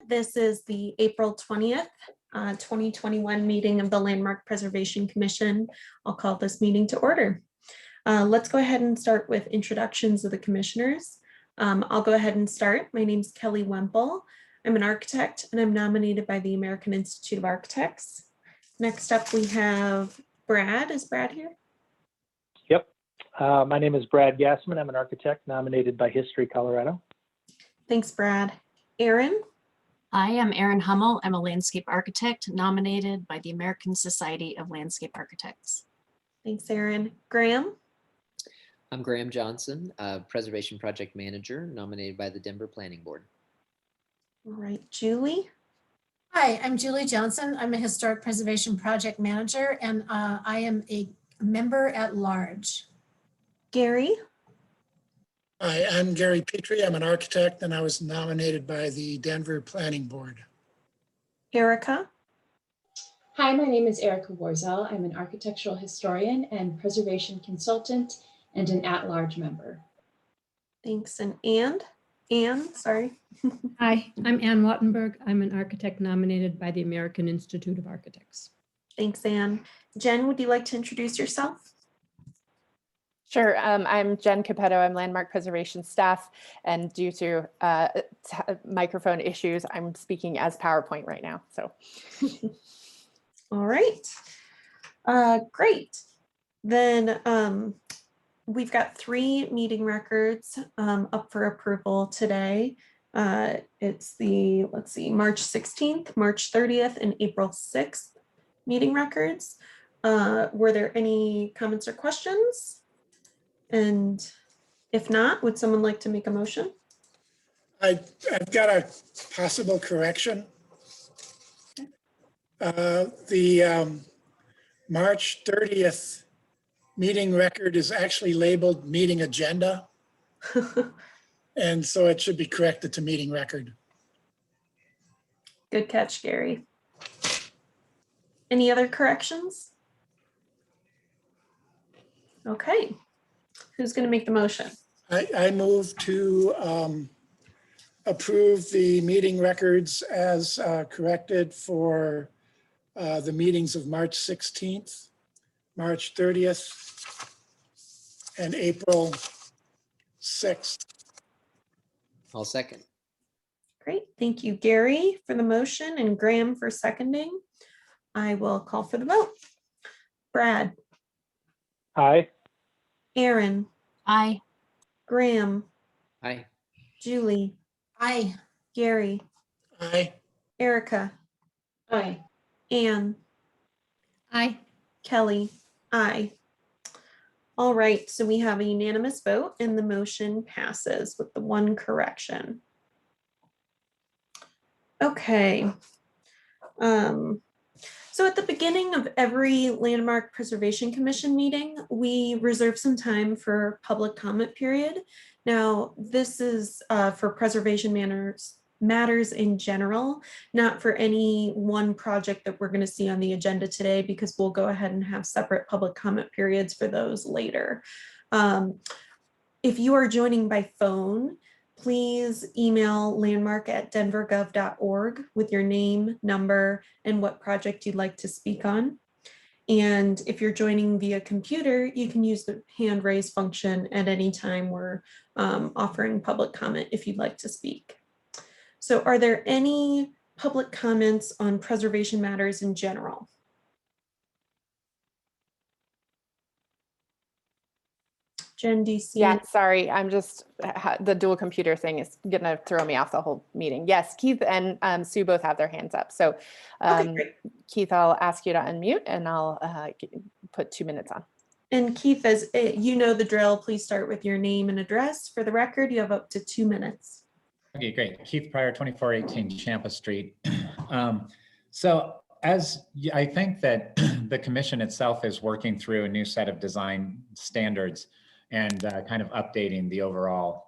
This is the April 20th, 2021 meeting of the Landmark Preservation Commission. I'll call this meeting to order. Let's go ahead and start with introductions of the commissioners. I'll go ahead and start. My name is Kelly Wemple. I'm an architect and I'm nominated by the American Institute of Architects. Next up, we have Brad. Is Brad here? Yep. My name is Brad Gassman. I'm an architect nominated by History Colorado. Thanks, Brad. Erin? I am Erin Hummel. I'm a landscape architect nominated by the American Society of Landscape Architects. Thanks, Erin. Graham? I'm Graham Johnson, Preservation Project Manager nominated by the Denver Planning Board. All right, Julie? Hi, I'm Julie Johnson. I'm a Historic Preservation Project Manager, and I am a member at large. Gary? Hi, I'm Gary Petrie. I'm an architect and I was nominated by the Denver Planning Board. Erica? Hi, my name is Erica Warzel. I'm an architectural historian and preservation consultant and an at-large member. Thanks. And Anne, sorry. Hi, I'm Ann Wattenberg. I'm an architect nominated by the American Institute of Architects. Thanks, Anne. Jen, would you like to introduce yourself? Sure. I'm Jen Capetto. I'm landmark preservation staff, and due to microphone issues, I'm speaking as PowerPoint right now. So, all right, great. Then we've got 3 meeting records up for approval today. It's the, let's see, March 16th, March 30th, and April 6th meeting records. Were there any comments or questions? And if not, would someone like to make a motion? I've got a possible correction. The March 30th meeting record is actually labeled meeting agenda. And so it should be corrected to meeting record. Good catch, Gary. Any other corrections? Okay. Who's going to make the motion? I move to approve the meeting records as corrected for the meetings of March 16th, March 30th, and April 6th. I'll second. Great. Thank you, Gary, for the motion and Graham for seconding. I will call for the vote. Brad? Aye. Erin? Aye. Graham? Aye. Julie? Aye. Gary? Aye. Erica? Aye. Anne? Aye. Kelly? Aye. All right, so we have a unanimous vote and the motion passes with the 1 correction. Okay. So at the beginning of every Landmark Preservation Commission meeting, we reserve some time for public comment period. Now, this is for preservation matters in general, not for any one project that we're going to see on the agenda today, because we'll go ahead and have separate public comment periods for those later. If you are joining by phone, please email landmark@denvergov.org with your name, number, and what project you'd like to speak on. And if you're joining via computer, you can use the hand raise function at any time we're offering public comment if you'd like to speak. So are there any public comments on preservation matters in general? Jen, do you see? yeah, sorry, I'm just, the dual computer thing is gonna throw me off the whole meeting. Yes, Keith and Sue both have their hands up. So Okay, great. Keith, I'll ask you to unmute and I'll put 2 minutes on. And Keith, as you know the drill, please start with your name and address. For the record, you have up to 2 minutes. Okay, great. Keith Pryor, 2418 Champa Street. So as I think that the commission itself is working through a new set of design standards and kind of updating the overall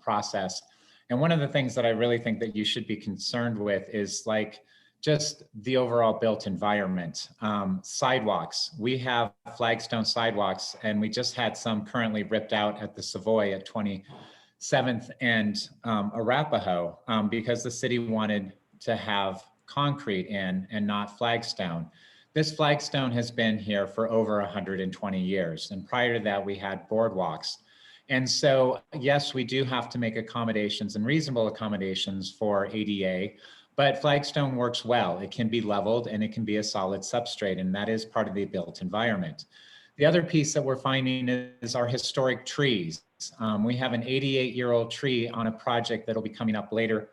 process. And one of the things that I really think that you should be concerned with is like just the overall built environment. Sidewalks, we have flagstone sidewalks and we just had some currently ripped out at the Savoy at 27th and Arapahoe because the city wanted to have concrete in and not flagstone. This flagstone has been here for over 120 years. And prior to that, we had boardwalks. And so, yes, we do have to make accommodations and reasonable accommodations for ADA, but flagstone works well. It can be leveled and it can be a solid substrate, and that is part of the built environment. The other piece that we're finding is our historic trees. We have an 88-year-old tree on a project that'll be coming up later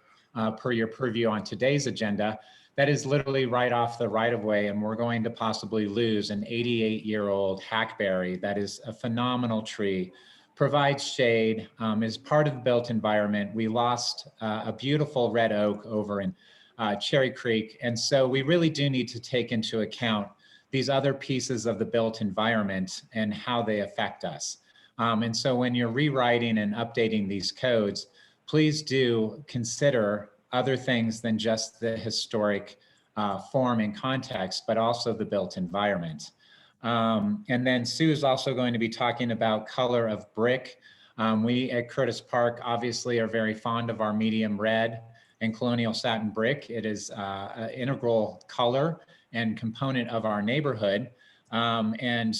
per your purview on today's agenda. That is literally right off the right-of-way, and we're going to possibly lose an 88-year-old hackberry that is a phenomenal tree, provides shade, is part of the built environment. We lost a beautiful red oak over in Cherry Creek, and so we really do need to take into account these other pieces of the built environment and how they affect us. And so when you're rewriting and updating these codes, please do consider other things than just the historic form and context, but also the built environment. And then Sue is also going to be talking about color of brick. We at Curtis Park obviously are very fond of our medium red and colonial satin brick. It is an integral color and component of our neighborhood. And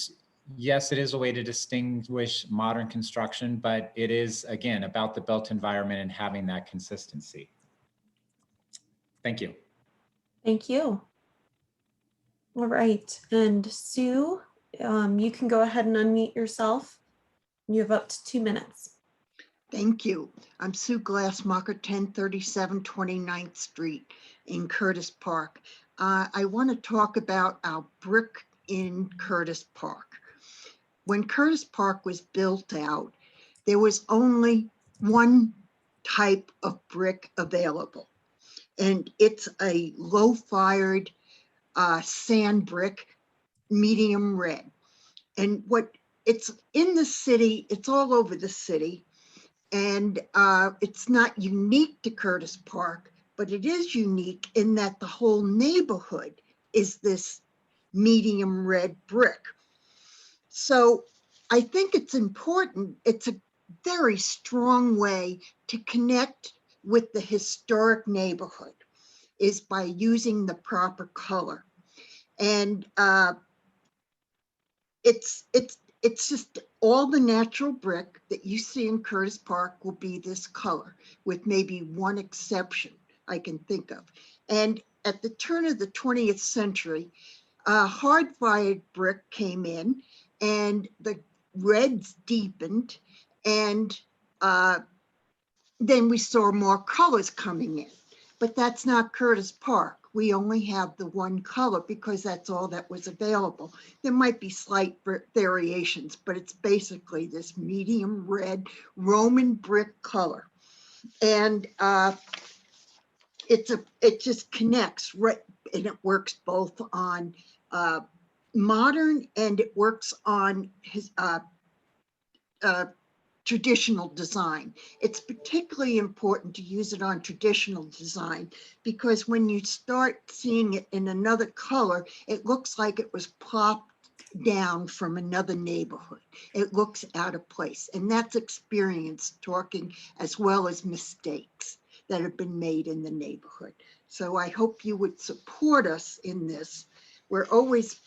yes, it is a way to distinguish modern construction, but it is, again, about the built environment and having that consistency. Thank you. Thank you. All right, and Sue, you can go ahead and unmute yourself. You have up to 2 minutes. Thank you. I'm Sue Glassmacher, 1037 29th Street in Curtis Park. I want to talk about our brick in Curtis Park. When Curtis Park was built out, there was only one type of brick available, and it's a low-fired sand brick, medium red. And it's in the city, it's all over the city, and it's not unique to Curtis Park, but it is unique in that the whole neighborhood is this medium red brick. So I think it's important. It's a very strong way to connect with the historic neighborhood is by using the proper color. And it's just all the natural brick that you see in Curtis Park will be this color, with maybe one exception I can think of. And at the turn of the 20th century, hard-fired brick came in, and the reds deepened, and then we saw more colors coming in. But that's not Curtis Park. We only have the one color because that's all that was available. There might be slight variations, but it's basically this medium red Roman brick color. And it just connects, right, and it works both on modern, and it works on his traditional design. It's particularly important to use it on traditional design because when you start seeing it in another color, it looks like it was plopped down from another neighborhood. It looks out of place, and that's experience talking as well as mistakes that have been made in the neighborhood. So I hope you would support us in this. We're always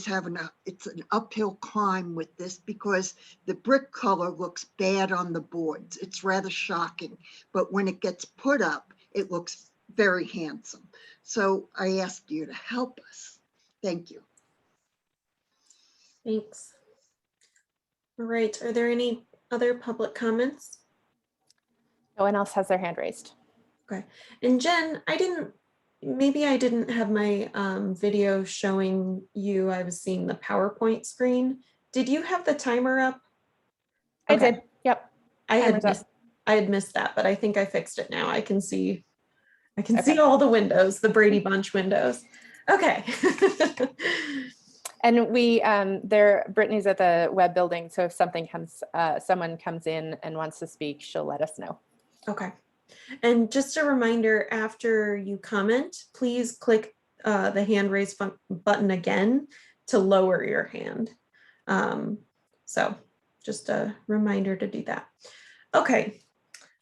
having it's an uphill climb with this because the brick color looks bad on the boards. It's rather shocking, but when it gets put up, it looks very handsome. So I ask you to help us. Thank you. Thanks. All right, are there any other public comments? No one else has their hand raised. Okay, and Jen, maybe I didn't have my video showing you. I was seeing the PowerPoint screen. Did you have the timer up? I did, yep. I had missed that, but I think I fixed it now. I can see all the windows, the Brady Bunch windows. Okay. And Brittany's at the web building, so if someone comes in and wants to speak, she'll let us know. Okay. And just a reminder, after you comment, please click the hand raise button again to lower your hand. So just a reminder to do that. Okay.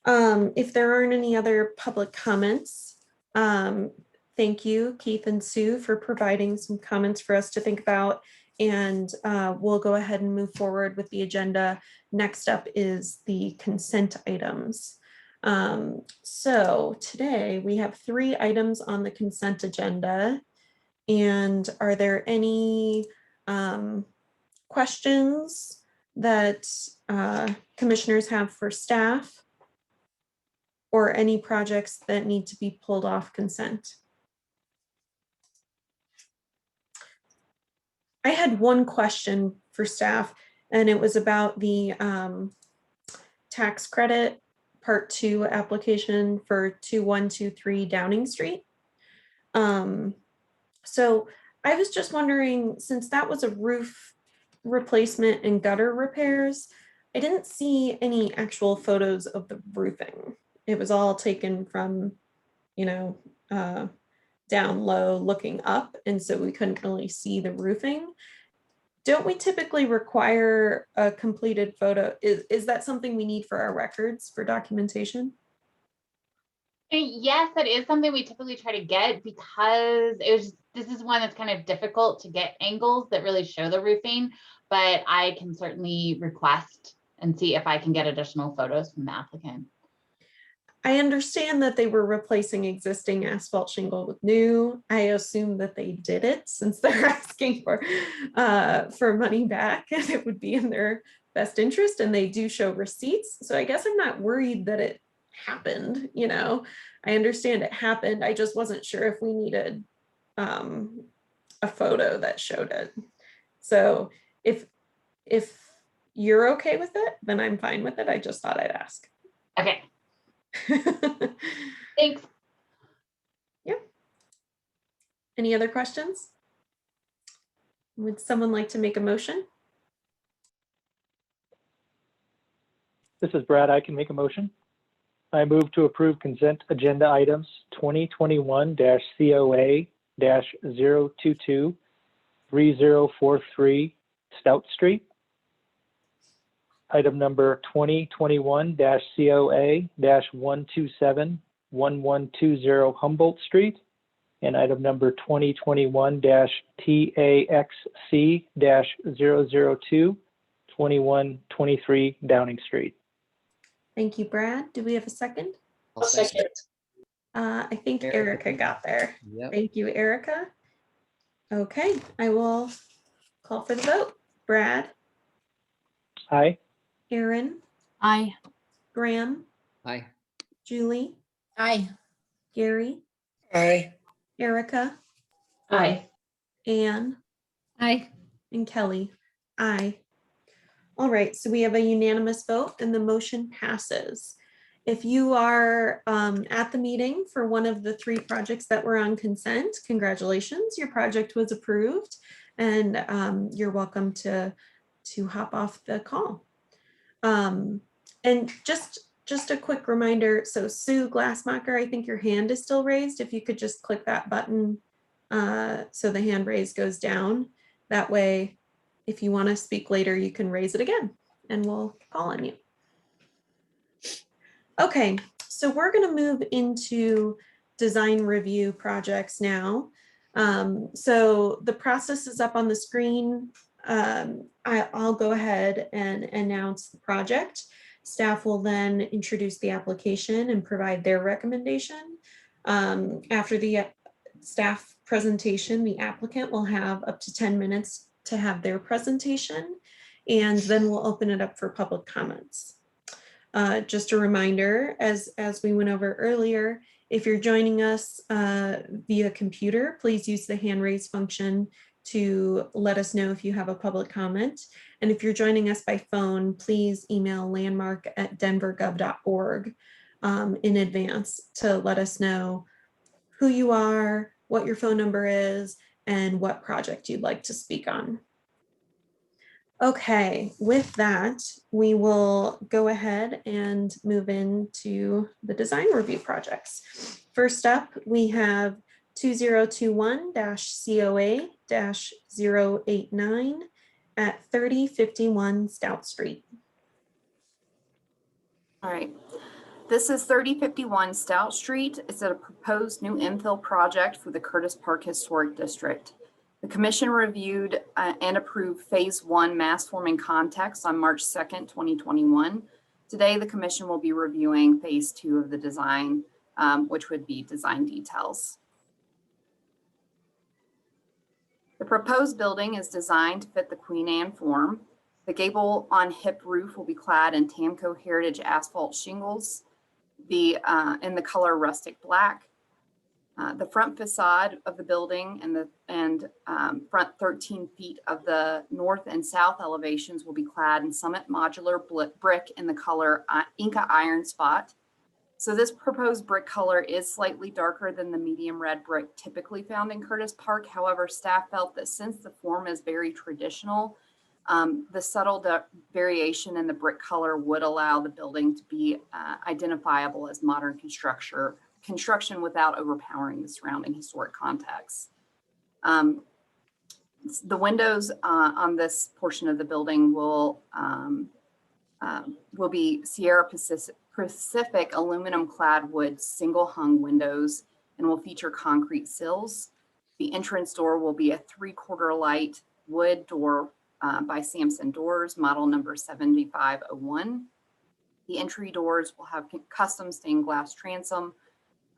If there aren't any other public comments, Thank you, Keith and Sue, for providing some comments for us to think about. And we'll go ahead and move forward with the agenda. Next up is the consent items. So today we have 3 items on the consent agenda. And are there any questions that commissioners have for staff, or any projects that need to be pulled off consent? I had one question for staff, and it was about the tax credit Part 2 application for 2123 Downing Street. So I was just wondering, since that was a roof replacement and gutter repairs, I didn't see any actual photos of the roofing. It was all taken from, you know, down low looking up, and so we couldn't really see the roofing. Don't we typically require a completed photo? Is that something we need for our records for documentation? Yes, that is something we typically try to get, because this is one that's kind of difficult to get angles that really show the roofing, but I can certainly request and see if I can get additional photos from the applicant. I understand that they were replacing existing asphalt shingle with new. I assume that they did it since they're asking for money back, and it would be in their best interest, and they do show receipts. So I guess I'm not worried that it happened. You know, I understand it happened. I just wasn't sure if we needed a photo that showed it. So if you're okay with it, then I'm fine with it. I just thought I'd ask. Okay. Thanks. Yeah. Any other questions? Would someone like to make a motion? This is Brad. I can make a motion. I move to approve consent agenda items 2021-COA-022 3043 Stout Street. Item number 2021-COA-127 1120 Humboldt Street. And item number 2021-TAXC-002 2123 Downing Street. Thank you, Brad. Do we have a second? I'll second. I think Erica. Erica got there. Yep. Thank you, Erica. Okay, I will call for the vote. Brad, Aye. Aaron, Aye. Graham, Aye. Julie, Aye. Gary, Aye. Erica, Aye. Anne, Aye. and Kelly. Aye. All right, so we have a unanimous vote and the motion passes. If you are at the meeting for one of the 3 projects that were on consent, congratulations, your project was approved, and you're welcome to hop off the call. And just a quick reminder, so Sue Glassmacher, I think your hand is still raised. If you could just click that button so the hand raise goes down. That way, if you want to speak later, you can raise it again and we'll call on you. Okay, so we're going to move into design review projects now. So the process is up on the screen. I'll go ahead and announce the project. Staff will then introduce the application and provide their recommendation. After the staff presentation, the applicant will have up to 10 minutes to have their presentation, and then we'll open it up for public comments. Just a reminder, as we went over earlier, if you're joining us via computer, please use the hand raise function to let us know if you have a public comment. And if you're joining us by phone, please email landmark@denvergov.org in advance to let us know who you are, what your phone number is, and what project you'd like to speak on. Okay, with that, we will go ahead and move into the design review projects. First up, we have 2021-COA-089 at 3051 Stout Street. All right. This is 3051 Stout Street. It's a proposed new infill project for the Curtis Park Historic District. The commission reviewed and approved phase 1 mass forming context on March 2nd, 2021. Today, the commission will be reviewing phase 2 of the design, which would be design details. The proposed building is designed to fit the Queen Anne form. The gable on hip roof will be clad in Tamco Heritage asphalt shingles in the color rustic black. The front facade of the building and front 13 feet of the north and south elevations will be clad in Summit modular brick in the color Inca Iron Spot. So this proposed brick color is slightly darker than the medium red brick typically found in Curtis Park. However, staff felt that since the form is very traditional, the subtle variation in the brick color would allow the building to be identifiable as modern construction without overpowering the surrounding historic context. The windows on this portion of the building will be Sierra Pacific aluminum clad wood single hung windows and will feature concrete sills. The entrance door will be a 3/4 light wood door by Samson Doors, model number 7501. The entry doors will have custom stained glass transom.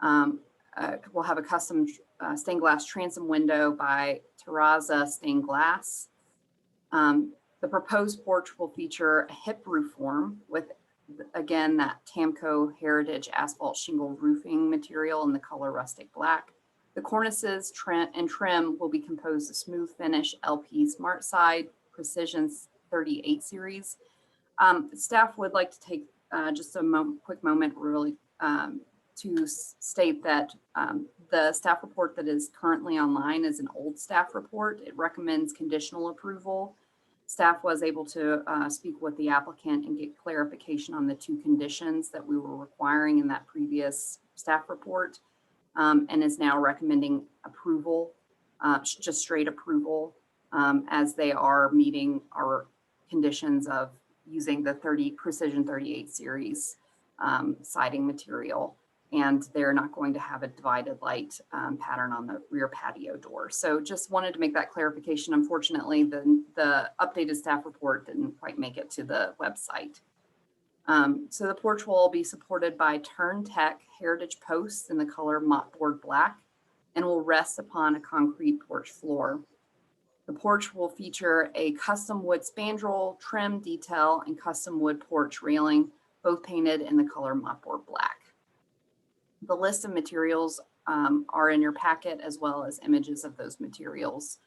We'll have a custom stained glass transom window by Terraza Stained Glass. The proposed porch will feature a hip roof form with, again, that Tamco Heritage asphalt shingle roofing material in the color rustic black. The cornices and trim will be composed of smooth finish LP Smart Side Precision 38 series. Staff would like to take just a quick moment really to state that the staff report that is currently online is an old staff report. It recommends conditional approval. Staff was able to speak with the applicant and get clarification on the 2 conditions that we were requiring in that previous staff report, and is now recommending approval, just straight approval, as they are meeting our conditions of using the Precision 38 series siding material. And they're not going to have a divided light pattern on the rear patio door. So just wanted to make that clarification. Unfortunately, the updated staff report didn't quite make it to the website. So the porch will be supported by TurnTech Heritage posts in the color mopboard black and will rest upon a concrete porch floor. The porch will feature a custom wood spandrel, trim detail, and custom wood porch railing, both painted in the color mopboard black. The list of materials are in your packet, as well as images of those materials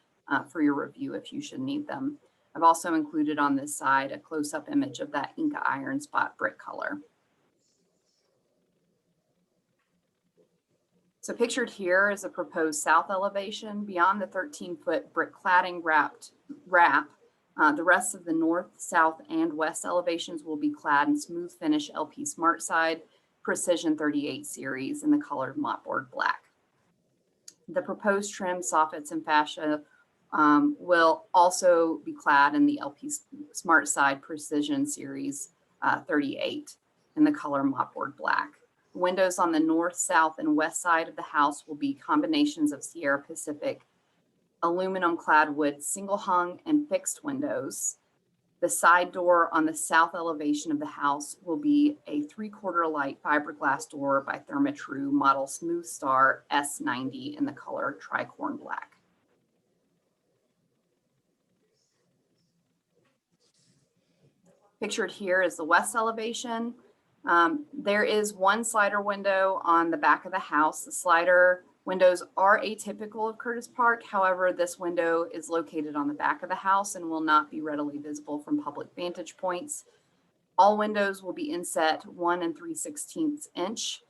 for your review if you should need them. I've also included on this side a close-up image of that Inca Iron Spot brick color. So pictured here is a proposed south elevation. Beyond the 13-foot brick cladding wrap, the rest of the north, south, and west elevations will be clad in smooth finish LP Smart Side Precision 38 series in the color mopboard black. The proposed trim, soffits, and fascia will also be clad in the LP Smart Side Precision series 38 in the color mopboard black. Windows on the north, south, and west side of the house will be combinations of Sierra Pacific aluminum clad wood single hung and fixed windows. The side door on the south elevation of the house will be a 3/4 light fiberglass door by Therma-Tru model Smooth Star S90 in the color tricorn black. Pictured here is the west elevation. There is one slider window on the back of the house. The slider windows are atypical of Curtis Park. However, this window is located on the back of the house and will not be readily visible from public vantage points. All windows will be inset 1 3/16 inch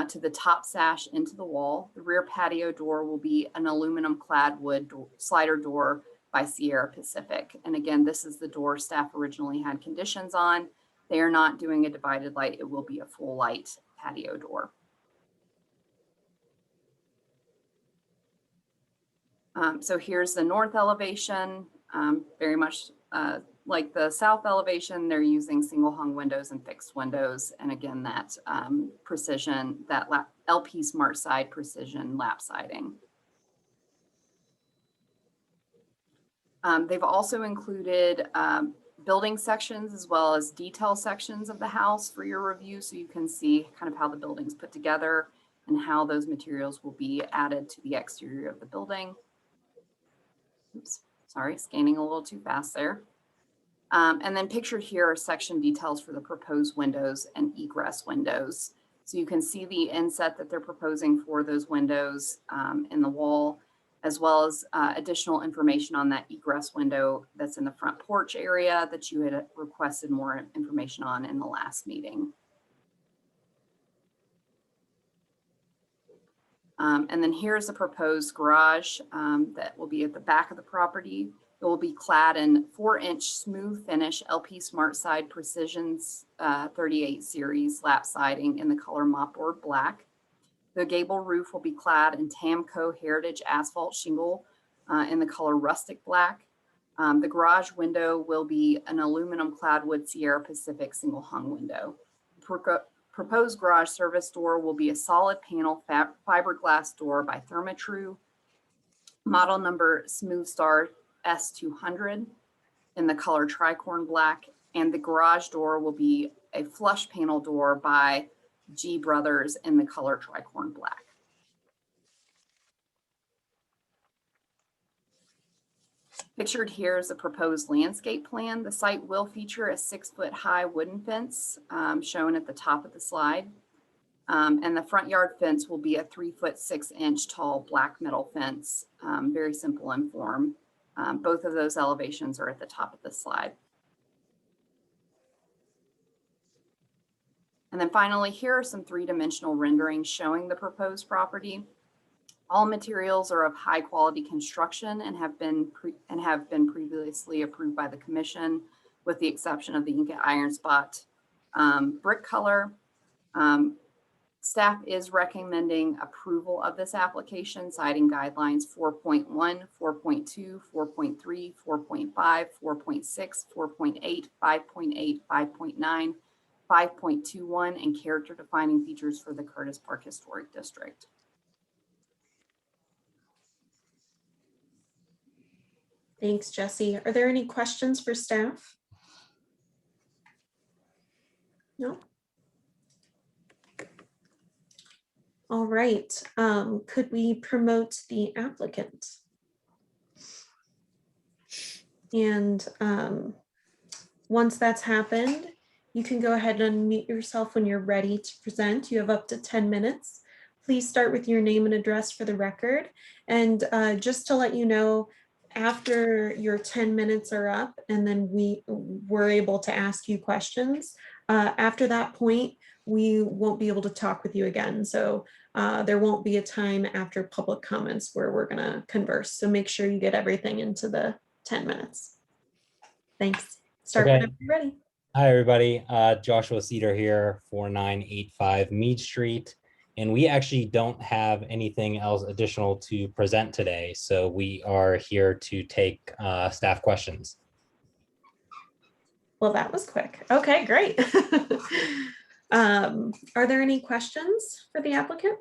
to the top sash into the wall. The rear patio door will be an aluminum clad wood slider door by Sierra Pacific. And again, this is the door staff originally had conditions on. They are not doing a divided light. It will be a full light patio door. So here's the north elevation, very much like the south elevation, they're using single hung windows and fixed windows. And again, that precision, that LP Smart Side precision lap siding. They've also included building sections as well as detail sections of the house for your review, so you can see kind of how the building's put together and how those materials will be added to the exterior of the building. Oops, sorry, scanning a little too fast there. And then pictured here are section details for the proposed windows and egress windows. So you can see the inset that they're proposing for those windows in the wall, as well as additional information on that egress window that's in the front porch area that you had requested more information on in the last meeting. And then here's the proposed garage that will be at the back of the property. It will be clad in 4-inch smooth finish LP Smart Side Precisions 38 series lap siding in the color mopboard black. The gable roof will be clad in Tamco Heritage asphalt shingle in the color rustic black. The garage window will be an aluminum clad wood Sierra Pacific single hung window. Proposed garage service door will be a solid panel fiberglass door by Therma-Tru. Model number Smooth Star S200 in the color tricorn black. And the garage door will be a flush panel door by G Brothers in the color tricorn black. Pictured here is the proposed landscape plan. The site will feature a 6-foot-high wooden fence shown at the top of the slide. And the front yard fence will be a 3-foot-6-inch tall black metal fence, very simple in form. Both of those elevations are at the top of the slide. And then finally, here are some 3-dimensional renderings showing the proposed property. All materials are of high quality construction and have been previously approved by the commission, with the exception of the Inca Iron Spot brick color. Staff is recommending approval of this application, citing guidelines 4.1, 4.2, 4.3, 4.5, 4.6, 4.8, 5.8, 5.9, 5.21, and character defining features for the Curtis Park Historic District. Thanks, Jesse. Are there any questions for staff? No? All right. Could we promote the applicant? And once that's happened, you can go ahead and unmute yourself when you're ready to present. You have up to 10 minutes. Please start with your name and address for the record. And just to let you know, after your 10 minutes are up and then we were able to ask you questions, after that point, we won't be able to talk with you again. So there won't be a time after public comments where we're gonna converse. So make sure you get everything into the 10 minutes. Thanks. Start whenever you're ready. Hi, everybody. Joshua Cedar here, 4985 Mead Street. And we actually don't have anything else additional to present today. So we are here to take staff questions. Well, that was quick. Okay, great. Are there any questions for the applicant?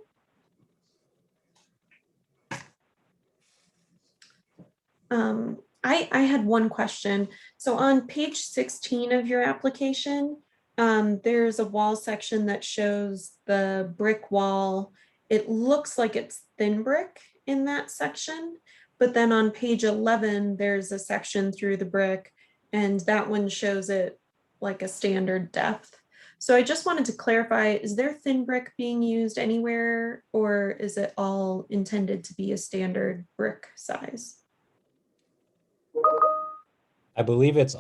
I had one question. So on page 16 of your application, there's a wall section that shows the brick wall. It looks like it's thin brick in that section, but then on page 11, there's a section through the brick, and that one shows it like a standard depth. So I just wanted to clarify, is there thin brick being used anywhere, or is it all intended to be a standard brick size? I believe it's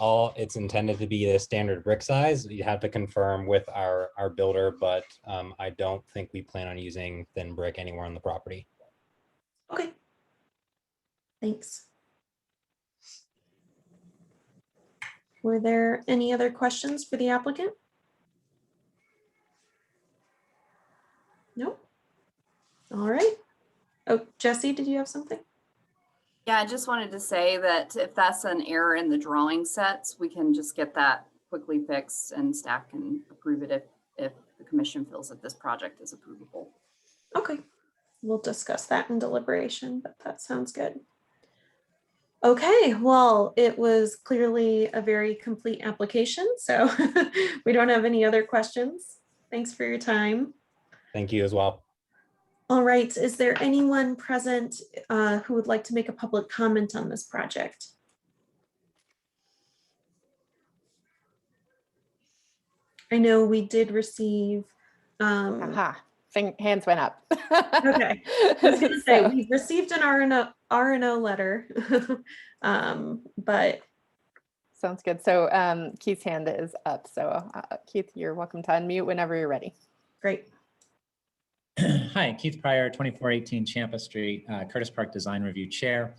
intended to be a standard brick size. You have to confirm with our builder, but I don't think we plan on using thin brick anywhere on the property. Okay. Thanks. Were there any other questions for the applicant? No? All right. Oh, Jesse, did you have something? Yeah, I just wanted to say that if that's an error in the drawing sets, we can just get that quickly fixed and staff can approve it if the commission feels that this project is approvable. Okay, we'll discuss that in deliberation, but that sounds good. Okay, well, it was clearly a very complete application, so we don't have any other questions. Thanks for your time. Thank you as well. All right, is there anyone present who would like to make a public comment on this project? I know we did receive. Aha, hands went up. Okay, I was gonna say, So- we've received an RNO letter, but. Sounds good. So Keith's hand is up. So Keith, you're welcome to unmute whenever you're ready. Great. Hi, Keith Pryor, 2418 Champa Street, Curtis Park Design Review Chair.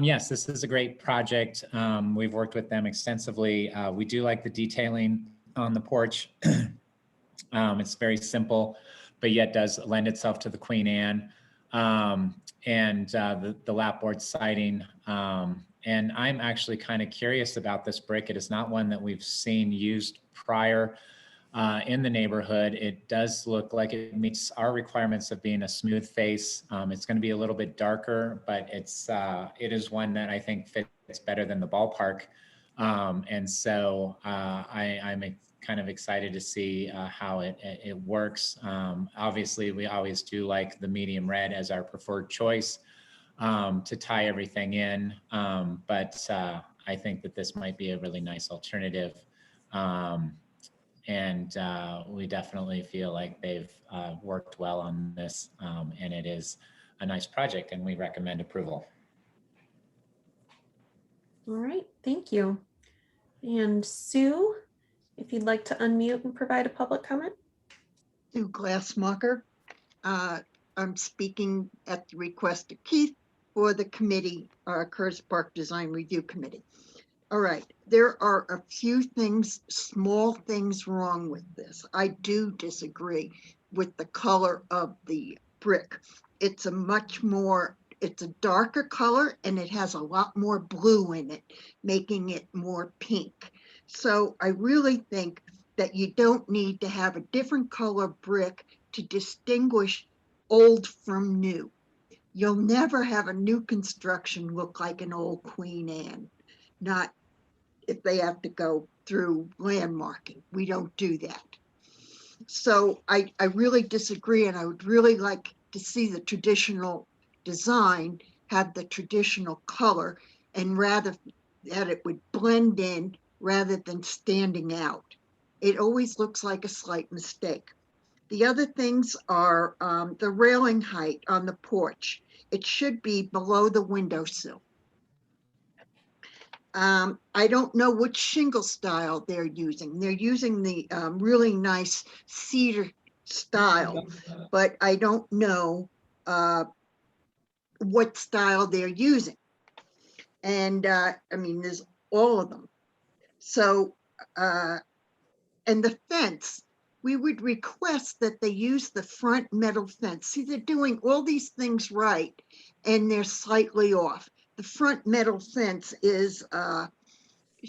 Yes, this is a great project. We've worked with them extensively. We do like the detailing on the porch. It's very simple, but yet does lend itself to the Queen Anne and the lapboard siding. And I'm actually kind of curious about this brick. It is not one that we've seen used prior in the neighborhood. It does look like it meets our requirements of being a smooth face. It's going to be a little bit darker, but it is one that I think fits better than the ballpark. And so I'm kind of excited to see how it works. Obviously, we always do like the medium red as our preferred choice to tie everything in. But I think that this might be a really nice alternative. And we definitely feel like they've worked well on this, and it is a nice project, and we recommend approval. All right, thank you. And Sue, if you'd like to unmute and provide a public comment. Sue Glassmacher. I'm speaking at the request of Keith for the committee, Curtis Park Design Review Committee. All right, there are a few things, small things wrong with this. I do disagree with the color of the brick. It's a darker color and it has a lot more blue in it, making it more pink. So I really think that you don't need to have a different color brick to distinguish old from new. You'll never have a new construction look like an old Queen Anne, not if they have to go through landmarking. We don't do that. So I really disagree, and I would really like to see the traditional design have the traditional color, and rather that it would blend in rather than standing out. It always looks like a slight mistake. The other things are the railing height on the porch. It should be below the windowsill. I don't know which shingle style they're using. They're using the really nice cedar style, but I don't know what style they're using. And I mean, there's all of them. So, and the fence, we would request that they use the front metal fence. See, they're doing all these things right, and they're slightly off. The front metal fence is, it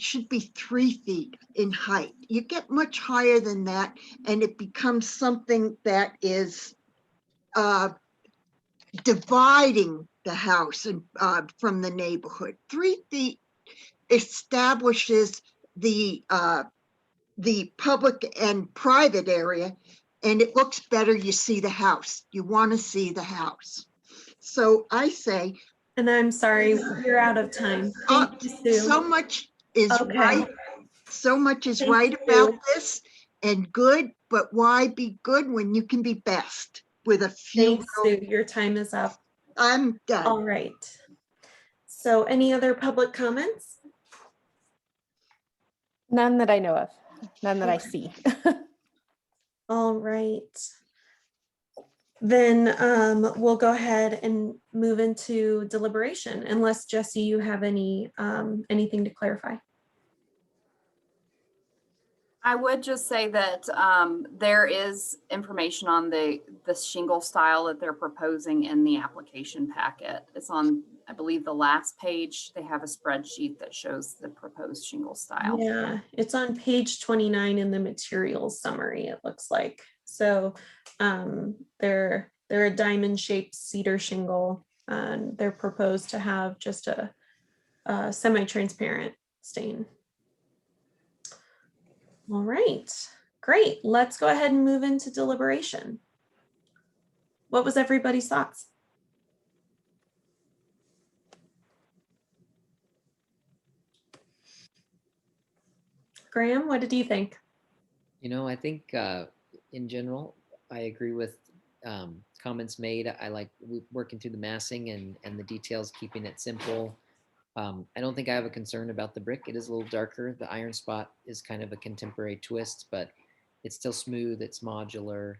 should be 3 feet in height. You get much higher than that, and it becomes something that is dividing the house and, from the neighborhood. 3 feet establishes the public and private area, and it looks better. You see the house. You want to see the house. So I say, and I'm sorry, we're out of time. Thank you, Sue. So much is right. So much is Thank right you. about this and good, but why be good when you can be best with a few? Thanks, Sue. Your time is up. I'm done. All right. So any other public comments? None that I know of, none that I see. All right. Then we'll go ahead and move into deliberation, unless Jesse, you have any anything to clarify. I would just say that there is information on the shingle style that they're proposing in the application packet. It's on I believe the last page, they have a spreadsheet that shows the proposed shingle style. Yeah, it's on page 29 in the materials summary, it looks like. So they're a diamond shaped cedar shingle, and they're proposed to have just a semi-transparent stain. All right, great. Let's go ahead and move into deliberation. What was everybody's thoughts? Graham, what did you think? I think in general, I agree with comments made. I like working through the massing and the details, keeping it simple. I don't think I have a concern about the brick. It is a little darker. The iron spot is kind of a contemporary twist, but it's still smooth. It's modular.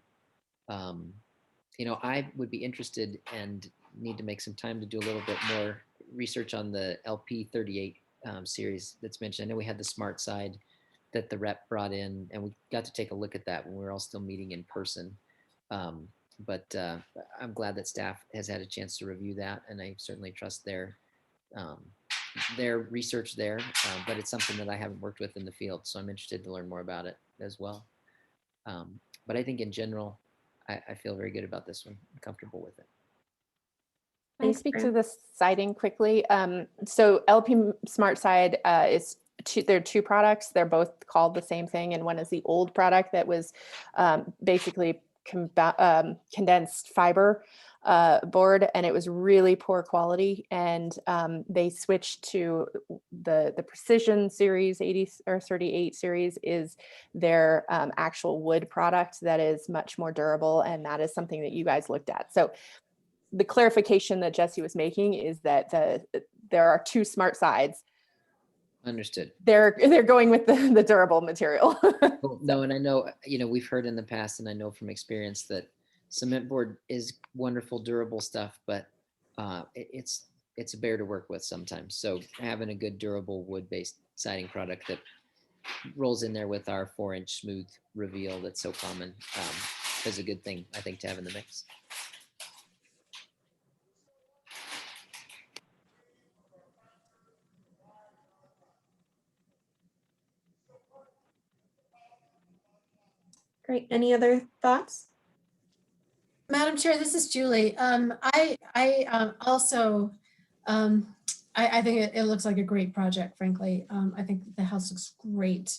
I would be interested and need to make some time to do a little bit more research on the LP38 series that's mentioned. I know we had the smart side that the rep brought in, and we got to take a look at that when we were all still meeting in person. But I'm glad that staff has had a chance to review that, and I certainly trust their research there. But it's something that I haven't worked with in the field, so I'm interested to learn more about it as well. But I think in general, I feel very good about this one. I'm comfortable with it. Can I speak to the siding quickly? So LP Smart Side is there are two products. They're both called the same thing, and one is the old product that was basically condensed fiber board, and it was really poor quality. And they switched to the Precision Series 80 or 38 series is their actual wood product that is much more durable, and that is something that you guys looked at. So the clarification that Jesse was making is that there are two smart sides. Understood. They're going with the durable material. Well, no, and I know, we've heard in the past, and I know from experience that cement board is wonderful, durable stuff, but it's a bear to work with sometimes. So having a good durable wood-based siding product that rolls in there with our 4-inch smooth reveal that's so common is a good thing, I think, to have in the mix. Great. Any other thoughts? Madam Chair, this is Julie. I think it looks like a great project, frankly. I think the house looks great.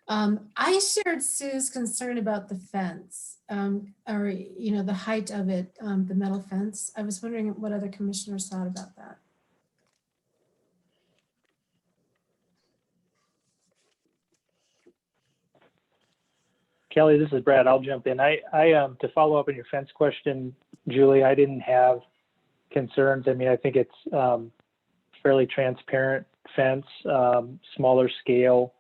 I shared Sue's concern about the fence, or the height of it, the metal fence. I was wondering what other commissioners thought about that. Kelly, this is Brad. I'll jump in. I to follow up on your fence question, Julie, I didn't have concerns. I mean, I think it's fairly transparent fence, smaller scale.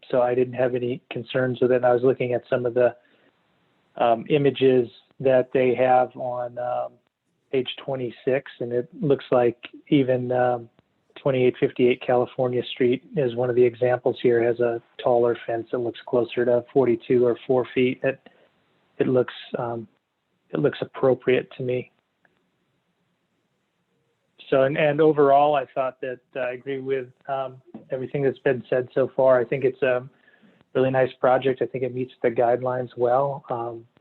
So I didn't have any concerns with it. And I was looking at some of the images that they have on page 26, and it looks like even 2858 California Street is one of the examples here, has a taller fence that looks closer to 42 or 4 feet. It looks appropriate to me. So, and overall, I thought that I agree with everything that's been said so far. I think it's a really nice project. I think it meets the guidelines well,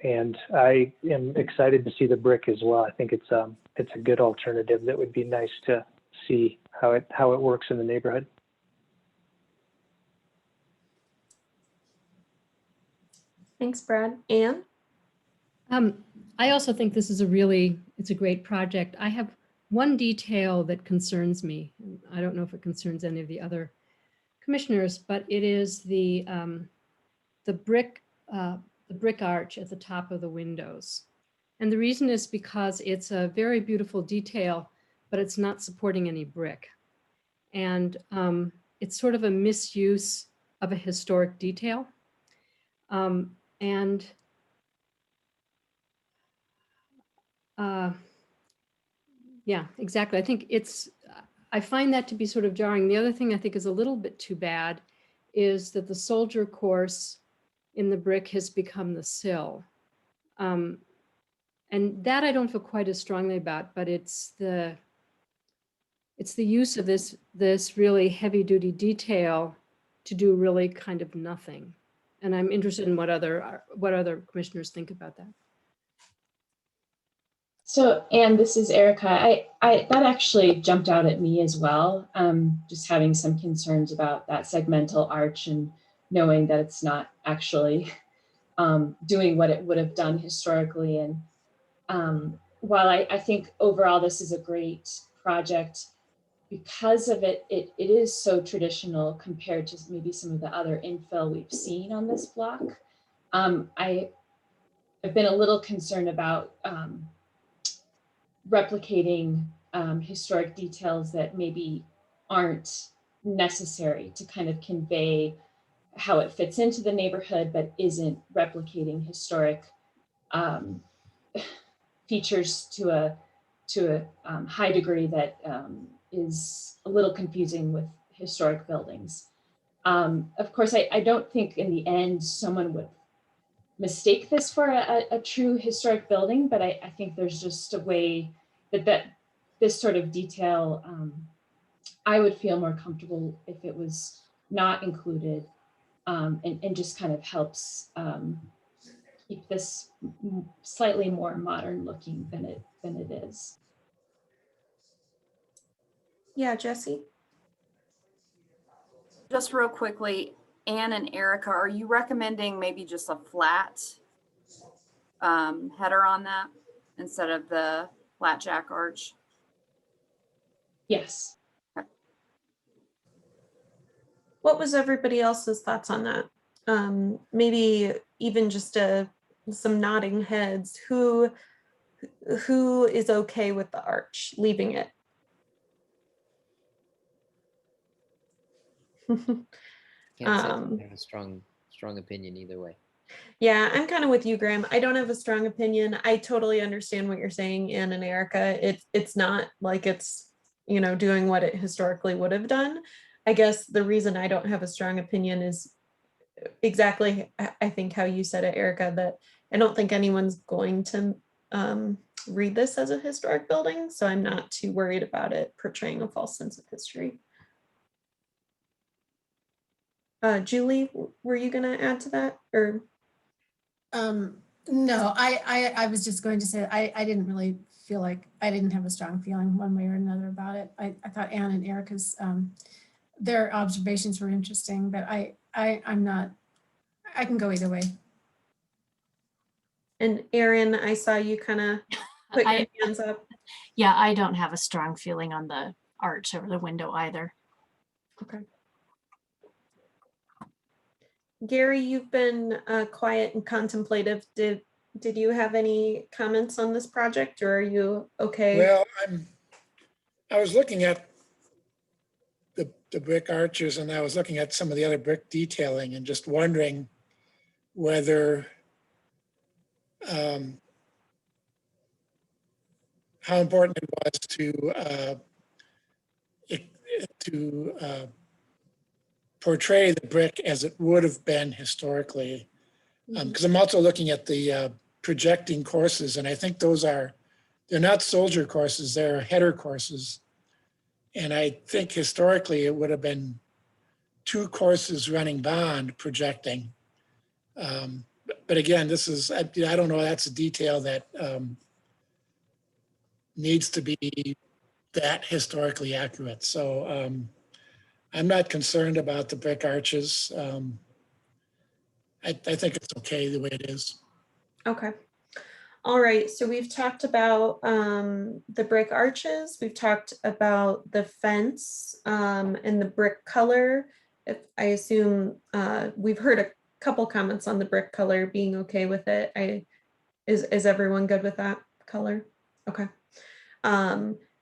and I am excited to see the brick as well. I think it's a good alternative that would be nice to see how it works in the neighborhood. Thanks, Brad. Anne? I also think this is it's a great project. I have one detail that concerns me. I don't know if it concerns any of the other commissioners, but it is the brick arch at the top of the windows. And the reason is because it's a very beautiful detail, but it's not supporting any brick. And it's sort of a misuse of a historic detail. Yeah, exactly. I think I find that to be sort of jarring. The other thing I think is a little bit too bad is that the soldier course in the brick has become the sill. And that I don't feel quite as strongly about, but it's the it's the use of this really heavy duty detail to do really kind of nothing. And I'm interested in what other commissioners think about that. So, Anne, this is Erica. That actually jumped out at me as well. Just having some concerns about that segmental arch and knowing that it's not actually doing what it would have done historically. And while I think overall this is a great project, because of it is so traditional compared to maybe some of the other infill we've seen on this block. I've been a little concerned about replicating historic details that maybe aren't necessary to kind of convey how it fits into the neighborhood, but isn't replicating historic features to a high degree that is a little confusing with historic buildings. Of course, I don't think in the end someone would mistake this for a true historic building, but I think there's just a way that this sort of detail, I would feel more comfortable if it was not included, and just kind of helps keep this slightly more modern looking than it is. Yeah, Jesse? Just real quickly, Anne and Erica, are you recommending maybe just a flat header on that instead of the flat jack arch? Yes. Okay. What was everybody else's thoughts on that? Maybe even just some nodding heads. Who is okay with the arch, leaving it? Can't say I have a strong opinion either way. Yeah, I'm kind of with you, Graham. I don't have a strong opinion. I totally understand what you're saying, Anne and Erica. It's not like it's, doing what it historically would have done. I guess the reason I don't have a strong opinion is exactly, I think, how you said it, Erica, that I don't think anyone's going to read this as a historic building, so I'm not too worried about it portraying a false sense of history. Julie, were you going to add to that, or? No, I was just going to say, I didn't really feel like, I didn't have a strong feeling one way or another about it. I thought Anne and Erica's, their observations were interesting, but I'm not, I can go either way. And Erin, I saw you kind of put your hands up. Yeah, I don't have a strong feeling on the arch over the window either. Okay. Gary, you've been quiet and contemplative. Did you have any comments on this project, or are you okay? Well, I was looking at the brick arches, and I was looking at some of the other brick detailing and just wondering whether how important it was to portray the brick as it would have been historically. Because I'm also looking at the projecting courses, and I think they're not soldier courses, they're header courses. And I think historically it would have been 2 courses running bond projecting. But again, I don't know, that's a detail that needs to be that historically accurate. So I'm not concerned about the brick arches. I think it's okay the way it is. Okay. All right. So we've talked about the brick arches. We've talked about the fence and the brick color. I assume we've heard a couple comments on the brick color being okay with it. Is everyone good with that color? Okay.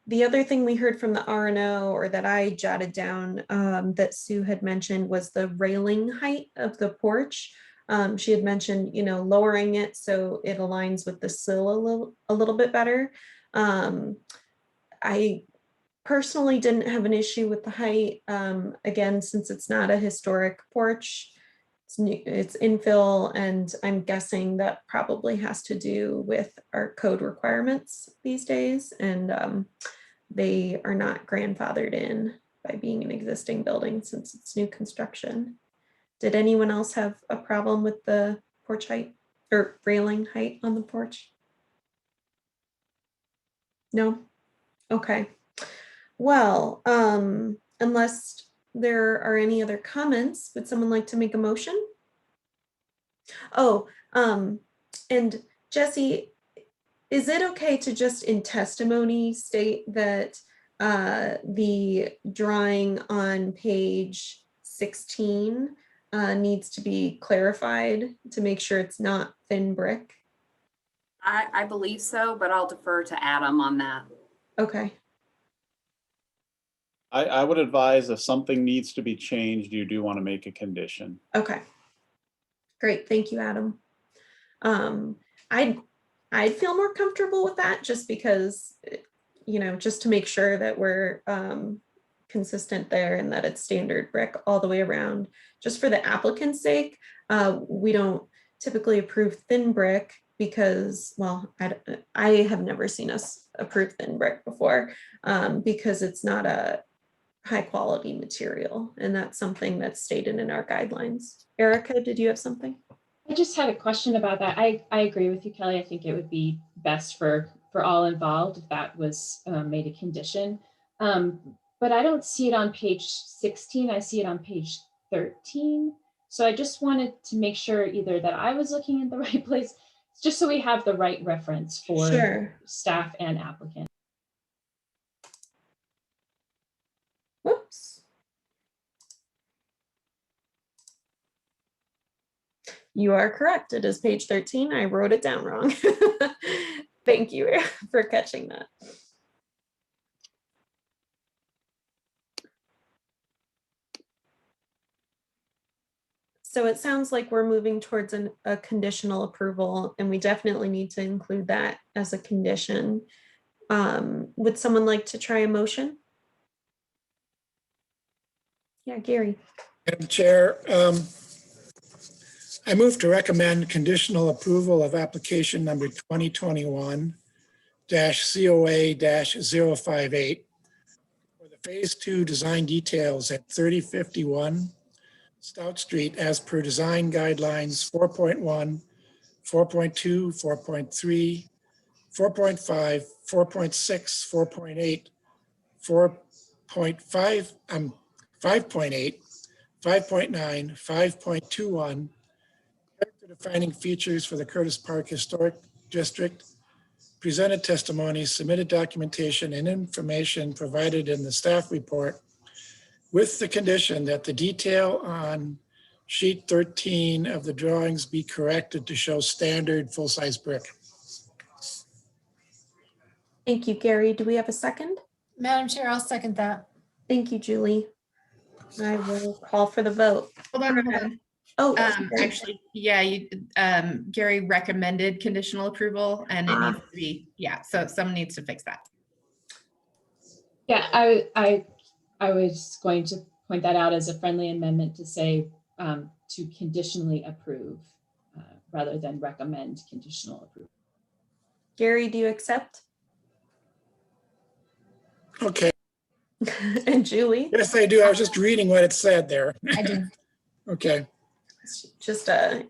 The other thing we heard from the RNO, or that I jotted down, that Sue had mentioned, was the railing height of the porch. She had mentioned, lowering it so it aligns with the sill a little bit better. I personally didn't have an issue with the height. Again, since it's not a historic porch, it's infill, and I'm guessing that probably has to do with our code requirements these days. And they are not grandfathered in by being an existing building since it's new construction. Did anyone else have a problem with the porch height or railing height on the porch? No? Okay. Well, unless there are any other comments, would someone like to make a motion? Oh, and Jesse, is it okay to just in testimony state that the drawing on page 16 needs to be clarified to make sure it's not thin brick? I believe so, but I'll defer to Adam on that. Okay. I would advise if something needs to be changed, you do want to make a condition. Okay. Great. Thank you, Adam. I'd feel more comfortable with that just because, you know, just to make sure that we're consistent there and that it's standard brick all the way around. Just for the applicant's sake, we don't typically approve thin brick because, well, I have never seen us approve thin brick before because it's not a high quality material. And that's something that's stated in our guidelines. Erica, did you have something? I just had a question about that. I agree with you, Kelly. I think it would be best for all involved if that was made a condition. But I don't see it on page 16. I see it on page 13. So I just wanted to make sure either that I was looking in the right place, just so we have the right reference for Sure. staff and applicant. Whoops. You are correct. It is page 13. I wrote it down wrong. Thank you for catching that. So it sounds like we're moving towards a conditional approval, and we definitely need to include that as a condition. Would someone like to try a motion? Yeah, Gary. Madam Chair, I move to recommend conditional approval of application number 2021-COA-058 for the Phase 2 design details at 3051 Stout Street as per design guidelines 4.1, 4.2, 4.3, 4.5, 4.6, 4.8, 4.5, 5.8, 5.9, 5.21, character defining features for the Curtis Park Historic District, presented testimony, submitted documentation, and information provided in the staff report, with the condition that the detail on sheet 13 of the drawings be corrected to show standard full-size brick. Thank you, Gary. Do we have a second? Madam Chair, I'll second that. Thank you, Julie. I will call for the vote. Hold on. Oh, actually, yeah, Gary recommended conditional approval and it needs to be, yeah, so someone needs to fix that. Yeah, I was going to point that out as a friendly amendment to say to conditionally approve rather than recommend conditional approval. Gary, do you accept? Okay. And Julie? Yes, I do. I was just reading what it said there. I do. Okay. It's just a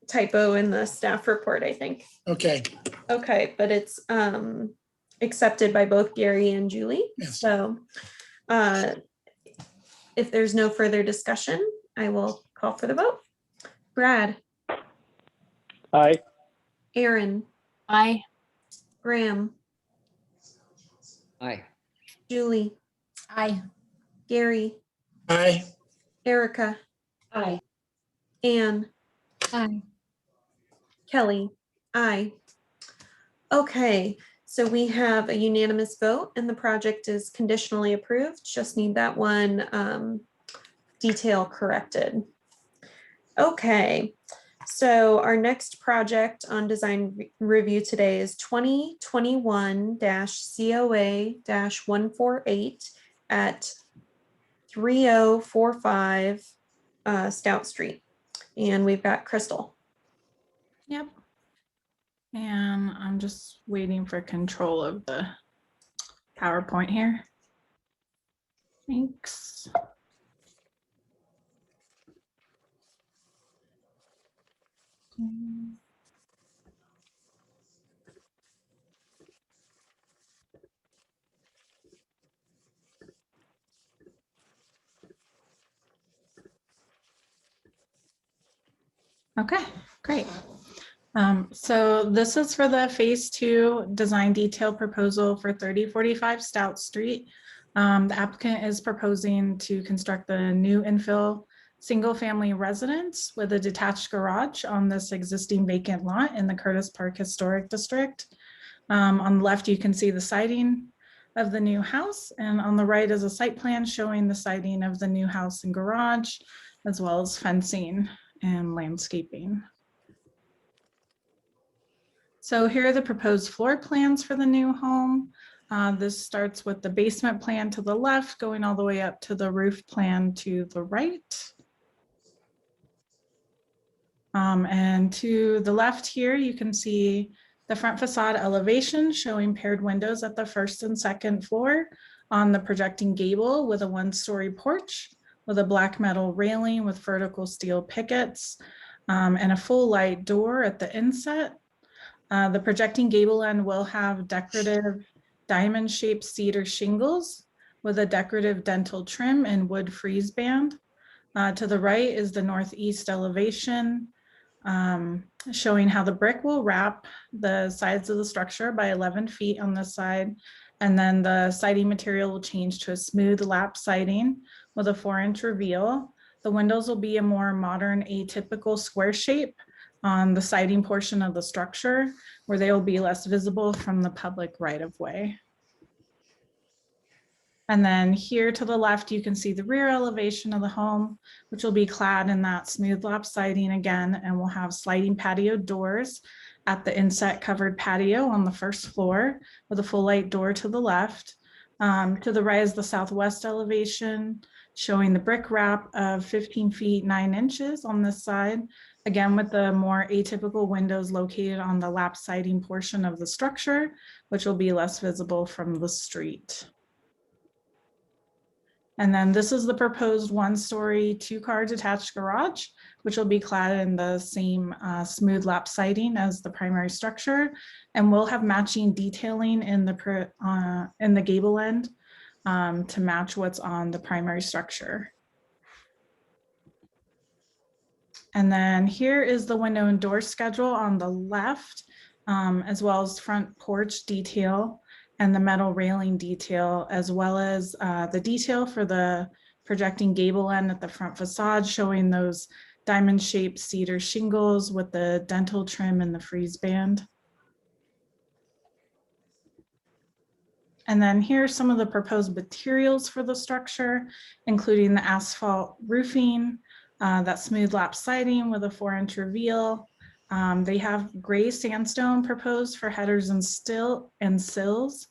typo in the staff report, I think. Okay. Okay, but it's accepted by both Gary and Julie. Yes. So if there's no further discussion, I will call for the vote. Brad? Aye. Aaron? Aye. Graham? Aye. Julie? Aye. Gary? Aye. Erica? Aye. Anne? Aye. Kelly? Aye. Okay, so we have a unanimous vote and the project is conditionally approved. Just need that one detail corrected. Okay, so our next project on design review today is 2021-COA-148 at 3045 Stout Street. And we've got Crystal. Yep. And I'm just waiting for control of the PowerPoint here. Thanks. Okay, great. So this is for the phase 2 design detail proposal for 3045 Stout Street. The applicant is proposing to construct the new infill single-family residence with a detached garage on this existing vacant lot in the Curtis Park Historic District. On the left, you can see the siding of the new house, and on the right is a site plan showing the siding of the new house and garage, as well as fencing and landscaping. So here are the proposed floor plans for the new home. This starts with the basement plan to the left, going all the way up to the roof plan to the right. And to the left here, you can see the front facade elevation showing paired windows at the first and second floor on the projecting gable with a 1-story porch with a black metal railing with vertical steel pickets and a full light door at the inset. The projecting gable end will have decorative diamond-shaped cedar shingles with a decorative dentil trim and wood frieze band. To the right is the northeast elevation, showing how the brick will wrap the sides of the structure by 11 feet on this side. And then the siding material will change to a smooth lap siding with a 4-inch reveal. The windows will be a more modern atypical square shape on the siding portion of the structure, where they will be less visible from the public right of way. And then here to the left, you can see the rear elevation of the home, which will be clad in that smooth lap siding again, and will have sliding patio doors at the inset covered patio on the first floor with a full light door to the left. To the right is the southwest elevation, showing the brick wrap of 15 feet 9 inches on this side, again with the more atypical windows located on the lap siding portion of the structure, which will be less visible from the street. And then this is the proposed 1-story 2-car detached garage, which will be clad in the same smooth lap siding as the primary structure, and will have matching detailing in the gable end to match what's on the primary structure. And then here is the window and door schedule on the left, as well as front porch detail and the metal railing detail, as well as the detail for the projecting gable end at the front facade, showing those diamond-shaped cedar shingles with the dental trim and the frieze band. And then here's some of the proposed materials for the structure, including the asphalt roofing, that smooth lap siding with a 4-inch reveal. They have gray sandstone proposed for headers and sills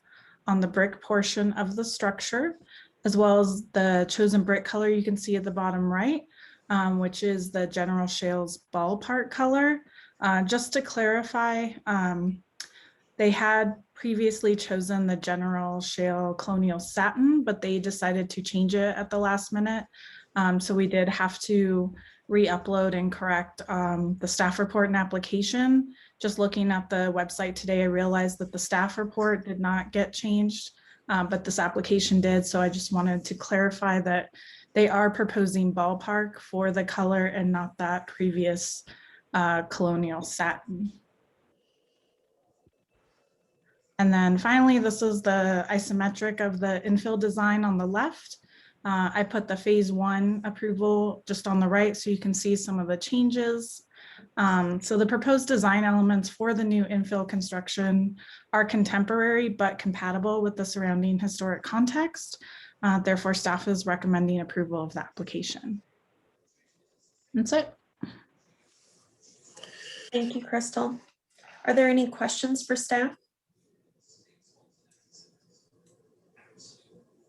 on the brick portion of the structure, as well as the chosen brick color you can see at the bottom right, which is the General Shales ballpark color. Just to clarify, they had previously chosen the General Shale Colonial Satin, but they decided to change it at the last minute. So we did have to re-upload and correct the staff report and application. Just looking at the website today, I realized that the staff report did not get changed, but this application did. So I just wanted to clarify that they are proposing ballpark for the color and not that previous colonial satin. And then finally, this is the isometric of the infill design on the left. I put the phase 1 approval just on the right so you can see some of the changes. So the proposed design elements for the new infill construction are contemporary but compatible with the surrounding historic context. Therefore, staff is recommending approval of the application. That's it. Thank you, Crystal. Are there any questions for staff?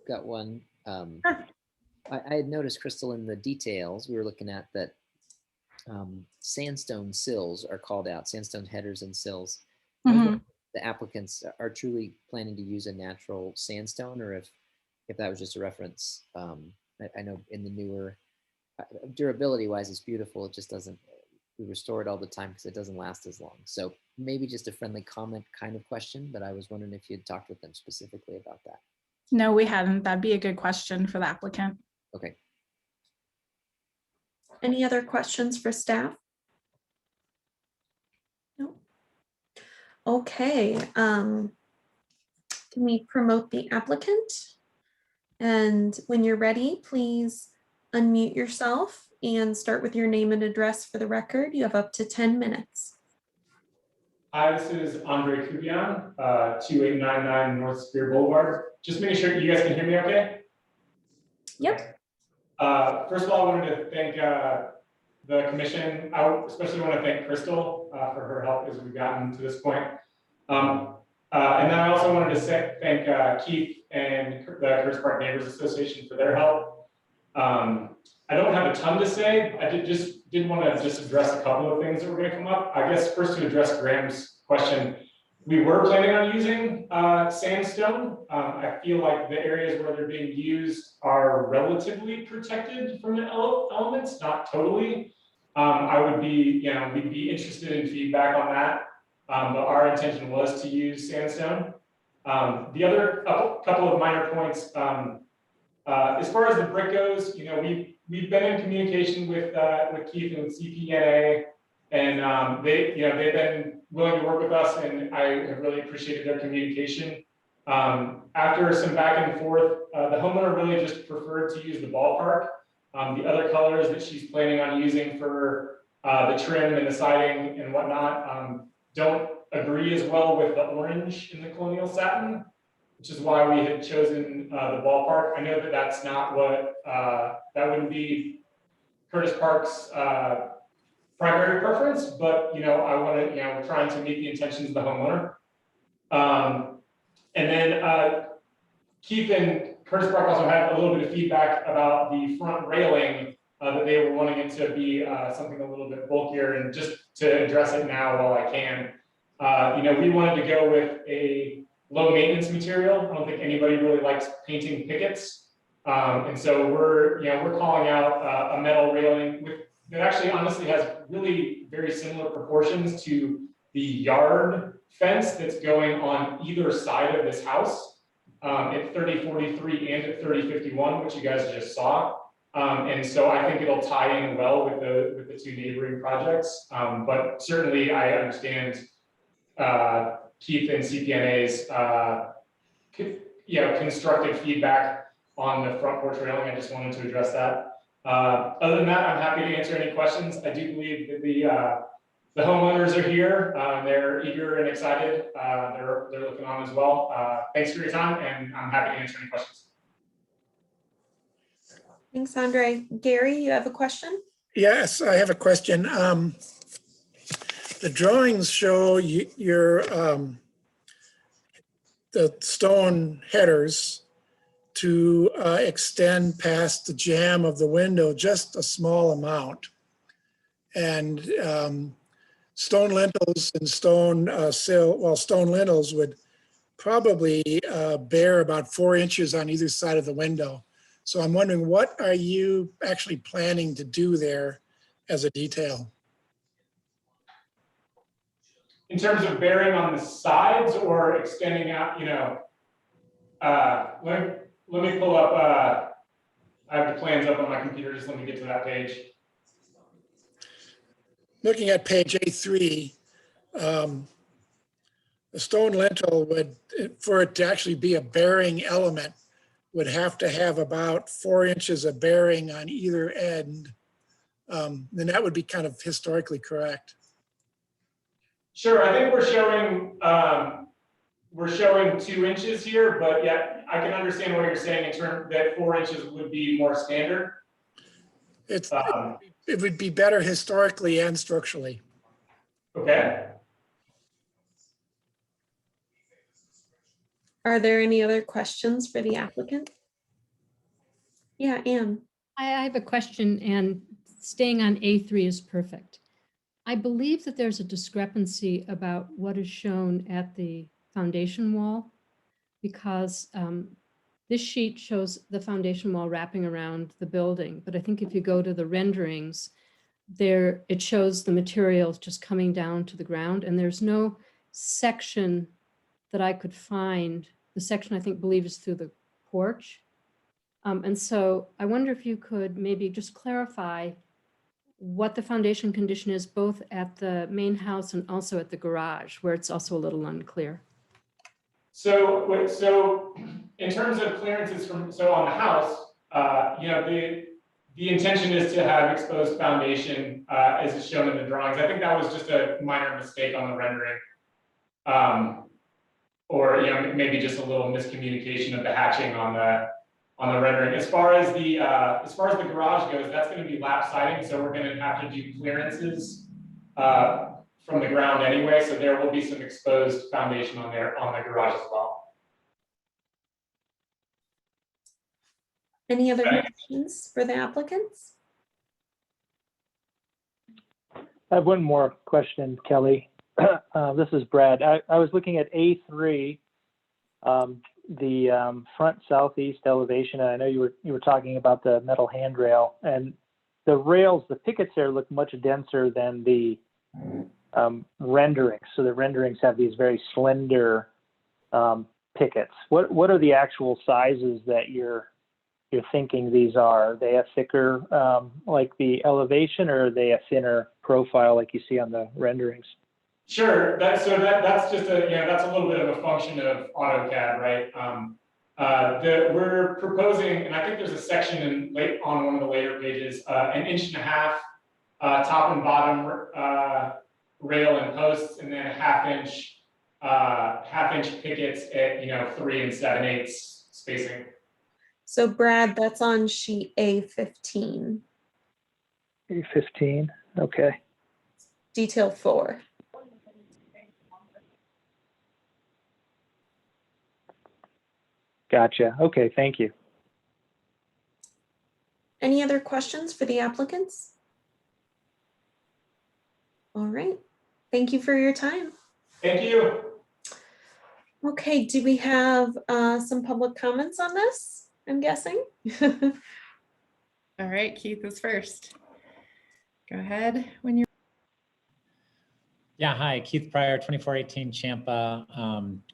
Got one. I had noticed, Crystal, in the details we were looking at that sandstone sills are called out, sandstone headers and sills. I was wondering the applicants are truly planning to use a natural sandstone, or if that was just a reference. I know in the newer, durability wise, it's beautiful. It just doesn't, we restore it all the time because it doesn't last as long. So maybe just a friendly comment kind of question, but I was wondering if you'd talked with them specifically about that. No, we hadn't. That'd be a good question for the applicant. Okay. Any other questions for staff? No. Okay. Can we promote the applicant? And when you're ready, please unmute yourself and start with your name and address for the record. You have up to 10 minutes. Hi, this is Andre Kubian, 2899 North Spear Boulevard. Just making sure you guys can hear me okay? Yep. First of all, I wanted to thank the commission. I especially want to thank Crystal for her help as we've gotten to this point. And then I also wanted to thank Keith and the Curtis Park Neighbors Association for their help. I don't have a ton to say. I did want to just address a couple of things that were going to come up. I guess first to address Graham's question, we were planning on using sandstone. I feel like the areas where they're being used are relatively protected from the elements, not totally. I would be, we'd be interested in feedback on that. But our intention was to use sandstone. The other couple of minor points, as far as the brick goes, we've been in communication with Keith and with CPNA, and they've been willing to work with us, and I have really appreciated their communication. After some back and forth, the homeowner really just preferred to use the ballpark. The other colors that she's planning on using for the trim and the siding and whatnot don't agree as well with the orange in the colonial satin, which is why we had chosen the ballpark. I know that that's not what, that wouldn't be Curtis Park's primary preference, but I want to, we're trying to meet the intentions of the homeowner. And then Keith and Curtis Park also had a little bit of feedback about the front railing, that they were wanting it to be something a little bit bulkier. And just to address it now while I can, we wanted to go with a low maintenance material. I don't think anybody really likes painting pickets. And so we're calling out a metal railing that actually honestly has really very similar proportions to the yard fence that's going on either side of this house at 3043 and at 3051, which you guys just saw. And so I think it'll tie in well with the two neighboring projects. But certainly I understand Keith and CPNA's constructive feedback on the front porch railing. I just wanted to address that. Other than that, I'm happy to answer any questions. I do believe that the homeowners are here. They're eager and excited. They're looking on as well. Thanks for your time, and I'm happy to answer any questions. Thanks, Andre. Gary, you have a question? Yes, I have a question. The drawings show your the stone headers to extend past the jamb of the window just a small amount. And stone lintels and stone stone lintels would probably bear about 4 inches on either side of the window. So I'm wondering, what are you actually planning to do there as a detail? In terms of bearing on the sides or extending out, let me pull up, I have the plans up on my computer, just let me get to that page. Looking at page A3, the stone lintel would, for it to actually be a bearing element, would have to have about 4 inches of bearing on either end. Then that would be kind of historically correct. Sure, I think we're showing 2 inches here, but yeah, I can understand what you're saying in terms that 4 inches would be more standard. It would be better historically and structurally. Okay. Are there any other questions for the applicant? Yeah, Anne. I have a question, and staying on A3 is perfect. I believe that there's a discrepancy about what is shown at the foundation wall, because this sheet shows the foundation wall wrapping around the building. But I think if you go to the renderings, there it shows the materials just coming down to the ground, and there's no section that I could find. The section I think believe is through the porch. And so I wonder if you could maybe just clarify what the foundation condition is, both at the main house and also at the garage, where it's also a little unclear. So in terms of clearances from, so on the house, the intention is to have exposed foundation as is shown in the drawings. I think that was just a minor mistake on the rendering. Or maybe just a little miscommunication of the hatching on the rendering. As far as the garage goes, that's going to be lap siding, so we're going to have to do clearances from the ground anyway. So there will be some exposed foundation on the garage as well. Any other questions for the applicants? I have one more question, Kelly. This is Brad. I was looking at A3, the front southeast elevation. And I know you were talking about the metal handrail, and the rails, the pickets there look much denser than the renderings. So the renderings have these very slender pickets. What are the actual sizes that you're thinking these are? Are they a thicker like the elevation, or are they a thinner profile like you see on the renderings? Sure. That's just that's a little bit of a function of AutoCAD, right? We're proposing, and I think there's a section on one of the later pages, 1.5 inch top and bottom rail and posts, and then a half-inch pickets at 3 7/8 spacing. So Brad, that's on sheet A15. A15, okay. Detail 4. Gotcha. Okay, thank you. Any other questions for the applicants? All right. Thank you for your time. Thank you. Okay, do we have some public comments on this? I'm guessing. All right, Keith is first. Go ahead when you're. Yeah, hi, Keith Pryor, 2418 Champa,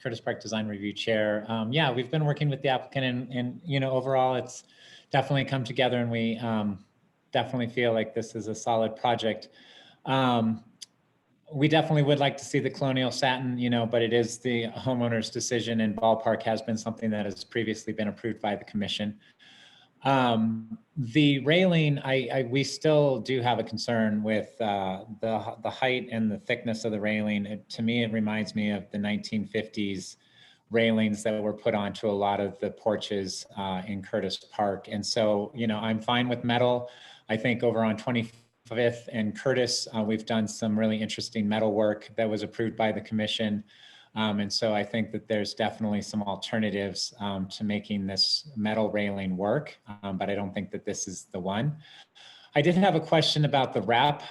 Curtis Park Design Review Chair. Yeah, we've been working with the applicant, and overall it's definitely come together, and we definitely feel like this is a solid project. We definitely would like to see the colonial satin, but it is the homeowner's decision, and ballpark has been something that has previously been approved by the commission. The railing, we still do have a concern with the height and the thickness of the railing. To me, it reminds me of the 1950s railings that were put onto a lot of the porches in Curtis Park. And so, I'm fine with metal. I think over on 25th and Curtis, we've done some really interesting metal work that was approved by the commission. And so I think that there's definitely some alternatives to making this metal railing work, but I don't think that this is the one. I did have a question about the wrap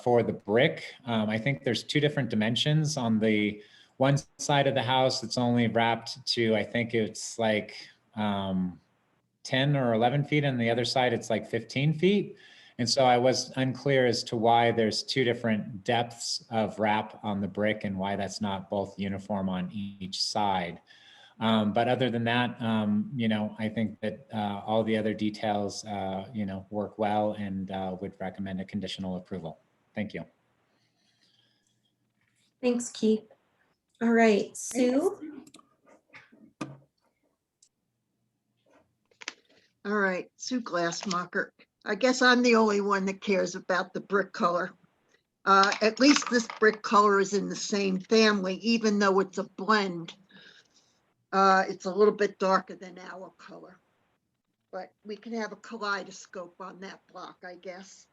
for the brick. I think there's 2 different dimensions. On the one side of the house, it's only wrapped to, I think it's like 10 or 11 feet, and the other side it's like 15 feet. And so I was unclear as to why there's 2 different depths of wrap on the brick and why that's not both uniform on each side. But other than that, I think that all the other details, work well, and would recommend a conditional approval. Thank you. Thanks, Keith. All right, Sue. All right, Sue Glassmacher. I guess I'm the only one that cares about the brick color. At least this brick color is in the same family, even though it's a blend. It's a little bit darker than our color, but we can have a kaleidoscope on that block, I guess.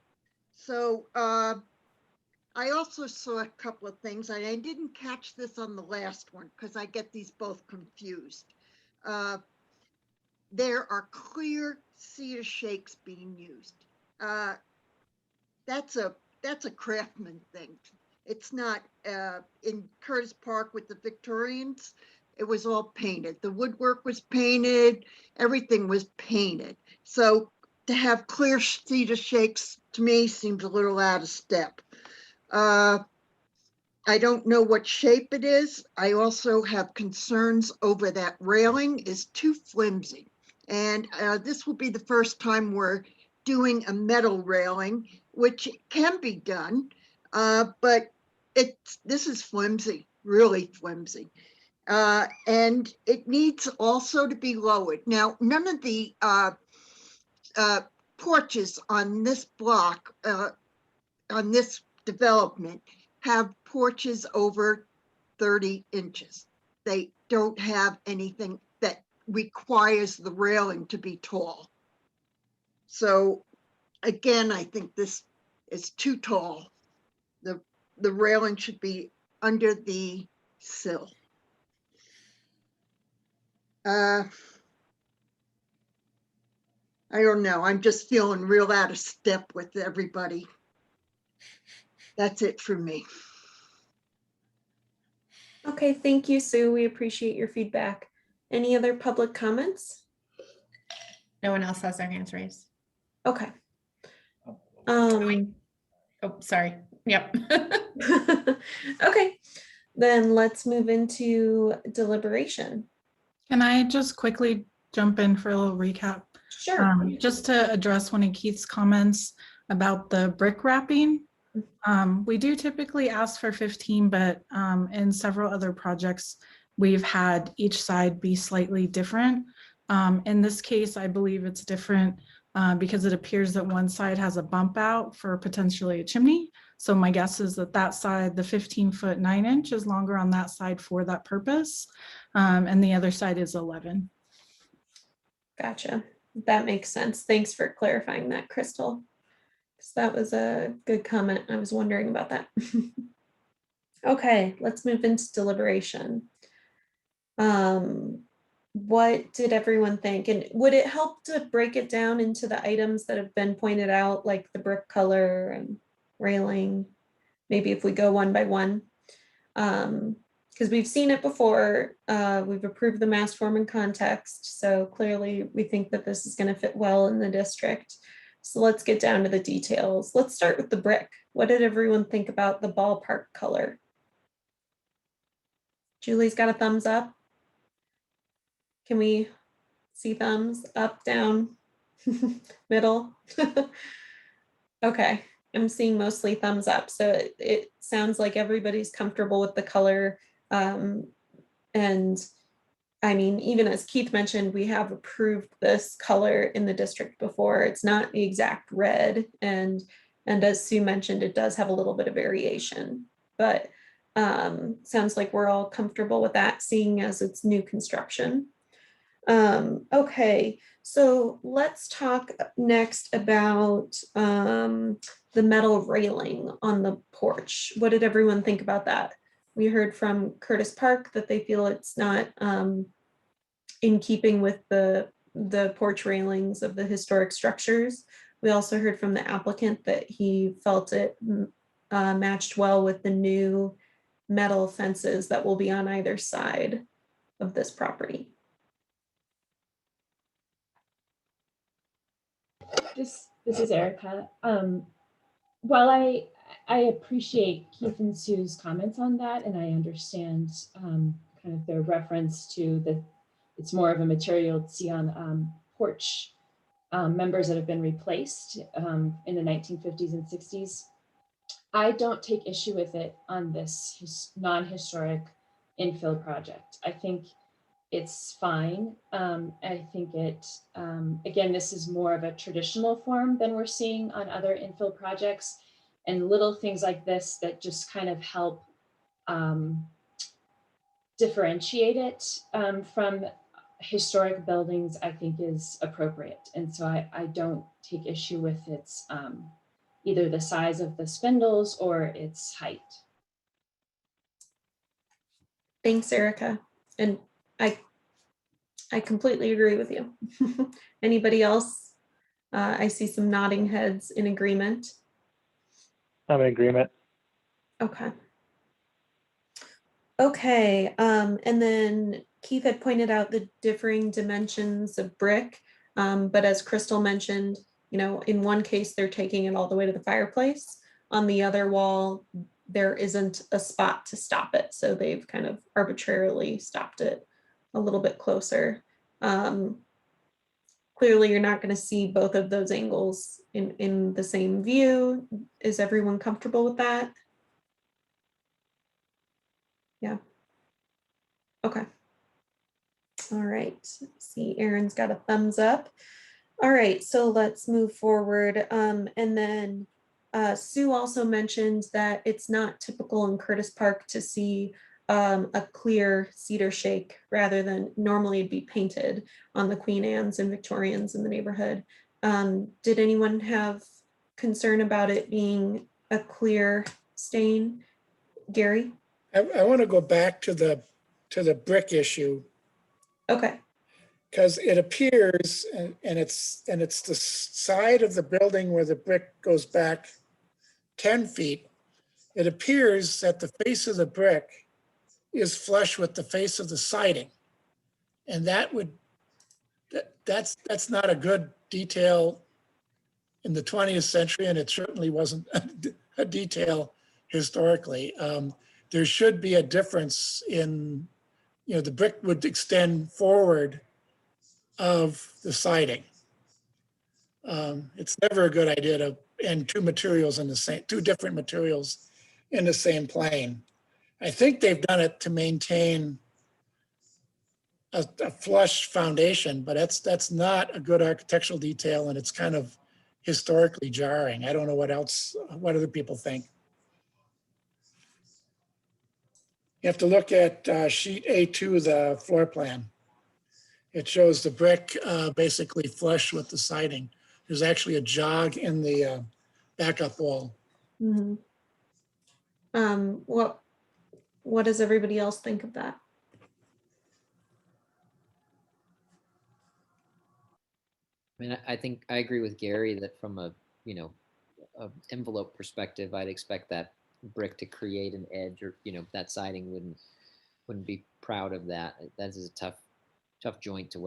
So I also saw a couple of things, and I didn't catch this on the last one because I get these both confused. There are clear cedar shakes being used. That's a that's a craftsman thing. It's not in Curtis Park with the Victorians. It was all painted. The woodwork was painted. Everything was painted. So to have clear cedar shakes to me seems a little out of step. I don't know what shape it is. I also have concerns over that railing is too flimsy. And this will be the first time we're doing a metal railing, which can be done, but this is flimsy, really flimsy. And it needs also to be lowered. Now, none of the porches on this block, on this development, have porches over 30 inches. They don't have anything that requires the railing to be tall. So again, I think this is too tall. The railing should be under the sill. I don't know. I'm just feeling real out of step with everybody. That's it for me. Okay, thank you, Sue. We appreciate your feedback. Any other public comments? No one else has their hands raised. Okay. Oh, sorry. Yep. Okay, then let's move into deliberation. Can I just quickly jump in for a little recap? Sure. Just to address one of Keith's comments about the brick wrapping. We do typically ask for 15, but in several other projects, we've had each side be slightly different. In this case, I believe it's different because it appears that one side has a bump out for potentially a chimney. So my guess is that that side, the 15-foot 9-inch is longer on that side for that purpose. And the other side is 11. Gotcha. That makes sense. Thanks for clarifying that, Crystal. That was a good comment. I was wondering about that. Okay, let's move into deliberation. What did everyone think? And would it help to break it down into the items that have been pointed out, like the brick color and railing? Maybe if we go one by one. Because we've seen it before. We've approved the mass form and context. So clearly we think that this is going to fit well in the district. So let's get down to the details. Let's start with the brick. What did everyone think about the ballpark color? Julie's got a thumbs up. Can we see thumbs up, down, middle? Okay, I'm seeing mostly thumbs up. So it sounds like everybody's comfortable with the color. And I mean, even as Keith mentioned, we have approved this color in the district before. It's not the exact red. And as Sue mentioned, it does have a little bit of variation, but sounds like we're all comfortable with that, seeing as it's new construction. Okay, so let's talk next about the metal railing on the porch. What did everyone think about that? We heard from Curtis Park that they feel it's not in keeping with the porch railings of the historic structures. We also heard from the applicant that he felt it matched well with the new metal fences that will be on either side of this property. This is Erica. While I appreciate Keith and Sue's comments on that, and I understand kind of their reference to it's more of a material to see on porch members that have been replaced in the 1950s and 60s. I don't take issue with it on this non-historic infill project. I think it's fine. I think it, again, this is more of a traditional form than we're seeing on other infill projects, and little things like this that just kind of help differentiate it from historic buildings, I think is appropriate. And so I don't take issue with its either the size of the spindles or its height. Thanks, Erica. And I completely agree with you. Anybody else? I see some nodding heads in agreement. I'm in agreement. Okay. Okay, and then Keith had pointed out the differing dimensions of brick. But as Crystal mentioned, you know, in one case, they're taking it all the way to the fireplace. On the other wall, there isn't a spot to stop it. So they've kind of arbitrarily stopped it a little bit closer. Clearly, you're not going to see both of those angles in the same view. Is everyone comfortable with that? Yeah. Okay. All right. See, Aaron's got a thumbs up. All right, so let's move forward. And then Sue also mentioned that it's not typical in Curtis Park to see a clear cedar shake rather than normally it'd be painted on the Queen Anne's and Victorians in the neighborhood. Did anyone have concern about it being a clear stain? Gary? I want to go back to the brick issue. Okay. Because it appears, and it's the side of the building where the brick goes back 10 feet. It appears that the face of the brick is flush with the face of the siding. And that's not a good detail in the 20th century, and it certainly wasn't a detail historically. There should be a difference in, you know, the brick would extend forward of the siding. It's never a good idea to end two different materials in the same plane. I think they've done it to maintain a flush foundation, but that's not a good architectural detail, and it's kind of historically jarring. I don't know what other people think. You have to look at sheet A2, the floor plan. It shows the brick basically flush with the siding. There's actually a jog in the backup wall. Mm-hmm. What does everybody else think of that? I mean, I think I agree with Gary that from a envelope perspective, I'd expect that brick to create an edge, or that siding wouldn't be proud of that. That is a tough joint to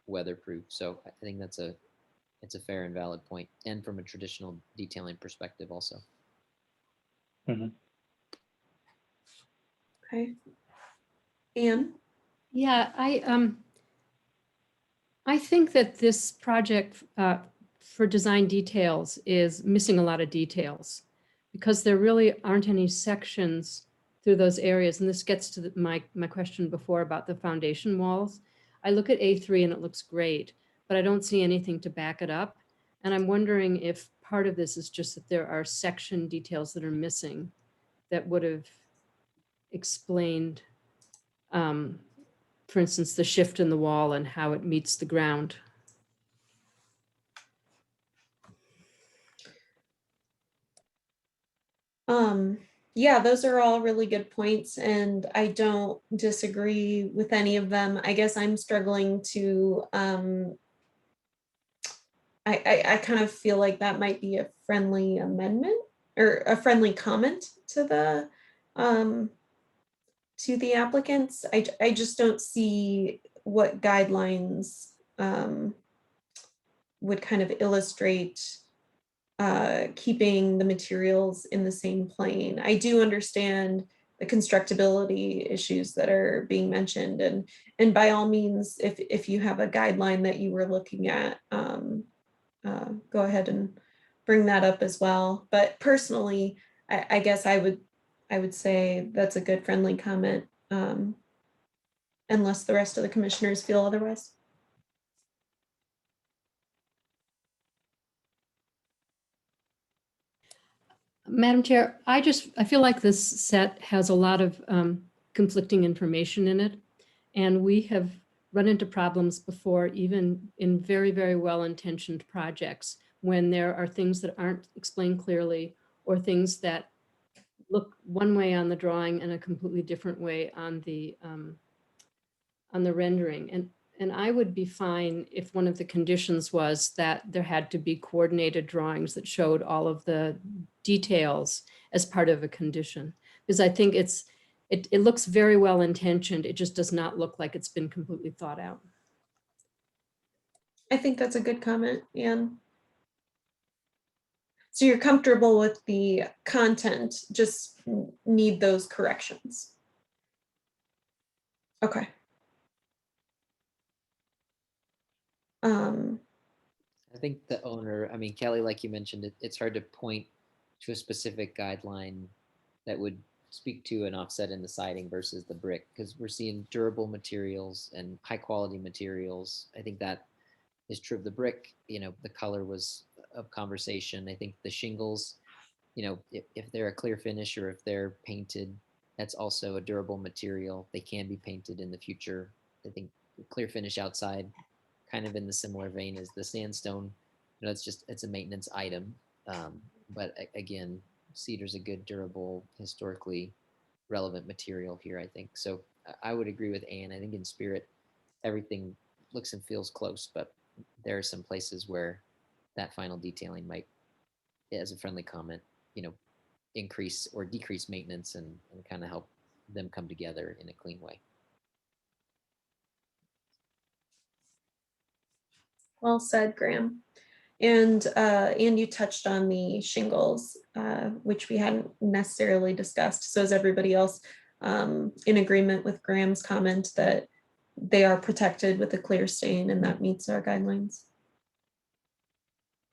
weatherproof. So I think it's a fair and valid point, and from a traditional detailing perspective also. Mm-hmm. Okay. Anne? Yeah, I think that this project for design details is missing a lot of details because there really aren't any sections through those areas. And this gets to my question before about the foundation walls. I look at A3 and it looks great, but I don't see anything to back it up. And I'm wondering if part of this is just that there are section details that are missing that would have explained, for instance, the shift in the wall and how it meets the ground. Yeah, those are all really good points, and I don't disagree with any of them. I guess I'm struggling to, I kind of feel like that might be a friendly amendment or a friendly comment to the applicants. I just don't see what guidelines would kind of illustrate keeping the materials in the same plane. I do understand the constructability issues that are being mentioned, and by all means, if you have a guideline that you were looking at, go ahead and bring that up as well. But personally, I guess I would say that's a good friendly comment, unless the rest of the commissioners feel otherwise. Madam Chair, I feel like this set has a lot of conflicting information in it. And we have run into problems before, even in very, very well-intentioned projects, when there are things that aren't explained clearly, or things that look one way on the drawing and a completely different way on the rendering. And And I would be fine if one of the conditions was that there had to be coordinated drawings that showed all of the details as part of a condition. Because I think it looks very well intentioned. It just does not look like it's been completely thought out. I think that's a good comment, Anne. So you're comfortable with the content, just need those corrections. Okay. I think the owner, I mean, Kelly, like you mentioned, it's hard to point to a specific guideline that would speak to an offset in the siding versus the brick, because we're seeing durable materials and high quality materials. I think that is true of the brick. You know, the color was of conversation. I think the shingles, you know, if they're a clear finish or if they're painted, that's also a durable material. They can be painted in the future. I think clear finish outside, kind of in the similar vein as the sandstone. You know, it's a maintenance item. But again, cedar's a good, durable, historically relevant material here, I think. So I would agree with Anne. I think in spirit, everything looks and feels close, but there are some places where that final detailing might, as a friendly comment, you know, increase or decrease maintenance and kind of help them come together in a clean way. Well said, Graham. And you touched on the shingles, which we hadn't necessarily discussed. So is everybody else in agreement with Graham's comment that they are protected with a clear stain and that meets our guidelines?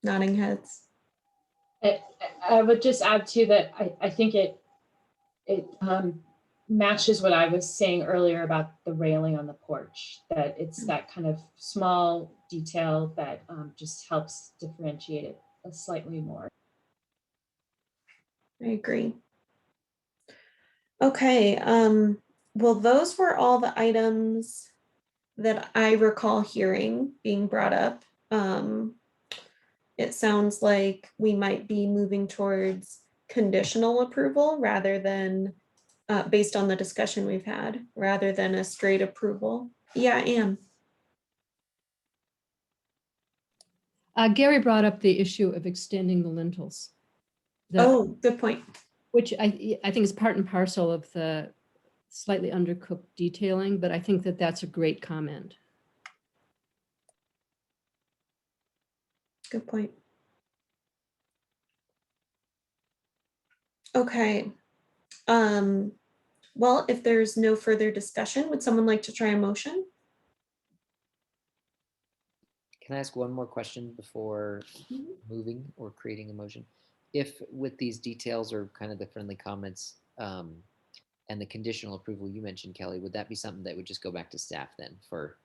Nodding heads. I would just add to that. I think it matches what I was saying earlier about the railing on the porch, that it's that kind of small detail that just helps differentiate it slightly more. I agree. Okay, well, those were all the items that I recall hearing being brought up. It sounds like we might be moving towards conditional approval rather than based on the discussion we've had, rather than a straight approval. Yeah, Anne. Gary brought up the issue of extending the lintels. Oh, good point. Which I think is part and parcel of the slightly undercooked detailing, but I think that that's a great comment. Good point. Okay. Well, if there's no further discussion, would someone like to try a motion? Can I ask one more question before moving or creating a motion? If with these details or kind of the friendly comments and the conditional approval you mentioned, Kelly, would that be something that would just go back to staff then for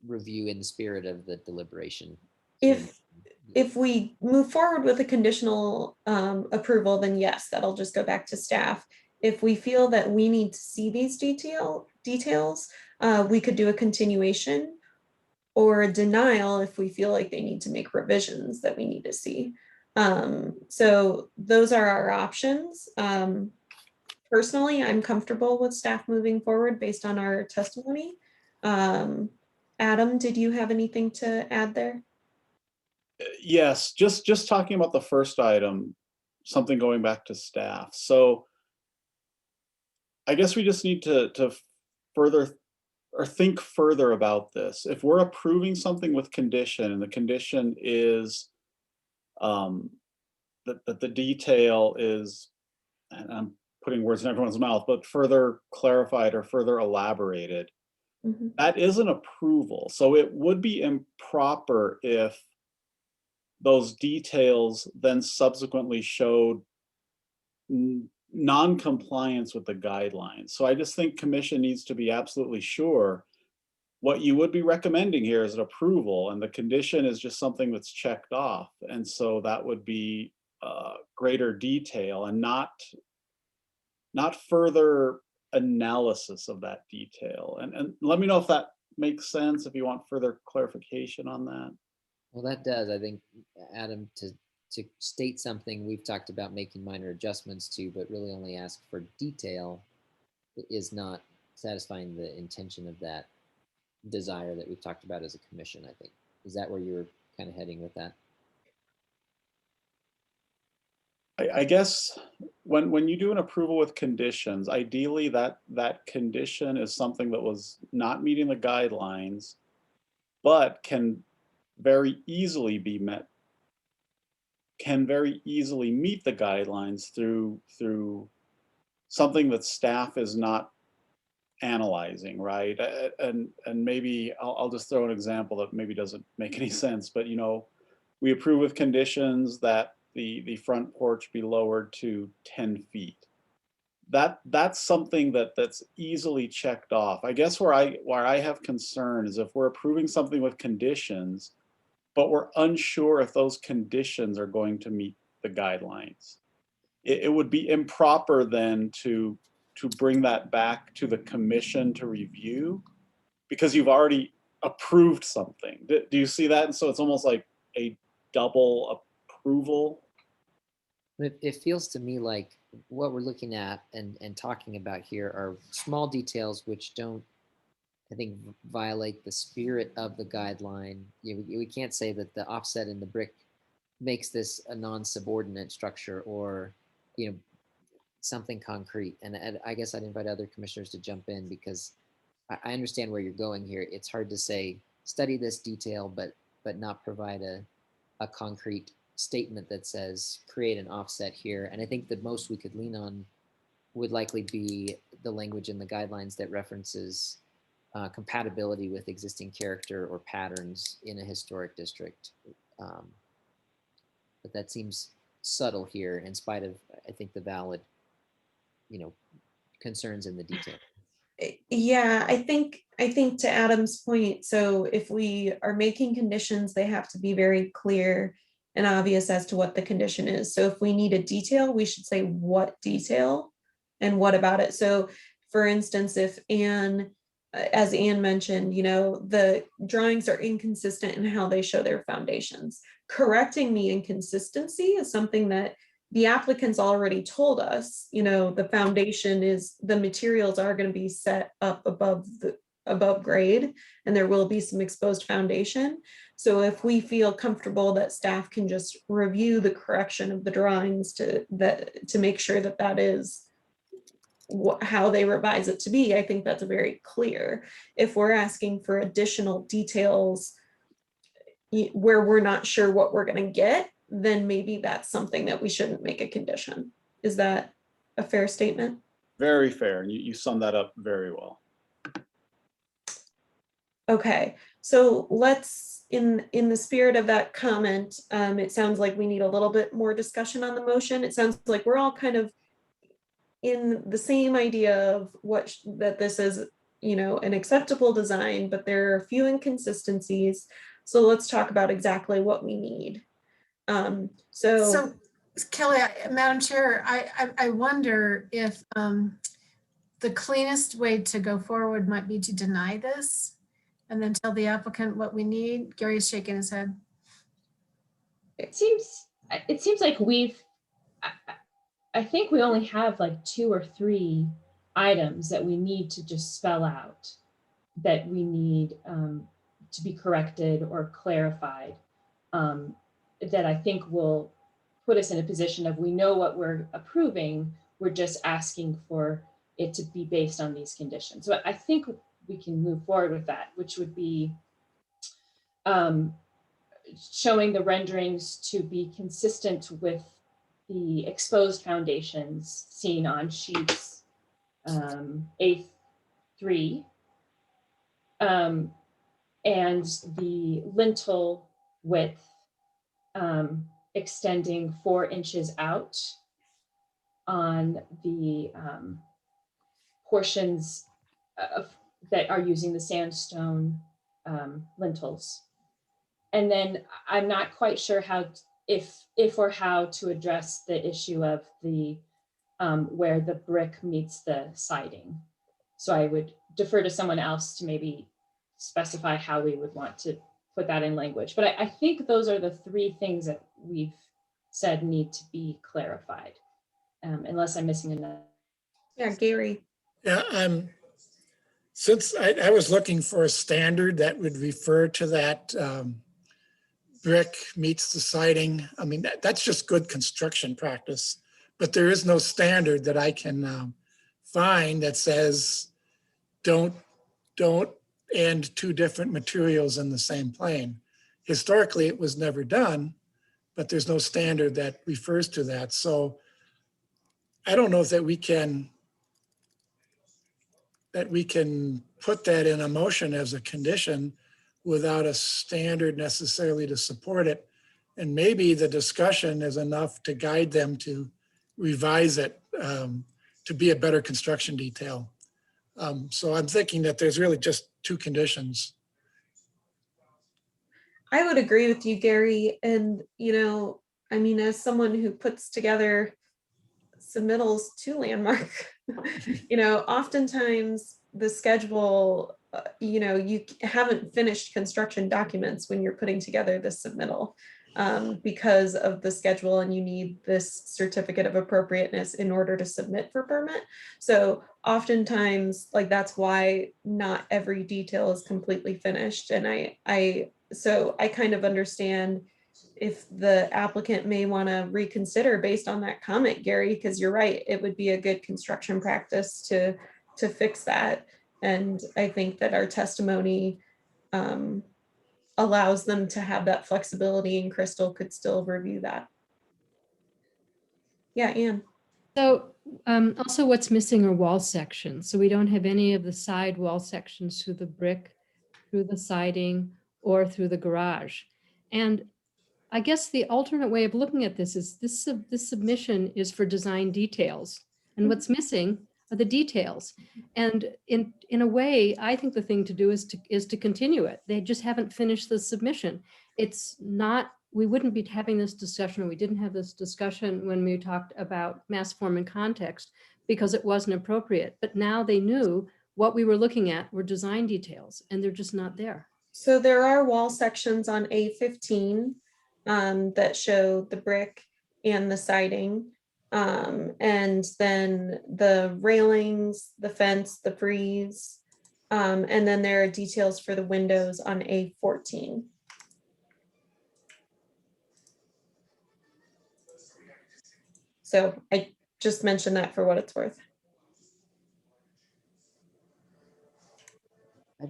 review in the spirit of the deliberation? If we move forward with a conditional approval, then yes, that'll just go back to staff. If we feel that we need to see these details, we could do a continuation or a denial if we feel like they need to make revisions that we need to see. So those are our options. Personally, I'm comfortable with staff moving forward based on our testimony. Adam, did you have anything to add there? Yes, just talking about the first item, something going back to staff. So I guess we just need to further or think further about this. If we're approving something with condition and the condition is that the detail is, and I'm putting words in everyone's mouth, but further clarified or further elaborated, that is an approval. So it would be improper if those details then subsequently showed non-compliance with the guidelines. So I just think commission needs to be absolutely sure what you would be recommending here is an approval, and the condition is just something that's checked off. And so that would be greater detail and not further analysis of that detail. And let me know if that makes sense, if you want further clarification on that. Well, that does. I think, Adam, to state something we've talked about making minor adjustments to, but really only ask for detail is not satisfying the intention of that desire that we've talked about as a commission, I think. Is that where you were kind of heading with that? I guess when you do an approval with conditions, ideally that condition is something that was not meeting the guidelines, but can very easily be met, can very easily meet the guidelines through something that staff is not analyzing, right? And maybe I'll just throw an example that maybe doesn't make any sense, but you know, we approve with conditions that the front porch be lowered to 10 feet. That's something that's easily checked off. I guess where I have concern is if we're approving something with conditions, but we're unsure if those conditions are going to meet the guidelines. It would be improper then to bring that back to the commission to review, because you've already approved something. Do you see that? And so it's almost like a double approval. It feels to me like what we're looking at and talking about here are small details which don't, I think, violate the spirit of the guideline. We can't say that the offset in the brick makes this a non-subordinate structure or, you know, something concrete. And I guess I'd invite other commissioners to jump in, because I understand where you're going here. It's hard to say, study this detail, but not provide a concrete statement that says create an offset here. And I think the most we could lean on would likely be the language in the guidelines that references compatibility with existing character or patterns in a historic district. But that seems subtle here in spite of, I think, the valid, you know, concerns in the detail. Yeah, I think to Adam's point, so if we are making conditions, they have to be very clear and obvious as to what the condition is. So if we need a detail, we should say what detail and what about it. So for instance, if Anne, as Anne mentioned, you know, the drawings are inconsistent in how they show their foundations. Correcting the inconsistency is something that the applicants already told us, you know, the foundation is, the materials are going to be set up above grade, and there will be some exposed foundation. So if we feel comfortable that staff can just review the correction of the drawings to make sure that that is how they revise it to be, I think that's very clear. If we're asking for additional details where we're not sure what we're going to get, then maybe that's something that we shouldn't make a condition. Is that a fair statement? Very fair. And you summed that up very well. Okay, so let's, in the spirit of that comment, it sounds like we need a little bit more discussion on the motion. It sounds like we're all kind of in the same idea of that this is, you know, an acceptable design, but there are a few inconsistencies. So let's talk about exactly what we need. So Kelly, Madam Chair, I wonder if the cleanest way to go forward might be to deny this and then tell the applicant what we need. Gary's shaking his head. It seems like I think we only have like 2 or 3 items that we need to just spell out, that we need to be corrected or clarified, that I think will put us in a position of, we know what we're approving, we're just asking for it to be based on these conditions. So I think we can move forward with that, which would be showing the renderings to be consistent with the exposed foundations seen on sheets A3, and the lintel width extending 4 inches out on the portions that are using the sandstone lintels. And then I'm not quite sure how, if or how to address the issue of the where the brick meets the siding. So I would defer to someone else to maybe specify how we would want to put that in language. But I think those are the 3 things that we've said need to be clarified, unless I'm missing another. Yeah, Gary. Yeah, since I was looking for a standard that would refer to that brick meets the siding. I mean, that's just good construction practice, but there is no standard that I can find that says don't end two different materials in the same plane. Historically, it was never done, but there's no standard that refers to that. So I don't know if that we can put that in a motion as a condition without a standard necessarily to support it. And maybe the discussion is enough to guide them to revise it to be a better construction detail. So I'm thinking that there's really just two conditions. I would agree with you, Gary. And, you know, I mean, as someone who puts together submittals to Landmark, you know, oftentimes the schedule, you know, you haven't finished construction documents when you're putting together the submittal because of the schedule, and you need this certificate of appropriateness in order to submit for permit. So oftentimes, like, that's why not every detail is completely finished. And so I kind of understand if the applicant may want to reconsider based on that comment, Gary, because you're right, it would be a good construction practice to fix that. And I think that our testimony allows them to have that flexibility, and Crystal could still review that. Yeah, Anne. So also what's missing are wall sections. So we don't have any of the side wall sections through the brick, through the siding, or through the garage. And I guess the alternate way of looking at this is this submission is for design details, and what's missing are the details. And in a way, I think the thing to do is to continue it. They just haven't finished the submission. It's not, we wouldn't be having this discussion, or we didn't have this discussion when we talked about mass form and context, because it wasn't appropriate. But now they knew what we were looking at were design details, and they're just not there. So there are wall sections on A15 that show the brick and the siding. And then the railings, the fence, the frieze, and then there are details for the windows on A14. So I just mentioned that for what it's worth.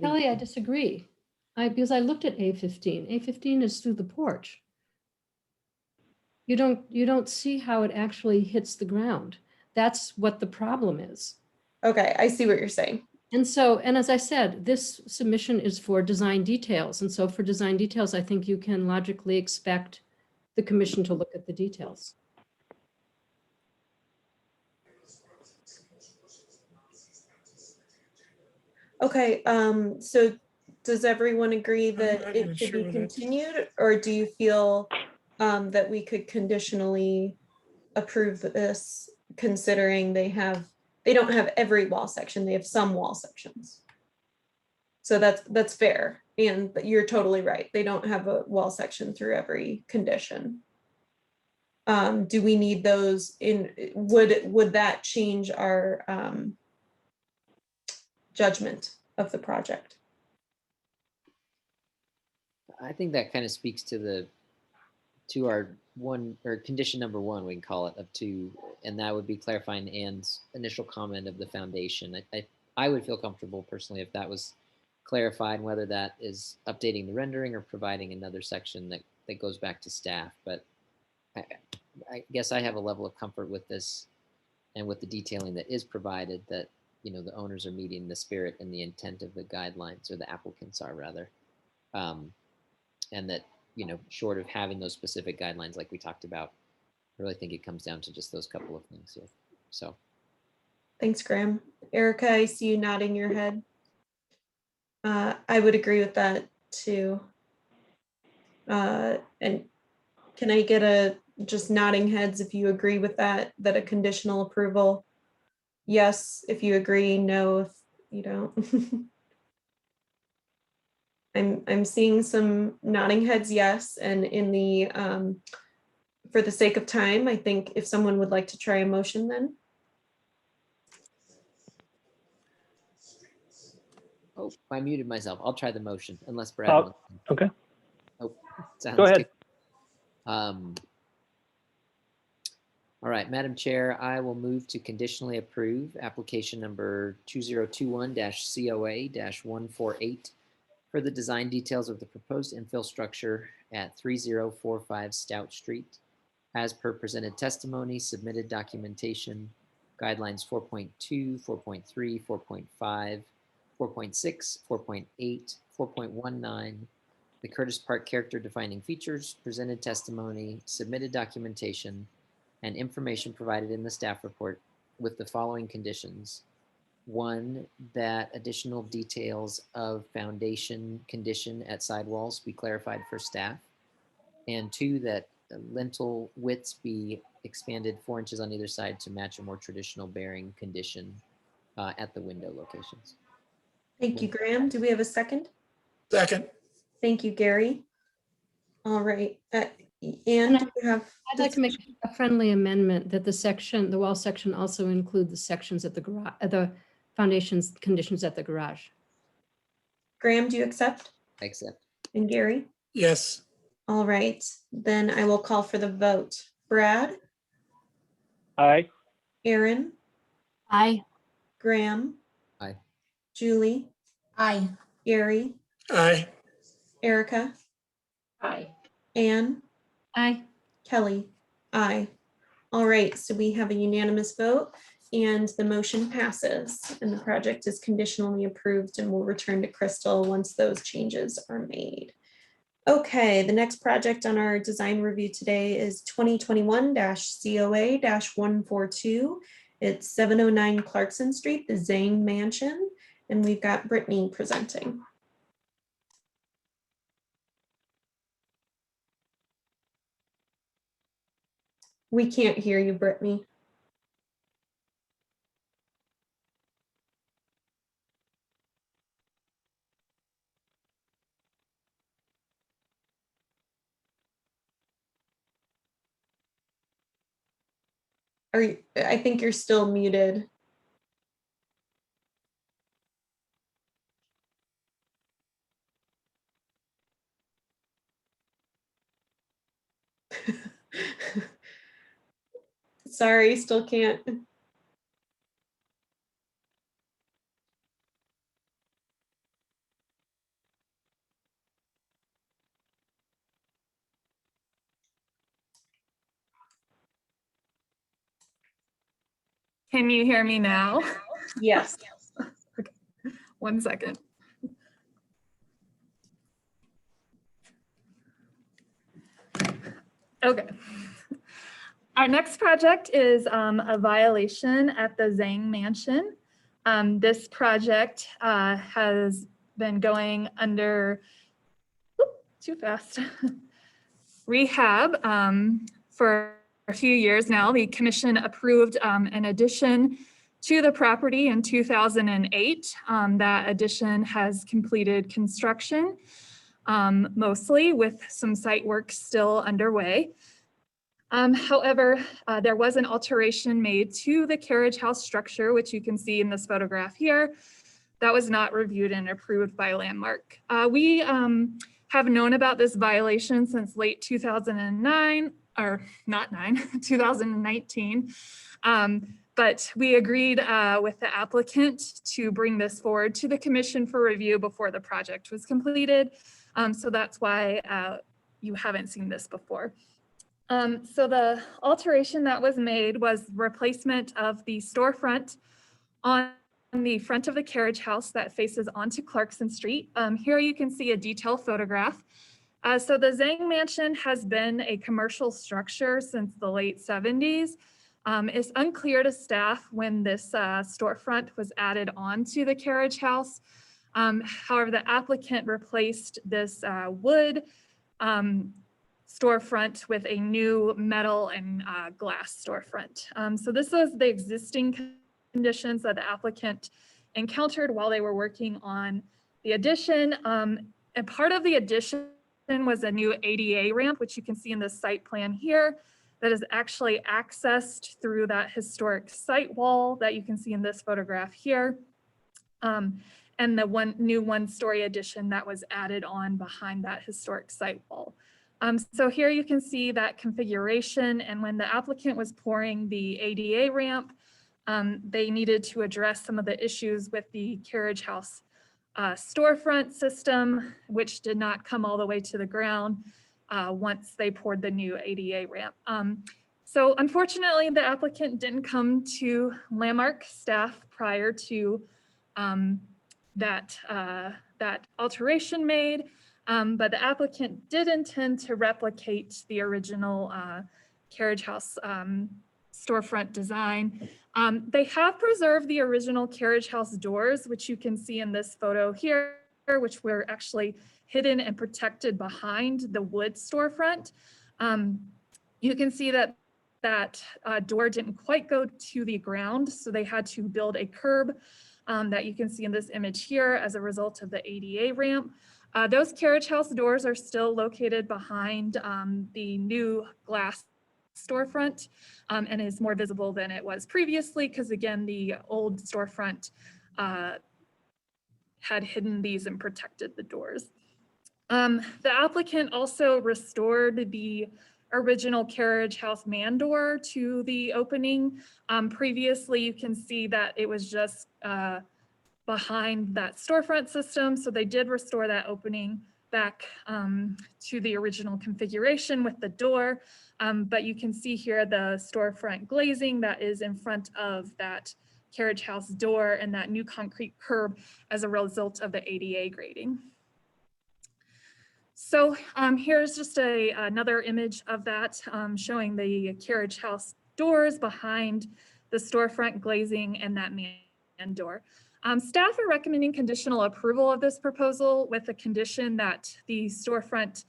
Kelly, I disagree. Because I looked at A15. A15 is through the porch. You don't see how it actually hits the ground. That's what the problem is. Okay, I see what you're saying. And so, and as I said, this submission is for design details. And so for design details, I think you can logically expect the commission to look at the details. Okay, so does everyone agree that it should be continued, or do you feel that we could conditionally approve this, considering they don't have every wall section, they have some wall sections? So that's fair, and you're totally right. They don't have a wall section through every condition. Do we need those in? Would that change our judgment of the project? I think that kind of speaks to our one, or condition number one, we can call it, of two, and that would be clarifying Anne's initial comment of the foundation. I would feel comfortable personally if that was clarified, whether that is updating the rendering or providing another section that goes back to staff. But I guess I have a level of comfort with this and with the detailing that is provided, that, you know, the owners are meeting the spirit and the intent of the guidelines, or the applicants are rather. And that, you know, short of having those specific guidelines like we talked about, I really think it comes down to just those couple of things here. So. Thanks, Graham. Erica, I see you nodding your head. I would agree with that too. And can I get a just nodding heads if you agree with that a conditional approval? Yes, if you agree, no, if you don't. I'm seeing some nodding heads, yes, and in the for the sake of time, I think if someone would like to try a motion then. Oh, I muted myself. I'll try the motion unless Brad Oh, wants. okay. Oh, sounds Go ahead. good. All right, Madam Chair, I will move to conditionally approve application number 2021-COA-148 for the design details of the proposed infill structure at 3045 Stout Street, as per presented testimony, submitted documentation, guidelines 4.2, 4.3, 4.5, 4.6, 4.8, 4.19, the Curtis Park character defining features, presented testimony, submitted documentation, and information provided in the staff report with the following conditions. 1, that additional details of foundation condition at sidewalls be clarified for staff. And 2, that lintel widths be expanded 4 inches on either side to match a more traditional bearing condition at the window locations. Thank you, Graham. Do we have a second? Second. Thank you, Gary. All right. Anne, And do you have? I'd like to make a friendly amendment that the wall section also include the sections at the garage, the foundations conditions at the garage. Graham, do you accept? I accept. And Gary? Yes. All right, then I will call for the vote. Brad? Aye. Aaron? Aye. Graham? Aye. Julie? Aye. Gary? Aye. Erica? Aye. Anne? Aye. Kelly? Aye. All right, so we have a unanimous vote and the motion passes and the project is conditionally approved and will return to Crystal once those changes are made. Okay, the next project on our design review today is 2021-COA-142. It's 709 Clarkson Street, the Zayn Mansion, and we've got Brittany presenting. We can't hear you, Brittany. Are you, I think you're still muted. Sorry, still can't. Can you hear me now? Yes. Okay. 1 second. Okay. Our next project is a violation at the Zayn Mansion. This project has been going under, too fast, rehab for a few years now. The commission approved an addition to the property in 2008. That addition has completed construction, mostly with some site work still underway. However, there was an alteration made to the carriage house structure, which you can see in this photograph here, that was not reviewed and approved by Landmark. We have known about this violation since late 2009, or not 2019. But we agreed with the applicant to bring this forward to the commission for review before the project was completed. So that's why you haven't seen this before. So the alteration that was made was replacement of the storefront on the front of the carriage house that faces onto Clarkson Street. Here you can see a detailed photograph. So the Zayn Mansion has been a commercial structure since the late 70s. It's unclear to staff when this storefront was added onto the carriage house. However, the applicant replaced this wood storefront with a new metal and glass storefront. So this was the existing conditions that the applicant encountered while they were working on the addition. And part of the addition was a new ADA ramp, which you can see in the site plan here, that is actually accessed through that historic site wall that you can see in this photograph here. and the new one-story addition that was added on behind that historic site wall. So here you can see that configuration, and when the applicant was pouring the ADA ramp, they needed to address some of the issues with the carriage house storefront system, which did not come all the way to the ground once they poured the new ADA ramp. So unfortunately, the applicant didn't come to Landmark staff prior to that alteration made, but the applicant did intend to replicate the original carriage house storefront design. They have preserved the original carriage house doors, which you can see in this photo here, which were actually hidden and protected behind the wood storefront. You can see that door didn't quite go to the ground, so they had to build a curb that you can see in this image here as a result of the ADA ramp. Those carriage house doors are still located behind the new glass storefront and is more visible than it was previously because, again, the old storefront had hidden these and protected the doors. The applicant also restored the original carriage house man door to the opening. Previously, you can see that it was just behind that storefront system. So they did restore that opening back to the original configuration with the door. But you can see here the storefront glazing that is in front of that carriage house door and that new concrete curb as a result of the ADA grading. So here's just another image of that showing the carriage house doors behind the storefront glazing and that man door. Staff are recommending conditional approval of this proposal with the condition that the storefront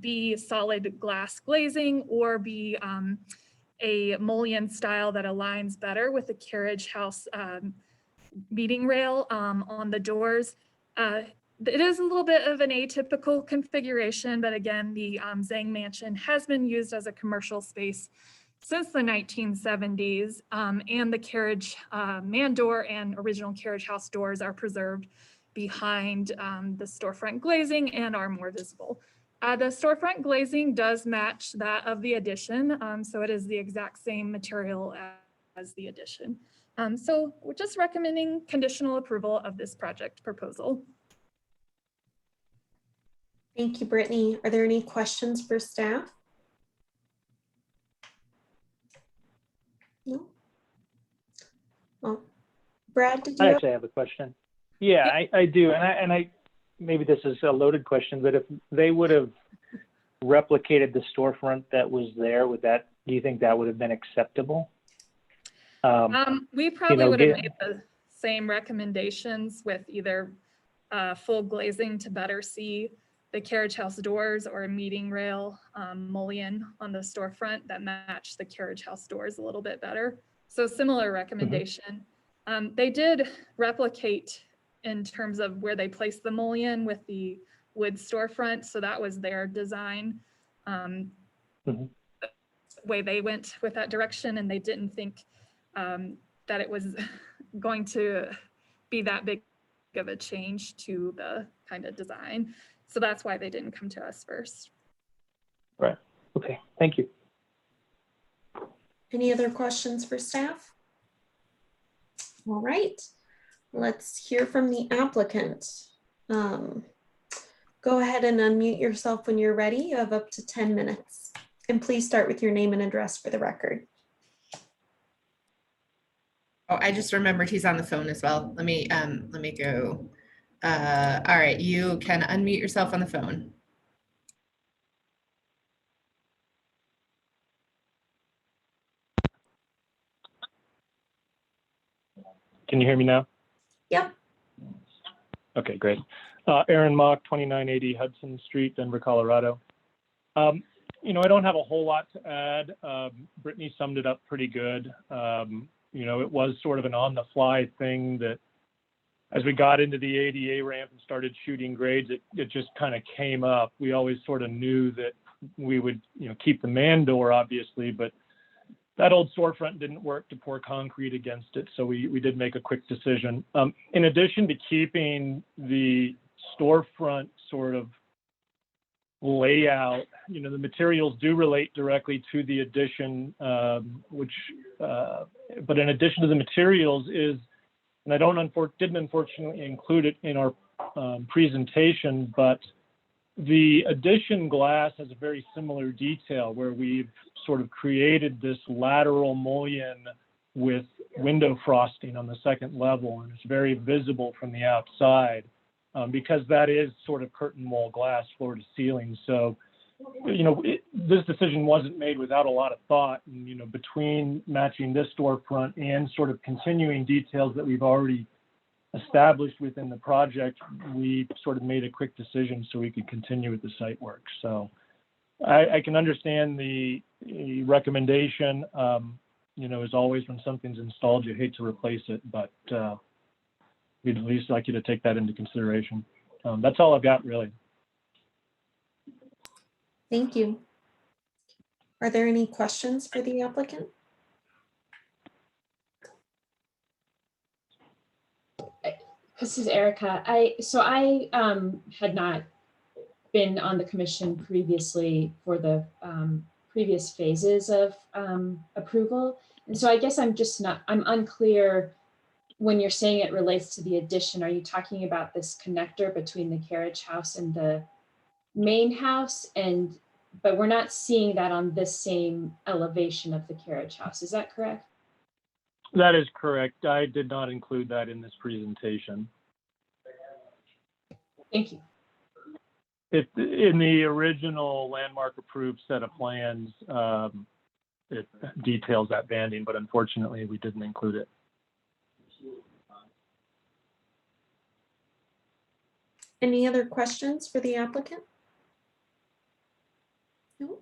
be solid glass glazing or be a mullion style that aligns better with the carriage house meeting rail on the doors. It is a little bit of an atypical configuration, but again, the Zayn Mansion has been used as a commercial space since the 1970s, and the carriage man door and original carriage house doors are preserved behind the storefront glazing and are more visible. The storefront glazing does match that of the addition, so it is the exact same material as the addition. So we're just recommending conditional approval of this project proposal. Thank you, Brittany. Are there any questions for staff? No? Oh, Brad, did you I have? actually have a question. Yeah, I do. And I maybe this is a loaded question, but if they would have replicated the storefront that was there, do you think that would have been acceptable? We probably would have made the same recommendations with either full glazing to better see the carriage house doors or a meeting rail mullion on the storefront that match the carriage house doors a little bit better. So similar recommendation. They did replicate in terms of where they placed the mullion with the wood storefront. So that was their design way they went with that direction, and they didn't think that it was going to be that big of a change to the kind of design. So that's why they didn't come to us first. Right. Okay. Thank you. Any other questions for staff? All right. Let's hear from the applicant. Go ahead and unmute yourself when you're ready. You have up to 10 minutes. And please start with your name and address for the record. Oh, I just remembered he's on the phone as well. Let me go. All right, you can unmute yourself on the phone. Can you hear me now? Yep. Okay, great. Aaron Mock, 2980 Hudson Street, Denver, Colorado. You know, I don't have a whole lot to add. Brittany summed it up pretty good. You know, it was sort of an on-the-fly thing that as we got into the ADA ramp and started shooting grades, it just kind of came up. We always sort of knew that we would, you know, keep the man door, obviously, but that old storefront didn't work to pour concrete against it, so we did make a quick decision. In addition to keeping the storefront sort of layout, you know, the materials do relate directly to the addition, but in addition to the materials is, and I didn't unfortunately include it in our presentation, but the addition glass has a very similar detail where we've sort of created this lateral mullion with window frosting on the second level, and it's very visible from the outside because that is sort of curtain wall glass floor to ceiling. So, you know, this decision wasn't made without a lot of thought, and, you know, between matching this storefront and sort of continuing details that we've already established within the project, we sort of made a quick decision so we could continue with the site work. So I can understand the recommendation. You know, as always, when something's installed, you hate to replace it, but we'd at least like you to take that into consideration. That's all I've got, really. Thank you. Are there any questions for the applicant? This is Erica. I had not been on the commission previously for the previous phases of approval. And so I guess I'm unclear when you're saying it relates to the addition. Are you talking about this connector between the carriage house and the main house? But we're not seeing that on this same elevation of the carriage house. Is that correct? That is correct. I did not include that in this presentation. Thank you. In the original landmark approved set of plans, it details that banding, but unfortunately we didn't include it. Any other questions for the applicant? No.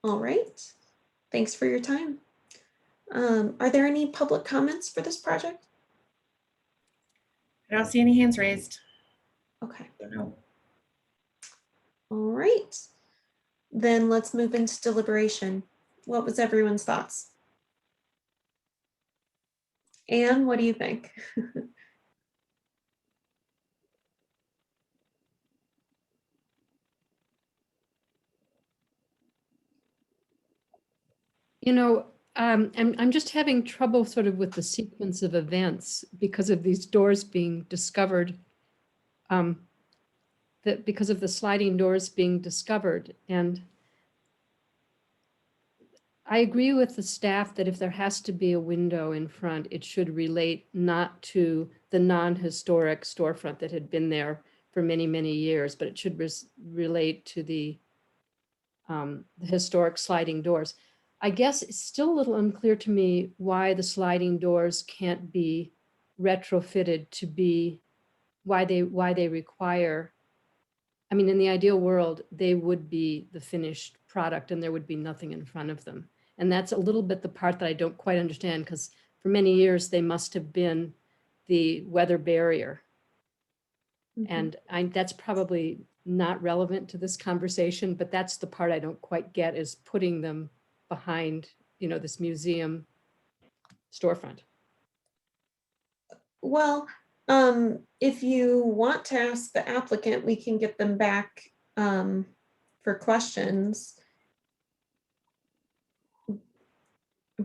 All right. Thanks for your time. Are there any public comments for this project? I don't see any hands raised. Okay. No. All right. Then let's move into deliberation. What was everyone's thoughts? Anne, what do you think? You know, I'm just having trouble sort of with the sequence of events because of these doors being discovered, because of the sliding doors being discovered. And I agree with the staff that if there has to be a window in front, it should relate not to the non-historic storefront that had been there for many, many years, but it should relate to the historic sliding doors. I guess it's still a little unclear to me why the sliding doors can't be retrofitted to be, why they require, I mean, in the ideal world, they would be the finished product and there would be nothing in front of them. And that's a little bit the part that I don't quite understand, because for many years they must have been the weather barrier. And that's probably not relevant to this conversation, but that's the part I don't quite get, is putting them behind, you know, this museum storefront. Well, if you want to ask the applicant, we can get them back for questions.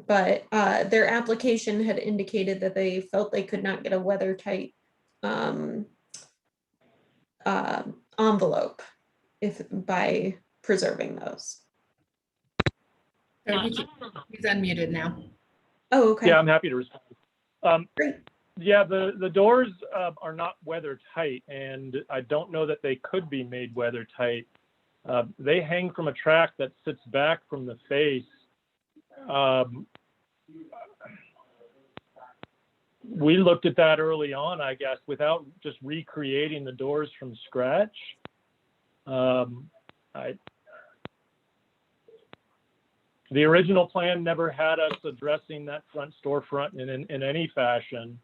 But their application had indicated that they felt they could not get a weather tight envelope by preserving those. So he's unmuted now. Oh, okay. Yeah, I'm happy to respond. Great. Yeah, the doors are not weather tight, and I don't know that they could be made weather tight. They hang from a track that sits back from the face. We looked at that early on, I guess, without just recreating the doors from scratch. The original plan never had us addressing that front storefront in any fashion.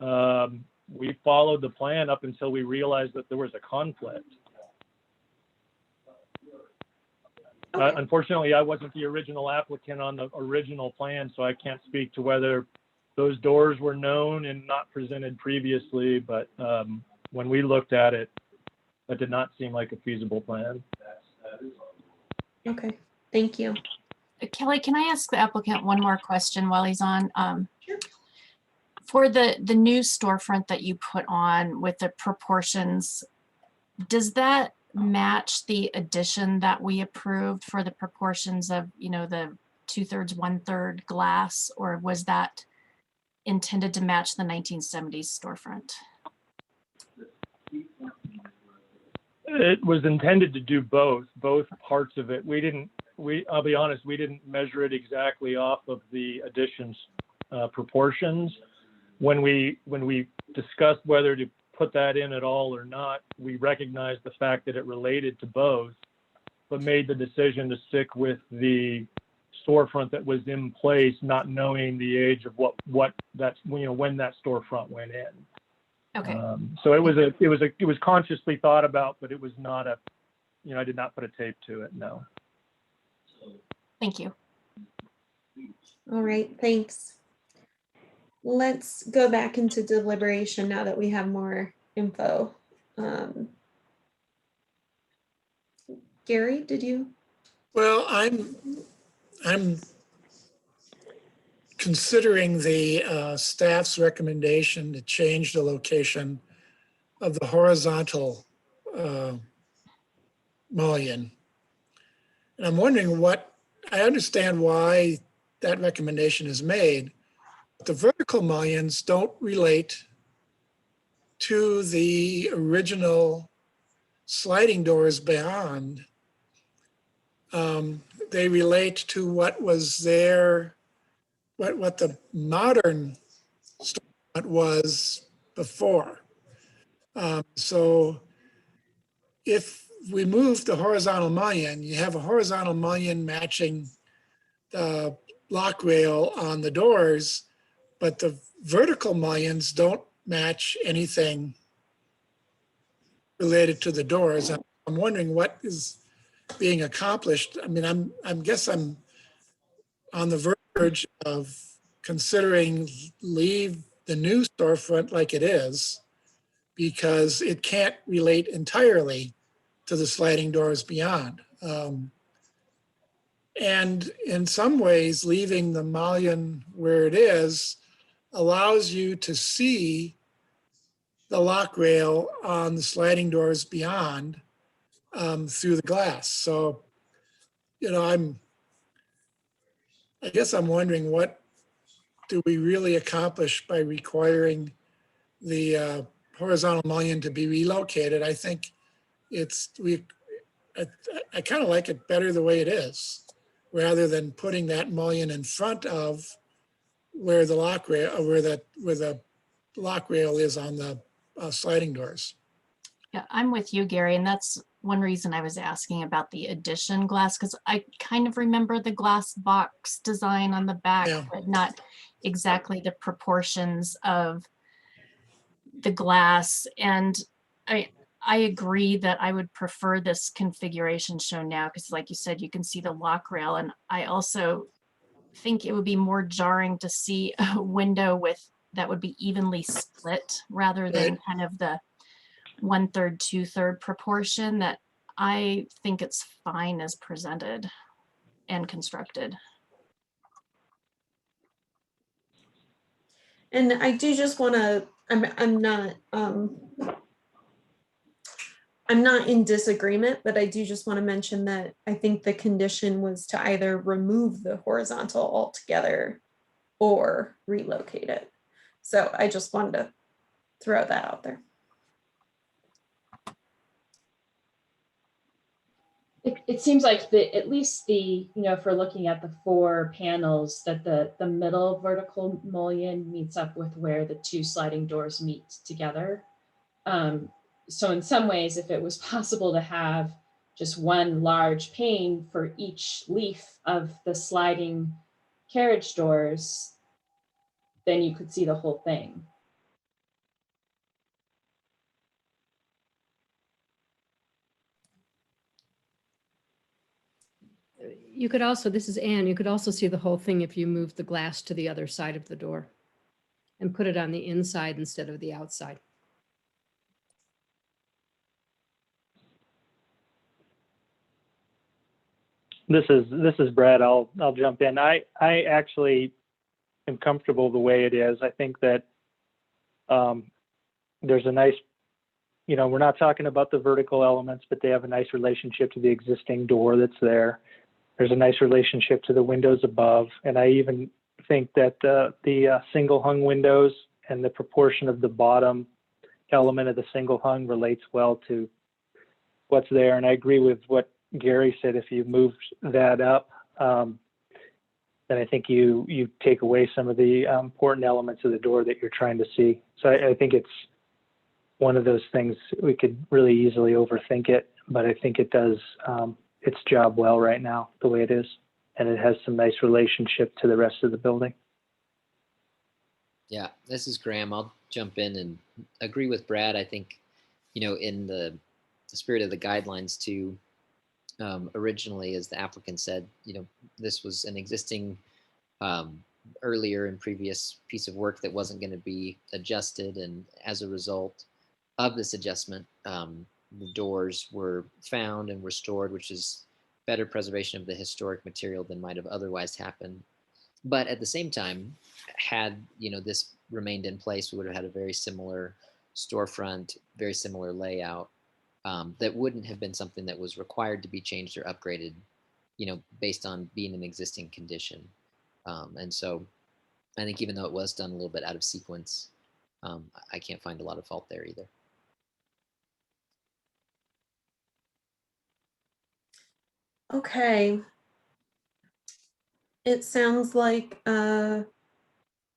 We followed the plan up until we realized that there was a conflict. Unfortunately, I wasn't the original applicant on the original plan, so I can't speak to whether those doors were known and not presented previously, but when we looked at it, that did not seem like a feasible plan. Okay, thank you. Kelly, can I ask the applicant one more question while he's on? For the new storefront that you put on with the proportions, does that match the addition that we approved for the proportions of, you know, the 2/3, 1/3 glass, or was that intended to match the 1970s storefront? It was intended to do both parts of it. I'll be honest, we didn't measure it exactly off of the additions proportions. When we discussed whether to put that in at all or not, we recognized the fact that it related to both, but made the decision to stick with the storefront that was in place, not knowing the age of what that's, you know, when that storefront went in. Okay. So it was consciously thought about, but it was not a, you know, I did not put a tape to it. No. Thank you. All right, thanks. Let's go back into deliberation now that we have more info. Gary, did you? Well, I'm considering the staff's recommendation to change the location of the horizontal mullion. And I'm wondering I understand why that recommendation is made. But the vertical mullions don't relate to the original sliding doors beyond. They relate to what was there, what the modern storefront was before. So if we move the horizontal mullion, you have a horizontal mullion matching the lock rail on the doors, but the vertical mullions don't match anything related to the doors. I'm wondering what is being accomplished. I mean, I guess I'm on the verge of considering leave the new storefront like it is, because it can't relate entirely to the sliding doors beyond. And in some ways, leaving the mullion where it is allows you to see the lock rail on the sliding doors beyond through the glass. So, you know, I guess I'm wondering, what do we really accomplish by requiring the horizontal mullion to be relocated? I think I kind of like it better the way it is, rather than putting that mullion in front of where the lock rail, where the lock rail is on the sliding doors. Yeah, I'm with you, Gary, and that's one reason I was asking about the addition glass, because I kind of remember the glass box design on the back, but not exactly the proportions of the glass. And I agree that I would prefer this configuration shown now, because like you said, you can see the lock rail. And I also think it would be more jarring to see a window that would be evenly split rather than kind of the 1/3, 2/3 proportion. That I think it's fine as presented and constructed. And I do just want to, I'm not in disagreement, but I do just want to mention that I think the condition was to either remove the horizontal altogether or relocate it. So I just wanted to throw that out there. It seems like at least you know, if we're looking at the 4 panels, that the middle vertical mullion meets up with where the 2 sliding doors meet together. So in some ways, if it was possible to have just one large pane for each leaf of the sliding carriage doors, then you could see the whole thing. You could also, this is Anne, you could also see the whole thing if you moved the glass to the other side of the door and put it on the inside instead of the outside. This is Brad. I'll jump in. I actually am comfortable the way it is. I think that there's a nice, we're not talking about the vertical elements, but they have a nice relationship to the existing door that's there. There's a nice relationship to the windows above, and I even think that the single hung windows and the proportion of the bottom element of the single hung relates well to what's there. And I agree with what Gary said. If you moved that up, then I think you take away some of the important elements of the door that you're trying to see. So I think it's one of those things we could really easily overthink it, but I think it does its job well right now, the way it is. And it has some nice relationship to the rest of the building. Yeah, this is Graham. I'll jump in and agree with Brad. I think, in the spirit of the guidelines too, originally, as the applicant said, this was an existing earlier and previous piece of work that wasn't going to be adjusted. And as a result of this adjustment, the doors were found and restored, which is better preservation of the historic material than might have otherwise happened. But at the same time, had this remained in place, we would have had a very similar storefront, very similar layout. That wouldn't have been something that was required to be changed or upgraded, based on being an existing condition. And so I think even though it was done a little bit out of sequence, I can't find a lot of fault there either. Okay. It sounds like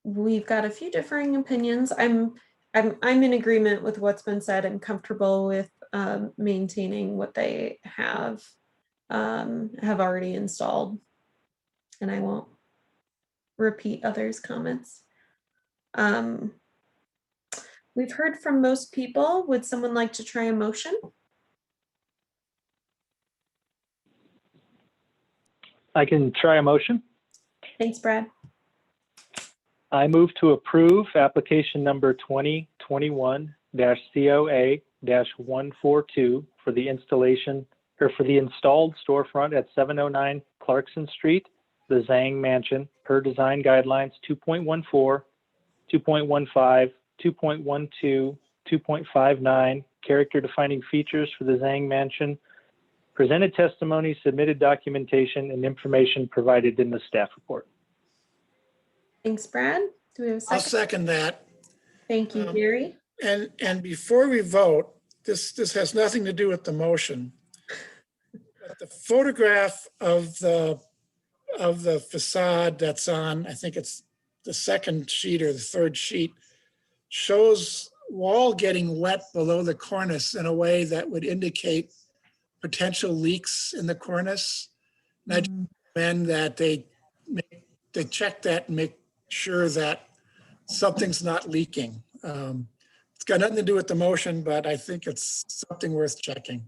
we've got a few differing opinions. I'm in agreement with what's been said. I'm comfortable with maintaining what they have already installed, and I won't repeat others' comments. We've heard from most people. Would someone like to try a motion? I can try a motion. Thanks, Brad. I move to approve application number 2021-COA-142 for the installation for the installed storefront at 709 Clarkson Street, the Zayn Mansion, per design guidelines 2.14, 2.15, 2.12, 2.59, character defining features for the Zayn Mansion, presented testimony, submitted documentation, and information provided in the staff report. Thanks, Brad. Do we have a second? I'll second that. Thank you, Gary. And before we vote, this has nothing to do with the motion. But the photograph of the facade that's on, I think it's the second sheet or the third sheet, shows wall getting wet below the cornice in a way that would indicate potential leaks in the cornice. And I recommend that they check that and make sure that something's not leaking. It's got nothing to do with the motion, but I think it's something worth checking.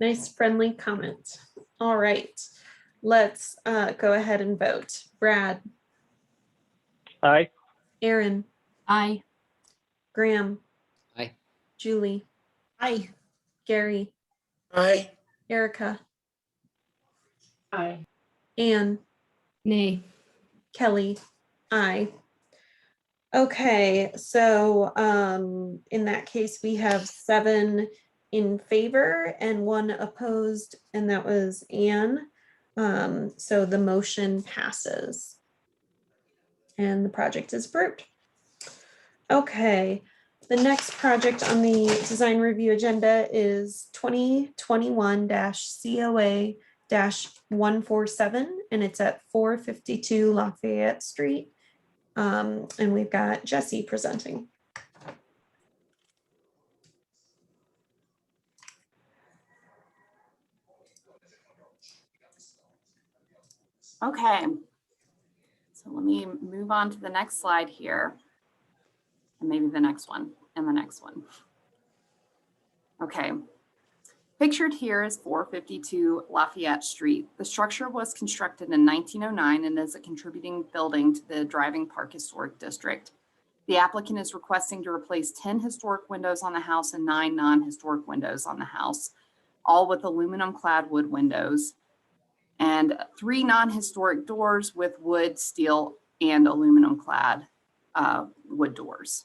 Nice friendly comment. All right, let's go ahead and vote. Brad. Aye. Aaron. Aye. Graham. Aye. Julie. Aye. Gary. Aye. Erica. Aye. Anne. Nay. Kelly. Aye. Okay, so in that case, we have 7 in favor and 1 opposed, and that was Anne. So the motion passes. And the project is approved. Okay, the next project on the design review agenda is 2021-COA-147, and it's at 452 Lafayette Street. And we've got Jesse presenting. Okay, so let me move on to the next slide here. And maybe the next one and the next one. Okay, Pictured here is 452 Lafayette Street. The structure was constructed in 1909 and is a contributing building to the Driving Park Historic District. The applicant is requesting to replace 10 historic windows on the house and 9 non-historic windows on the house, all with aluminum clad wood windows, and 3 non-historic doors with wood, steel, and aluminum clad wood doors.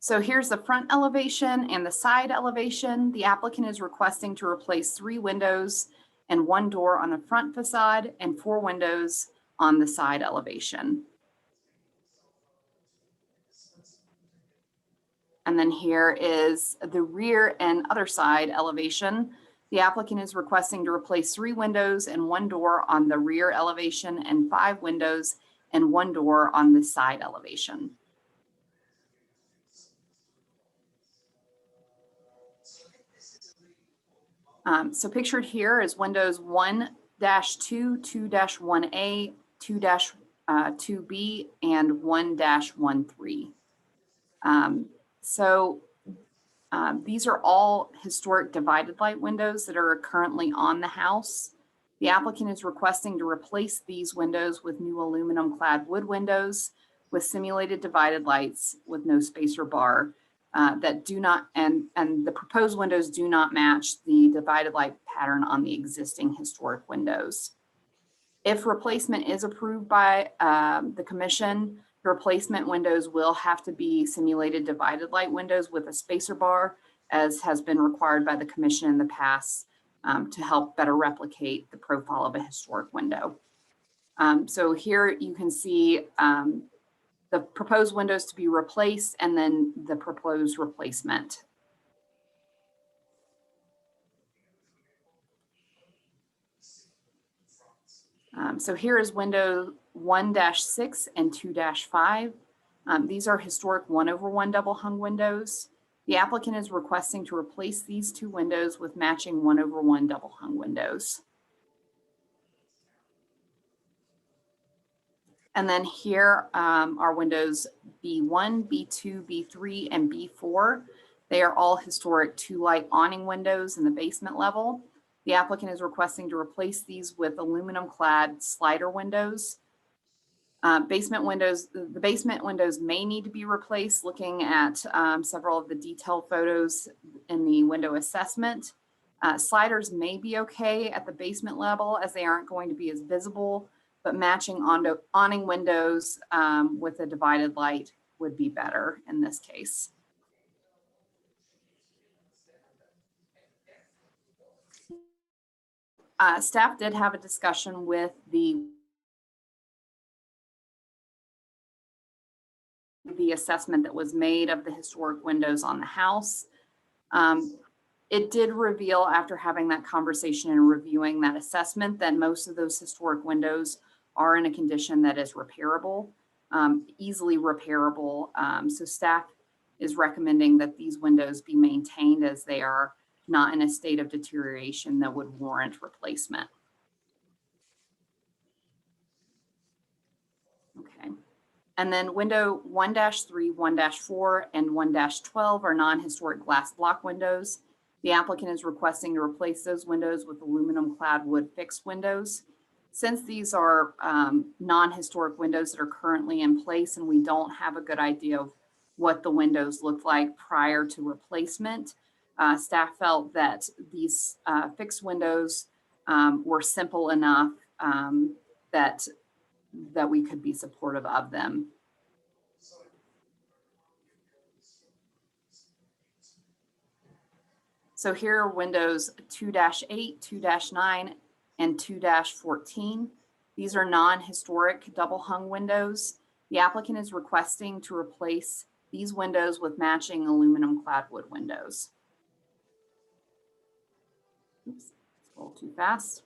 So here's the front elevation and the side elevation. The applicant is requesting to replace 3 windows and 1 door on the front facade and 4 windows on the side elevation. And then here is the rear and other side elevation. The applicant is requesting to replace 3 windows and 1 door on the rear elevation and 5 windows and 1 door on the side elevation. So pictured here is windows 1-2, 2-1A, 2-2B, and 1-13. These are all historic divided light windows that are currently on the house. The applicant is requesting to replace these windows with new aluminum clad wood windows with simulated divided lights with no spacer bar that do not, and the proposed windows do not match the divided light pattern on the existing historic windows. If replacement is approved by the commission, the replacement windows will have to be simulated divided light windows with a spacer bar, as has been required by the commission in the past to help better replicate the profile of a historic window. So here you can see the proposed windows to be replaced and then the proposed replacement. So here is window 1-6 and 2-5. These are historic 1/1 double hung windows. The applicant is requesting to replace these 2 windows with matching 1/1 double hung windows. And then here are windows B1, B2, B3, and B4. They are all historic 2-light awning windows in the basement level. The applicant is requesting to replace these with aluminum clad slider windows. The basement windows may need to be replaced, looking at several of the detailed photos in the window assessment. Sliders may be okay at the basement level as they aren't going to be as visible, but matching awning windows with a divided light would be better in this case. Staff did have a discussion with the assessment that was made of the historic windows on the house. It did reveal, after having that conversation and reviewing that assessment, that most of those historic windows are in a condition that is repairable, easily repairable. So staff is recommending that these windows be maintained as they are not in a state of deterioration that would warrant replacement. Okay. And then window 1-3, 1-4, and 1-12 are non-historic glass block windows. The applicant is requesting to replace those windows with aluminum clad wood fixed windows. Since these are non-historic windows that are currently in place and we don't have a good idea of what the windows looked like prior to replacement, staff felt that these fixed windows were simple enough that we could be supportive of them. So here are windows 2-8, 2-9, and 2-14. These are non-historic double hung windows. The applicant is requesting to replace these windows with matching aluminum clad wood windows. Oops, it's a little too fast.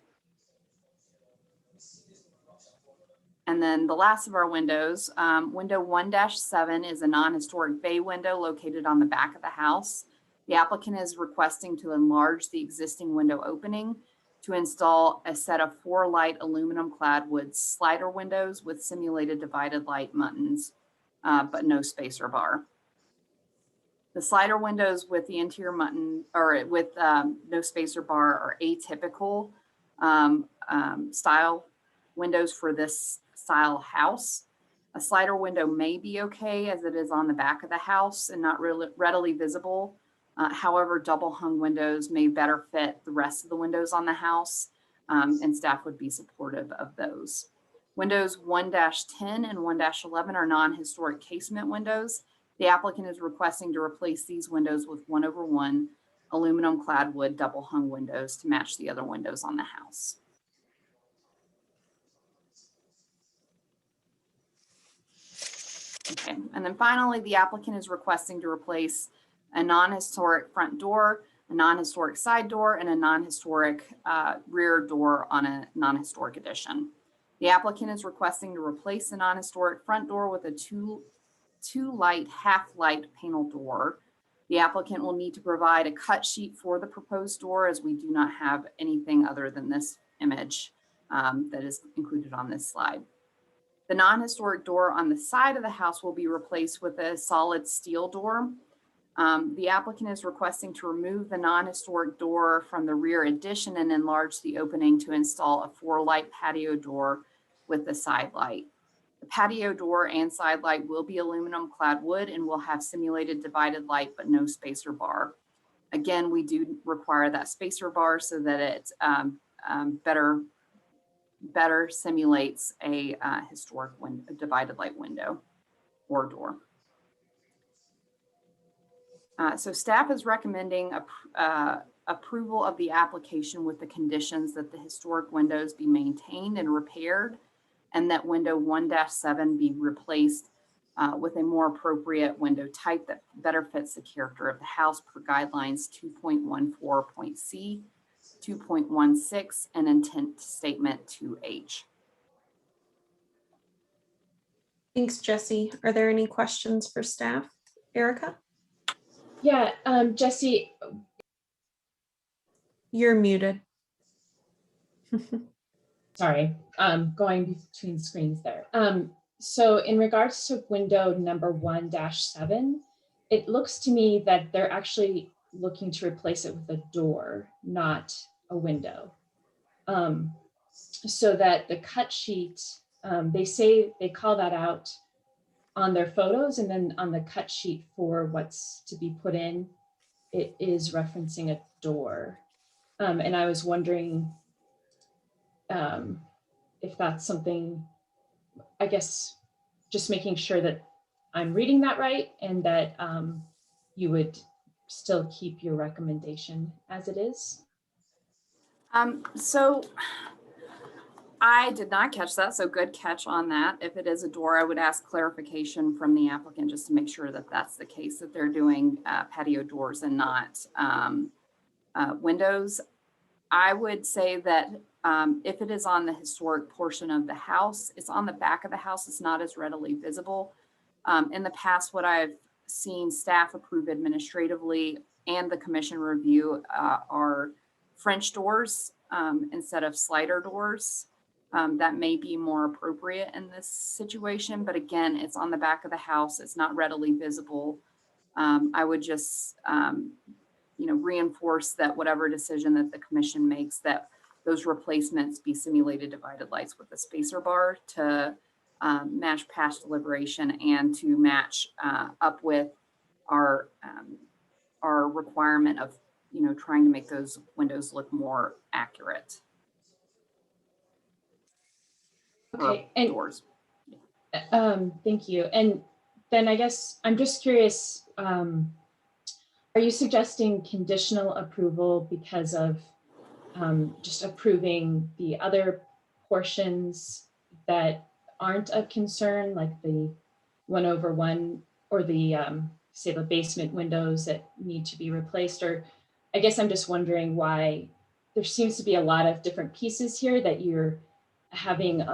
And then the last of our windows, window 1-7 is a non-historic bay window located on the back of the house. The applicant is requesting to enlarge the existing window opening to install a set of 4 light aluminum clad wood slider windows with simulated divided light buttons, but no spacer bar. The slider windows with the interior mutton or with no spacer bar are atypical style windows for this style house. A slider window may be okay as it is on the back of the house and not really readily visible. However, double hung windows may better fit the rest of the windows on the house, and staff would be supportive of those. Windows 1-10 and 1-11 are non-historic casement windows. The applicant is requesting to replace these windows with 1/1 aluminum clad wood double hung windows to match the other windows on the house. Okay, and then finally, the applicant is requesting to replace a non-historic front door, a non-historic side door, and a non-historic rear door on a non-historic addition. The applicant is requesting to replace the non-historic front door with a two light, half light panel door. The applicant will need to provide a cut sheet for the proposed door, as we do not have anything other than this image that is included on this slide. The non-historic door on the side of the house will be replaced with a solid steel door. The applicant is requesting to remove the non-historic door from the rear addition and enlarge the opening to install a 4-light patio door with a side light. The patio door and side light will be aluminum clad wood and will have simulated divided light, but no spacer bar. Again, we do require that spacer bar so that it better simulates a historic window, divided light window or door. So staff is recommending approval of the application with the conditions that the historic windows be maintained and repaired, and that window 1-7 be replaced with a more appropriate window type that better fits the character of the house per guidelines 2.14.c, 2.16, and intent statement 2H. Thanks, Jesse. Are there any questions for staff? Erica? Yeah, Jesse. You're muted. Sorry, going between screens there. So in regards to window number 1-7, it looks to me that they're actually looking to replace it with a door, not a window. So that the cut sheet, they call that out on their photos, and then on the cut sheet for what's to be put in, it is referencing a door. And I was wondering if that's something, I guess, just making sure that I'm reading that right and that you would still keep your recommendation as it is. So I did not catch that, so good catch on that. If it is a door, I would ask clarification from the applicant just to make sure that that's the case, that they're doing patio doors and not windows. I would say that if it is on the historic portion of the house, it's on the back of the house, it's not as readily visible. In the past, what I've seen staff approve administratively and the commission review are French doors instead of slider doors. That may be more appropriate in this situation, but again, it's on the back of the house. It's not readily visible. I would just, reinforce that whatever decision that the commission makes, that those replacements be simulated divided lights with a spacer bar to match past deliberation and to match up with our requirement of, trying to make those windows look more accurate. Okay, and doors. Thank you. And then I guess I'm just curious, are you suggesting conditional approval because of just approving the other portions that aren't of concern, like the 1/1 or the, say, the basement windows that need to be replaced? Or I guess I'm just wondering why there seems to be a lot of different pieces here that you're having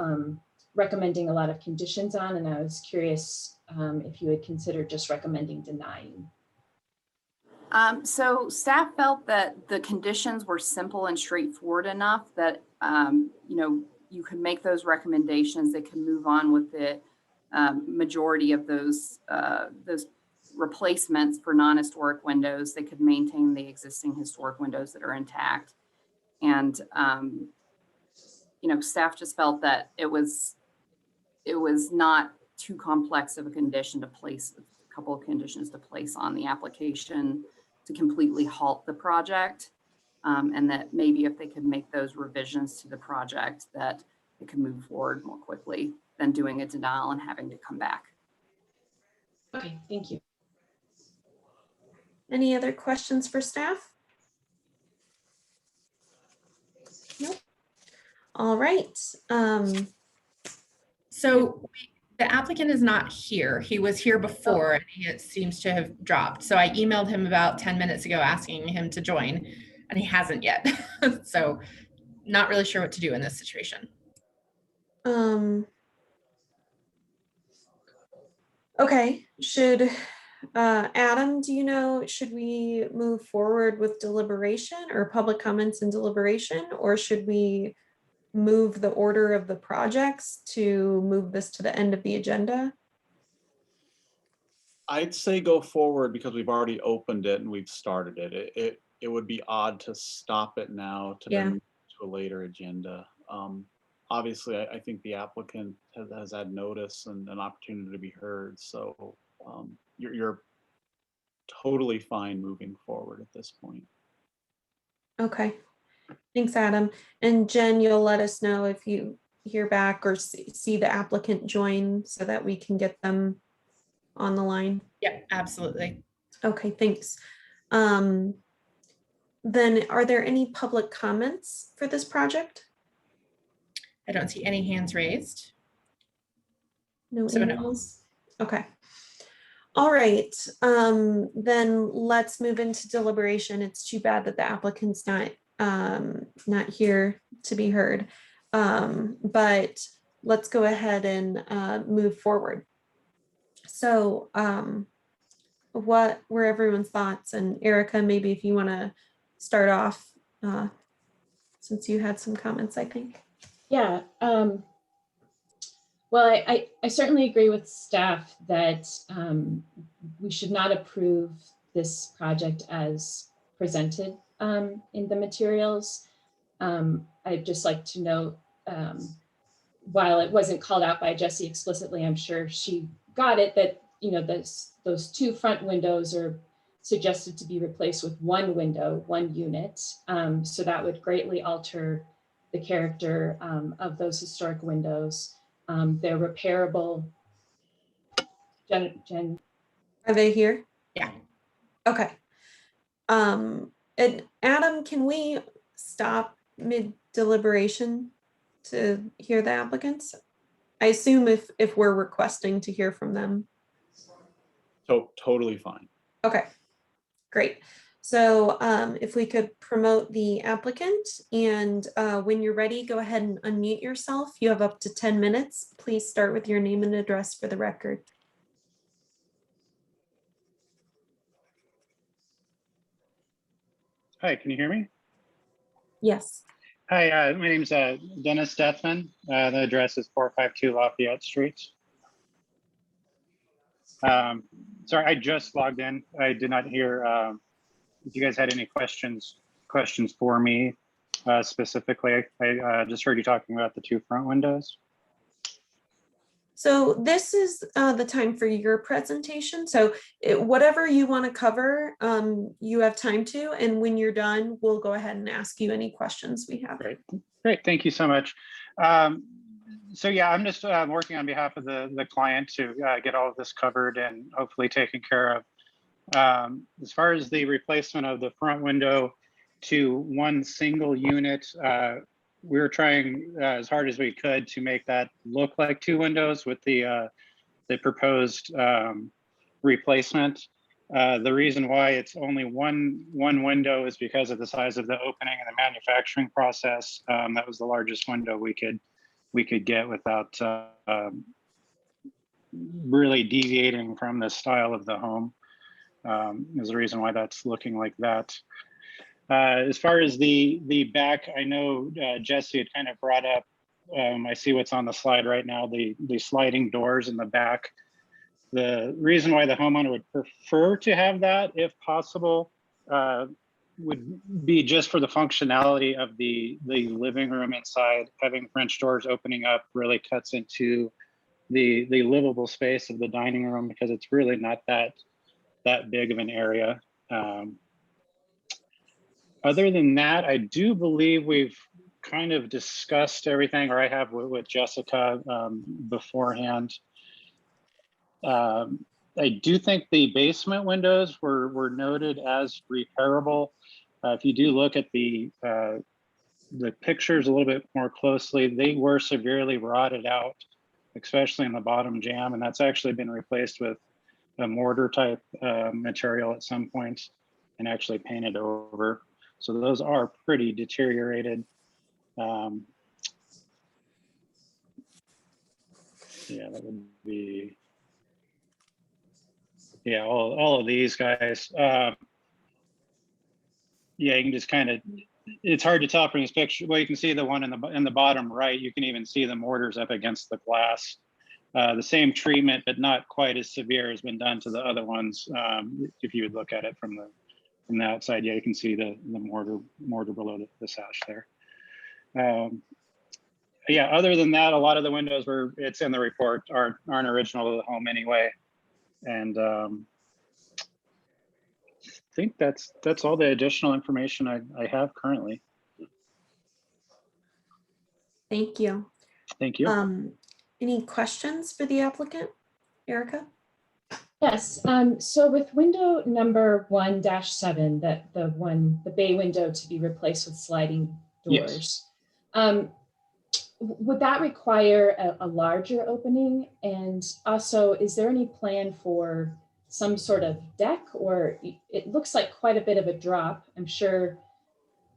recommending a lot of conditions on, and I was curious if you would consider just recommending denying. So staff felt that the conditions were simple and straightforward enough that you could make those recommendations. They could move on with the majority of those replacements for non-historic windows. They could maintain the existing historic windows that are intact. And, staff just felt that it was not too complex of a condition to place, a couple of conditions to place on the application to completely halt the project. And that maybe if they could make those revisions to the project, that it could move forward more quickly than doing a denial and having to come back. Okay, thank you. Any other questions for staff? Nope. All right. So the applicant is not here. He was here before and he seems to have dropped. So I emailed him about 10 minutes ago asking him to join and he hasn't yet. So not really sure what to do in this situation. Okay, Adam, do you know, should we move forward with deliberation or public comments and deliberation, or should we move the order of the projects to move this to the end of the agenda? I'd say go forward because we've already opened it and we've started it. It would be odd to stop it now to then move to a later agenda. Obviously, I think the applicant has had notice and an opportunity to be heard. So you're totally fine moving forward at this point. Okay, thanks, Adam. And Jen, you'll let us know if you hear back or see the applicant join so that we can get them on the line. Yeah, absolutely. Okay, thanks. Then are there any public comments for this project? I don't see any hands raised. No So no. emails? Okay. All right, then let's move into deliberation. It's too bad that the applicant's not here to be heard, but let's go ahead and move forward. So what were everyone's thoughts? And Erica, maybe if you want to start off, since you had some comments, I think. Yeah. Well, I certainly agree with staff that we should not approve this project as presented in the materials. I'd just like to note, while it wasn't called out by Jessie explicitly, I'm sure she got it, that those two front windows are suggested to be replaced with one window, one unit. So that would greatly alter the character of those historic windows. They're repairable. Jen. Are they here? Yeah. Okay. And Adam, can we stop mid deliberation to hear the applicants? I assume if we're requesting to hear from them. So totally fine. Okay, great. So if we could promote the applicant, and when you're ready, go ahead and unmute yourself. You have up to 10 minutes. Please start with your name and address for the record. Hi, can you hear me? Yes. Hi, my name's Dennis Deathman. The address is 452 Lafayette Street. Sorry, I just logged in. I did not hear if you guys had any questions for me specifically. I just heard you talking about the two front windows. So this is the time for your presentation. So whatever you want to cover, you have time to, and when you're done, we'll go ahead and ask you any questions we have. Great, thank you so much. So yeah, I'm just working on behalf of the client to get all of this covered and hopefully taken care of. As far as the replacement of the front window to one single unit, we were trying as hard as we could to make that look like two windows with the proposed replacement. The reason why it's only one window is because of the size of the opening and the manufacturing process. That was the largest window we could get without really deviating from the style of the home. Is the reason why that's looking like that. As far as the back, I know Jessie had kind of brought up, I see what's on the slide right now, the sliding doors in the back. The reason why the homeowner would prefer to have that, if possible, would be just for the functionality of the living room inside. Having French doors opening up really cuts into the livable space of the dining room, because it's really not that big of an area. Other than that, I do believe we've kind of discussed everything, or I have with Jessica beforehand. I do think the basement windows were noted as repairable. If you do look at the pictures a little bit more closely, they were severely rotted out, especially in the bottom jamb, and that's actually been replaced with a mortar type material at some point and actually painted over. So those are pretty deteriorated. Yeah, that would be, yeah, all of these guys. Yeah, you can just kind of, it's hard to tell from this picture. Well, you can see the one in the bottom right. You can even see the mortars up against the glass. The same treatment, but not quite as severe, has been done to the other ones. If you would look at it from the outside, yeah, you can see the mortar below the sash there. Yeah, other than that, a lot of the windows it's in the report, aren't original to the home anyway. And I think that's all the additional information I have currently. Thank you. Thank you. Any questions for the applicant, Erica? Yes, so with window number 1-7, the bay window to be replaced with sliding doors, yes. Would that require a larger opening? And also, is there any plan for some sort of deck, or it looks like quite a bit of a drop? I'm sure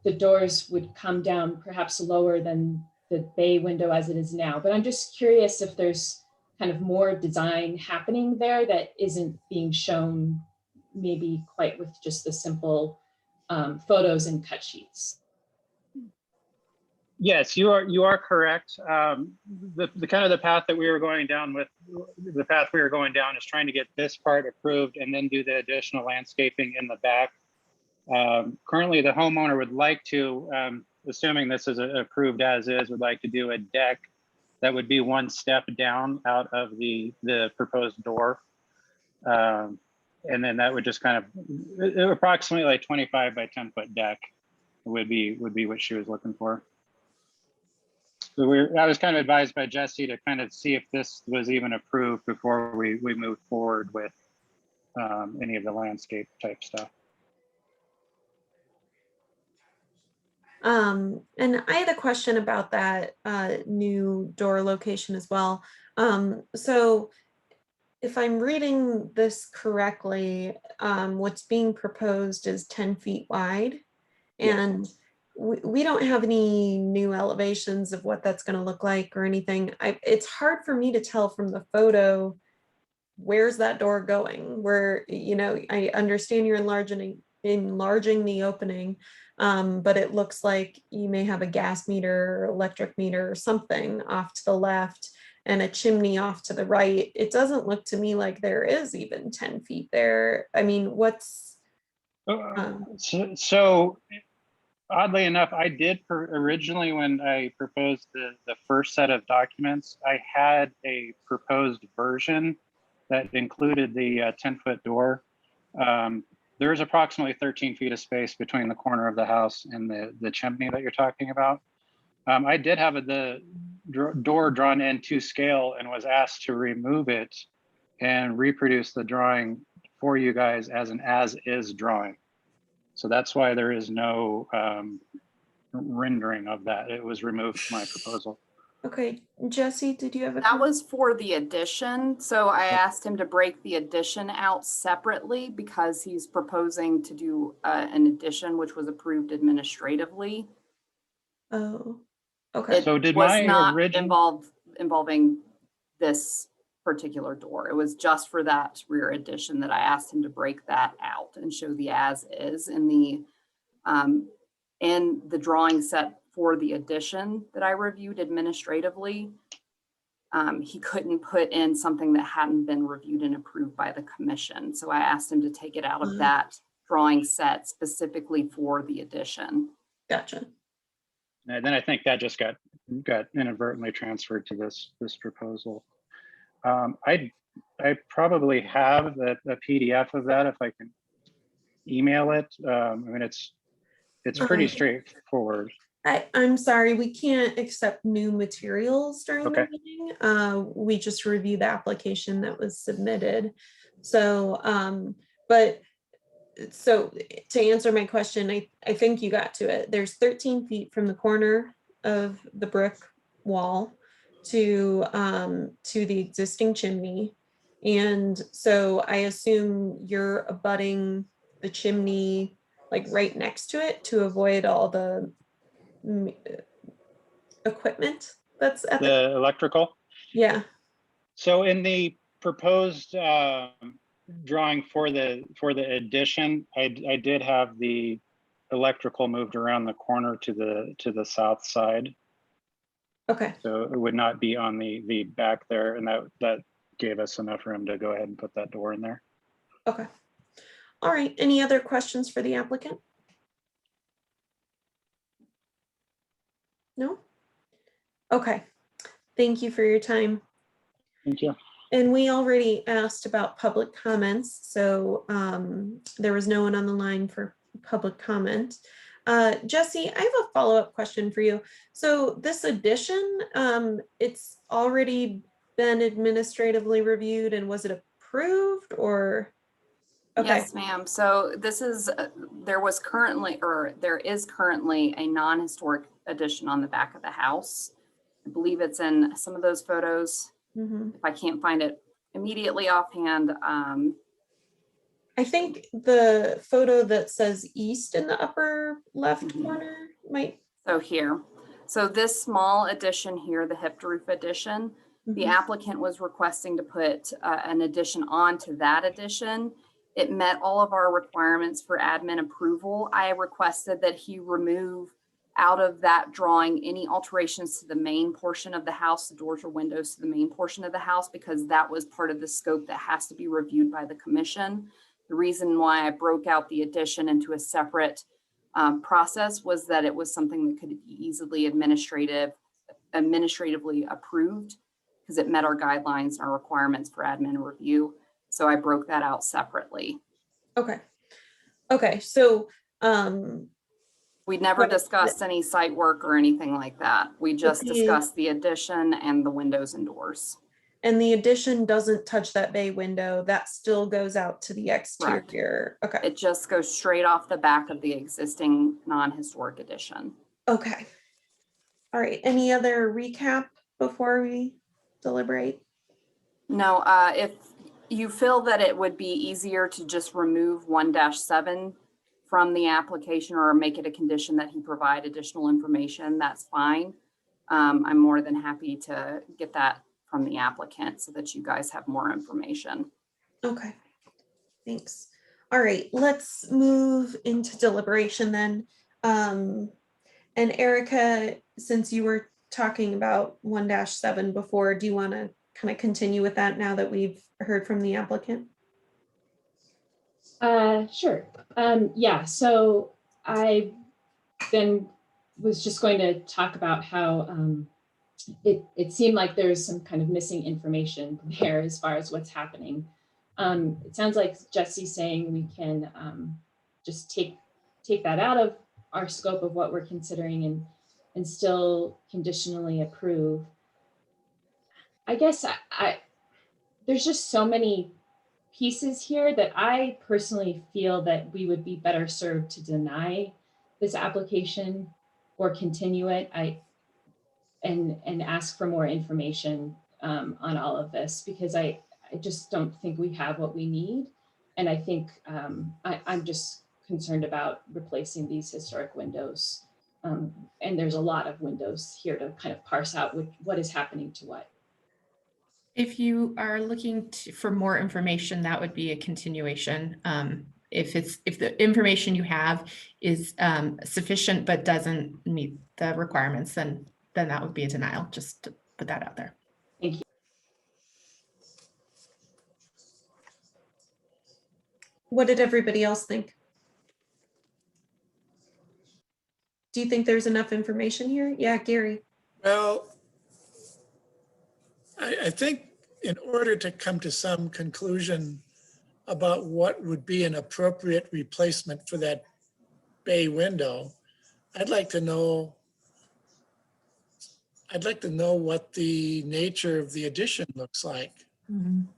the doors would come down perhaps lower than the bay window as it is now, but I'm just curious if there's kind of more design happening there that isn't being shown maybe quite with just the simple photos and cut sheets. Yes, you are correct. The kind of the path that we were going down is trying to get this part approved and then do the additional landscaping in the back. Currently, the homeowner would like to, assuming this is approved as is, would like to do a deck that would be one step down out of the proposed door. And then that would just kind of, approximately like 25 by 10 foot deck would be what she was looking for. So I was kind of advised by Jesse to kind of see if this was even approved before we moved forward with any of the landscape type stuff. And I had a question about that new door location as well. So if I'm reading this correctly, what's being proposed is 10 feet wide, and we don't have any new elevations of what that's going to look like or anything. It's hard for me to tell from the photo, where's that door going? Where, I understand you're enlarging the opening, but it looks like you may have a gas meter or electric meter or something off to the left and a chimney off to the right. It doesn't look to me like there is even 10 feet there. I mean, what's... So oddly enough, I did originally, when I proposed the first set of documents, I had a proposed version that included the 10-foot door. There is approximately 13 feet of space between the corner of the house and the chimney that you're talking about. I did have the door drawn in to scale and was asked to remove it and reproduce the drawing for you guys as an as-is drawing. So that's why there is no rendering of that. It was removed from my proposal. Okay, Jesse, did you have a... That was for the addition. So I asked him to break the addition out separately because he's proposing to do an addition which was approved administratively. Oh, okay. So did was my not original involving this particular door. It was just for that rear addition that I asked him to break that out and show the as is in the drawing set for the addition that I reviewed administratively. he couldn't put in something that hadn't been reviewed and approved by the commission. So I asked him to take it out of that drawing set specifically for the addition. Gotcha. And then I think that just got inadvertently transferred to this proposal. I probably have the PDF of that if I can email it. I mean, it's pretty straightforward. I'm sorry, we can't accept new materials during the meeting. We just review the application that was submitted. So, so to answer my question, I think you got to it. There's 13 feet from the corner of the brick wall to the existing chimney. And so I assume you're abutting the chimney like right next to it to avoid all the equipment that's at the electrical. Yeah. So in the proposed drawing for the addition, I did have the electrical moved around the corner to the south side. Okay. So it would not be on the back there, and that gave us enough room to go ahead and put that door in there. Okay. All right. Any other questions for the applicant? No? Okay. Thank you for your time. Thank you. And we already asked about public comments, so there was no one on the line for public comment. Jesse, I have a follow-up question for you. So this addition, it's already been administratively reviewed, and was it approved or? Okay. Yes, ma'am. So this is, there is currently a non-historic addition on the back of the house. I believe it's in some of those photos. If I can't find it immediately offhand. I think the photo that says east in the upper left corner might. So here. So this small addition here, the hipped roof addition, the applicant was requesting to put an addition onto that addition. It met all of our requirements for admin approval. I requested that he remove out of that drawing any alterations to the main portion of the house, the doors or windows to the main portion of the house, because that was part of the scope that has to be reviewed by the commission. The reason why I broke out the addition into a separate process was that it was something that could be easily administratively approved, because it met our guidelines and our requirements for admin review. So I broke that out separately. Okay. Okay. So we never discussed any site work or anything like that. We just discussed the addition and the windows and doors. And the addition doesn't touch that bay window. That still goes out to the exterior. Correct. Okay. It just goes straight off the back of the existing non-historic addition. Okay. All right. Any other recap before we deliberate? No, if you feel that it would be easier to just remove 1-7 from the application or make it a condition that he provide additional information, that's fine. I'm more than happy to get that from the applicant so that you guys have more information. Okay, thanks. All right, let's move into deliberation then. And Erica, since you were talking about 1-7 before, do you want to kind of continue with that now that we've heard from the applicant? Sure. Yeah, so I then was just going to talk about how it seemed like there's some kind of missing information there as far as what's happening. It sounds like Jesse's saying we can just take that out of our scope of what we're considering and still conditionally approve. I guess there's just so many pieces here that I personally feel that we would be better served to deny this application or continue it. And ask for more information on all of this, because I just don't think we have what we need. And I think I'm just concerned about replacing these historic windows. And there's a lot of windows here to kind of parse out what is happening to what. If you are looking for more information, that would be a continuation. If the information you have is sufficient but doesn't meet the requirements, then that would be a denial. Just to put that out there. Thank you. What did everybody else think? Do you think there's enough information here? Yeah, Gary. Well, I think in order to come to some conclusion about what would be an appropriate replacement for that bay window, I'd like to know what the nature of the addition looks like. And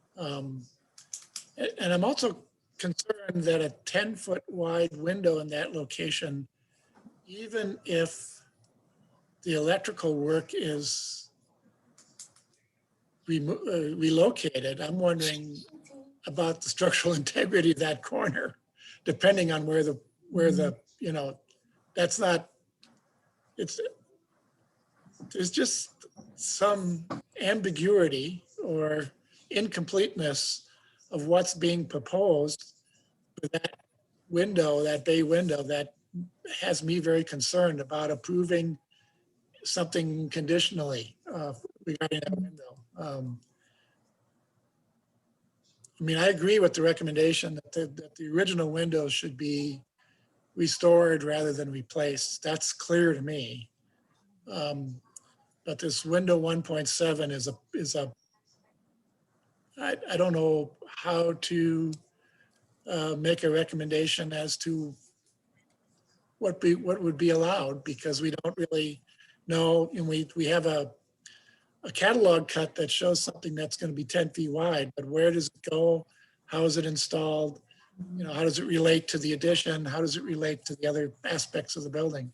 I'm also concerned that a 10-foot wide window in that location, even if the electrical work is relocated, I'm wondering about the structural integrity of that corner, depending on where the, you know, that's not, there's just some ambiguity or incompleteness of what's being proposed for that window, that bay window, that has me very concerned about approving something conditionally regarding that window. I mean, I agree with the recommendation that the original windows should be restored rather than replaced. That's clear to me. But this window 1.7 I don't know how to make a recommendation as to what would be allowed, because we don't really know, and we have a catalog cut that shows something that's going to be 10 feet wide, but where does it go? How is it installed? You know, how does it relate to the addition? How does it relate to the other aspects of the building?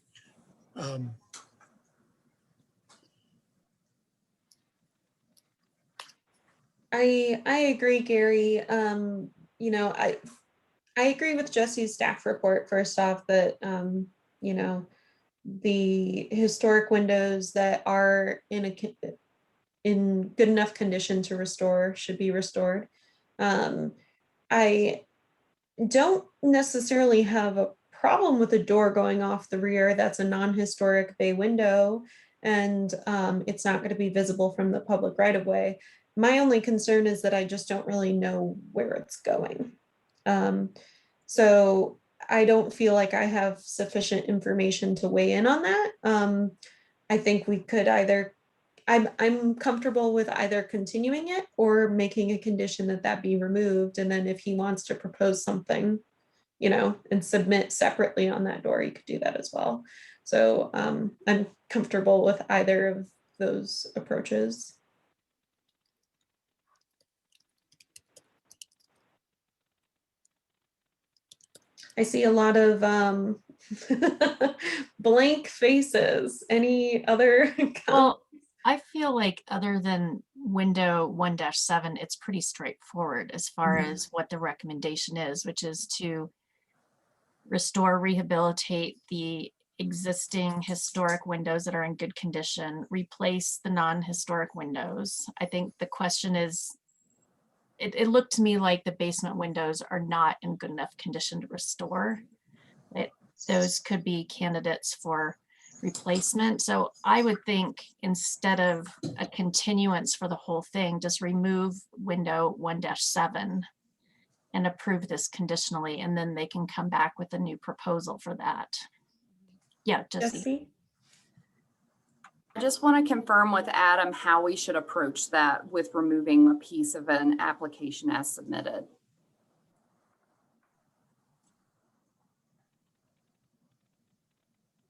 I agree, Gary. You know, I agree with Jesse's staff report, first off, that, you know, the historic windows that are in good enough condition to restore should be restored. I don't necessarily have a problem with a door going off the rear that's a non-historic bay window, and it's not going to be visible from the public right of way. My only concern is that I just don't really know where it's going. So I don't feel like I have sufficient information to weigh in on that. I think we could either, I'm comfortable with either continuing it or making a condition that that be removed. And then if he wants to propose something, you know, and submit separately on that door, he could do that as well. So I'm comfortable with either of those approaches. I see a lot of blank faces. Any other? Well, I feel like other than window 1-7, it's pretty straightforward as far as what the recommendation is, which is to restore, rehabilitate the existing historic windows that are in good condition, replace the non-historic windows. I think the question is, it looked to me like the basement windows are not in good enough condition to restore. Those could be candidates for replacement. So I would think instead of a continuance for the whole thing, just remove window 1-7 and approve this conditionally, and then they can come back with a new proposal for that. Yeah, Jesse. I just want to confirm with Adam how we should approach that with removing a piece of an application as submitted.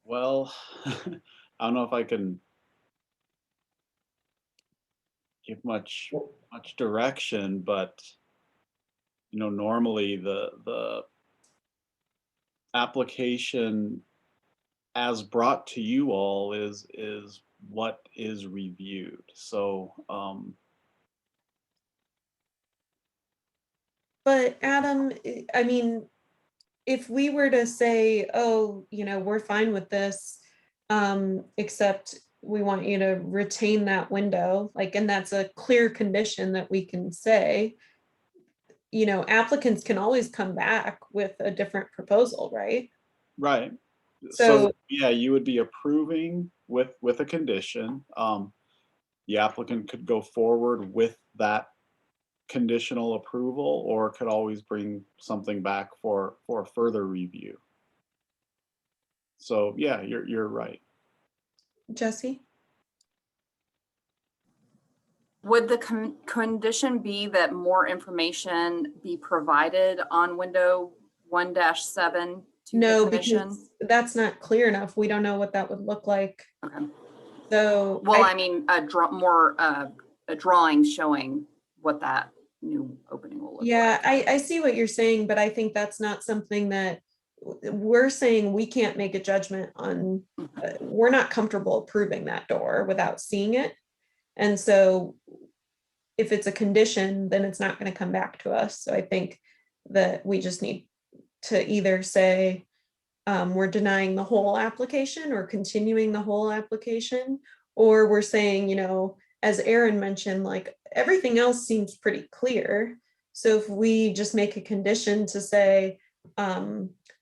Well, I don't know if I can give much direction, but you know, normally the application as brought to you all is what is reviewed. So but Adam, I mean, if we were to say, oh, you know, we're fine with this, except we want you to retain that window, like, and that's a clear condition that we can say, you know, applicants can always come back with a different proposal, right? right. So yeah, you would be approving with a condition. The applicant could go forward with that conditional approval or could always bring something back for further review. So yeah, you're right. Jesse? Would the condition be that more information be provided on window 1-7 to No, the commission? because that's not clear enough. We don't know what that would look like. Okay. So, Well, I mean, a drawing showing what that new opening will look yeah, like. I see what you're saying, but I think that's not something that we're saying we can't make a judgment on. We're not comfortable approving that door without seeing it. And so if it's a condition, then it's not going to come back to us. So I think that we just need to either say we're denying the whole application or continuing the whole application, or we're saying, you know, as Aaron mentioned, like everything else seems pretty clear. So if we just make a condition to say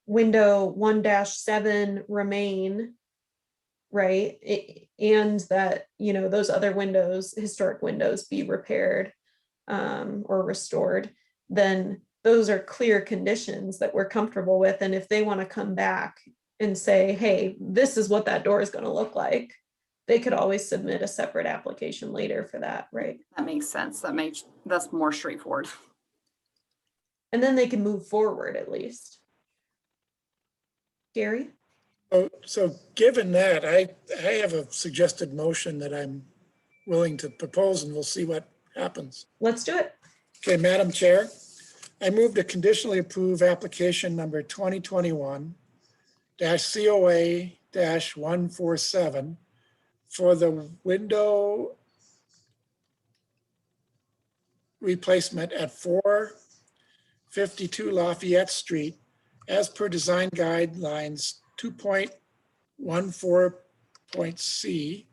window 1-7 remain, right? And that, you know, those other windows, historic windows, be repaired or restored, then those are clear conditions that we're comfortable with. And if they want to come back and say, hey, this is what that door is going to look like, they could always submit a separate application later for that, right? That makes sense. That's more straightforward. And then they can move forward at least. Gary? So given that, I have a suggested motion that I'm willing to propose, and we'll see what happens. Let's do it. Okay, Madam Chair, I move to conditionally approve application number 2021-COA-147 for the window replacement at 452 Lafayette Street as per design guidelines 2.14.c,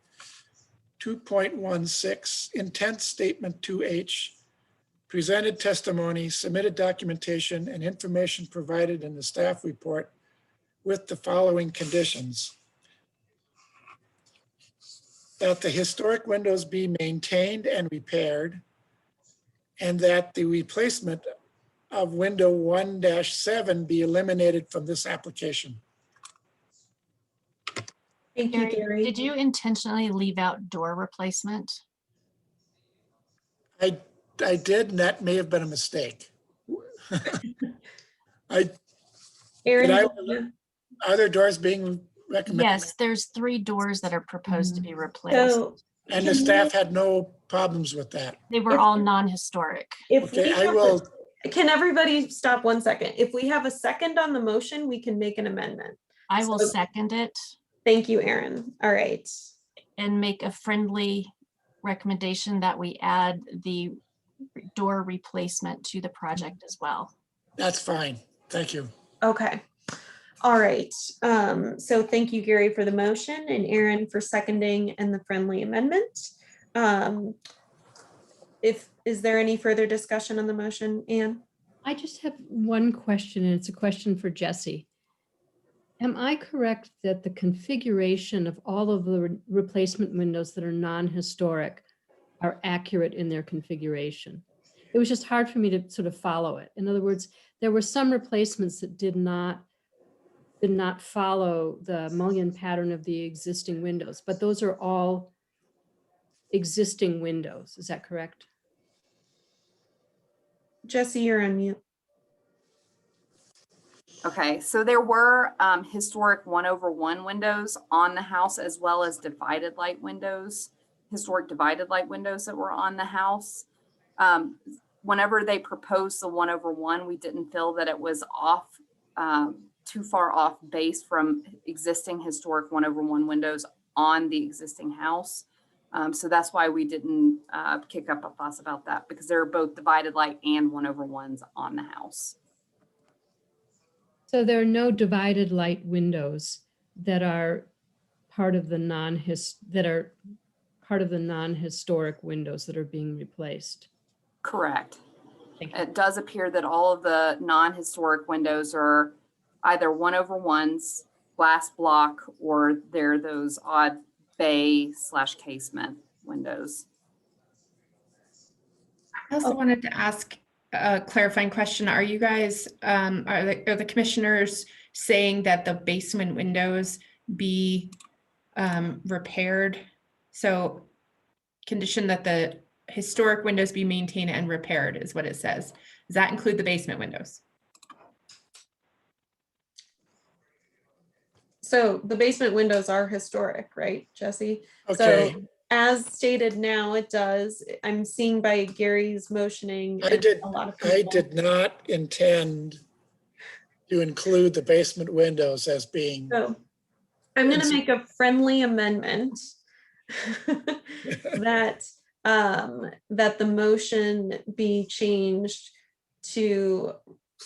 2.16, intent statement 2H, presented testimony, submitted documentation, and information provided in the staff report with the following conditions. That the historic windows be maintained and repaired, and that the replacement of window 1-7 be eliminated from this application. Thank you, Gary. Did you intentionally leave out door replacement? I did, and that may have been a mistake. Aaron, are there doors being recommended? Yes, there's 3 doors that are proposed to be replaced. So, and the staff had no problems with that. They were all non-historic. Okay, I will. Can everybody stop 1 second? If we have a second on the motion, we can make an amendment. I will second it. Thank you, Aaron. All right. And make a friendly recommendation that we add the door replacement to the project as well. That's fine. Thank you. Okay. All right. So thank you, Gary, for the motion, and Aaron for seconding and the friendly amendment. Is there any further discussion on the motion, Anne? I just have one question, and it's a question for Jesse. Am I correct that the configuration of all of the replacement windows that are non-historic are accurate in their configuration? It was just hard for me to sort of follow it. In other words, there were some replacements that did not follow the mullion pattern of the existing windows, but those are all existing windows. Is that correct? Jesse, you're on mute. Okay, so there were historic 1/1 windows on the house, as well as divided light windows, historic divided light windows that were on the house. Whenever they proposed the 1/1, we didn't feel that it was off, too far off base from existing historic 1/1 windows on the existing house. So that's why we didn't kick up a fuss about that, because there are both divided light and 1/1s on the house. So there are no divided light windows that are part of the non-historic windows that are being replaced. Correct. It does appear that all of the non-historic windows are either 1/1s, glass block, or they're those odd bay / casement windows. I also wanted to ask a clarifying question. Are you guys, are the commissioners saying that the basement windows be repaired? So condition that the historic windows be maintained and repaired is what it says. Does that include the basement windows? So the basement windows are historic, right, Jesse? Okay. So as stated now, it does. I'm seeing by Gary's motioning. I and did, a lot of I people. did not intend to include the basement windows as being. So I'm going to make a friendly amendment that that the motion be changed to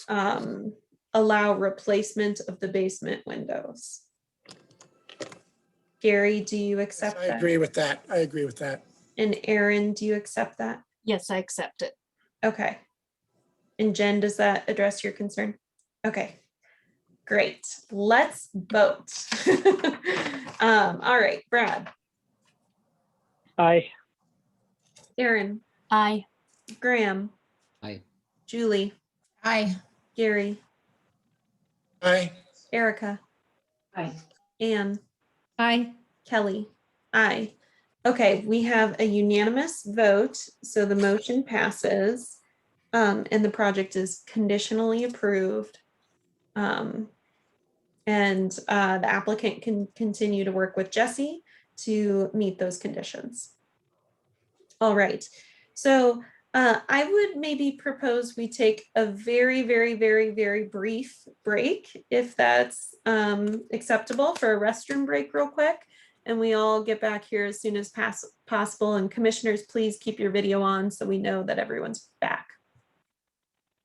allow replacement of the basement windows. Gary, do you accept I that? agree with that. I agree with that. And Aaron, do you accept that? Yes, I accept it. Okay. And Jen, does that address your concern? Okay, great. Let's vote. All right, Brad. Aye. Aaron. Aye. Graham. Aye. Julie. Aye. Gary. Aye. Erica. Aye. Anne. Aye. Kelly. Aye. Okay, we have a unanimous vote, so the motion passes, and the project is conditionally approved. And the applicant can continue to work with Jesse to meet those conditions. All right, so I would maybe propose we take a very, very, very, very brief break, if that's acceptable, for a restroom break real quick. And we all get back here as soon as possible. And commissioners, please keep your video on so we know that everyone's back.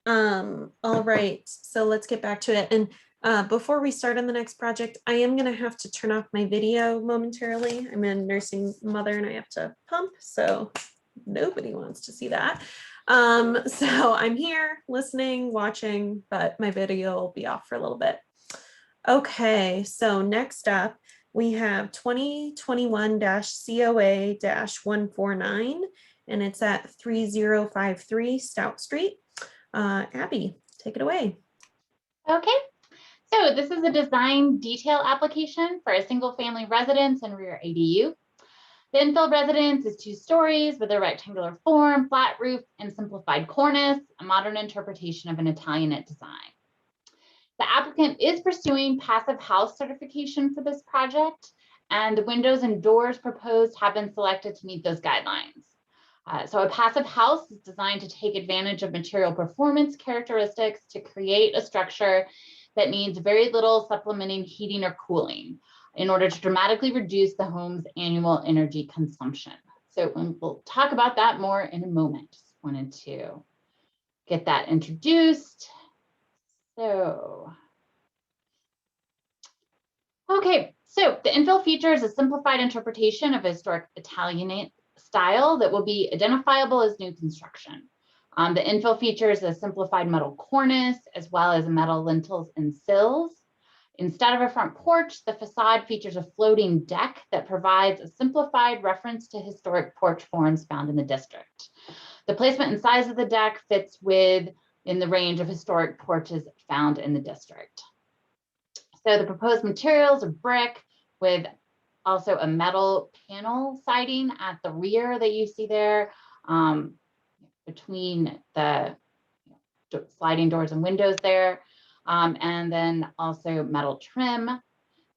All right, so let's get back to it. And before we start on the next project, I am gonna have to turn off my video momentarily. I'm a nursing mother and I have to pump, so nobody wants to see that. So I'm here listening, watching, but my video will be off for a little bit. Okay, so next up, we have 2021-COA-149, and it's at 3053 Stout Street. Abby, take it away. Okay, so this is a design detail application for a single family residence and rear ADU. The infill residence is 2 stories with a rectangular form, flat roof, and simplified cornice, a modern interpretation of an Italianate design. The applicant is pursuing passive house certification for this project, and the windows and doors proposed have been selected to meet those guidelines. So a passive house is designed to take advantage of material performance characteristics to create a structure that needs very little supplementing heating or cooling in order to dramatically reduce the home's annual energy consumption. So we'll talk about that more in a moment. Just wanted to get that introduced. So, okay, so the infill features a simplified interpretation of a historic Italianate style that will be identifiable as new construction. The infill features a simplified metal cornice as well as metal lintels and sills. Instead of a front porch, the facade features a floating deck that provides a simplified reference to historic porch forms found in the district. The placement and size of the deck fits within the range of historic porches found in the district. So the proposed materials are brick with also a metal panel siding at the rear that you see there between the sliding doors and windows there. And then also metal trim.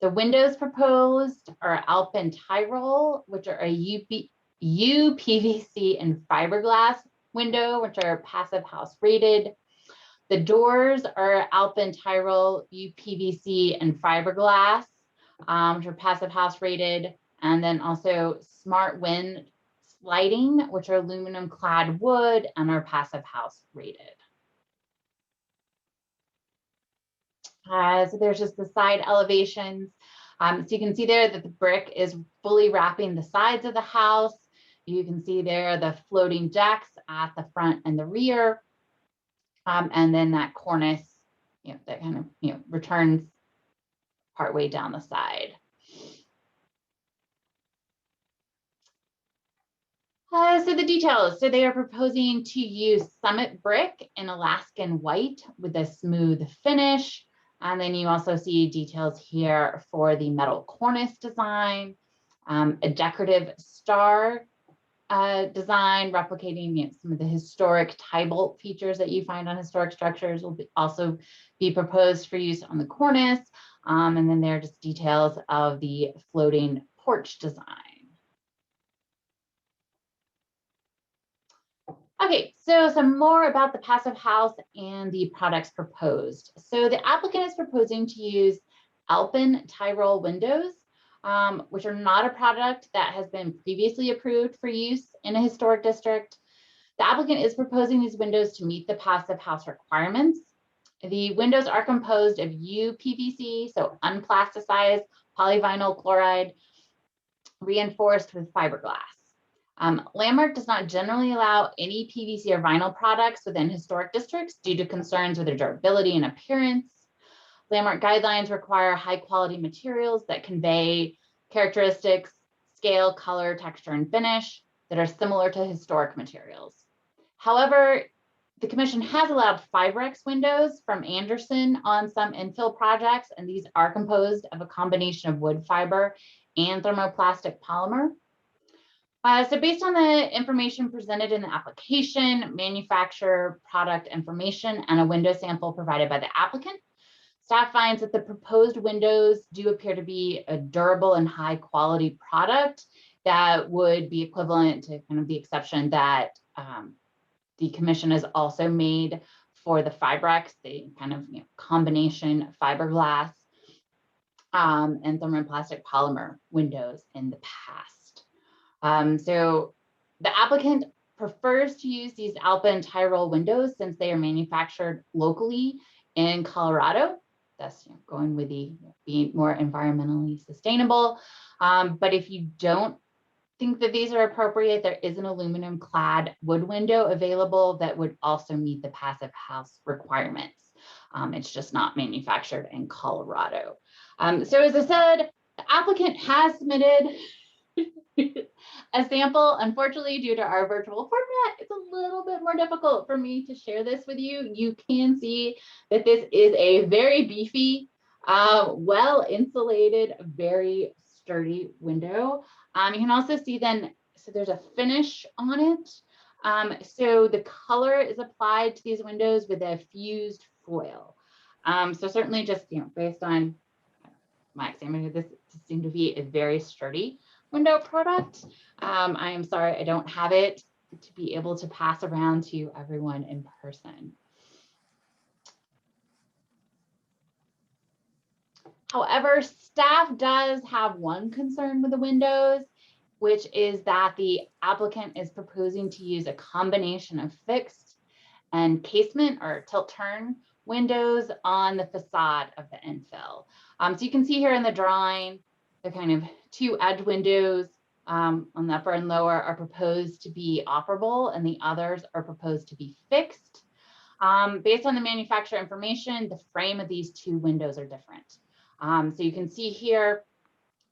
The windows proposed are Alpine Tyrol, which are a UPVC and fiberglass window, which are passive house rated. The doors are Alpine Tyrol, UPVC and fiberglass, which are passive house rated. And then also Smart Wind sliding, which are aluminum clad wood and are passive house rated. So there's just the side elevations. So you can see there that the brick is fully wrapping the sides of the house. You can see there the floating decks at the front and the rear. And then that cornice, that kind of, returns partway down the side. So the details, so they are proposing to use Summit brick in Alaskan white with a smooth finish. And then you also see details here for the metal cornice design, a decorative star design replicating some of the historic tie bolt features that you find on historic structures will also be proposed for use on the cornice. And then there are just details of the floating porch design. Okay, so some more about the passive house and the products proposed. So the applicant is proposing to use Alpine tie roll windows, which are not a product that has been previously approved for use in a historic district. The applicant is proposing these windows to meet the passive house requirements. The windows are composed of UPVC, so unplasticized polyvinyl chloride reinforced with fiberglass. Landmark does not generally allow any PVC or vinyl products within historic districts due to concerns with their durability and appearance. Landmark guidelines require high quality materials that convey characteristics, scale, color, texture, and finish that are similar to historic materials. However, the commission has allowed Fibrex windows from Anderson on some infill projects, and these are composed of a combination of wood fiber and thermoplastic polymer. So based on the information presented in the application, manufacturer, product information, and a window sample provided by the applicant, staff finds that the proposed windows do appear to be a durable and high quality product that would be equivalent to kind of the exception that the commission has also made for the Fibrex, the kind of combination fiberglass and thermoplastic polymer windows in the past. So the applicant prefers to use these Alpine tie roll windows since they are manufactured locally in Colorado. Thus, going with the being more environmentally sustainable. But if you don't think that these are appropriate, there is an aluminum clad wood window available that would also meet the passive house requirements. It's just not manufactured in Colorado. So as I said, the applicant has submitted a sample. Unfortunately, due to our virtual format, it's a little bit more difficult for me to share this with you. You can see that this is a very beefy, well insulated, very sturdy window. You can also see then, so there's a finish on it. So the color is applied to these windows with a fused foil. So certainly just based on my examining, this seemed to be a very sturdy window product. I am sorry I don't have it to be able to pass around to everyone in person. However, staff does have one concern with the windows, which is that the applicant is proposing to use a combination of fixed and casement or tilt turn windows on the facade of the infill. So you can see here in the drawing, the kind of two edge windows on the upper and lower are proposed to be operable and the others are proposed to be fixed. Based on the manufacturer information, the frame of these two windows are different. So you can see here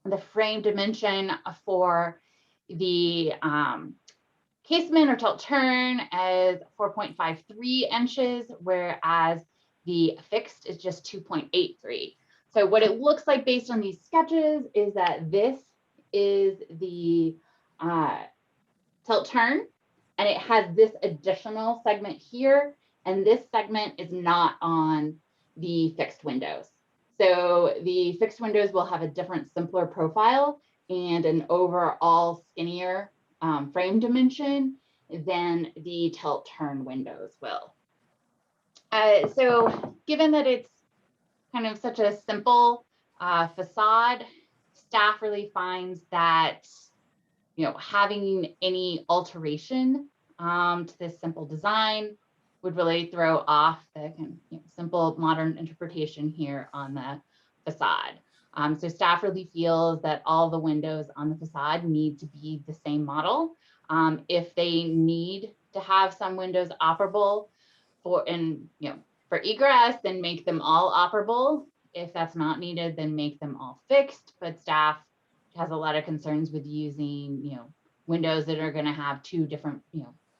the frame dimension for the casement or tilt turn is 4.53 inches, whereas the fixed is just 2.83. So what it looks like based on these sketches is that this is the tilt turn, and it has this additional segment here, and this segment is not on the fixed windows. So the fixed windows will have a different, simpler profile and an overall skinnier frame dimension than the tilt turn windows will. So given that it's kind of such a simple facade, staff really finds that having any alteration to this simple design would really throw off the simple modern interpretation here on the facade. So staff really feels that all the windows on the facade need to be the same model. If they need to have some windows operable for egress, then make them all operable. If that's not needed, then make them all fixed. But staff has a lot of concerns with using windows that are going to have two different,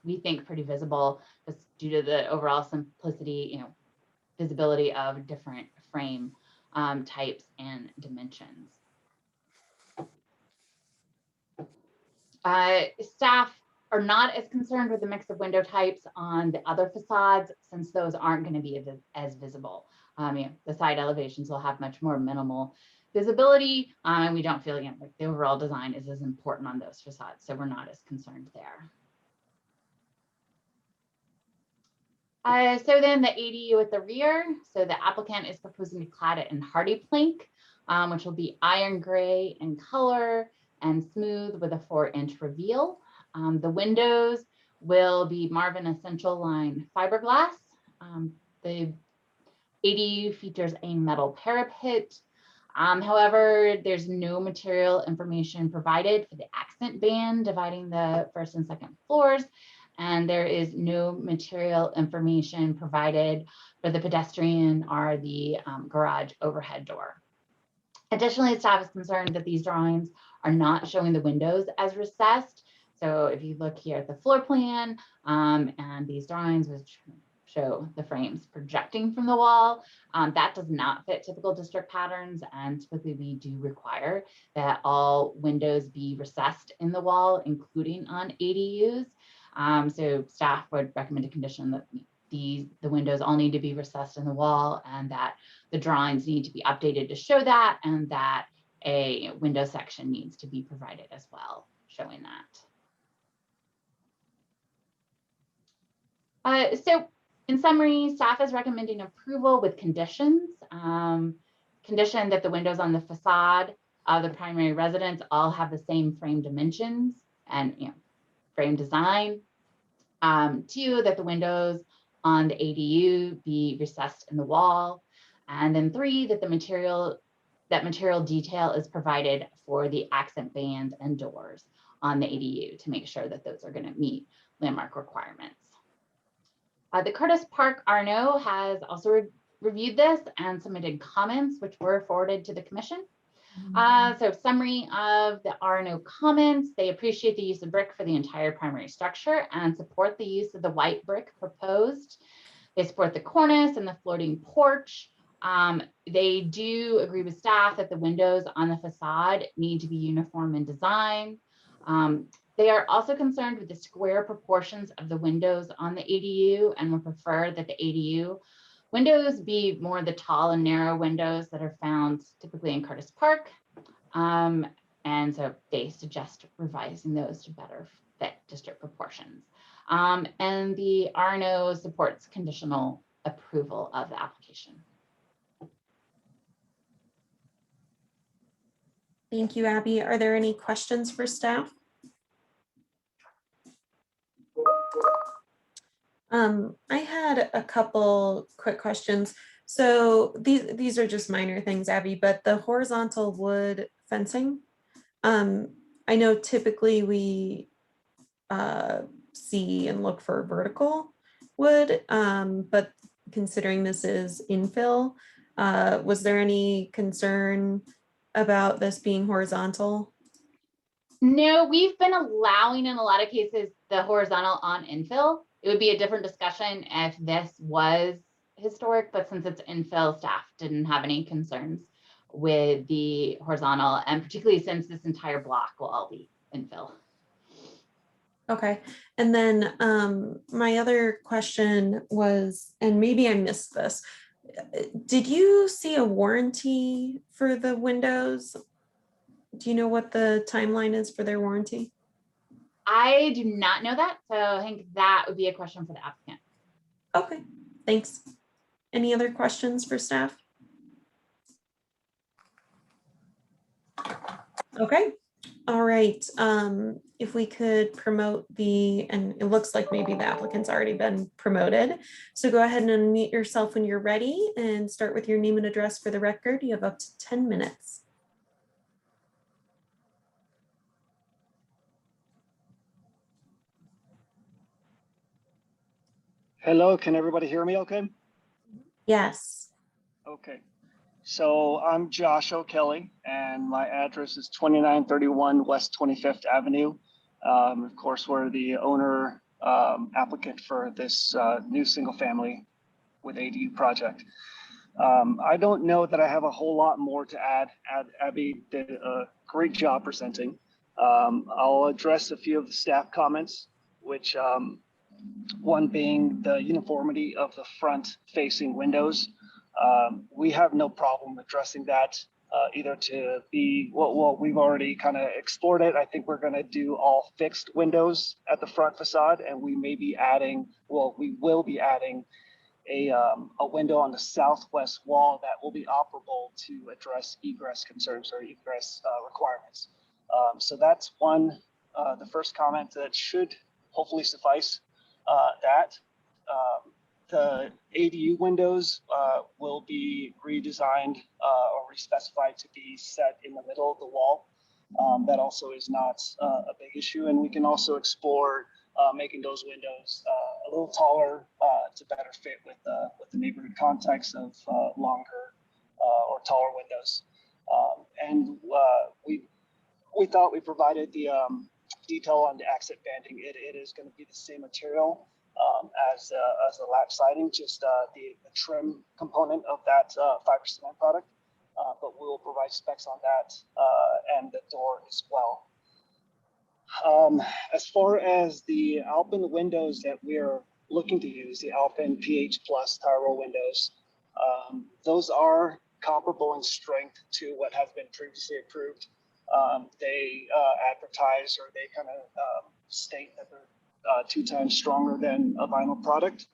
we think pretty visible, just due to the overall simplicity, visibility of different frame types and dimensions. Staff are not as concerned with the mix of window types on the other facades, since those aren't going to be as visible. The side elevations will have much more minimal visibility, and we don't feel, again, like the overall design is as important on those facades, so we're not as concerned there. So then the ADU at the rear, so the applicant is proposing to clad it in hardy plank, which will be iron gray in color and smooth with a 4-inch reveal. The windows will be Marvin Essential Line fiberglass. The ADU features a metal parapet. However, there's no material information provided for the accent band dividing the first and second floors, and there is no material information provided for the pedestrian or the garage overhead door. Additionally, staff is concerned that these drawings are not showing the windows as recessed. So if you look here at the floor plan and these drawings, which show the frames projecting from the wall, that does not fit typical district patterns, and typically we do require that all windows be recessed in the wall, including on ADUs. So staff would recommend a condition that the windows all need to be recessed in the wall, and that the drawings need to be updated to show that, and that a window section needs to be provided as well, showing that. So in summary, staff is recommending approval with conditions. Condition that the windows on the facade of the primary residence all have the same frame dimensions and frame design. 2, that the windows on the ADU be recessed in the wall. And then 3, that material detail is provided for the accent band and doors on the ADU to make sure that those are going to meet landmark requirements. The Curtis Park RNO has also reviewed this and submitted comments, which were forwarded to the commission. So summary of the RNO comments: they appreciate the use of brick for the entire primary structure and support the use of the white brick proposed. They support the cornice and the floating porch. They do agree with staff that the windows on the facade need to be uniform in design. They are also concerned with the square proportions of the windows on the ADU and would prefer that the ADU windows be more the tall and narrow windows that are found typically in Curtis Park. And so they suggest revising those to better fit district proportions. And the RNO supports conditional approval of the application. Thank you, Abby. Are there any questions for staff? I had a couple quick questions. So these are just minor things, Abby, but the horizontal wood fencing, I know typically we see and look for vertical wood, but considering this is infill, was there any concern about this being horizontal? No, we've been allowing in a lot of cases the horizontal on infill. It would be a different discussion if this was historic, but since it's infill, staff didn't have any concerns with the horizontal, and particularly since this entire block will all be infill. Okay, and then my other question was, and maybe I missed this, did you see a warranty for the windows? Do you know what the timeline is for their warranty? I do not know that, so I think that would be a question for the applicant. Okay, thanks. Any other questions for staff? Okay, all right. If we could promote and it looks like maybe the applicant's already been promoted. So go ahead and unmute yourself when you're ready and start with your name and address for the record. You have up to 10 minutes. Hello, can everybody hear me okay? Yes. Okay, so I'm Josh O'Kelly and my address is 2931 West 25th Avenue, Of course, we're the owner applicant for this new single family with ADU project. I don't know that I have a whole lot more to add. Abby did a great job presenting. I'll address a few of the staff comments, which one being the uniformity of the front facing windows. We have no problem addressing that, either to be, well, we've already kind of explored it. I think we're gonna do all fixed windows at the front facade, and we may be adding, well, we will be adding a window on the southwest wall that will be operable to address egress concerns or egress requirements. So that's one, the first comment that should hopefully suffice that. The ADU windows will be redesigned or respecified to be set in the middle of the wall. That also is not a big issue, and we can also explore making those windows a little taller to better fit with the neighborhood context of longer or taller windows. And we thought we provided the detail on the exit banding. It is going to be the same material as the latch siding, just the trim component of that fiber cement product. But we will provide specs on that and the door as well. As far as the Alpine windows that we're looking to use, the Alpine PH Plus tire roll windows, those are comparable in strength to what has been previously approved. They advertise, or they kind of state that they're 2 times stronger than a vinyl product.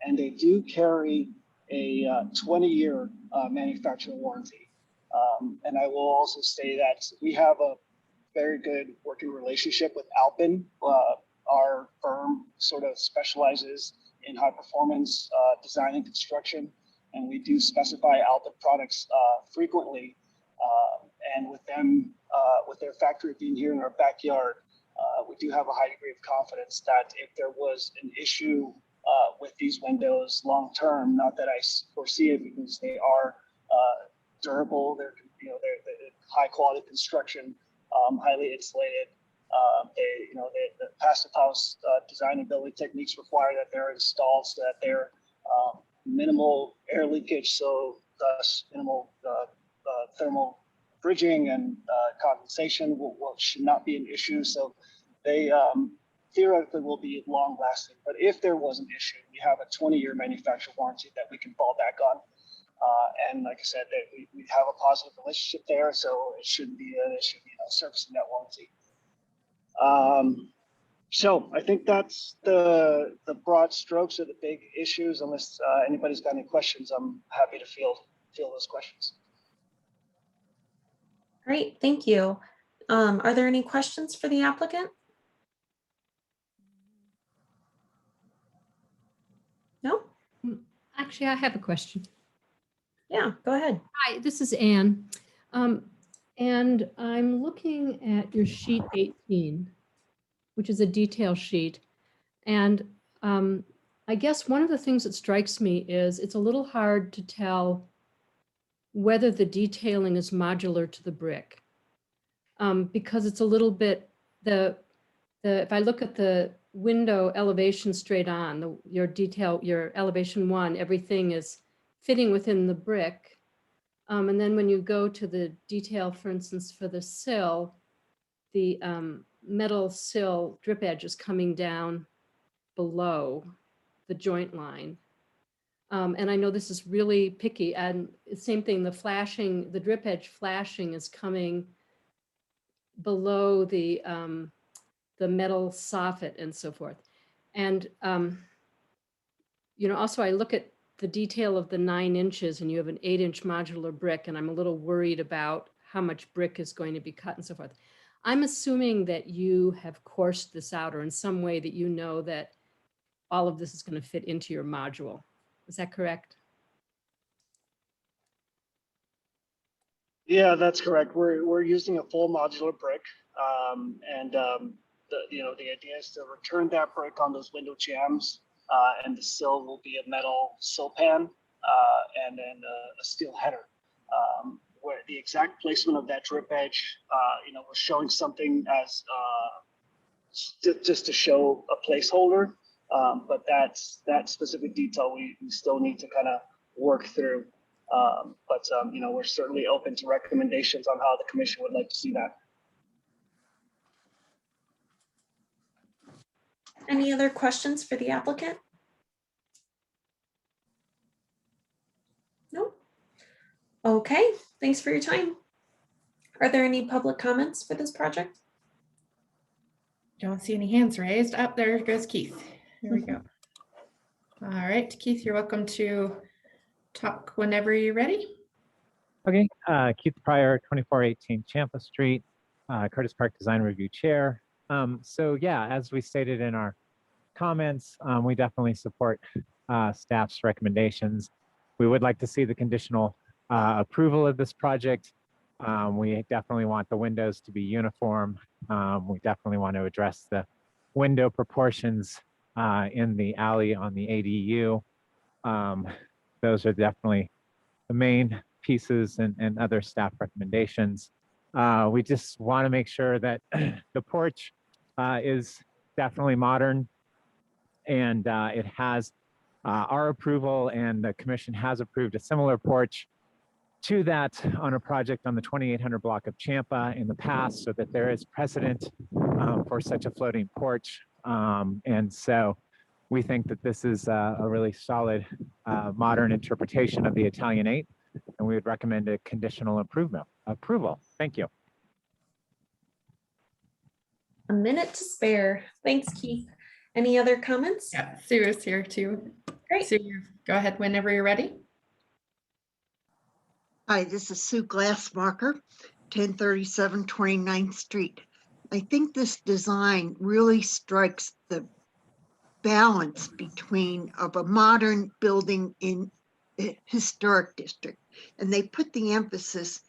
And they do carry a 20-year manufacturing warranty. And I will also say that we have a very good working relationship with Alpine. Our firm sort of specializes in high performance design and construction, and we do specify Alpine products frequently. And with them, with their factory being here in our backyard, we do have a high degree of confidence that if there was an issue with these windows long term, not that I foresee it because they are durable, they're high quality construction, highly insulated. The passive house design and building techniques require that they're installed so that they're minimal air leakage, so thus minimal thermal bridging and condensation should not be an issue. So they theoretically will be long lasting. But if there was an issue, we have a 20-year manufacturer warranty that we can fall back on. And like I said, that we have a positive relationship there, so it shouldn't be an issue, servicing that warranty. So I think that's the broad strokes of the big issues. Unless anybody's got any questions, I'm happy to field those questions. Great, thank you. Are there any questions for the applicant? No? Actually, I have a question. Yeah, go ahead. Hi, this is Anne. And I'm looking at your sheet 18, which is a detail sheet. And I guess one of the things that strikes me is it's a little hard to tell whether the detailing is modular to the brick. Because it's a little bit, if I look at the window elevation straight on, your elevation 1, everything is fitting within the brick. And then when you go to the detail, for instance, for the sill, the metal sill drip edge is coming down below the joint line. And I know this is really picky, and same thing, the drip edge flashing is coming below the metal soffit and so forth. And, also I look at the detail of the 9 inches and you have an 8-inch modular brick, and I'm a little worried about how much brick is going to be cut and so forth. I'm assuming that you have coursed this out, or in some way that you know that all of this is going to fit into your module. Is that correct? Yeah, that's correct. We're using a full modular brick, the idea is to return that brick on those window jambs, and the sill will be a metal sill pan, and then a steel header. Where the the exact placement of that drip edge, we're showing something as just to show a placeholder. But that specific detail we still need to kind of work through. We're certainly open to recommendations on how the commission would like to see that. Any other questions for the applicant? No? Okay, thanks for your time. Are there any public comments for this project? Don't see any hands raised. Up there goes Keith. Here we go. All right, Keith, you're welcome to talk whenever you're ready. Okay, Keith Pryor, 2418 Champa Street, Curtis Park Design Review Chair. So yeah, as we stated in our comments, we definitely support staff's recommendations. We would like to see the conditional approval of this project. We definitely want the windows to be uniform. We definitely want to address the window proportions in the alley on the ADU. Those are definitely the main pieces and other staff recommendations. We just want to make sure that the porch is definitely modern and it has our approval, and the commission has approved a similar porch to that on a project on the 2800 block of Champa in the past, so that there is precedent for such a floating porch. And so we think that this is a really solid modern interpretation of the Italian 8, and we would recommend a conditional approval. Thank you. A minute to spare. Thanks, Keith. Any other comments? Yeah, Sue is here too. Great. Sue, go ahead whenever you're ready. Hi, this is Sue Glassmarker, 1037 29th Street. I think this design really strikes the balance between of a modern building in a historic district, and they put the emphasis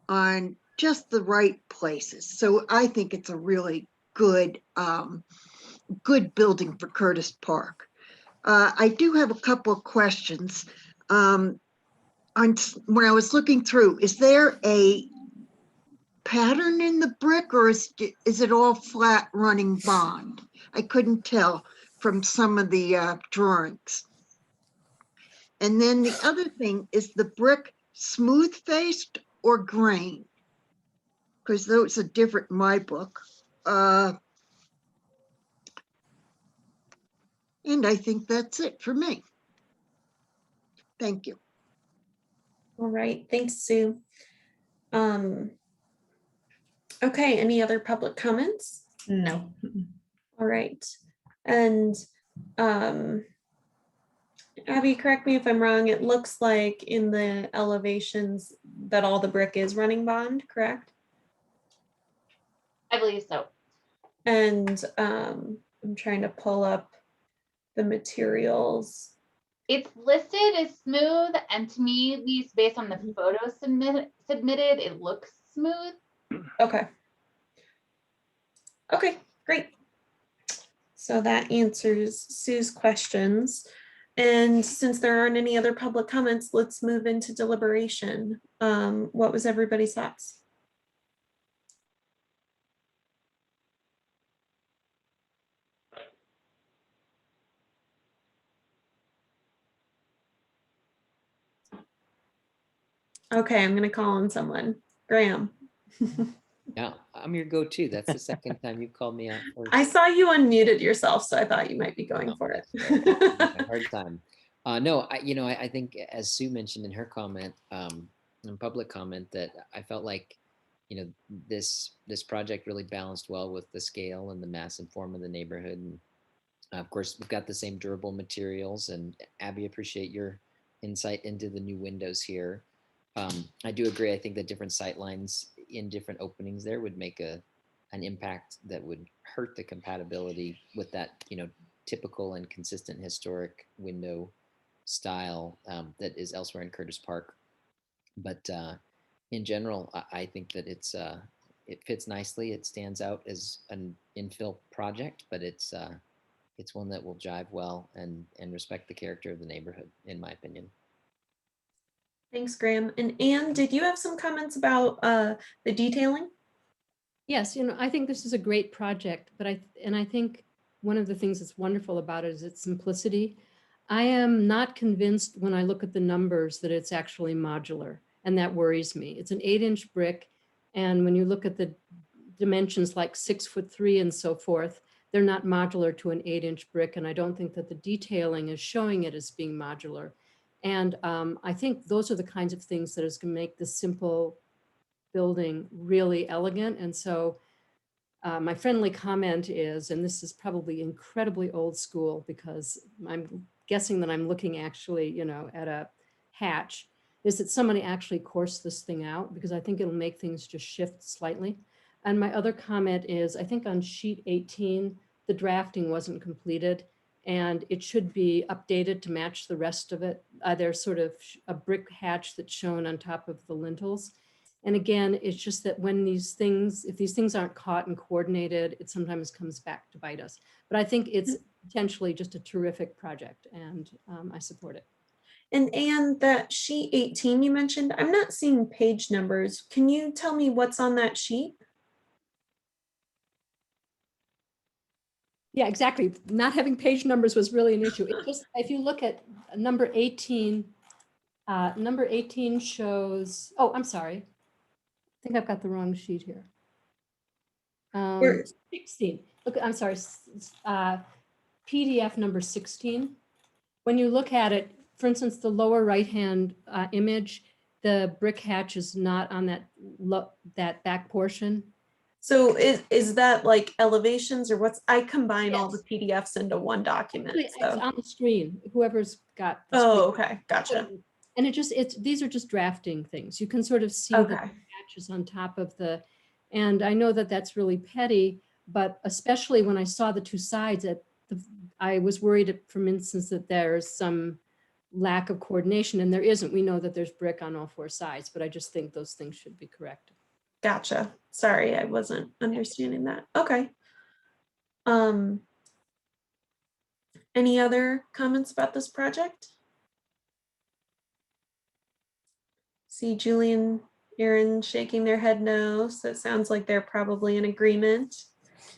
on just the right places. So I think it's a really good good building for Curtis Park. I do have a couple of questions. When I was looking through, is there a pattern in the brick, or is it all flat running bond? I couldn't tell from some of the drawings. And then the other thing is the brick smooth faced or grain? Because those are different in my book. And I think that's it for me. Thank you. All right, thanks, Sue. Okay, any other public comments? No. All right, and Abby, correct me if I'm wrong, it looks like in the elevations that all the brick is running bond, correct? I believe so. And I'm trying to pull up the materials. It's listed as smooth, and to me, at least based on the photos submitted, it looks smooth. Okay. Okay, great. So that answers Sue's questions. And since there aren't any other public comments, let's move into deliberation. What was everybody's thoughts? Okay, I'm gonna call on someone. Graham. Yeah, I'm your go-to. That's the second time you've called me out. I saw you unmuted yourself, so I thought you might be going for it. A hard time. No, I think as Sue mentioned in her comment, in public comment, that I felt like, this project really balanced well with the scale and the mass and form of the neighborhood. And of course, we've got the same durable materials. And Abby, appreciate your insight into the new windows here. I do agree. I think that different sight lines in different openings there would make an impact that would hurt the compatibility with that, typical and consistent historic window style that is elsewhere in Curtis Park. But in general, I think that it fits nicely. It stands out as an infill project, but it's one that will jive well and respect the character of the neighborhood, in my opinion. Thanks, Graham. And Anne, did you have some comments about the detailing? Yes, you know, I think this is a great project, but I think one of the things that's wonderful about it is its simplicity. I am not convinced when I look at the numbers that it's actually modular, and that worries me. It's an 8-inch brick, and when you look at the dimensions like 6'3" and so forth, they're not modular to an 8-inch brick, and I don't think that the detailing is showing it as being modular. And I think those are the kinds of things that is going to make this simple building really elegant. And so my friendly comment is, and this is probably incredibly old school because I'm guessing that I'm looking actually, you know, at a hatch, is that somebody actually coursed this thing out, because I think it'll make things just shift slightly. And my other comment is, I think on sheet 18, the drafting wasn't completed and it should be updated to match the rest of it. There's sort of a brick hatch that's shown on top of the lintels. And again, it's just that when these things, if these things aren't caught and coordinated, it sometimes comes back to bite us. But I think it's potentially just a terrific project, and I support it. And Anne, that sheet 18 you mentioned, I'm not seeing page numbers. Can you tell me what's on that sheet? Yeah, exactly. Not having page numbers was really an issue. It just, if you look at number 18 shows, oh, I'm sorry. I think I've got the wrong sheet here. 16. Look, I'm sorry. PDF number 16. When you look at it, for instance, the lower right-hand image, the brick hatch is not on that back portion. So is that like elevations or what's, I combine all the PDFs into one document. It's on the screen, whoever's got. Oh, okay, gotcha. And these are just drafting things. You can sort of see the hatches on top of the, and I know that that's really petty, but especially when I saw the two sides, I was worried, for instance, that there's some lack of coordination, and there isn't. We know that there's brick on all 4 sides, but I just think those things should be corrected. Gotcha. Sorry, I wasn't understanding that. Okay. Any other comments about this project? See Julian, Aaron shaking their head no, so it sounds like they're probably in agreement.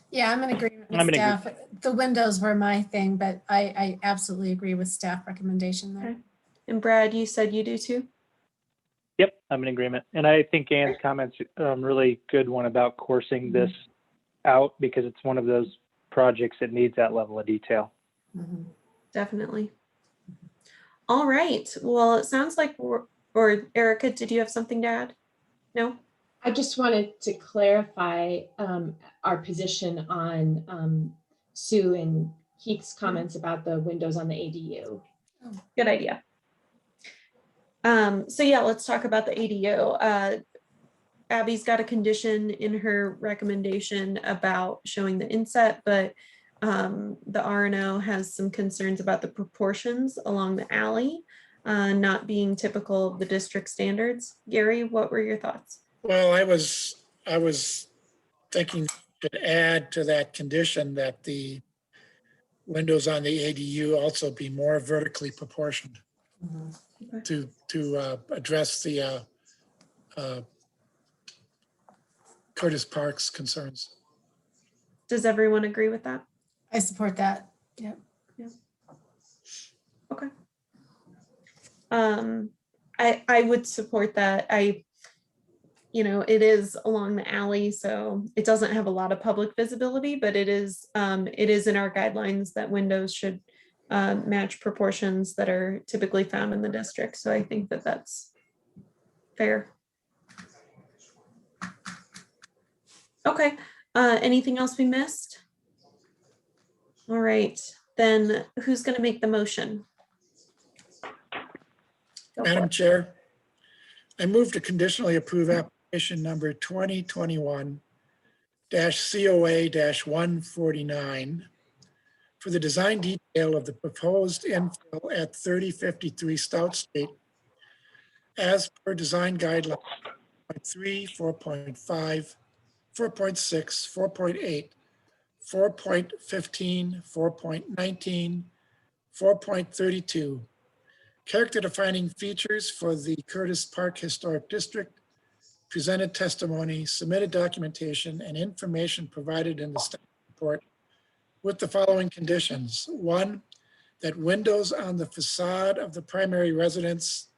Yeah, I'm in agreement with staff. The windows were my thing, but I absolutely agree with staff recommendation there. Okay. And Brad, you said you do too? Yep, I'm in agreement. And I think Anne's comments really good one about coursing this out, because it's one of those projects that needs that level of detail. Definitely. All right. Well, it sounds like or Erica, did you have something to add? No? I just wanted to clarify our position on Sue and Keith's comments about the windows on the ADU. Oh, good idea. So yeah, let's talk about the ADU. Abby's got a condition in her recommendation about showing the inset, but the RNO has some concerns about the proportions along the alley, not being typical of the district standards. Gary, what were your thoughts? Well, I was thinking to add to that condition that the windows on the ADU also be more vertically proportioned to address the Curtis Park's concerns. Does everyone agree with that? I support that. Yep. Yeah. Okay. I would support that. It is along the alley, so it doesn't have a lot of public visibility, but it is in our guidelines that windows should match proportions that are typically found in the district. So I think that that's fair. Okay. Anything else we missed? All right, then who's going to make the motion? Madam Chair, I move to conditionally approve application number 2021-COA-149 for the design detail of the proposed infill at 3053 Stout Street as per design guidelines 4.3, 4.5, 4.6, 4.8, 4.15, 4.19, 4.32, character defining features for the Curtis Park Historic District, presented testimony, submitted documentation, and information provided in the staff report with the following conditions. One, that windows on the facade of the primary residence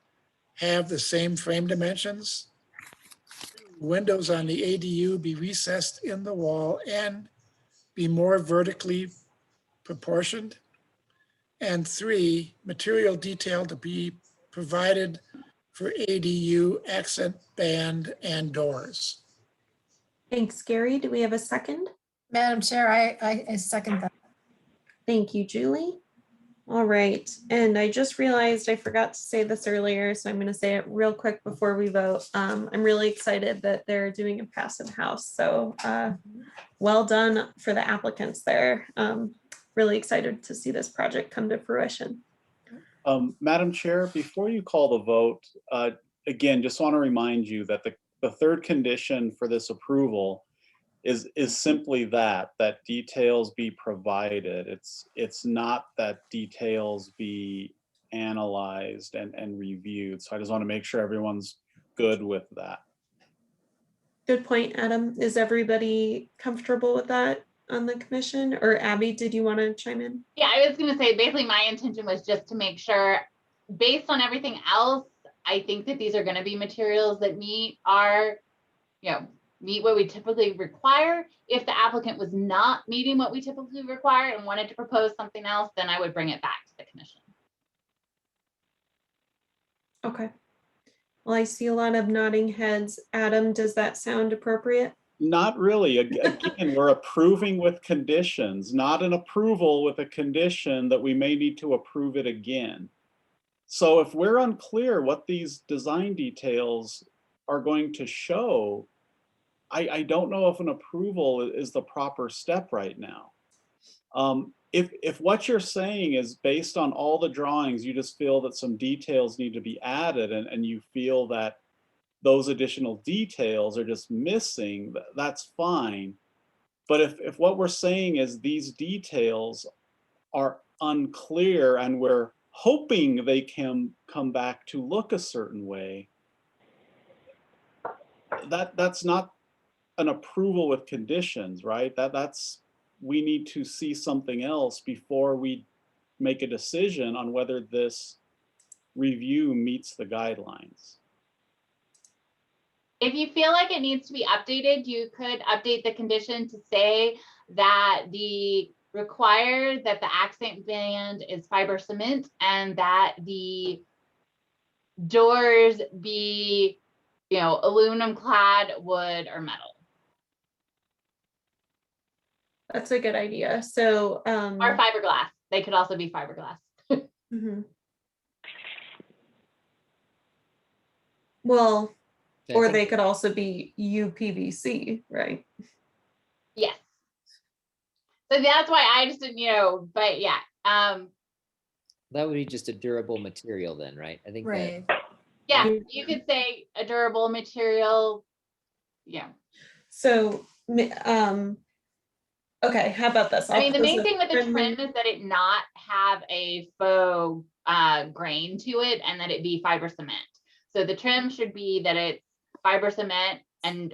have the same frame dimensions. Windows on the ADU be recessed in the wall and be more vertically proportioned. And 3, material detail to be provided for ADU accent band and doors. Thanks, Gary. Do we have a second? Madam Chair, I second that. Thank you, Julie. All right, and I just realized I forgot to say this earlier, so I'm going to say it real quick before we vote. I'm really excited that they're doing a passive house, so well done for the applicants there. Really excited to see this project come to fruition. Madam Chair, before you call the vote, again, just want to remind you that the third condition for this approval is simply that details be provided. It's not that details be analyzed and reviewed. So I just want to make sure everyone's good with that. Good point, Adam. Is everybody comfortable with that on the commission? Or Abby, did you want to chime in? Yeah, I was going to say, basically my intention was just to make sure, based on everything else, I think that these are going to be materials that meet our, meet what we typically require. If the applicant was not meeting what we typically require and wanted to propose something else, then I would bring it back to the commission. Okay. Well, I see a lot of nodding heads. Adam, does that sound appropriate? Not really. Again, we're approving with conditions, not an approval with a condition that we may need to approve it again. So if we're unclear what these design details are going to show, I don't know if an approval is the proper step right now. If what you're saying is based on all the drawings, you just feel that some details need to be added and you feel that those additional details are just missing, that's fine. But if what we're saying is these details are unclear and we're hoping they can come back to look a certain way, that's not an approval with conditions, right? That's we need to see something else before we make a decision on whether this review meets the guidelines. If you feel like it needs to be updated, you could update the condition to say that the require that the accent band is fiber cement and that the doors be, aluminum clad, wood, or metal. That's a good idea. So, or fiberglass. They could also be fiberglass. Well, or they could also be UPVC, right? Yes. So that's why I just didn't, but yeah. That would be just a durable material then, right? I think that. Yeah, you could say a durable material. Yeah. So, okay, how about this? I mean, the main thing with the trim is that it not have a faux grain to it and that it be fiber cement. So the trim should be that it's fiber cement and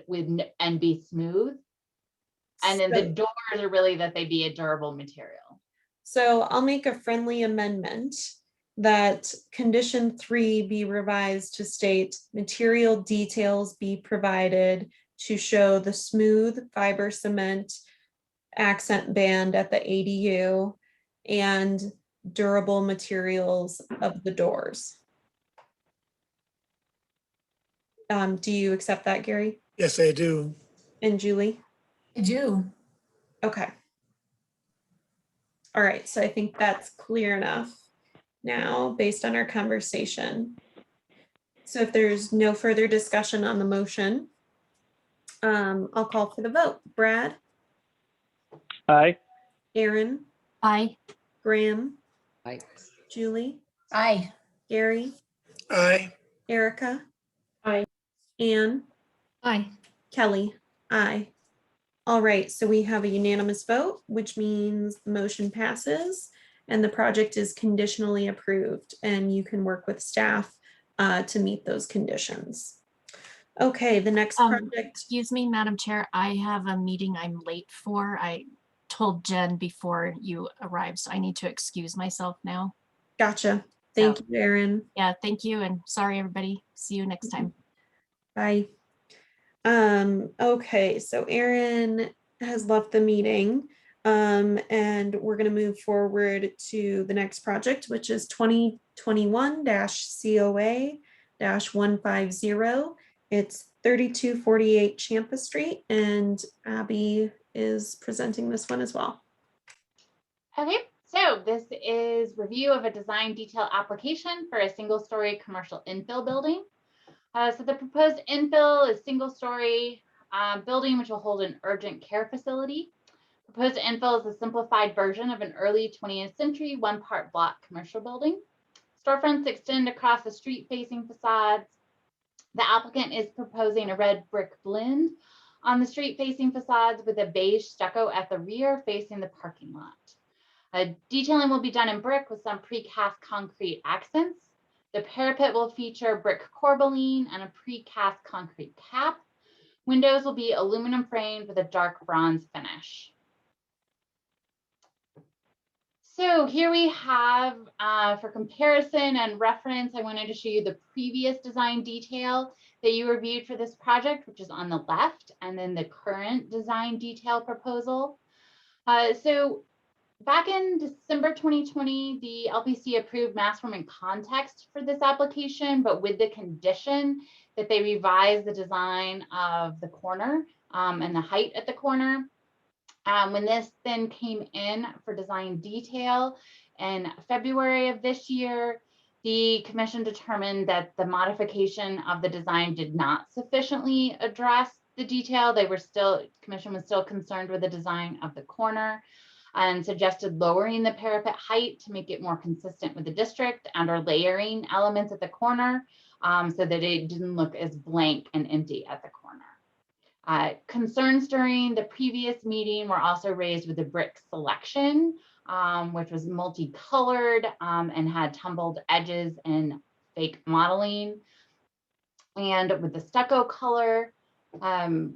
be smooth. And then the doors are really that they be a durable material. So I'll make a friendly amendment that condition 3 be revised to state material details be provided to show the smooth fiber cement accent band at the ADU and durable materials of the doors. Do you accept that, Gary? Yes, I do. And Julie? I do. Okay. All right, so I think that's clear enough now based on our conversation. So if there's no further discussion on the motion, I'll call for the vote. Brad? Aye. Aaron? Aye. Graham? Aye. Julie? Aye. Gary? Aye. Erica? Aye. Anne? Aye. Kelly? Aye. All right, so we have a unanimous vote, which means the motion passes and the project is conditionally approved, and you can work with staff to meet those conditions. Okay, the next project. Excuse me, Madam Chair, I have a meeting I'm late for. I told Jen before you arrived, so I need to excuse myself now. Gotcha. Thank you, Erin. Yeah, thank you, and sorry, everybody. See you next time. Bye. Okay, so Erin has left the meeting, and we're going to move forward to the next project, which is 2021-COA-150. It's 3248 Champa Street, and Abby is presenting this one as well. Okay, so this is review of a design detail application for a single-story commercial infill building. So the proposed infill is single-story building which will hold an urgent care facility. Proposed infill is a simplified version of an early 20th century one-part block commercial building. Storefronts extend across the street-facing facades. The applicant is proposing a red brick blend on the street-facing facades with a beige stucco at the rear facing the parking lot. Detailing will be done in brick with some precast concrete accents. The parapet will feature brick corbelline and a precast concrete cap. Windows will be aluminum framed with a dark bronze finish. So here we have, for comparison and reference, I wanted to show you the previous design detail that you reviewed for this project, which is on the left, and then the current design detail proposal. So back in December 2020, the LPC approved mass form and context for this application, but with the condition that they revise the design of the corner and the height at the corner. When this then came in for design detail in February of this year, the commission determined that the modification of the design did not sufficiently address the detail. Commission was still concerned with the design of the corner and suggested lowering the parapet height to make it more consistent with the district and or layering elements at the corner so that it didn't look as blank and empty at the corner. Concerns during the previous meeting were also raised with the brick selection, which was multicolored and had tumbled edges and fake modeling, and with the stucco color,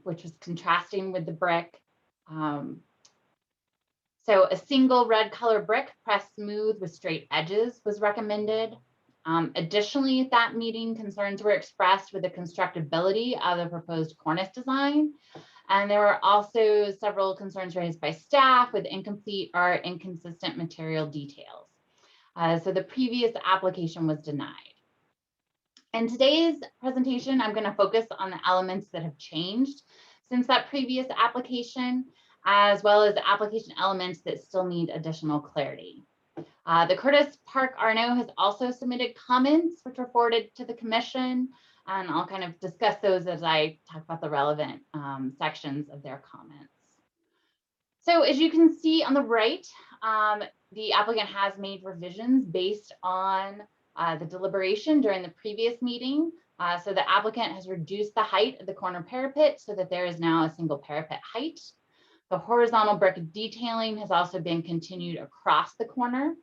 which was contrasting with the brick. So a single red color brick pressed smooth with straight edges was recommended. Additionally, at that meeting, concerns were expressed with the constructability of the proposed cornice design. And there were also several concerns raised by staff with incomplete or inconsistent material details. So the previous application was denied. In today's presentation, I'm going to focus on the elements that have changed since that previous application, as well as application elements that still need additional clarity. The Curtis Park RNO has also submitted comments which were forwarded to the commission, and I'll kind of discuss those as I talk about the relevant sections of their comments. So as you can see on the right, the applicant has made revisions based on the deliberation during the previous meeting. So the applicant has reduced the height of the corner parapet so that there is now a single parapet height. The horizontal brick detailing has also been continued across the corner,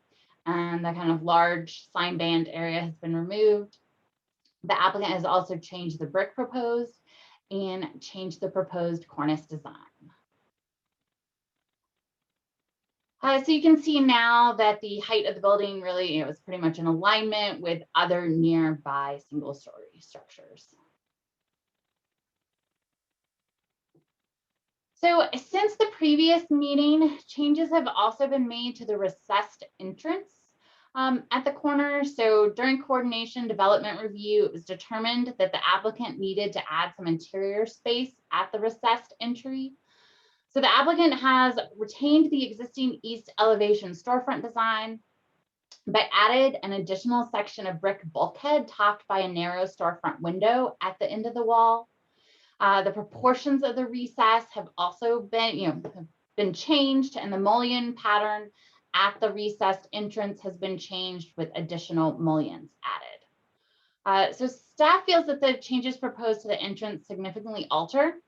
and the kind of large sign band area has been removed. The applicant has also changed the brick proposed and changed the proposed cornice design. So you can see now that the height of the building really is pretty much in alignment with other nearby single-story structures. So since the previous meeting, changes have also been made to the recessed entrance at the corner. So during coordination development review, it was determined that the applicant needed to add some interior space at the recessed entry. So the applicant has retained the existing east elevation storefront design, but added an additional section of brick bulkhead topped by a narrow storefront window at the end of the wall. The proportions of the recess have also been changed, and the mullion pattern at the recessed entrance has been changed with additional mullions added. So staff feels that the changes proposed to the entrance significantly alter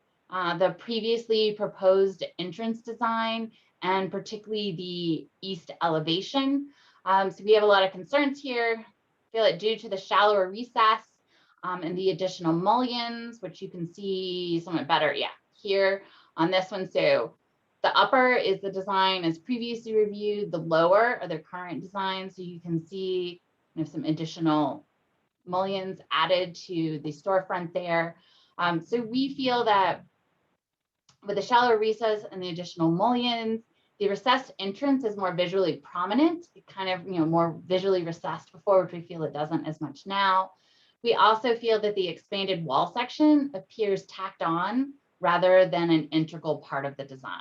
the previously proposed entrance design and particularly the east elevation. So we have a lot of concerns here. Feel it due to the shallower recess and the additional mullions, which you can see somewhat better, here on this one. So the upper is the design as previously reviewed, the lower are their current design. So you can see some additional mullions added to the storefront there. So we feel that with the shallow recess and the additional mullions, the recessed entrance is more visually prominent. It kind of, more visually recessed before, which we feel it doesn't as much now. We also feel that the expanded wall section appears tacked on rather than an integral part of the design.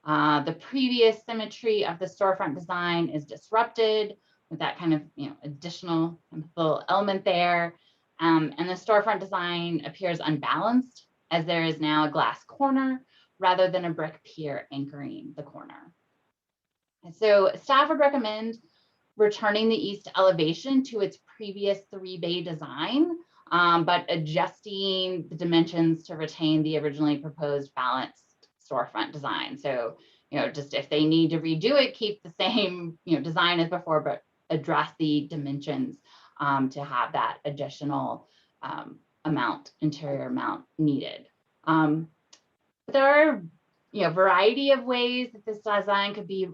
The previous symmetry of the storefront design is disrupted with that kind of, additional little element there. And the storefront design appears unbalanced as there is now a glass corner rather than a brick pier anchoring the corner. And so staff would recommend returning the east elevation to its previous 3-bay design, but adjusting the dimensions to retain the originally proposed balanced storefront design. So, just if they need to redo it, keep the same, design as before, but address the dimensions to have that additional interior amount needed. There are, a variety of ways that this design could be,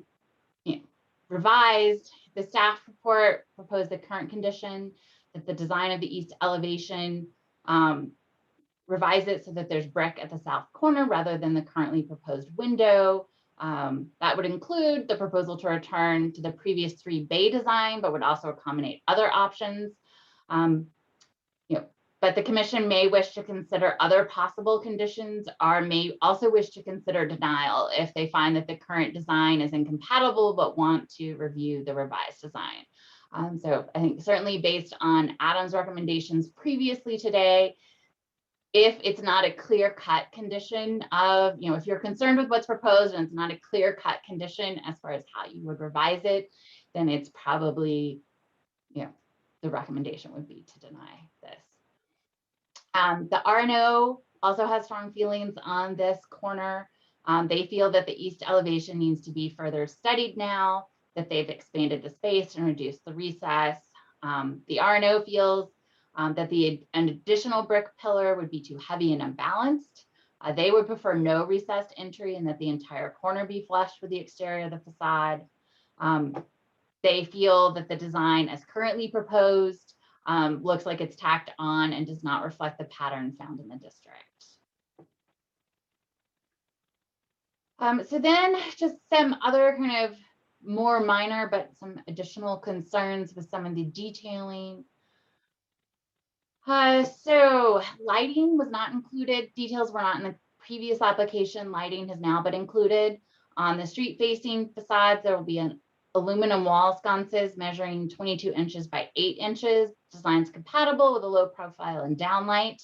revised. The staff report proposed the current condition that the design of the east elevation revise it so that there's brick at the south corner rather than the currently proposed window. That would include the proposal to return to the previous 3-bay design, but would also accommodate other options. But the commission may wish to consider other possible conditions or may also wish to consider denial if they find that the current design is incompatible but want to review the revised design. So I think certainly based on Adam's recommendations previously today, if it's not a clear-cut condition of, if you're concerned with what's proposed and it's not a clear-cut condition as far as how you would revise it, then it's probably, the recommendation would be to deny this. The RNO also has strong feelings on this corner. They feel that the east elevation needs to be further studied now that they've expanded the space and reduced the recess. The RNO feels that an additional brick pillar would be too heavy and unbalanced. They would prefer no recessed entry and that the entire corner be flush with the exterior of the facade. They feel that the design as currently proposed looks like it's tacked on and does not reflect the pattern found in the district. So then just some other kind of more minor, but some additional concerns with some of the detailing. So lighting was not included. Details were not in the previous application. Lighting has now been included. On the street facing facades, there will be an aluminum wall sconces measuring 22 inches by 8 inches. Designs compatible with a low profile and downlight.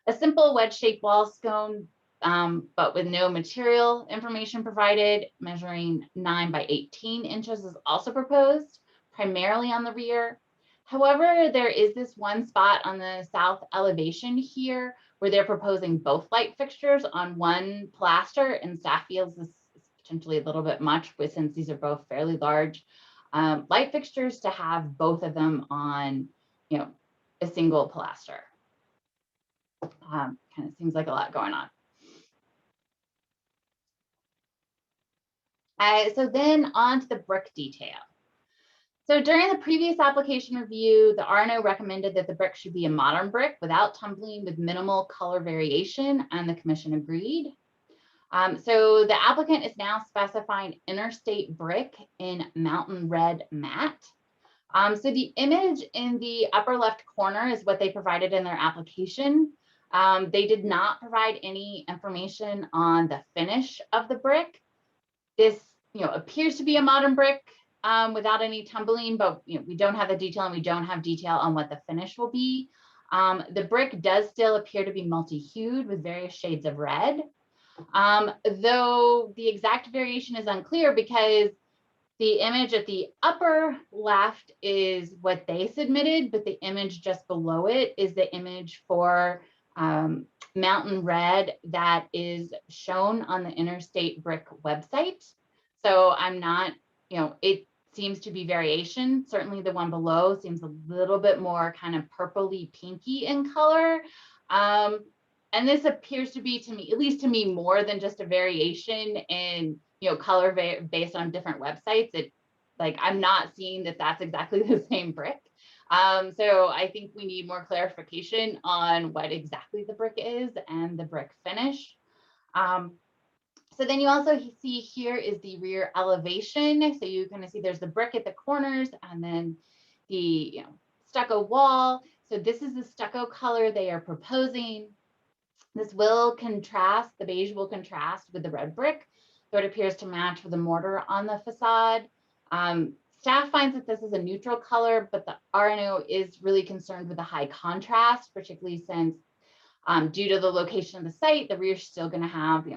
A simple wedge-shaped wall scone, but with no material information provided, measuring 9 by 18 inches is also proposed, primarily on the rear. However, there is this one spot on the south elevation here where they're proposing both light fixtures on one pilaster, and staff feels this is potentially a little bit much, but since these are both fairly large light fixtures, to have both of them on, a single pilaster. Kind of seems like a lot going on. So then on to the brick detail. So during the previous application review, the RNO recommended that the brick should be a modern brick without tumbling with minimal color variation, and the commission agreed. So the applicant is now specifying interstate brick in mountain red matte. So the image in the upper left corner is what they provided in their application. They did not provide any information on the finish of the brick. This, appears to be a modern brick without any tumbling, but we don't have the detail, and we don't have detail on what the finish will be. The brick does still appear to be multi-hued with various shades of red, though the exact variation is unclear because the image at the upper left is what they submitted, but the image just below it is the image for mountain red that is shown on the Interstate Brick website. So I'm not, it seems to be variation. Certainly the one below seems a little bit more kind of purpley pinky in color. And this appears to be, to me, at least to me, more than just a variation in, color based on different websites. I'm not seeing that that's exactly the same brick. So I think we need more clarification on what exactly the brick is and the brick finish. So then you also see here is the rear elevation. So you kind of see there's the brick at the corners and then the stucco wall. So this is the stucco color they are proposing. This will contrast, the beige will contrast with the red brick, so it appears to match with the mortar on the facade. Staff finds that this is a neutral color, but the RNO is really concerned with the high contrast, particularly since due to the location of the site, the rear is still going to have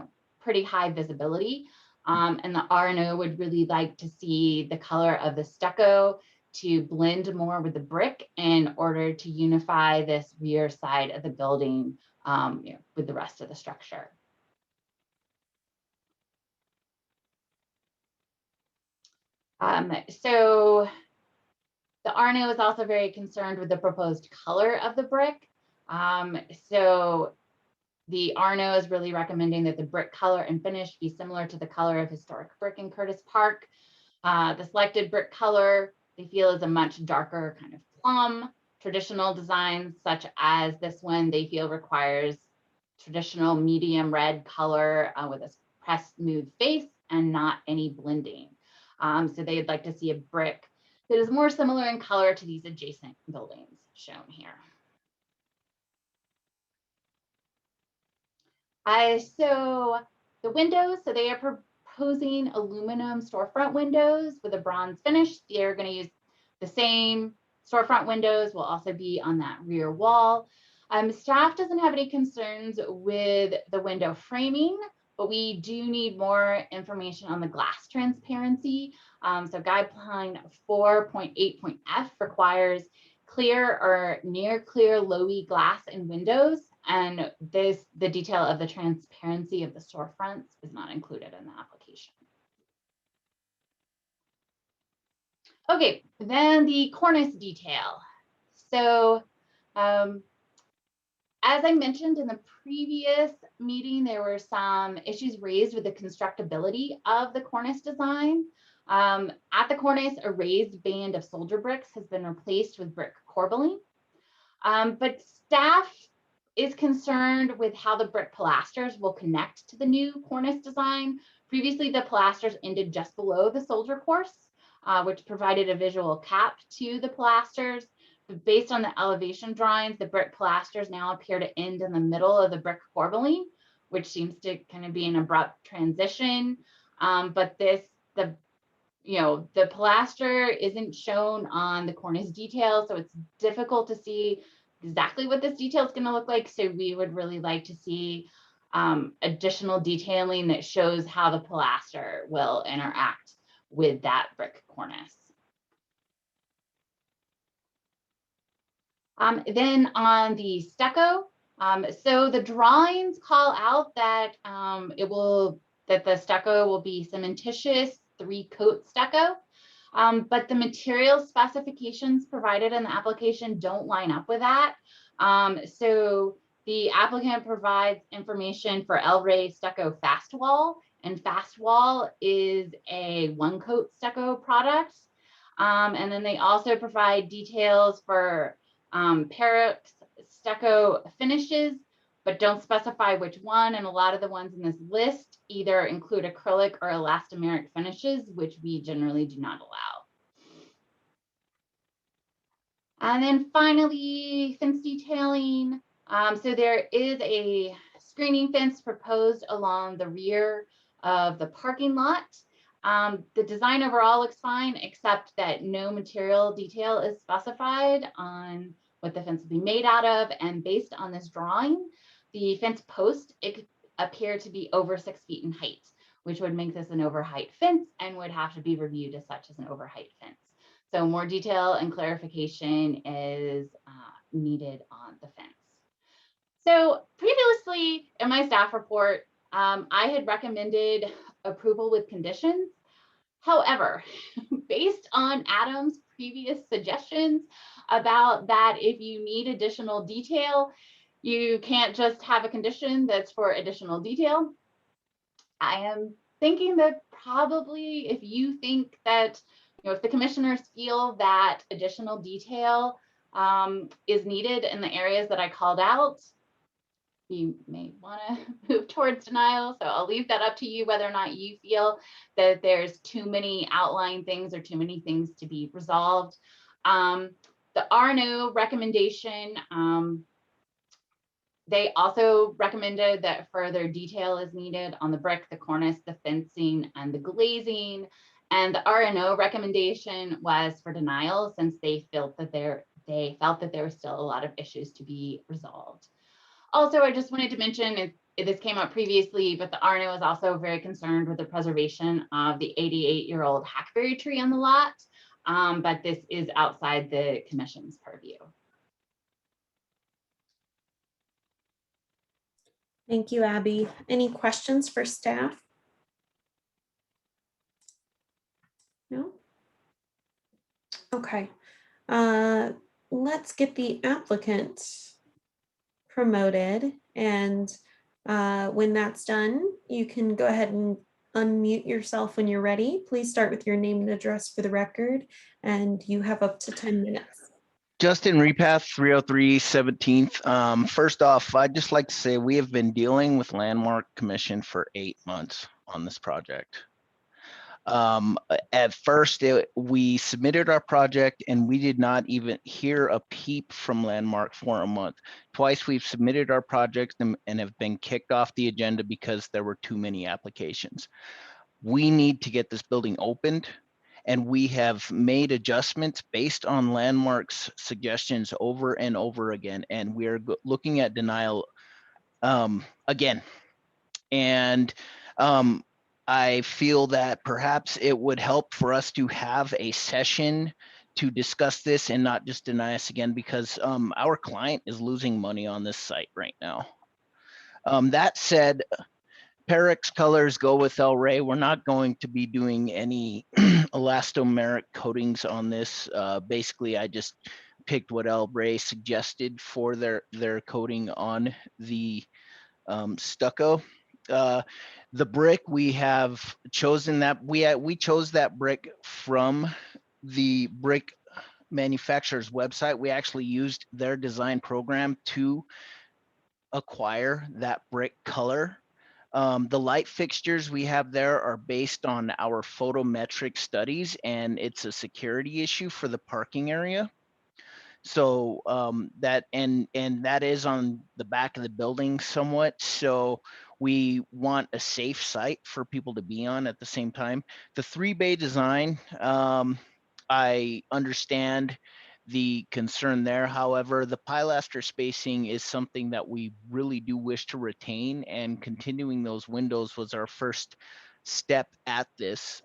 pretty high visibility. And the RNO would really like to see the color of the stucco to blend more with the brick in order to unify this rear side of the building with the rest of the structure. So the RNO is also very concerned with the proposed color of the brick. So the RNO is really recommending that the brick color and finish be similar to the color of historic brick in Curtis Park. The selected brick color they feel is a much darker kind of plum. Traditional designs such as this one they feel requires traditional medium red color with a pressed smooth face and not any blending. So they'd like to see a brick that is more similar in color to these adjacent buildings shown here. So the windows, so they are proposing aluminum storefront windows with a bronze finish. They're going to use the same storefront windows, will also be on that rear wall. Staff doesn't have any concerns with the window framing, but we do need more information on the glass transparency. So guideline 4.8.f requires clear or near clear low-E glass in windows, and the detail of the transparency of the storefronts is not included in the application. Okay, then the cornice detail. So as I mentioned in the previous meeting, there were some issues raised with the constructability of the cornice design. At the cornice, a raised band of soldier bricks has been replaced with brick corbelling. But staff is concerned with how the brick pilasters will connect to the new cornice design. Previously, the pilasters ended just below the soldier course, which provided a visual cap to the pilasters. But based on the elevation drawings, the brick pilasters now appear to end in the middle of the brick corbelling, which seems to kind of be an abrupt transition. But the pilaster isn't shown on the cornice detail, so it's difficult to see exactly what this detail is going to look like. So we would really like to see additional detailing that shows how the pilaster will interact with that brick cornice. Then on the stucco, so the drawings call out that the stucco will be cementitious 3-coat stucco, but the material specifications provided in the application don't line up with that. So the applicant provides information for El-Ray stucco fast wall, and fast wall is a 1-coat stucco product. And then they also provide details for Parrots stucco finishes, but don't specify which one. And a lot of the ones in this list either include acrylic or elastomeric finishes, which we generally do not allow. And then finally, fence detailing. So there is a screening fence proposed along the rear of the parking lot. The design overall looks fine, except that no material detail is specified on what the fence will be made out of. And based on this drawing, the fence post, it appeared to be over 6 feet in height, which would make this an overheight fence and would have to be reviewed as such as an overheight fence. So more detail and clarification is needed on the fence. So previously in my staff report, I had recommended approval with conditions. However, based on Adam's previous suggestions about that, if you need additional detail, you can't just have a condition that's for additional detail. I am thinking that probably if you think that, if the commissioners feel that additional detail is needed in the areas that I called out, you may want to move towards denial. So I'll leave that up to you whether or not you feel that there's too many outlying things or too many things to be resolved. The RNO recommendation, they also recommended that further detail is needed on the brick, the cornice, the fencing, and the glazing. And the RNO recommendation was for denial since they felt that there was still a lot of issues to be resolved. Also, I just wanted to mention, this came up previously, but the RNO is also very concerned with the preservation of the 88-year-old hackberry tree on the lot. But this is outside the commission's purview. Thank you, Abby. Any questions for staff? No? Okay. Let's get the applicant promoted, and when that's done, you can go ahead and unmute yourself when you're ready. Please start with your name and address for the record, and you have up to 10 minutes. Justin Repath, 303 17th. First off, I'd just like to say we have been dealing with Landmark Commission for 8 months on this project. At first, we submitted our project and we did not even hear a peep from Landmark for a month. Twice we've submitted our project and have been kicked off the agenda because there were too many applications. We need to get this building opened, and we have made adjustments based on Landmark's suggestions over and over again, and we are looking at denial again. And I feel that perhaps it would help for us to have a session to discuss this and not just deny us again, because our client is losing money on this site right now. That said, Perex colors go with El Rey. We're not going to be doing any elastomeric coatings on this. Basically, I just picked what El Rey suggested for their coating on the stucco. The brick, we have chosen that we chose that brick from the brick manufacturer's website. We actually used their design program to acquire that brick color. The light fixtures we have there are based on our photometric studies, and it's a security issue for the parking area. So that is on the back of the building somewhat. So we want a safe site for people to be on at the same time. The 3-bay design, I understand the concern there. However, the pilaster spacing is something that we really do wish to retain, and continuing those windows was our first step at this.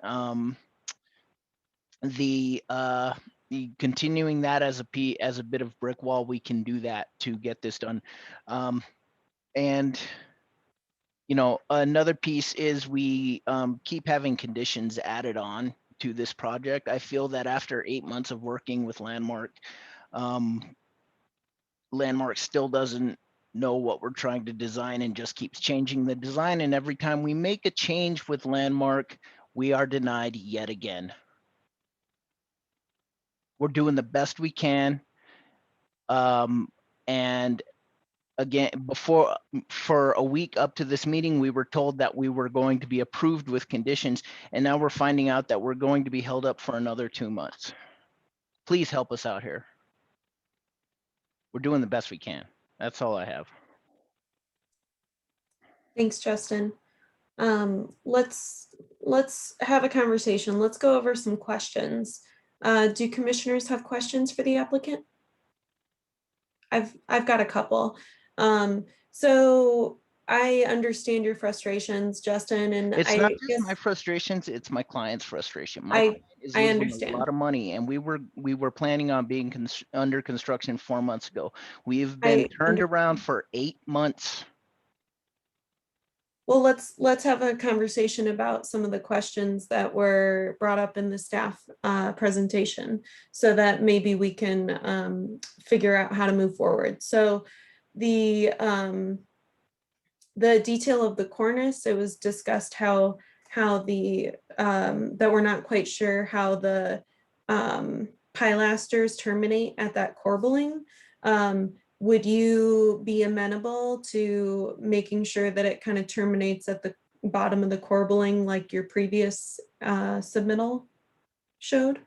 Continuing that as a bit of brick wall, we can do that to get this done. And another piece is we keep having conditions added on to this project. I feel that after 8 months of working with Landmark, Landmark still doesn't know what we're trying to design and just keeps changing the design. And every time we make a change with Landmark, we are denied yet again. We're doing the best we can. And again, for a week up to this meeting, we were told that we were going to be approved with conditions, and now we're finding out that we're going to be held up for another 2 months. Please help us out here. We're doing the best we can. That's all I have. Thanks, Justin. Let's have a conversation. Let's go over some questions. Do commissioners have questions for the applicant? I've got a couple. So I understand your frustrations, Justin, and it's not just my frustrations; it's my client's frustration. My client is losing a lot of money, and we were planning on being under construction 4 months ago. We've been turned around for 8 months. Well, let's have a conversation about some of the questions that were brought up in the staff presentation, so that maybe we can figure out how to move forward. So the detail of the cornice, it was discussed how the that we're not quite sure how the pilasters terminate at that corbelling. Would you be amenable to making sure that it kind of terminates at the bottom of the corbelling like your previous submittal showed?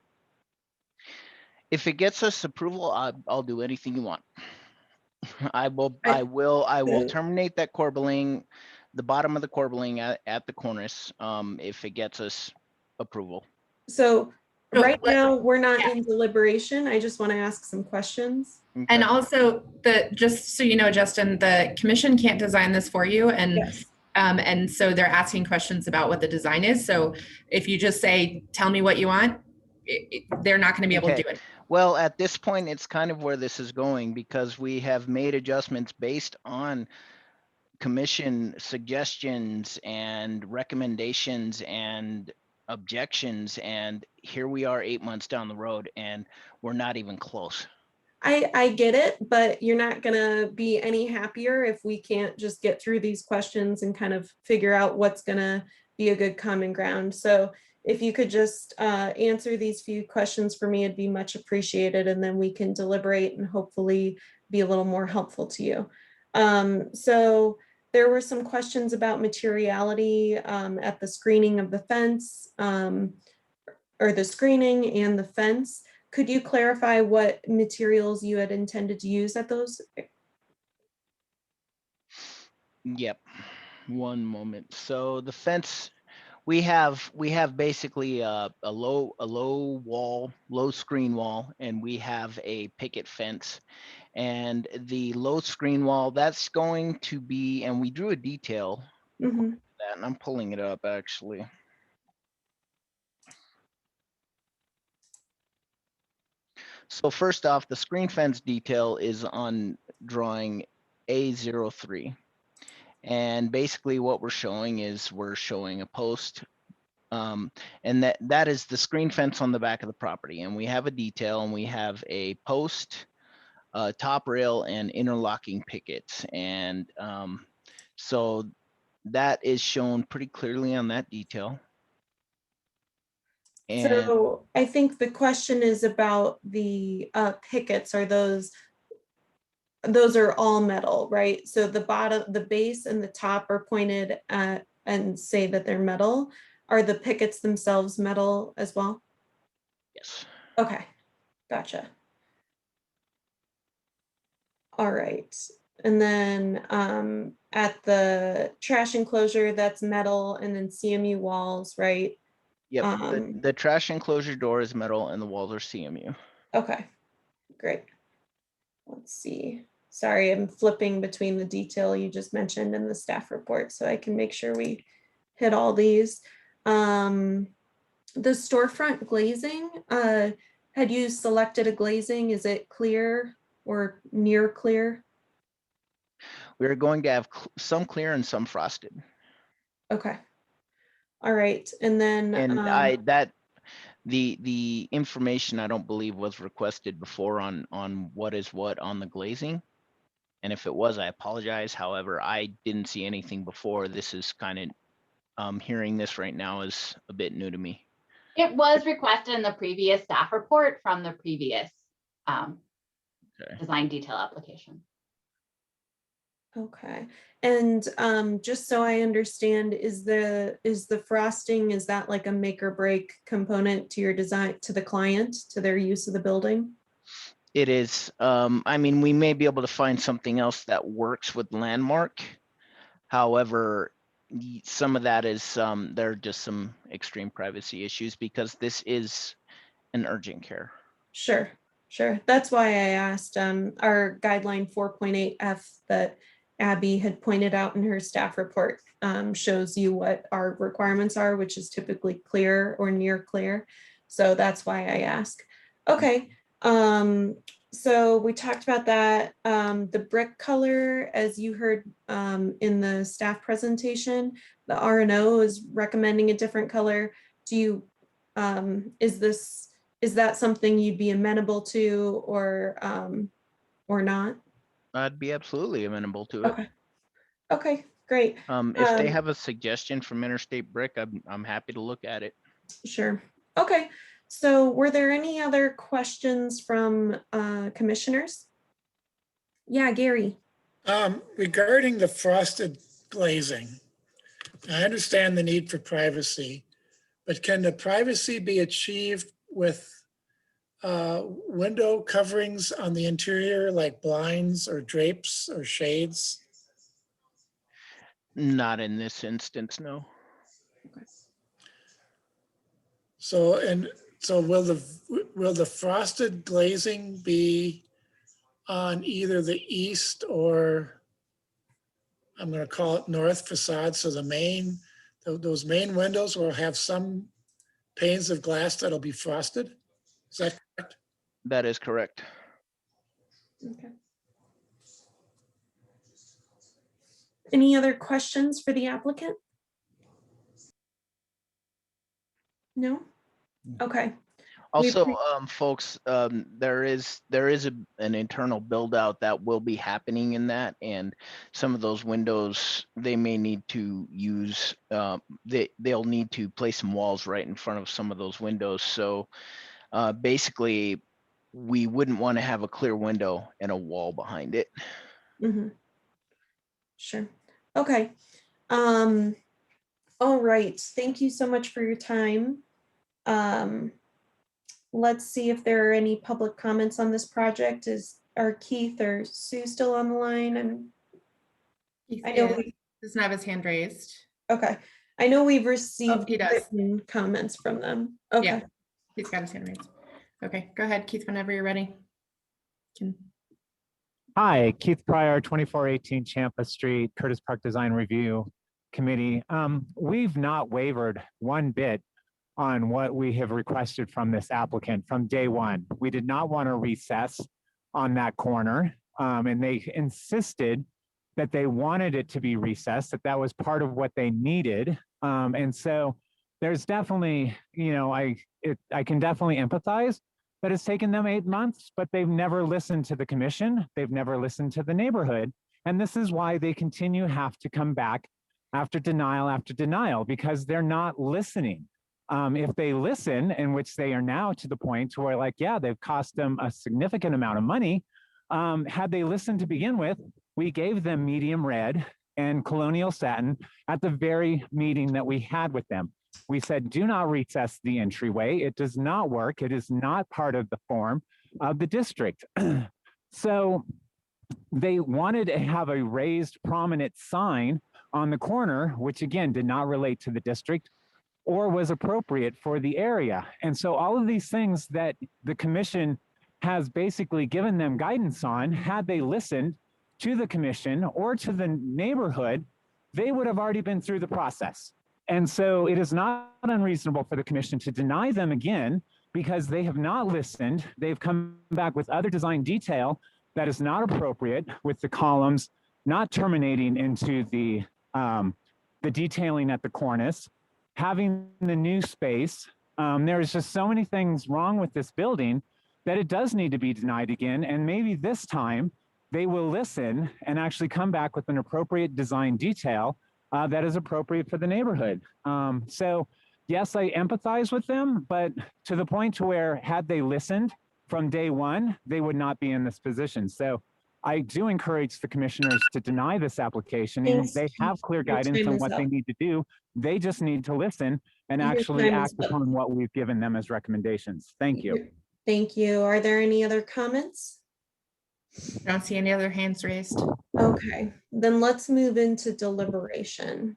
If it gets us approval, I'll do anything you want. I will terminate that corbelling, the bottom of the corbelling at the cornice, if it gets us approval. So right now, we're not in deliberation. I just want to ask some questions. Okay. And also, just so you know, Justin, the commission can't design this for you, and so they're asking questions about what the design is. So if you just say, "Tell me what you want," they're not going to be able to do it. Well, at this point, it's kind of where this is going, because we have made adjustments based on commission suggestions and recommendations and objections, and here we are 8 months down the road and we're not even close. I get it, but you're not gonna be any happier if we can't just get through these questions and kind of figure out what's gonna be a good common ground. So if you could just answer these few questions for me, it'd be much appreciated, and then we can deliberate and hopefully be a little more helpful to you. So there were some questions about materiality at the screening of the fence, or the screening and the fence. Could you clarify what materials you had intended to use at those? Yep, one moment. So the fence, we have basically a low screen wall, and we have a picket fence. And the low screen wall, that's going to be, and we drew a detail that, and I'm pulling it up actually. So first off, the screen fence detail is on drawing A03. And basically what we're showing is we're showing a post, and that is the screen fence on the back of the property. And we have a detail, and we have a post, top rail, and interlocking pickets. And so that is shown pretty clearly on that detail. And so I think the question is about the pickets. Are those are all metal, right? So the bottom, the base and the top are pointed at and say that they're metal. Are the pickets themselves metal as well? Yes. Okay, gotcha. All right. And then at the trash enclosure, that's metal, and then CMU walls, right? Yep, the trash enclosure door is metal and the walls are CMU. Okay, great. Let's see. Sorry, I'm flipping between the detail you just mentioned and the staff report, so I can make sure we hit all these. The storefront glazing, had you selected a glazing? Is it clear or near clear? We're going to have some clear and some frosted. Okay. All right, and then the information I don't believe was requested before on what is what on the glazing, and if it was, I apologize. However, I didn't see anything before. This is kind of hearing this right now is a bit new to me. It was requested in the previous staff report from the previous design detail application. Okay, and just so I understand, is the frosting, is that like a make or break component to your design, to the client, to their use of the building? It is. I mean, we may be able to find something else that works with Landmark. However, some of that is there are just some extreme privacy issues because this is an urgent care. Sure. That's why I asked. Our guideline 4.8F that Abby had pointed out in her staff report shows you what our requirements are, which is typically clear or near clear. So that's why I ask. Okay. So we talked about that. The brick color, as you heard in the staff presentation, the R&O is recommending a different color. Do you, is that something you'd be amenable to or not? I'd be absolutely amenable to it. Okay. Okay, great. If they have a suggestion from Interstate Brick, I'm happy to look at it. Sure. Okay. So were there any other questions from commissioners? Yeah, Gary. Regarding the frosted glazing, I understand the need for privacy, but can the privacy be achieved with window coverings on the interior, like blinds or drapes or shades? Not in this instance, no. So, so will the frosted glazing be on either the east or I'm going to call it north facade? So those main windows will have some panes of glass that'll be frosted. Is that correct? That is correct. Okay. Any other questions for the applicant? No? Okay. Also, folks, there is an internal build out that will be happening in that, and some of those windows they may need to use. They'll need to place some walls right in front of some of those windows. So basically, we wouldn't want to have a clear window and a wall behind it. Mm-hmm. Sure. Okay. All right. Thank you so much for your time. Let's see if there are any public comments on this project. Are Keith or Sue still on the line? And I know he doesn't have his hand raised. Okay. I know we've received he does. written comments from them. Okay. Yeah, he's got his hand raised. Okay, go ahead, Keith, whenever you're ready. Hi, Keith Pryor, 2418 Champa Street, Curtis Park Design Review Committee. We've not wavered one bit on what we have requested from this applicant from day one. We did not want to recess on that corner, and they insisted that they wanted it to be recessed, that was part of what they needed. And so there's definitely, I can definitely empathize that it's taken them 8 months, but they've never listened to the commission. They've never listened to the neighborhood. And this is why they have to come back after denial, because they're not listening. If they listen, in which they are now to the point to where they've cost them a significant amount of money. Had they listened to begin with, we gave them medium red and colonial satin at the very meeting that we had with them. We said, do not recess the entryway. It does not work. It is not part of the form of the district. So they wanted to have a raised prominent sign on the corner, which again did not relate to the district or was appropriate for the area. And so all of these things that the commission has basically given them guidance on, had they listened to the commission or to the neighborhood, they would have already been through the process. And so it is not unreasonable for the commission to deny them again because they have not listened. They've come back with other design detail that is not appropriate, with the columns not terminating into the detailing at the cornice, having the new space. There's just so many things wrong with this building that it does need to be denied again. And maybe this time they will listen and actually come back with an appropriate design detail that is appropriate for the neighborhood. So yes, I empathize with them, but to the point to where had they listened from day one, they would not be in this position. So I do encourage the commissioners to deny this application. And they have clear guidance on what they need to do. They just need to listen and actually act upon what we've given them as recommendations. Thank you. Thank you. Are there any other comments? I don't see any other hands raised. Okay, then let's move into deliberation.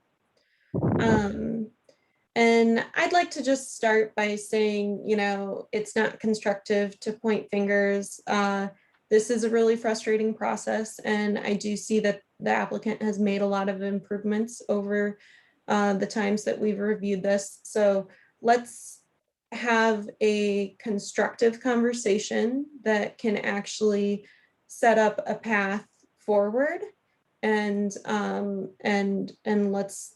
And I'd like to just start by saying, it's not constructive to point fingers. This is a really frustrating process, and I do see that the applicant has made a lot of improvements over the times that we've reviewed this. So let's have a constructive conversation that can actually set up a path forward, and let's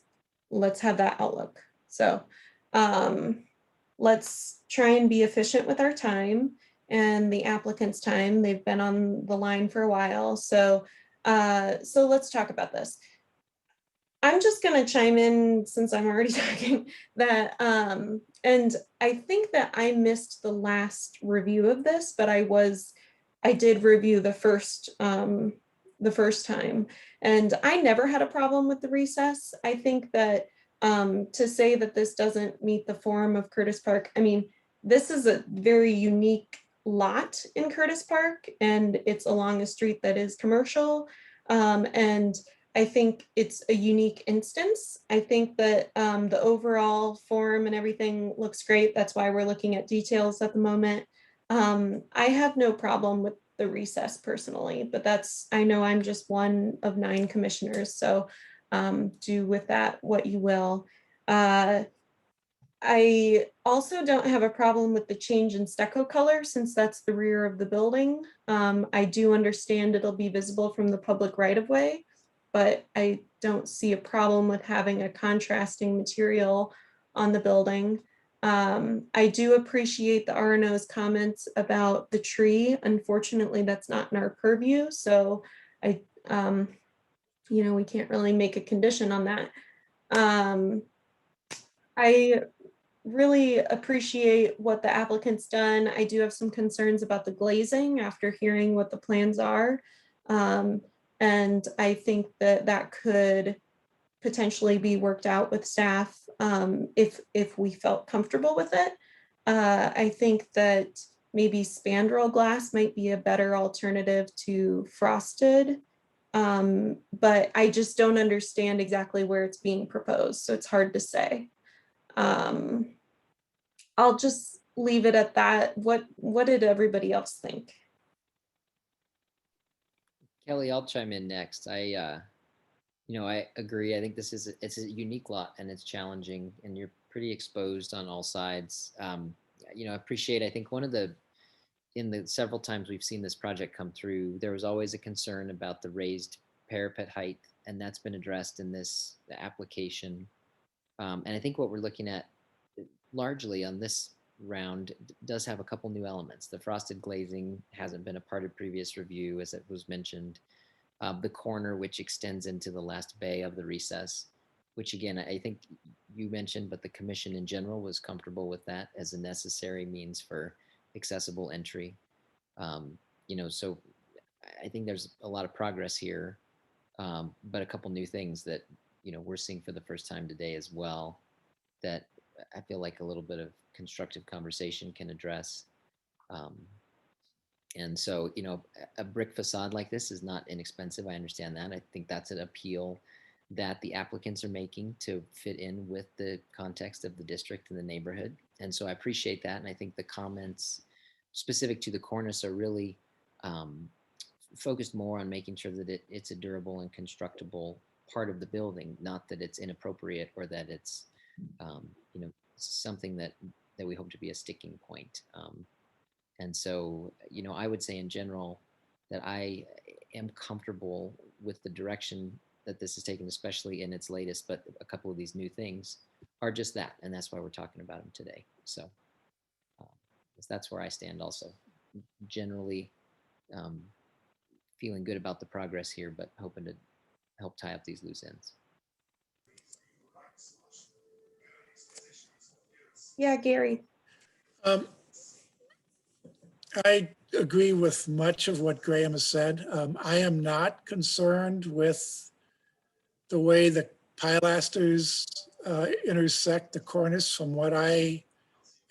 have that outlook. So let's try and be efficient with our time and the applicant's time. They've been on the line for a while. So let's talk about this. I'm just going to chime in, since I'm already talking, that and I think that I missed the last review of this, but I did review the first time, and I never had a problem with the recess. I think that to say that this doesn't meet the form of Curtis Park, I mean, this is a very unique lot in Curtis Park, and it's along a street that is commercial, and I think it's a unique instance. I think that the overall form and everything looks great. That's why we're looking at details at the moment. I have no problem with the recess personally, but I know I'm just one of 9 commissioners, so do with that what you will. I also don't have a problem with the change in stucco color, since that's the rear of the building. I do understand it'll be visible from the public right of way, but I don't see a problem with having a contrasting material on the building. I do appreciate the RNO's comments about the tree. Unfortunately, that's not in our purview, so we can't really make a condition on that. I really appreciate what the applicant's done. I do have some concerns about the glazing after hearing what the plans are. And I think that could potentially be worked out with staff if we felt comfortable with it. I think that maybe spandrel glass might be a better alternative to frosted, but I just don't understand exactly where it's being proposed, so it's hard to say. I'll just leave it at that. What did everybody else think? Kelly, I'll chime in next. I agree. I think it's a unique lot, and it's challenging, and you're pretty exposed on all sides. I appreciate, I think in the several times we've seen this project come through, there was always a concern about the raised parapet height, and that's been addressed in the application. And I think what we're looking at largely on this round does have a couple new elements. The frosted glazing hasn't been a part of previous review, as it was mentioned. The corner, which extends into the last bay of the recess, which again, I think you mentioned, but the commission in general was comfortable with that as a necessary means for accessible entry. So I think there's a lot of progress here, but a couple new things that, we're seeing for the first time today as well, that I feel like a little bit of constructive conversation can address. And so, a brick facade like this is not inexpensive. I understand that. I think that's an appeal that the applicants are making to fit in with the context of the district and the neighborhood. And so I appreciate that. And I think the comments specific to the cornice are really focused more on making sure that it's a durable and constructible part of the building, not that it's inappropriate or that it's, something that we hope to be a sticking point. And so, I would say in general that I am comfortable with the direction that this is taken, especially in its latest, but a couple of these new things are just that. And that's why we're talking about them today. So that's where I stand also. Generally feeling good about the progress here, but hoping to help tie up these loose ends. Yeah, Gary. I agree with much of what Graham has said. I am not concerned with the way the pilasters intersect the cornice. From what I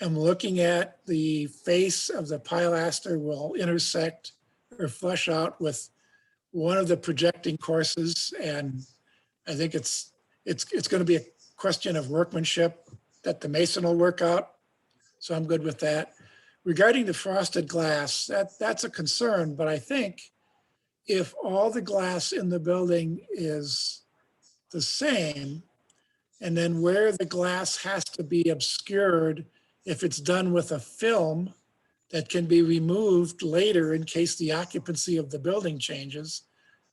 am looking at, the face of the pilaster will intersect or flush out with one of the projecting courses, and I think it's going to be a question of workmanship that the mason will work out. So I'm good with that. Regarding the frosted glass, that's a concern, but I think if all the glass in the building is the same, and then where the glass has to be obscured if it's done with a film that can be removed later in case the occupancy of the building changes,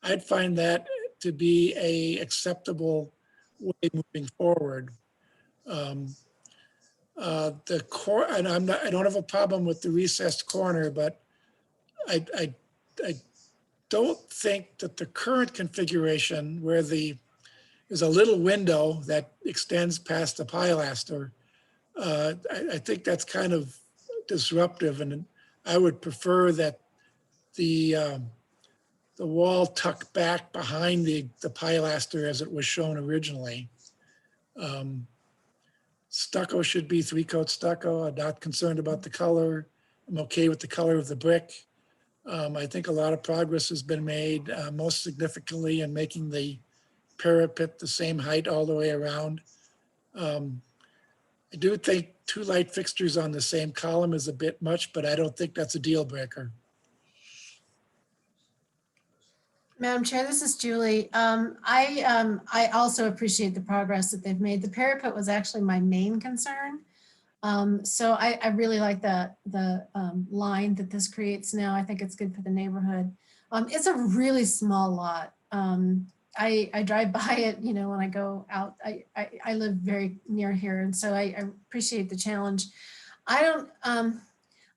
I'd find that to be a acceptable way moving forward. The core, and I don't have a problem with the recessed corner, but I don't think that the current configuration where there's a little window that extends past the pilaster, I think that's kind of disruptive, and I would prefer that the wall tuck back behind the pilaster as it was shown originally. Stucco should be 3-coat stucco. I'm not concerned about the color. I'm okay with the color of the brick. I think a lot of progress has been made, most significantly in making the parapet the same height all the way around. I do think 2 light fixtures on the same column is a bit much, but I don't think that's a deal breaker. Madam Chair, this is Julie. I also appreciate the progress that they've made. The parapet was actually my main concern. So I really like the line that this creates now. I think it's good for the neighborhood. It's a really small lot. I drive by it, you know, when I go out. I live very near here, and so I appreciate the challenge. I don't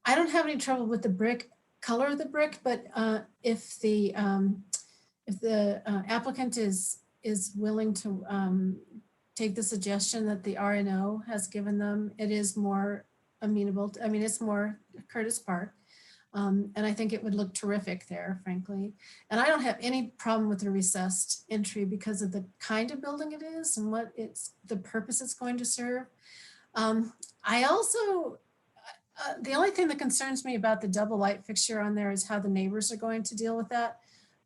have any trouble with the color of the brick, but if the applicant is willing to take the suggestion that the RNO has given them, it is more amenable. I mean, it's more Curtis Park. And I think it would look terrific there, frankly. And I don't have any problem with the recessed entry because of the kind of building it is and what the purpose it's going to serve. I also, the only thing that concerns me about the double light fixture on there is how the neighbors are going to deal with that.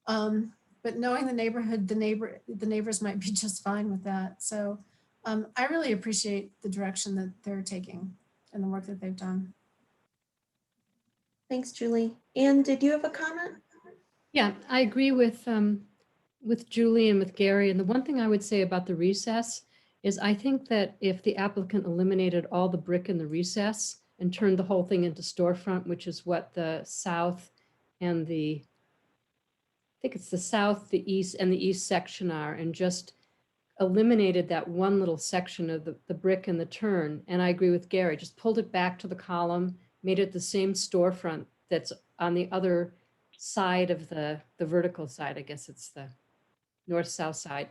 But knowing the neighborhood, the neighbors might be just fine with that. So I really appreciate the direction that they're taking and the work that they've done. Thanks, Julie. Anne, did you have a comment? Yeah, I agree with Julie and with Gary. And the one thing I would say about the recess is I think that if the applicant eliminated all the brick in the recess and turned the whole thing into storefront, which is what the south and I think it's the south, the east, and the east section are, and just eliminated that one little section of the brick and the turn. And I agree with Gary, just pulled it back to the column, made it the same storefront that's on the other side of the vertical side. I guess it's the north-south side.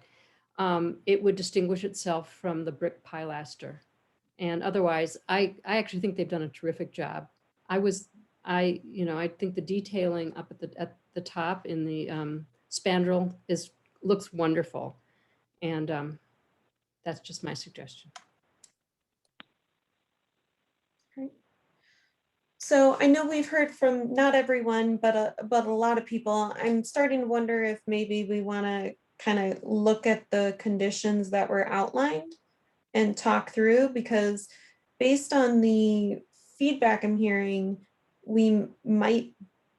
It would distinguish itself from the brick pilaster. And otherwise, I actually think they've done a terrific job. I think the detailing up at the top in the spandrel looks wonderful. And that's just my suggestion. Great. So I know we've heard from not everyone, but a lot of people. I'm starting to wonder if maybe we want to kind of look at the conditions that were outlined and talk through, because based on the feedback I'm hearing, we might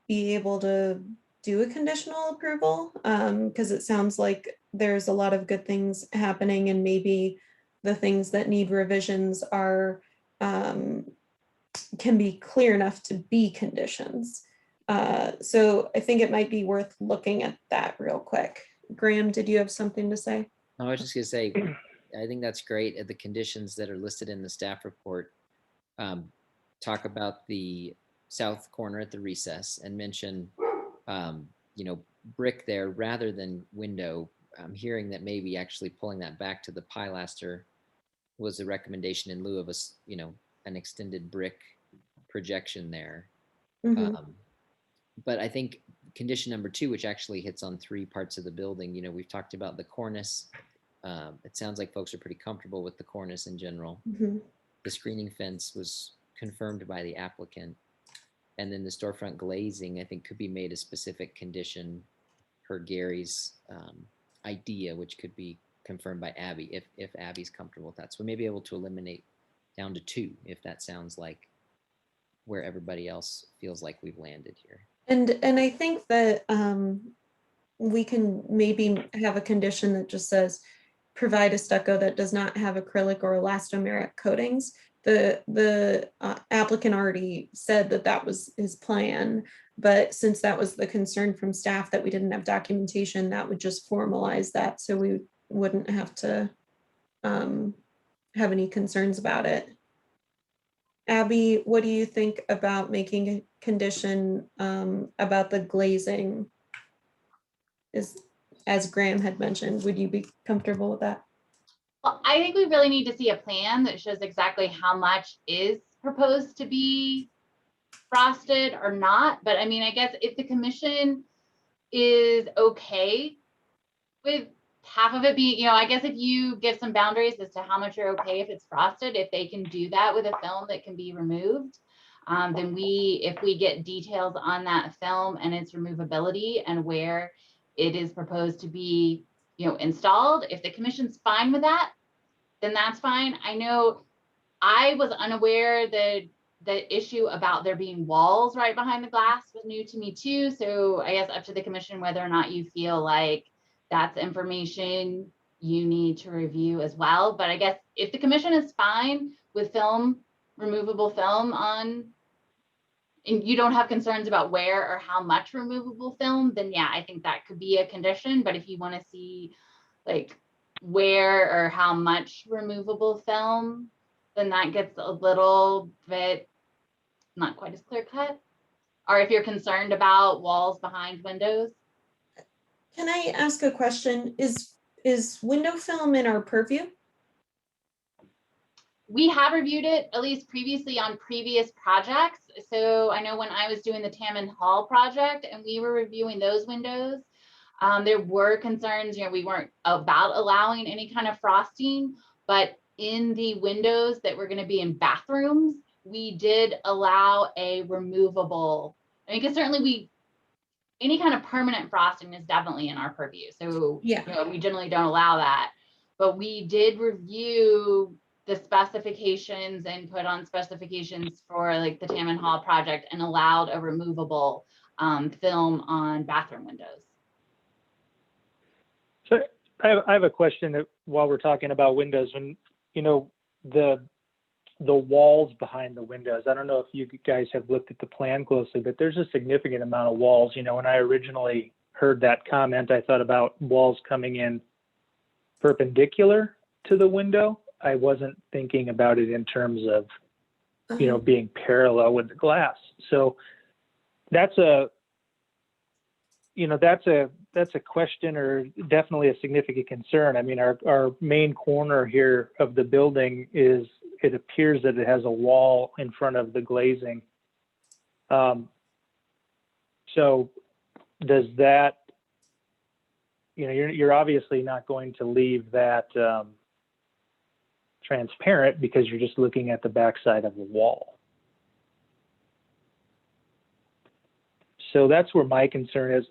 be able to do a conditional approval, because it sounds like there's a lot of good things happening, and maybe the things that need revisions are can be clear enough to be conditions. So I think it might be worth looking at that real quick. Graham, did you have something to say? I was just gonna say, I think that's great. The conditions that are listed in the staff report talk about the south corner at the recess and mention, brick there rather than window. I'm hearing that maybe actually pulling that back to the pilaster was a recommendation in lieu of an extended brick projection there. Mm-hmm. But I think condition number 2, which actually hits on 3 parts of the building, we've talked about the cornice. It sounds like folks are pretty comfortable with the cornice in general. Mm-hmm. The screening fence was confirmed by the applicant. And then the storefront glazing, I think, could be made a specific condition per Gary's idea, which could be confirmed by Abby if Abby's comfortable with that. So we may be able to eliminate down to 2 if that sounds like where everybody else feels like we've landed here. And I think that we can maybe have a condition that just says provide a stucco that does not have acrylic or elastomeric coatings, the applicant already said that that was his plan, but since that was the concern from staff that we didn't have documentation, that would just formalize that, so we wouldn't have to have any concerns about it. Abby, what do you think about making a condition about the glazing? As Graham had mentioned, would you be comfortable with that? Well, I think we really need to see a plan that shows exactly how much is proposed to be frosted or not. But I mean, I guess if the commission is okay with half of it being, you know, I guess if you give some boundaries as to how much you're okay if it's frosted, if they can do that with a film that can be removed, then if we get details on that film and its removability and where it is proposed to be, you know, installed, if the commission's fine with that, then that's fine. I know I was unaware that the issue about there being walls right behind the glass was new to me too. So I guess up to the commission whether or not you feel like that's information you need to review as well. But I guess if the commission is fine with film, removable film on, and you don't have concerns about where or how much removable film, then yeah, I think that could be a condition. But if you want to see like where or how much removable film, then that gets a little bit not quite as clear cut. Or if you're concerned about walls behind windows. Can I ask a question? Is window film in our purview? We have reviewed it at least previously on previous projects. So I know when I was doing the Tammond Hall project and we were reviewing those windows, there were concerns, you know, we weren't about allowing any kind of frosting, but in the windows that were going to be in bathrooms, we did allow a removable, I mean, because certainly any kind of permanent frosting is definitely in our purview. So yeah, you know, we generally don't allow that, but we did review the specifications and put on specifications for like the Tammond Hall project and allowed a removable film on bathroom windows. So I have a question that while we're talking about windows, and you know, the walls behind the windows, I don't know if you guys have looked at the plan closely, but there's a significant amount of walls. You know, when I originally heard that comment, I thought about walls coming in perpendicular to the window. I wasn't thinking about it in terms of, you know, being parallel with the glass. So that's a question, or definitely a significant concern. I mean, our main corner here of the building is, it appears that it has a wall in front of the glazing. So does that, you know, you're obviously not going to leave that transparent because you're just looking at the backside of the wall. So that's where my concern is.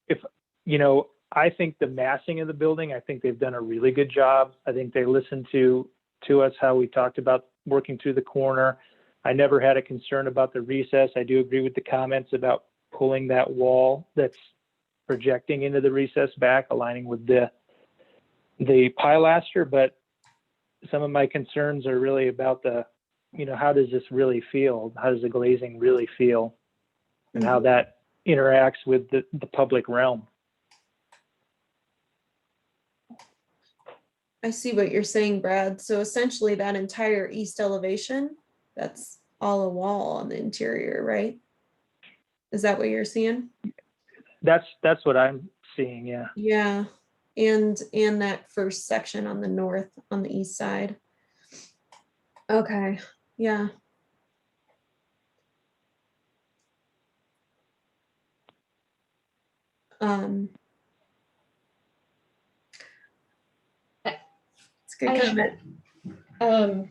If, you know, I think the massing of the building, I think they've done a really good job. I think they listened to us, how we talked about working through the corner. I never had a concern about the recess. I do agree with the comments about pulling that wall that's projecting into the recess back, aligning with the pilaster. But some of my concerns are really about the, you know, how does this really feel? How does the glazing really feel? And how that interacts with the public realm. I see what you're saying, Brad. So essentially that entire east elevation, that's all a wall on the interior, right? Is that what you're seeing? That's what I'm seeing, yeah. Yeah, and that first section on the north, on the east side. Okay, yeah. It's a good comment.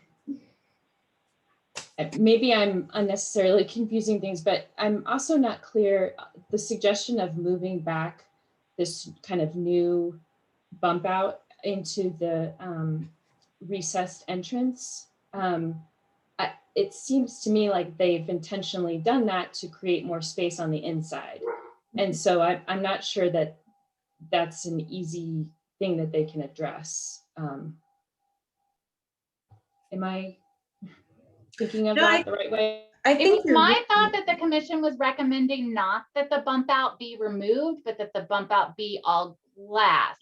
Maybe I'm unnecessarily confusing things, but I'm also not clear, the suggestion of moving back this kind of new bump out into the recessed entrance. It seems to me like they've intentionally done that to create more space on the inside. And so I'm not sure that that's an easy thing that they can address. Am I? thinking of No, that the right way? I It think was my thought that the commission was recommending not that the bump out be removed, but that the bump out be all glass.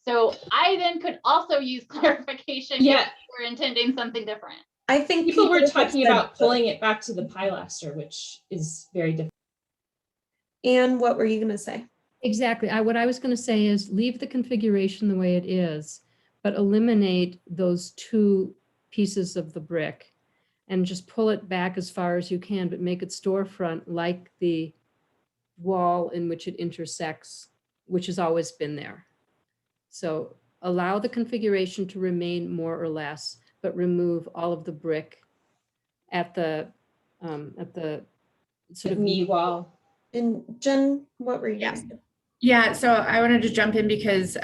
So I then could also use clarification Yeah. if we're intending something different. I think People were have talking said about pulling it back to the pilaster, which is very different. And what were you going to say? Exactly. What I was going to say is leave the configuration the way it is, but eliminate those two pieces of the brick and just pull it back as far as you can, but make it storefront like the wall in which it intersects, which has always been there. So allow the configuration to remain more or less, but remove all of the brick at the sort of knee wall. And Jen, what were you Yeah. going to say? Yeah, so I wanted to jump in because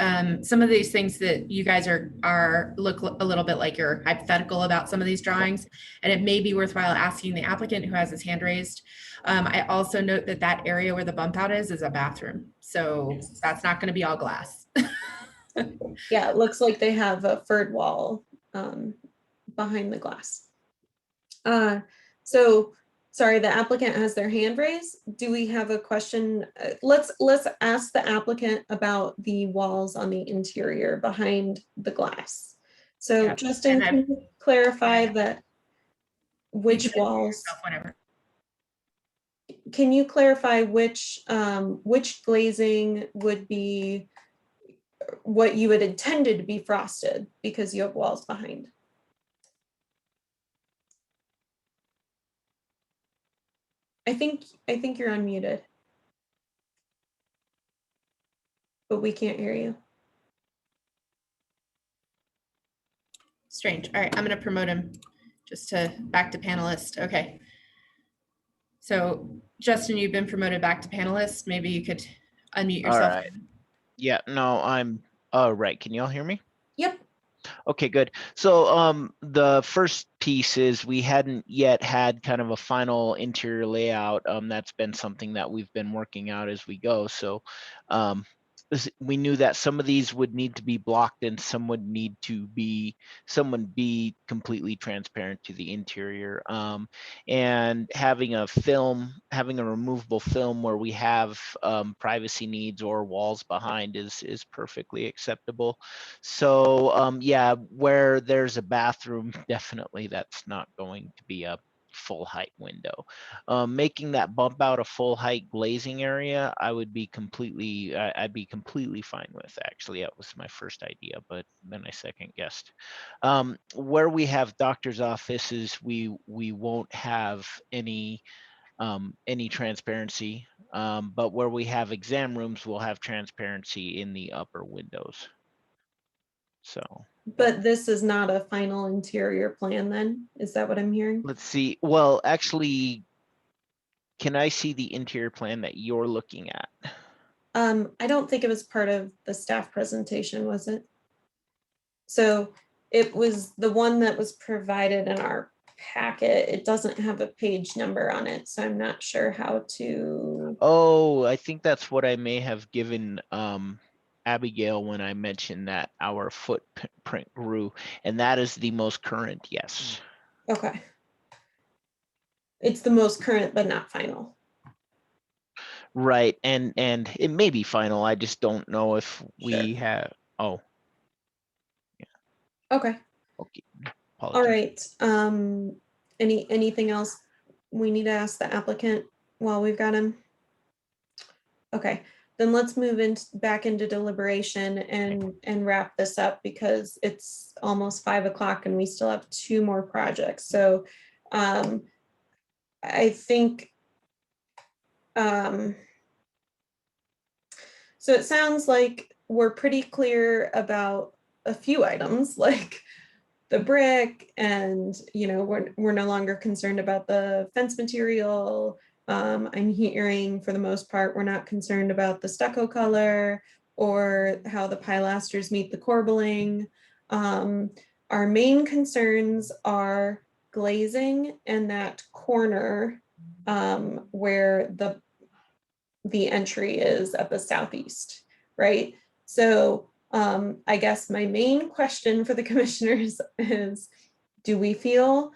some of these things that you guys are look a little bit like you're hypothetical about some of these drawings, and it may be worthwhile asking the applicant who has his hand raised. I also note that that area where the bump out is a bathroom, so that's not going to be all glass. Yeah, it looks like they have a third wall behind the glass. So sorry, the applicant has their hand raised. Do we have a question? Let's ask the applicant about the walls on the interior behind the glass. So Yeah, Justin, can you clarify that which walls? Whatever. Can you clarify which glazing would be what you had intended to be frosted because you have walls behind? I think you're unmuted, but we can't hear you. Strange. All right, I'm going to promote him just to back to panelist. Okay. So Justin, you've been promoted back to panelist. Maybe you could unmute yourself. All right. Yeah, no, I'm right. Can you all hear me? Yep. Okay, good. So the first piece is we hadn't yet had kind of a final interior layout. That's been something that we've been working out as we go. So we knew that some of these would need to be blocked and some would need to be completely transparent to the interior. And having a removable film where we have privacy needs or walls behind is perfectly acceptable. So yeah, where there's a bathroom, definitely that's not going to be a full height window. Making that bump out a full height glazing area, I'd be completely fine with. Actually, that was my first idea, but then I second guessed. Where we have doctor's offices, we won't have any transparency, but where we have exam rooms, we'll have transparency in the upper windows. So. But this is not a final interior plan then? Is that what I'm hearing? Let's see. Well, actually, can I see the interior plan that you're looking at? I don't think it was part of the staff presentation, was it? So it was the one that was provided in our packet. It doesn't have a page number on it, so I'm not sure how to. Oh, I think that's what I may have given Abigail when I mentioned that our footprint grew, and that is the most current, yes. Okay. It's the most current, but not final. Right, and it may be final. I just don't know if we have. Oh. Yeah. Okay. Okay. All right. Anything else we need to ask the applicant while we've got him? Okay, then let's move back into deliberation and wrap this up because it's almost 5 o'clock and we still have 2 more projects. So I think so it sounds like we're pretty clear about a few items like the brick and, you know, we're no longer concerned about the fence material. I'm hearing for the most part, we're not concerned about the stucco color or how the pilasters meet the corbelling. Our main concerns are glazing and that corner where the entry is at the southeast, right? So I guess my main question for the commissioners is, do we feel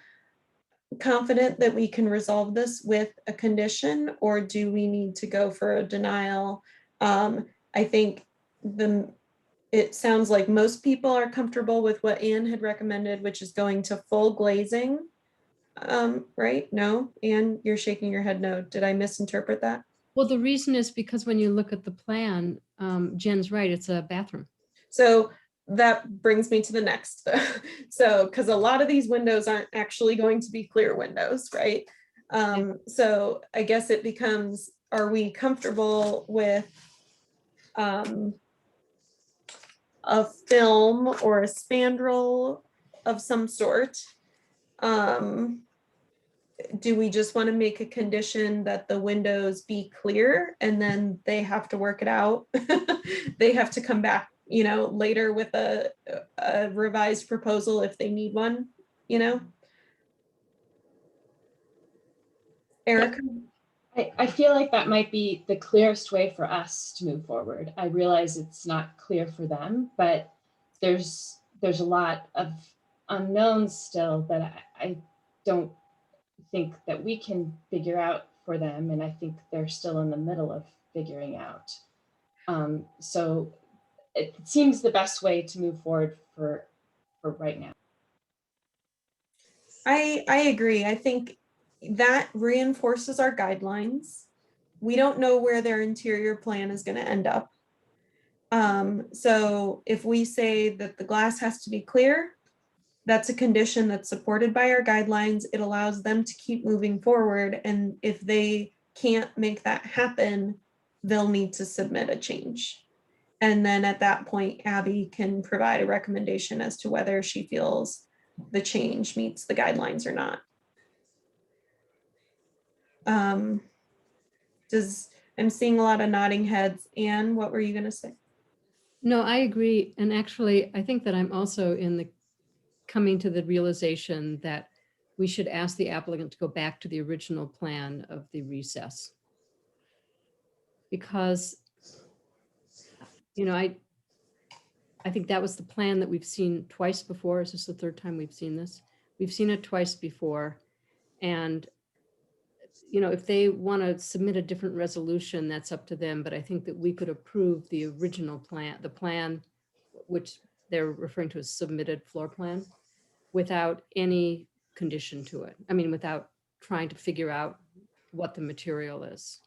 confident that we can resolve this with a condition, or do we need to go for a denial? I think it sounds like most people are comfortable with what Anne had recommended, which is going to full glazing. Right? No? Anne, you're shaking your head no. Did I misinterpret that? Well, the reason is because when you look at the plan, Jen's right, it's a bathroom. So that brings me to the next. So, because a lot of these windows aren't actually going to be clear windows, right? So I guess it becomes, are we comfortable with a film or a spandrel of some sort? Do we just want to make a condition that the windows be clear and then they have to work it out? They have to come back, you know, later with a revised proposal if they need one, you know? Erica? I feel like that might be the clearest way for us to move forward. I realize it's not clear for them, but there's a lot of unknowns still that I don't think that we can figure out for them. And I think they're still in the middle of figuring out. So it seems the best way to move forward for right now. I agree. I think that reinforces our guidelines. We don't know where their interior plan is going to end up. So if we say that the glass has to be clear, that's a condition that's supported by our guidelines. It allows them to keep moving forward. And if they can't make that happen, they'll need to submit a change. And then at that point, Abby can provide a recommendation as to whether she feels the change meets the guidelines or not. I'm seeing a lot of nodding heads. Anne, what were you going to say? No, I agree. And actually, I think that I'm also coming to the realization that we should ask the applicant to go back to the original plan of the recess. Because, you know, I think that was the plan that we've seen twice before. Is this the third time we've seen this? We've seen it twice before. And, you know, if they want to submit a different resolution, that's up to them. But I think that we could approve the original plan, the plan, which they're referring to as submitted floor plan, without any condition to it. I mean, without trying to figure out what the material is.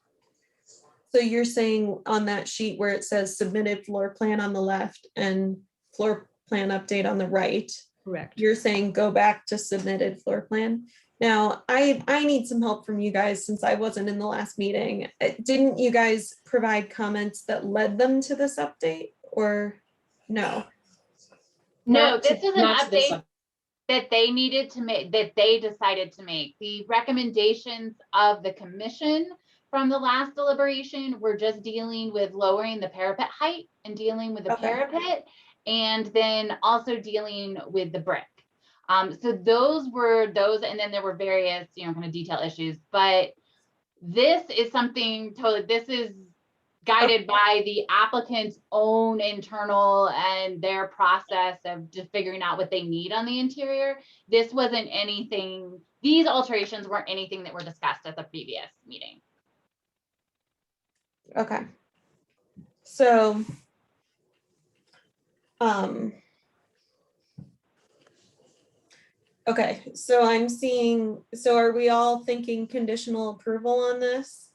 So you're saying on that sheet where it says submitted floor plan on the left and floor plan update on the right. Correct. You're saying go back to submitted floor plan. Now, I need some help from you guys since I wasn't in the last meeting. Didn't you guys provide comments that led them to this update or no? No, this is an update that they needed to make, that they decided to make. The recommendations of the commission from the last deliberation were just dealing with lowering the parapet height and dealing with the parapet, and then also dealing with the brick. So those were those, and then there were various, you know, kind of detail issues, but this is something totally, this is guided by the applicant's own internal and their process of just figuring out what they need on the interior. This wasn't anything, these alterations weren't anything that were discussed at the previous meeting. Okay. So, okay, so I'm seeing, so are we all thinking conditional approval on this?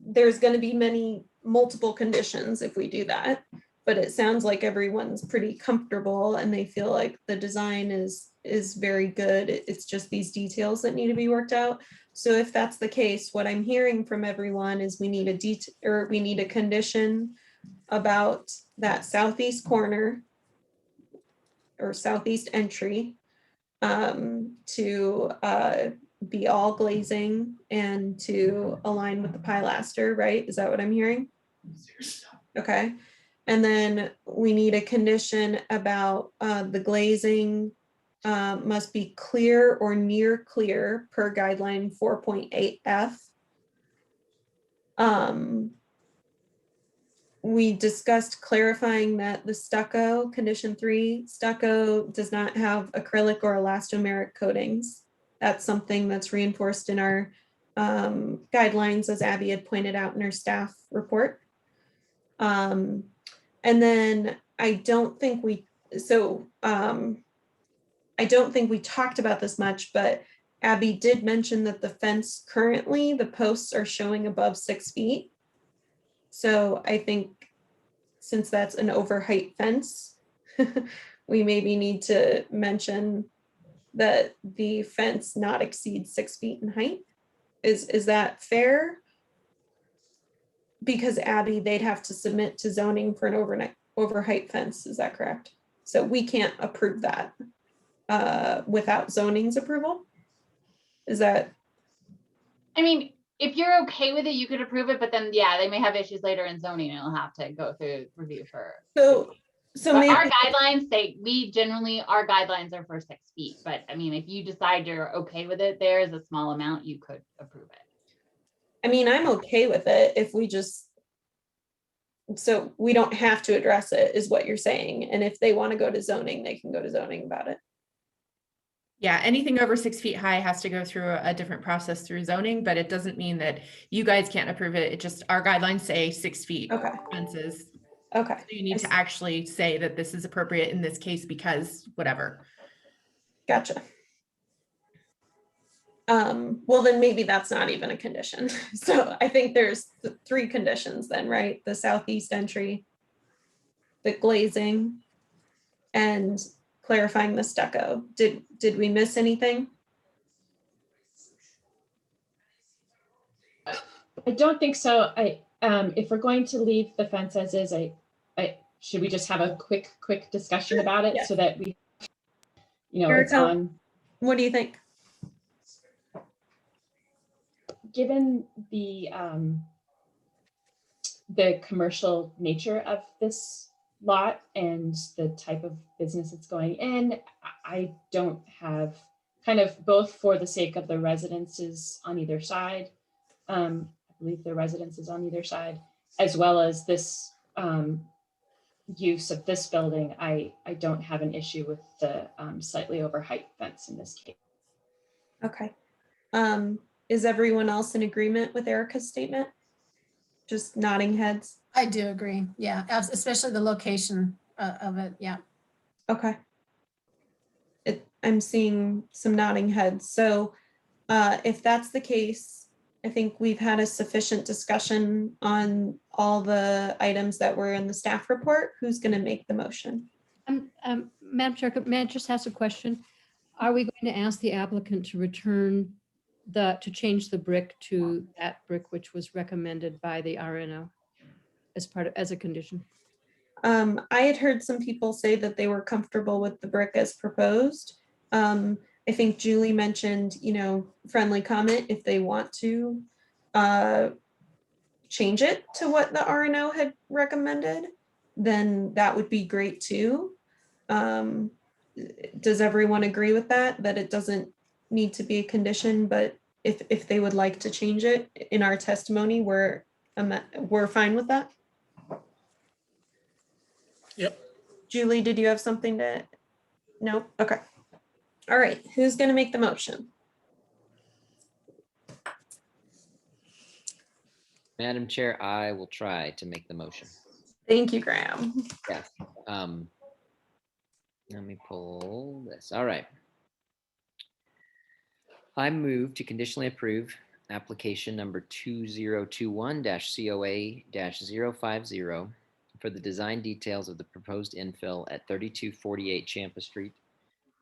There's going to be multiple conditions if we do that, but it sounds like everyone's pretty comfortable and they feel like the design is very good. It's just these details that need to be worked out. So if that's the case, what I'm hearing from everyone is we need a condition about that southeast corner or southeast entry to be all glazing and to align with the pilaster, right? Is that what I'm hearing? Okay. And then we need a condition about the glazing must be clear or near clear per guideline 4.8F. We discussed clarifying that the stucco, condition 3, stucco does not have acrylic or elastomeric coatings that's something that's reinforced in our guidelines, as Abby had pointed out in her staff report. And then I don't think we talked about this much, but Abby did mention that the fence currently, the posts are showing above 6 feet. So I think since that's an overheight fence, we maybe need to mention that the fence not exceed 6 feet in height. Is that fair? Because Abby, they'd have to submit to zoning for an overheight fence, is that correct? So we can't approve that without zoning's approval? Is that? I mean, if you're okay with it, you could approve it, but then, yeah, they may have issues later in zoning and it'll have to go through review for. So But maybe our guidelines say, our guidelines are for 6 feet, but I mean, if you decide you're okay with it, there is a small amount, you could approve it. I mean, I'm okay with it if we just, so we don't have to address it, is what you're saying. And if they want to go to zoning, they can go to zoning about it. Yeah, anything over 6 feet high has to go through a different process through zoning, but it doesn't mean that you guys can't approve it. It just, our guidelines say 6 feet fences. Okay. So you need to actually say that this is appropriate in this case because whatever. Gotcha. Well, then maybe that's not even a condition. So I think there's 3 conditions then, right? The southeast entry, the glazing, and clarifying the stucco. Did we miss anything? I don't think so. If we're going to leave the fence as is, should we just have a quick discussion about it so that we, it's on. What do you think? Given the commercial nature of this lot and the type of business it's going in, I don't have, kind of both for the sake of the residences on either side, I believe the residences on either side, as well as this use of this building, I don't have an issue with the slightly over height fence in this case. Okay. Is everyone else in agreement with Erica's statement? Just nodding heads? I do agree. Yeah, especially the location of it. Yeah. Okay. I'm seeing some nodding heads. So if that's the case, I think we've had a sufficient discussion on all the items that were in the staff report. Who's going to make the motion? Madam Chair, may I just ask a question? Are we going to ask the applicant to return to change the brick to that brick which was recommended by the RNO as a condition? I had heard some people say that they were comfortable with the brick as proposed. I think Julie mentioned, friendly comment if they want to change it to what the RNO had recommended, then that would be great too. Does everyone agree with that it doesn't need to be a condition, but if they would like to change it in our testimony, we're fine with that? Yep. Julie, did you have something to? No? Okay. All right, who's going to make the motion? Madam Chair, I will try to make the motion. Thank you, Graham. Yeah. Let me pull this. All right. I move to conditionally approve application number 2021-COA-050 for the design details of the proposed infill at 3248 Champa Street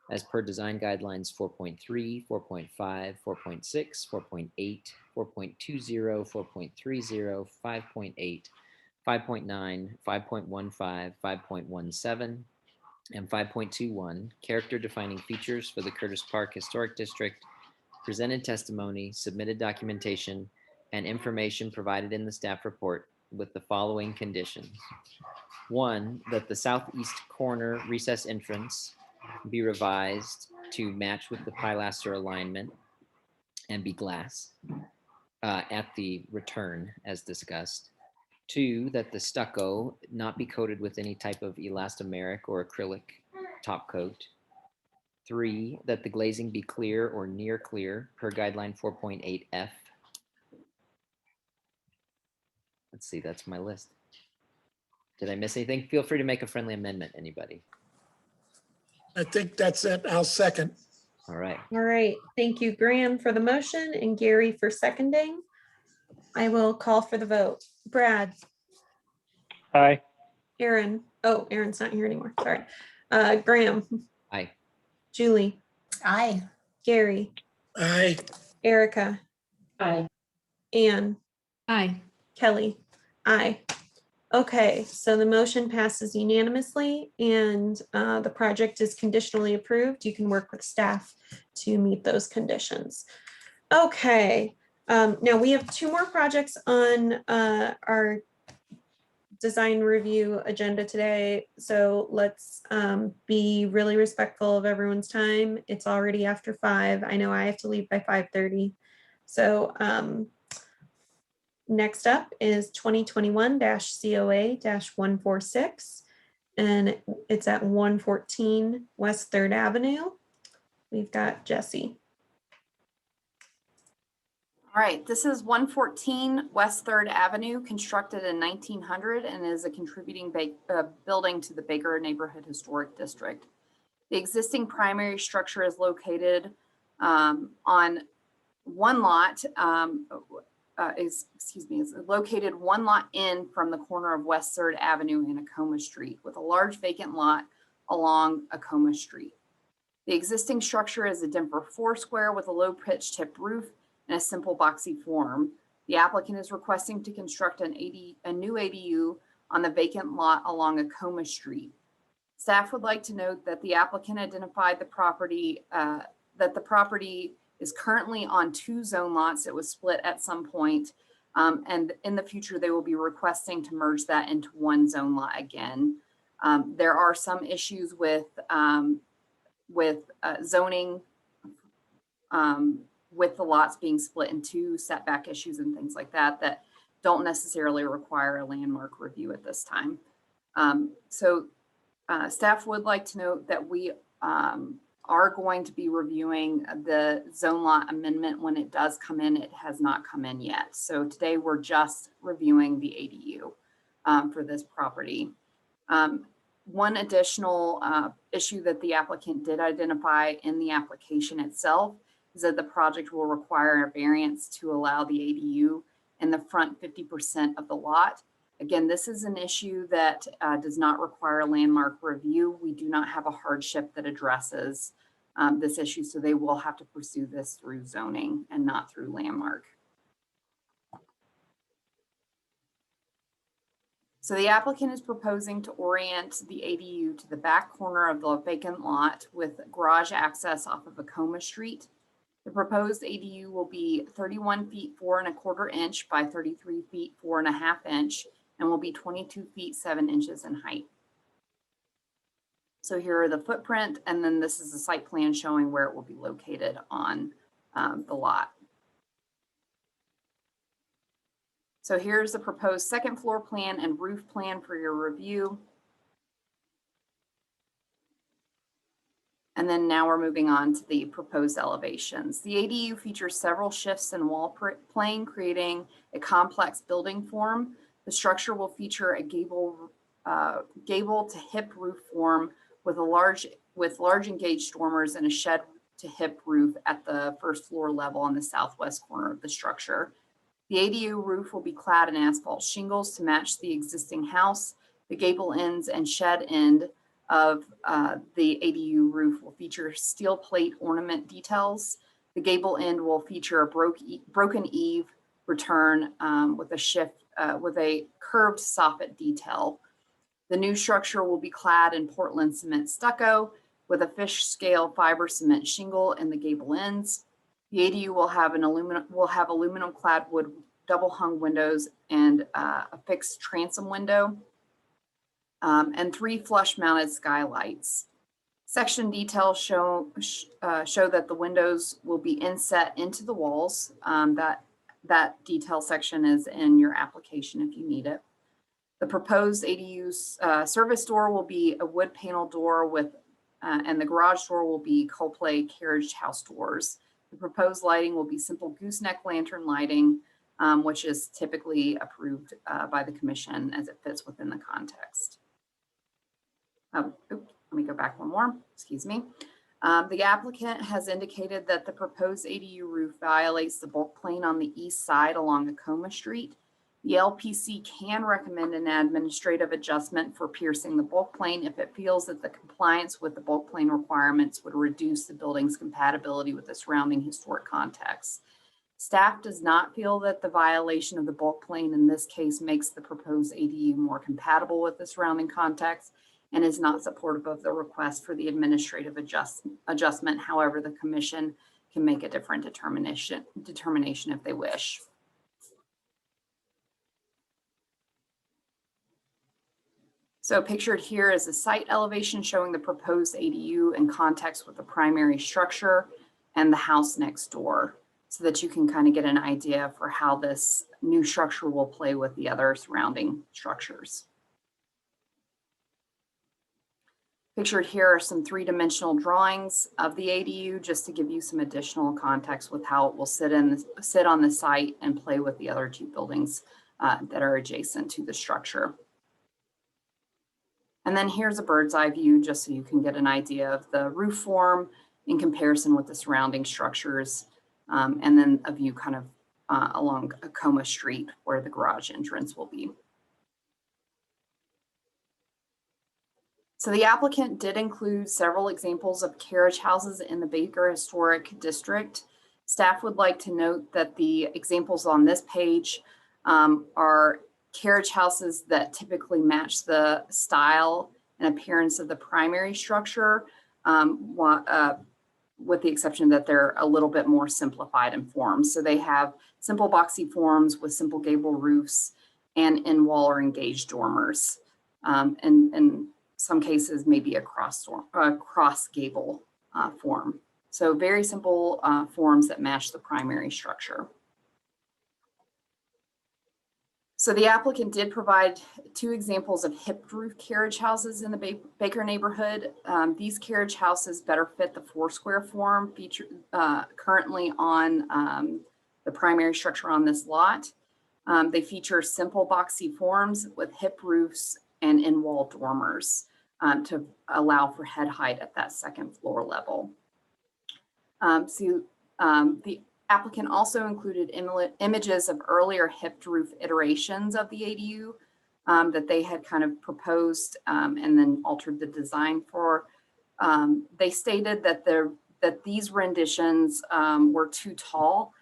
as per design guidelines 4.3, 4.5, 4.6, 4.8, 4.20, 4.30, 5.8, 5.9, 5.15, 5.17, and 5.21, character defining features for the Curtis Park Historic District, presented testimony, submitted documentation, and information provided in the staff report with the following conditions. 1, that the southeast corner recess entrance be revised to match with the pilaster alignment and be glass at the return as discussed. 2, that the stucco not be coated with any type of elastomeric or acrylic top coat. 3, that the glazing be clear or near clear per guideline 4.8F. Let's see, that's my list. Did I miss anything? Feel free to make a friendly amendment, anybody. I think that's it. I'll second. All right. All right, thank you, Graham, for the motion and Gary for seconding. I will call for the vote. Brad, Aye. Aaron, oh, Aaron's not here anymore, sorry. Graham, Aye. Julie, Aye. Gary, Aye. Erica, Aye. Anne, Aye. Kelly, aye. Okay, so the motion passes unanimously and the project is conditionally approved. You can work with staff to meet those conditions. Okay, now we have 2 more projects on our design review agenda today. So let's be really respectful of everyone's time. It's already after 5. I know I have to leave by 5:30. So next up is 2021-COA-146, and it's at 114 West 3rd Avenue. We've got Jesse. All right, this is 114 West 3rd Avenue, constructed in 1900 and is a contributing building to the Baker Neighborhood Historic District. The existing primary structure is located on one lot, is located one lot in from the corner of West 3rd Avenue and Acoma Street, with a large vacant lot along Acoma Street. The existing structure is a Denver 4-square with a low pitch tipped roof and a simple boxy form. The applicant is requesting to construct a new ADU on the vacant lot along Acoma Street. Staff would like to note that the applicant identified the property, that the property is currently on 2 zone lots. It was split at some point, and in the future they will be requesting to merge that into 1 zone lot again. There are some issues with zoning, with the lots being split in 2, setback issues and things like that, that don't necessarily require a landmark review at this time. Staff would like to note that we are going to be reviewing the zone lot amendment when it does come in. It has not come in yet. So today we're just reviewing the ADU for this property. One additional issue that the applicant did identify in the application itself is that the project will require a variance to allow the ADU in the front 50% of the lot. Again, this is an issue that does not require a landmark review. We do not have a hardship that addresses this issue, so they will have to pursue this through zoning and not through landmark. So the applicant is proposing to orient the ADU to the back corner of the vacant lot with garage access off of Acoma Street. The proposed ADU will be 31 feet 4 1/4 inch by 33 feet 4 1/2 inch and will be 22 feet 7 inches in height. So here are the footprint, and then this is a site plan showing where it will be located on the lot. So here's the proposed 2nd floor plan and roof plan for your review. And then now we're moving on to the proposed elevations. The ADU features several shifts in wall plane, creating a complex building form. The structure will feature a gable to hip roof form with large engaged dormers and a shed to hip roof at the 1st floor level on the southwest corner of the structure. The ADU roof will be clad in asphalt shingles to match the existing house. The gable ends and shed end of the ADU roof will feature steel plate ornament details. The gable end will feature a broken eave return with a curved soffit detail. The new structure will be clad in Portland cement stucco with a fish scale fiber cement shingle in the gable ends. The ADU will have aluminum clad wood double hung windows and a fixed transom window. And 3 flush mounted skylights. Section details show that the windows will be inset into the walls. That detail section is in your application if you need it. The proposed ADU's service door will be a wood panel door with and the garage door will be Coldplay carriage house doors. The proposed lighting will be simple gooseneck lantern lighting, which is typically approved by the commission as it fits within the context. Let me go back one more, excuse me. The applicant has indicated that the proposed ADU roof violates the bulk plane on the east side along Acoma Street. The LPC can recommend an administrative adjustment for piercing the bulk plane if it feels that the compliance with the bulk plane requirements would reduce the building's compatibility with the surrounding historic context. Staff does not feel that the violation of the bulk plane in this case makes the proposed ADU more compatible with the surrounding context and is not supportive of the request for the administrative adjustment. However, the commission can make a different determination if they wish. So pictured here is a site elevation showing the proposed ADU in context with the primary structure and the house next door, so that you can kind of get an idea for how this new structure will play with the other surrounding structures. Pictured here are some three-dimensional drawings of the ADU, just to give you some additional context with how it will sit on the site and play with the other two buildings that are adjacent to the structure. And then here's a bird's eye view, just so you can get an idea of the roof form in comparison with the surrounding structures, and then a view kind of along Acoma Street where the garage entrance will be. So the applicant did include several examples of carriage houses in the Baker Historic District. Staff would like to note that the examples on this page are carriage houses that typically match the style and appearance of the primary structure, with the exception that they're a little bit more simplified in form. So they have simple boxy forms with simple gable roofs and in-wall or engaged dormers. And some cases maybe a cross gable form. So very simple forms that match the primary structure. So the applicant did provide two examples of hipped roof carriage houses in the Baker neighborhood. These carriage houses better fit the four-square form featured currently on the primary structure on this lot. They feature simple boxy forms with hip roofs and in-wall dormers to allow for head height at that second floor level. The applicant also included images of earlier hipped roof iterations of the ADU that they had kind of proposed and then altered the design for. They stated that these renditions were too tall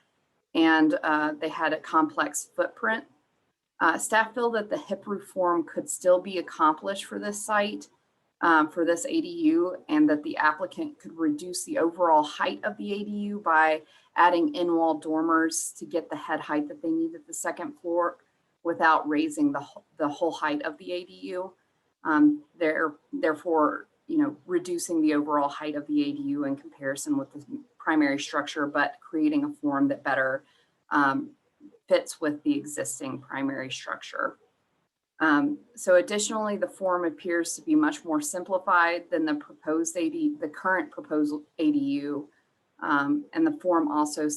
and they had a complex footprint. Staff feel that the hip roof form could still be accomplished for this site, for this ADU, and that the applicant could reduce the overall height of the ADU by adding in-wall dormers to get the head height that they need at the second floor without raising the whole height of the ADU. Therefore, reducing the overall height of the ADU in comparison with the primary structure, but creating a form that better fits with the existing primary structure. So additionally, the form appears to be much more simplified than the current proposed ADU. And the form also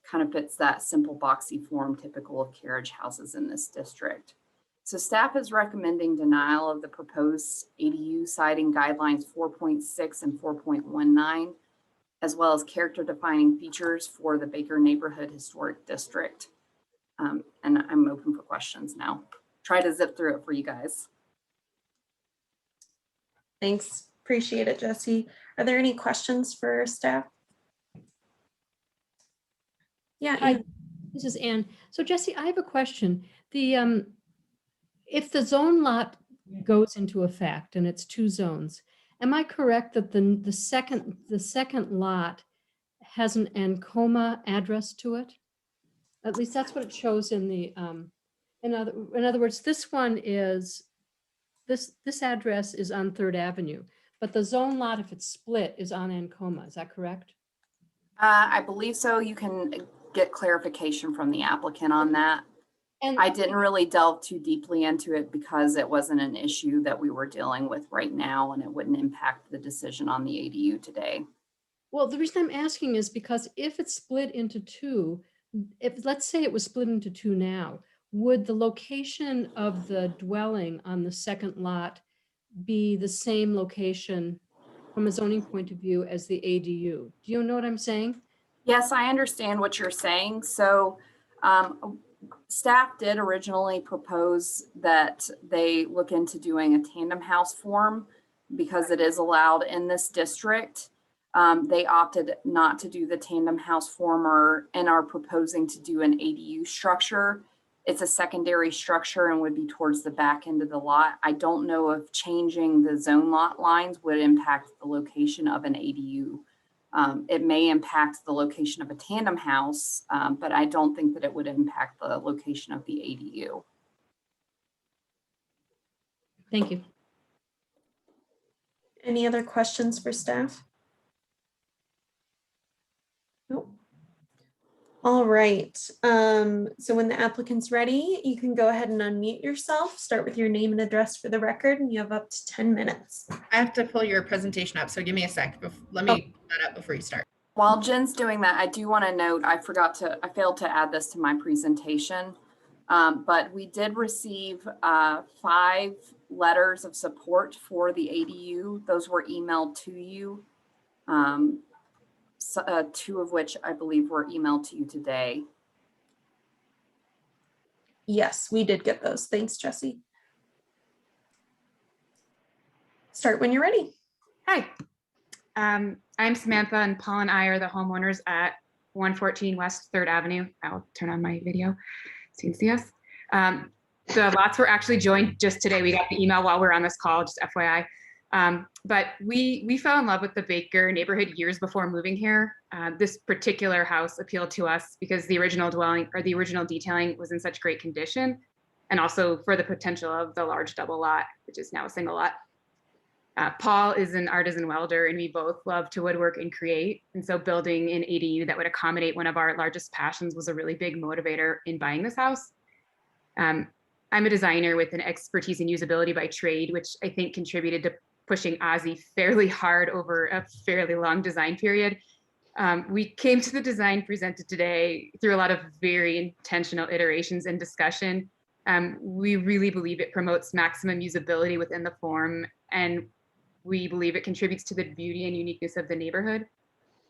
kind of fits that simple boxy form typical of carriage houses in this district. So staff is recommending denial of the proposed ADU citing guidelines 4.6 and 4.19, as well as character defining features for the Baker Neighborhood Historic District. And I'm open for questions now. Try to zip through it for you guys. Thanks, appreciate it, Jesse. Are there any questions for staff? Yeah. Hi, this is Ann. So Jesse, I have a question. If the zone lot goes into effect and it's two zones, am I correct that the second lot has an Ancoma address to it? At least that's what it shows in the in other words, this one is this address is on 3rd Avenue, but the zone lot, if it's split, is on Ancoma. Is that correct? I believe so. You can get clarification from the applicant on that. And I didn't really delve too deeply into it because it wasn't an issue that we were dealing with right now, and it wouldn't impact the decision on the ADU today. well, the reason I'm asking is because if it's split into two, if let's say it was split into two now, would the location of the dwelling on the second lot be the same location from a zoning point of view as the ADU? Do you know what I'm saying? Yes, I understand what you're saying. So staff did originally propose that they look into doing a tandem house form because it is allowed in this district. They opted not to do the tandem house form and are proposing to do an ADU structure. It's a secondary structure and would be towards the back end of the lot. I don't know if changing the zone lot lines would impact the location of an ADU. It may impact the location of a tandem house, but I don't think that it would impact the location of the ADU. Thank you. Any other questions for staff? Nope. All right. So when the applicant's ready, you can go ahead and unmute yourself. Start with your name and address for the record, and you have up to 10 minutes. I have to pull your presentation up, so give me a sec. Let me pull that up before you start. While Jen's doing that, I do want to note, I failed to add this to my presentation, but we did receive 5 letters of support for the ADU. Those were emailed to you. 2 of which I believe were emailed to you today. Yes, we did get those. Thanks, Jesse. Start when you're ready. Hi, I'm Samantha, and Paul and I are the homeowners at 114 West 3rd Avenue. I'll turn on my video so you can see us. The lots were actually joined just today. We got the email while we were on this call, just FYI. But we fell in love with the Baker neighborhood years before moving here. This particular house appealed to us because the original dwelling or the original detailing was in such great condition, and also for the potential of the large double lot, which is now a single lot. Paul is an artisan welder, and we both love to woodwork and create. And so building an ADU that would accommodate one of our largest passions was a really big motivator in buying this house. I'm a designer with an expertise in usability by trade, which I think contributed to pushing Ozzy fairly hard over a fairly long design period. We came to the design presented today through a lot of very intentional iterations and discussion. We really believe it promotes maximum usability within the form, and we believe it contributes to the beauty and uniqueness of the neighborhood.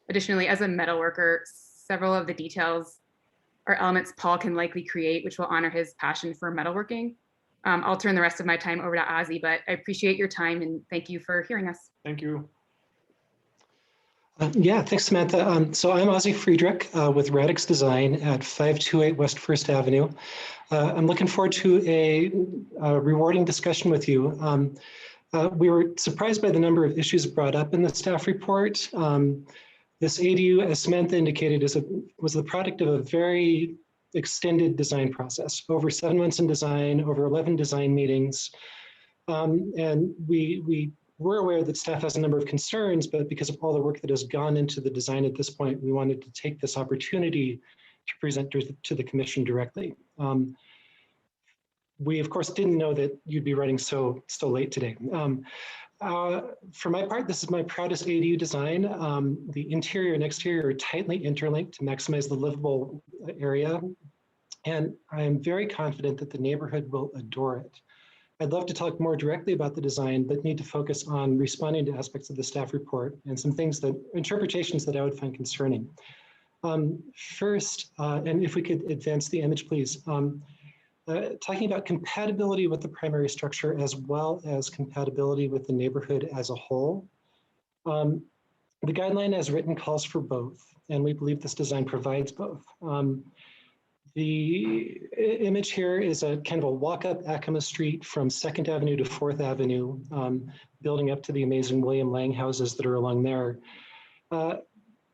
Additionally, as a metalworker, several of the details are elements Paul can likely create, which will honor his passion for metalworking. I'll turn the rest of my time over to Ozzy, but I appreciate your time and thank you for hearing us. Thank you. Yeah, thanks, Samantha. So I'm Ozzy Friedrich with Radix Design at 528 West 1st Avenue. I'm looking forward to a rewarding discussion with you. We were surprised by the number of issues brought up in the staff report. This ADU, as Samantha indicated, was the product of a very extended design process, over 7 months in design, over 11 design meetings. And we were aware that staff has a number of concerns, but because of all the work that has gone into the design at this point, we wanted to take this opportunity to present to the commission directly. We, of course, didn't know that you'd be running so late today. For my part, this is my proudest ADU design. The interior and exterior are tightly interlinked to maximize the livable area. And I am very confident that the neighborhood will adore it. I'd love to talk more directly about the design, but need to focus on responding to aspects of the staff report and some interpretations that I would find concerning. First, and if we could advance the image, please. Talking about compatibility with the primary structure as well as compatibility with the neighborhood as a whole. The guideline as written calls for both, and we believe this design provides both. The image here is a kind of a walk-up Acoma Street from 2nd Avenue to 4th Avenue, building up to the amazing William Lang houses that are along there.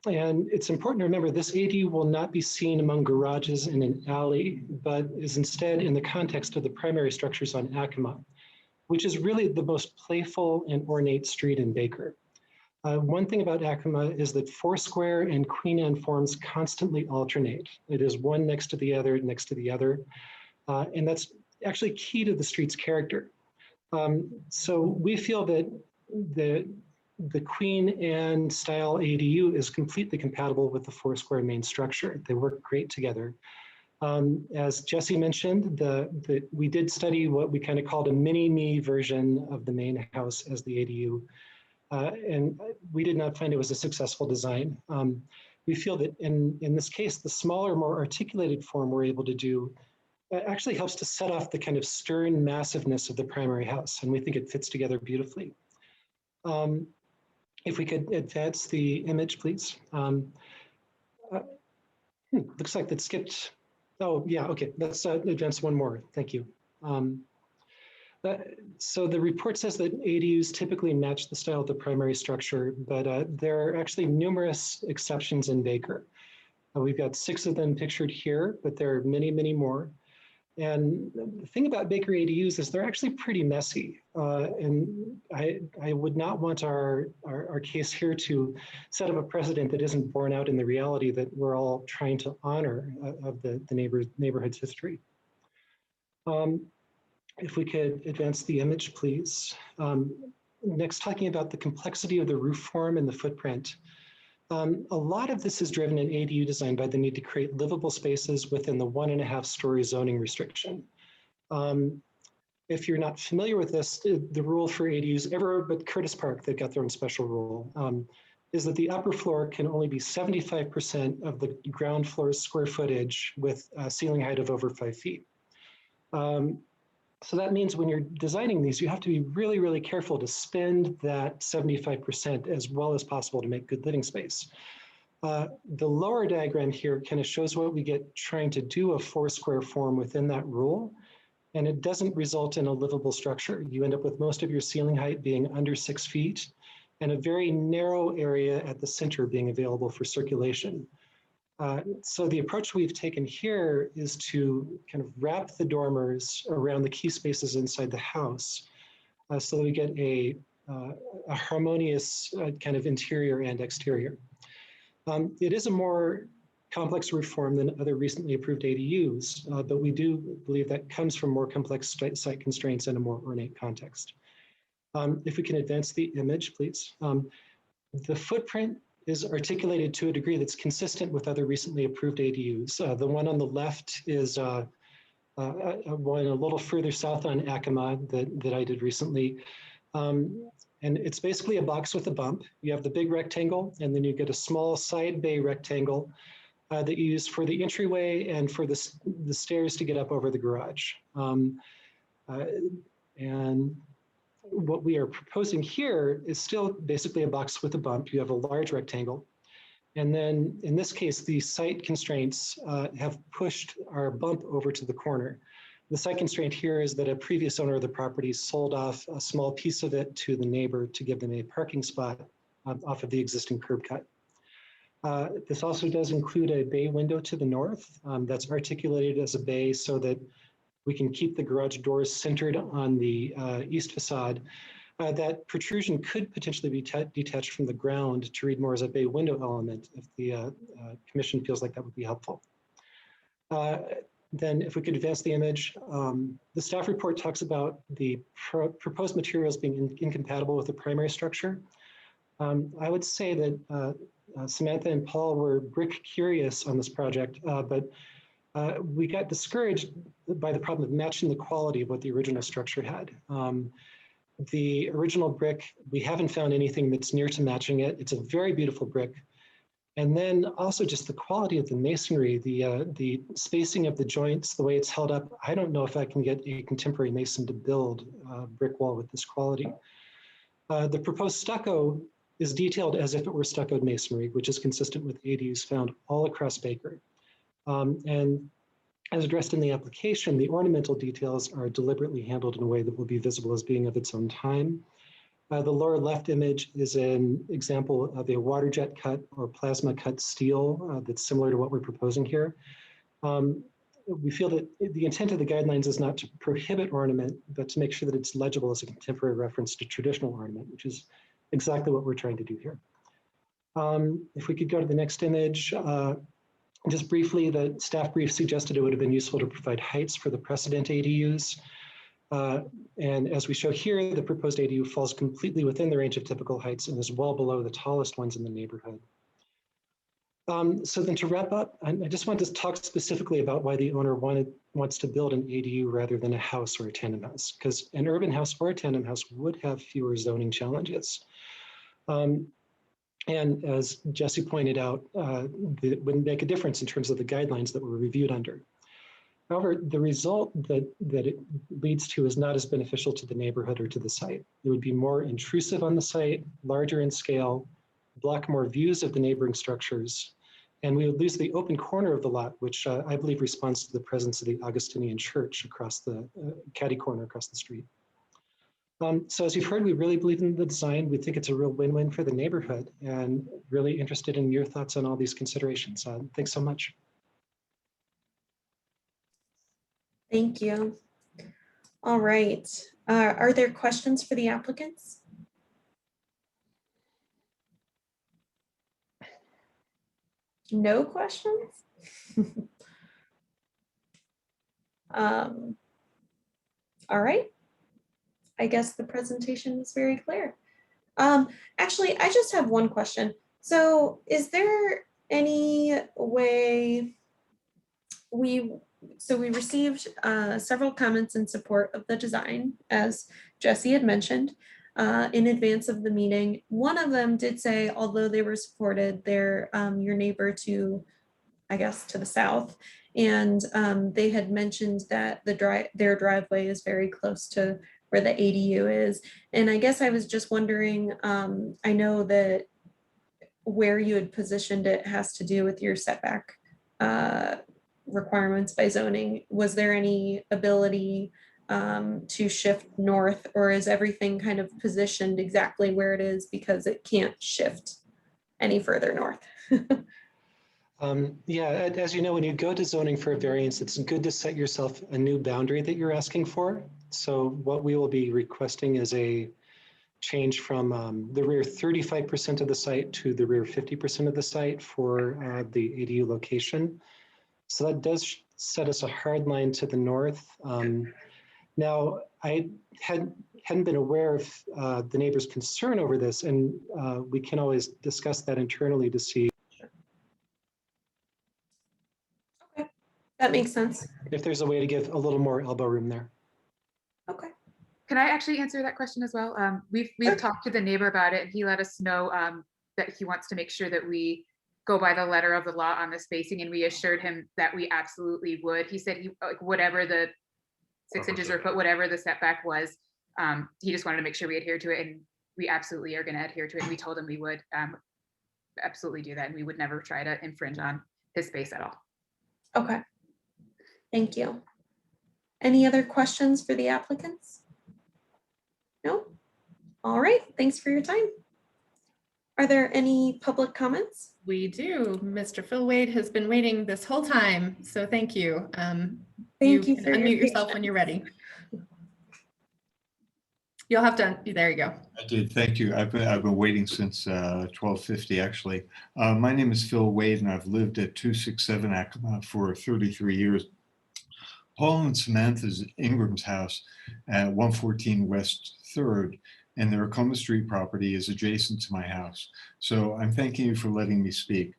And it's important to remember this ADU will not be seen among garages in an alley, but is instead in the context of the primary structures on Acoma, which is really the most playful and ornate street in Baker. One thing about Acoma is that Foursquare and Queen Anne forms constantly alternate. It is one next to the other, next to the other. And that's actually key to the street's character. So we feel that the Queen Anne style ADU is completely compatible with the four-square main structure. They work great together. As Jesse mentioned, we did study what we kind of called a mini-me version of the main house as the ADU. And we did not find it was a successful design. We feel that in this case, the smaller, more articulated form we're able to do actually helps to set off the kind of stern massiveness of the primary house. And we think it fits together beautifully. If we could advance the image, please. Looks like that skipped. Oh, yeah, okay, let's advance one more. Thank you. So the report says that ADUs typically match the style of the primary structure, but there are actually numerous exceptions in Baker. We've got 6 of them pictured here, but there are many, many more. And the thing about Baker ADUs is they're actually pretty messy. And I would not want our case here to set up a precedent that isn't borne out in the reality that we're all trying to honor of the neighborhood's history. If we could advance the image, please. Next, talking about the complexity of the roof form and the footprint. A lot of this is driven in ADU design by the need to create livable spaces within the 1.5-story zoning restriction. If you're not familiar with this, the rule for ADUs, everywhere but Curtis Park, they've got their own special rule, is that the upper floor can only be 75% of the ground floor's square footage with a ceiling height of over 5 feet. So that means when you're designing these, you have to be really, really careful to spend that 75% as well as possible to make good living space. The lower diagram here kind of shows what we get trying to do a 4-square form within that rule, and it doesn't result in a livable structure. You end up with most of your ceiling height being under 6 feet and a very narrow area at the center being available for circulation. So the approach we've taken here is to kind of wrap the dormers around the key spaces inside the house so that we get a harmonious kind of interior and exterior. It is a more complex roof form than other recently approved ADUs, but we do believe that comes from more complex site constraints and a more ornate context. If we can advance the image, please. The footprint is articulated to a degree that's consistent with other recently approved ADUs. The one on the left is one a little further south on Yakima that I did recently. And it's basically a box with a bump. You have the big rectangle, and then you get a small side bay rectangle that you use for the entryway and for the stairs to get up over the garage. And what we are proposing here is still basically a box with a bump. You have a large rectangle. And then in this case, the site constraints have pushed our bump over to the corner. The site constraint here is that a previous owner of the property sold off a small piece of it to the neighbor to give them a parking spot off of the existing curb cut. This also does include a bay window to the north that's articulated as a bay so that we can keep the garage doors centered on the east facade. That protrusion could potentially be detached from the ground to read more as a bay window element if the commission feels like that would be helpful. Then if we could advance the image, the staff report talks about the proposed materials being incompatible with the primary structure. I would say that Samantha and Paul were brick curious on this project, but we got discouraged by the problem of matching the quality of what the original structure had. The original brick, we haven't found anything that's near to matching it. It's a very beautiful brick. And then also just the quality of the masonry, the spacing of the joints, the way it's held up. I don't know if I can get a contemporary mason to build a brick wall with this quality. The proposed stucco is detailed as if it were stuccoed masonry, which is consistent with ADUs found all across Baker. And as addressed in the application, the ornamental details are deliberately handled in a way that will be visible as being of its own time. The lower left image is an example of a water jet cut or plasma cut steel that's similar to what we're proposing here. We feel that the intent of the guidelines is not to prohibit ornament, but to make sure that it's legible as a contemporary reference to traditional ornament, which is exactly what we're trying to do here. If we could go to the next image, Just briefly, the staff brief suggested it would have been useful to provide heights for the precedent ADUs. And as we show here, the proposed ADU falls completely within the range of typical heights and is well below the tallest ones in the neighborhood. So then to wrap up, I just want to talk specifically about why the owner wants to build an ADU rather than a house or a tandem house, because an urban house or a tandem house would have fewer zoning challenges. And as Jesse pointed out, it wouldn't make a difference in terms of the guidelines that were reviewed under. However, the result that it leads to is not as beneficial to the neighborhood or to the site. It would be more intrusive on the site, larger in scale, block more views of the neighboring structures, and we would lose the open corner of the lot, which I believe responds to the presence of the Augustinian church across the catty corner across the street. So as you've heard, we really believe in the design. We think it's a real win-win for the neighborhood, and really interested in your thoughts on all these considerations. Thanks so much. Thank you. All right. Are there questions for the applicants? No questions? All right. I guess the presentation was very clear. Actually, I just have one question. So is there any way we received several comments in support of the design, as Jesse had mentioned, in advance of the meeting. One of them did say, although they were supported, they're your neighbor to, I guess, to the south. And they had mentioned that their driveway is very close to where the ADU is. And I guess I was just wondering, I know that where you had positioned it has to do with your setback requirements by zoning. Was there any ability to shift north, or is everything kind of positioned exactly where it is because it can't shift any further north? Yeah, as you know, when you go to zoning for a variance, it's good to set yourself a new boundary that you're asking for. So what we will be requesting is a change from the rear 35% of the site to the rear 50% of the site for the ADU location. So that does set us a hard line to the north. Now, I hadn't been aware of the neighbor's concern over this, and we can always discuss that internally to see. Okay, that makes sense. If there's a way to give a little more elbow room there. Okay. Can I actually answer that question as well? We've talked to the neighbor about it, and he let us know that he wants to make sure that we go by the letter of the law on the spacing, and we assured him that we absolutely would. He said whatever the 6 inches or foot, whatever the setback was, he just wanted to make sure we adhered to it, and we absolutely are going to adhere to it. And we told him we would absolutely do that, and we would never try to infringe on his space at all. Okay, thank you. Any other questions for the applicants? No? All right, thanks for your time. Are there any public comments? We do. Mr. Phil Wade has been waiting this whole time, so thank you. Thank you can for your unmute yourself when patience. you're ready. You'll have to, there you go. I did, thank you. I've been waiting since 12:50 actually. My name is Phil Wade, and I've lived at 267 Acoma for 33 years. Paul and Samantha's Ingram's house at 114 West 3rd and their Acoma Street property is adjacent to my house. So I'm thanking you for letting me speak.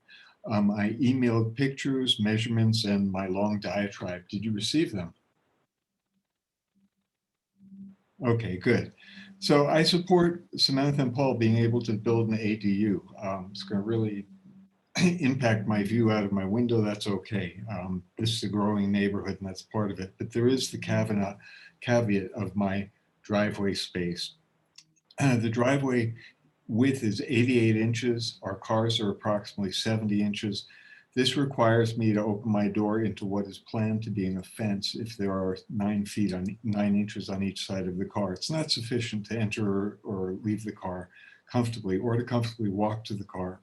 I emailed pictures, measurements, and my long diatribe. Did you receive them? Okay, good. So I support Samantha and Paul being able to build an ADU. It's going to really impact my view out of my window. That's okay. This is a growing neighborhood, and that's part of it. But there is the caveat of my driveway space. The driveway width is 88 inches. Our cars are approximately 70 inches. This requires me to open my door into what is planned to be a fence if there are 9 inches on each side of the car. It's not sufficient to enter or leave the car comfortably or to comfortably walk to the car.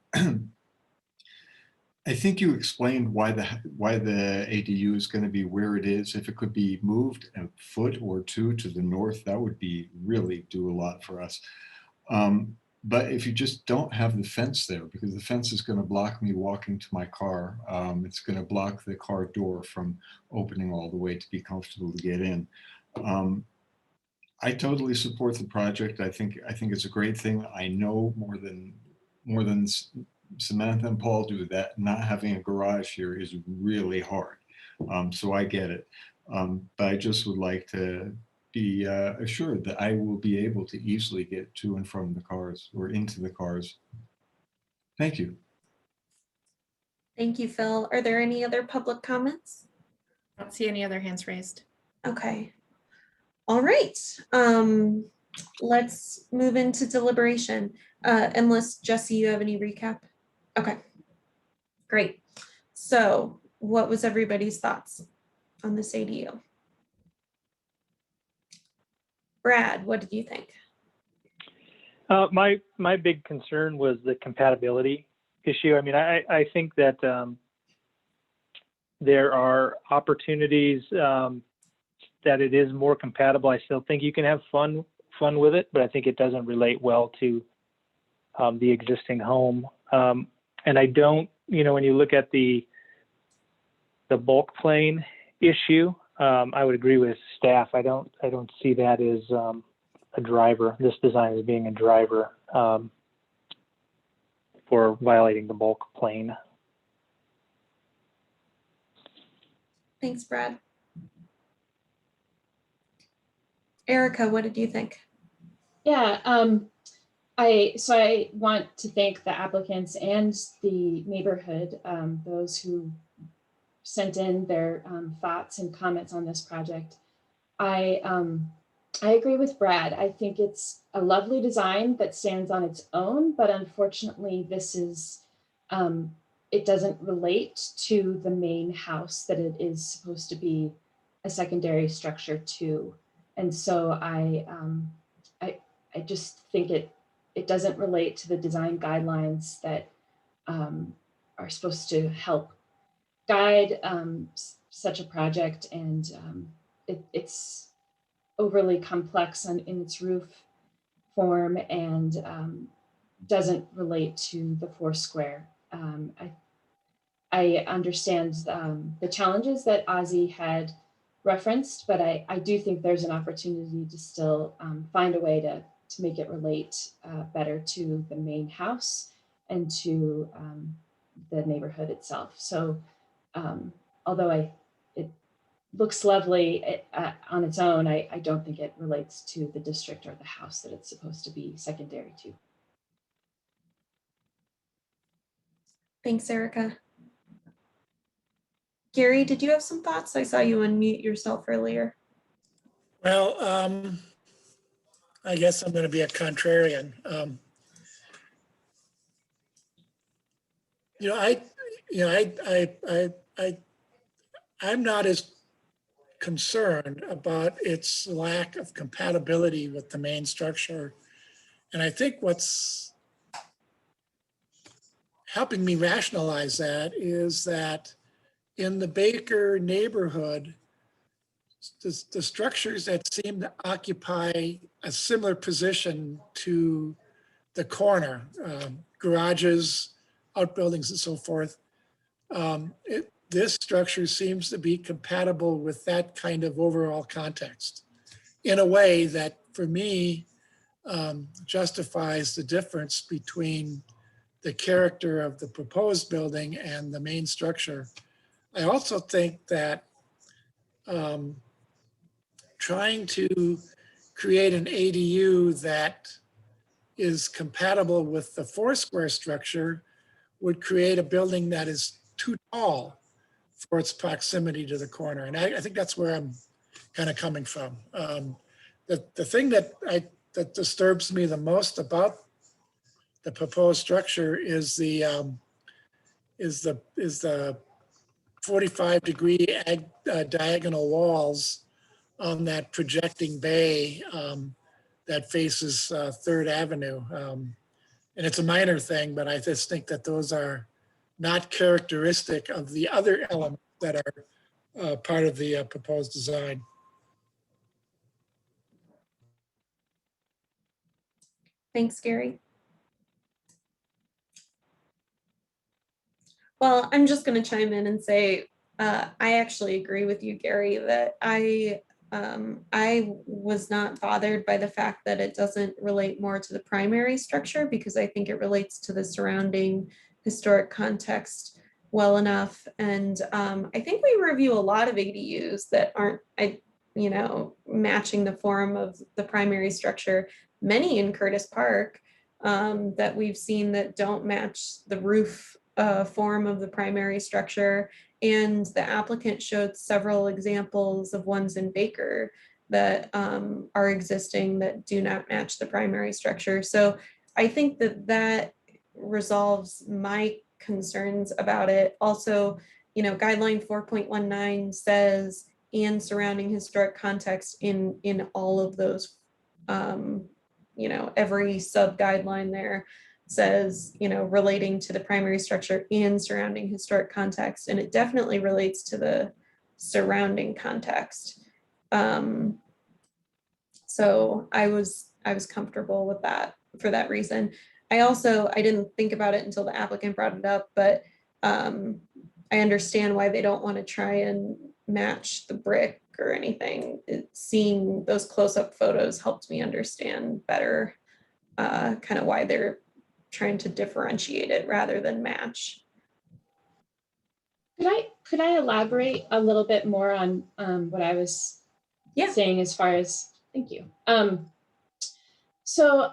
I think you explained why the ADU is going to be where it is. If it could be moved a foot or two to the north, that would be really do a lot for us. But if you just don't have the fence there, because the fence is going to block me walking to my car, it's going to block the car door from opening all the way to be comfortable to get in. I totally support the project. I think it's a great thing. I know more than Samantha and Paul do that not having a garage here is really hard. So I get it. But I just would like to be assured that I will be able to easily get to and from the cars or into the cars. Thank you. Thank you, Phil. Are there any other public comments? I don't see any other hands raised. Okay. All right. Let's move into deliberation. Unless Jesse, you have any recap? Okay. Great. So what was everybody's thoughts on this ADU? Brad, what did you think? My big concern was the compatibility issue. I mean, I think that there are opportunities that it is more compatible. I still think you can have fun with it, but I think it doesn't relate well to the existing home. And I don't, when you look at the bulk plane issue, I would agree with staff. I don't see that as a driver. This design as being a driver for violating the bulk plane. Thanks, Brad. Erica, what did you think? Yeah, I want to thank the applicants and the neighborhood, those who sent in their thoughts and comments on this project. I agree with Brad. I think it's a lovely design that stands on its own, but unfortunately this is, it doesn't relate to the main house that it is supposed to be a secondary structure to. And so I just think it doesn't relate to the design guidelines that are supposed to help guide such a project, and it's overly complex in its roof form and doesn't relate to the Foursquare. I understand the challenges that Ozzy had referenced, but I do think there's an opportunity to still find a way to make it relate better to the main house and to the neighborhood itself. So although it looks lovely on its own, I don't think it relates to the district or the house that it's supposed to be secondary to. Thanks, Erica. Gary, did you have some thoughts? I saw you unmute yourself earlier. Well, I guess I'm going to be a contrarian. I'm not as concerned about its lack of compatibility with the main structure. And I think what's helping me rationalize that is that in the Baker neighborhood, the structures that seem to occupy a similar position to the corner, garages, outbuildings and so forth, this structure seems to be compatible with that kind of overall context in a way that, for me, justifies the difference between the character of the proposed building and the main structure. I also think that trying to create an ADU that is compatible with the Foursquare structure would create a building that is too tall for its proximity to the corner. And I think that's where I'm kind of coming from. The thing that disturbs me the most about the proposed structure is the 45-degree diagonal walls on that projecting bay that faces 3rd Avenue. And it's a minor thing, but I just think that those are not characteristic of the other elements that are part of the proposed design. Thanks, Gary. Well, I'm just going to chime in and say I actually agree with you, Gary, that I was not bothered by the fact that it doesn't relate more to the primary structure, because I think it relates to the surrounding historic context well enough. And I think we review a lot of ADUs that aren't, matching the form of the primary structure. Many in Curtis Park that we've seen that don't match the roof form of the primary structure. And the applicant showed several examples of ones in Baker that are existing that do not match the primary structure. So I think that resolves my concerns about it. Also, guideline 4.19 says and surrounding historic context in all of those, every sub guideline there says, relating to the primary structure and surrounding historic context, and it definitely relates to the surrounding context. So I was comfortable with that for that reason. I didn't think about it until the applicant brought it up, but I understand why they don't want to try and match the brick or anything. Seeing those close-up photos helped me understand better kind of why they're trying to differentiate it rather than match. Could I elaborate a little bit more on what I was saying as far as, thank you. So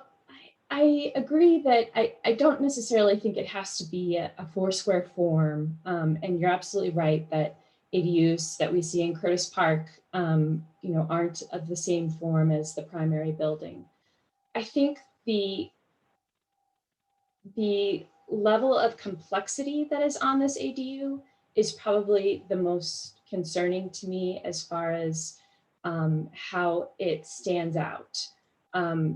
I agree that I don't necessarily think it has to be a 4-square form. And you're absolutely right that ADUs that we see in Curtis Park, aren't of the same form as the primary building. I think the level of complexity that is on this ADU is probably the most concerning to me as far as how it stands out.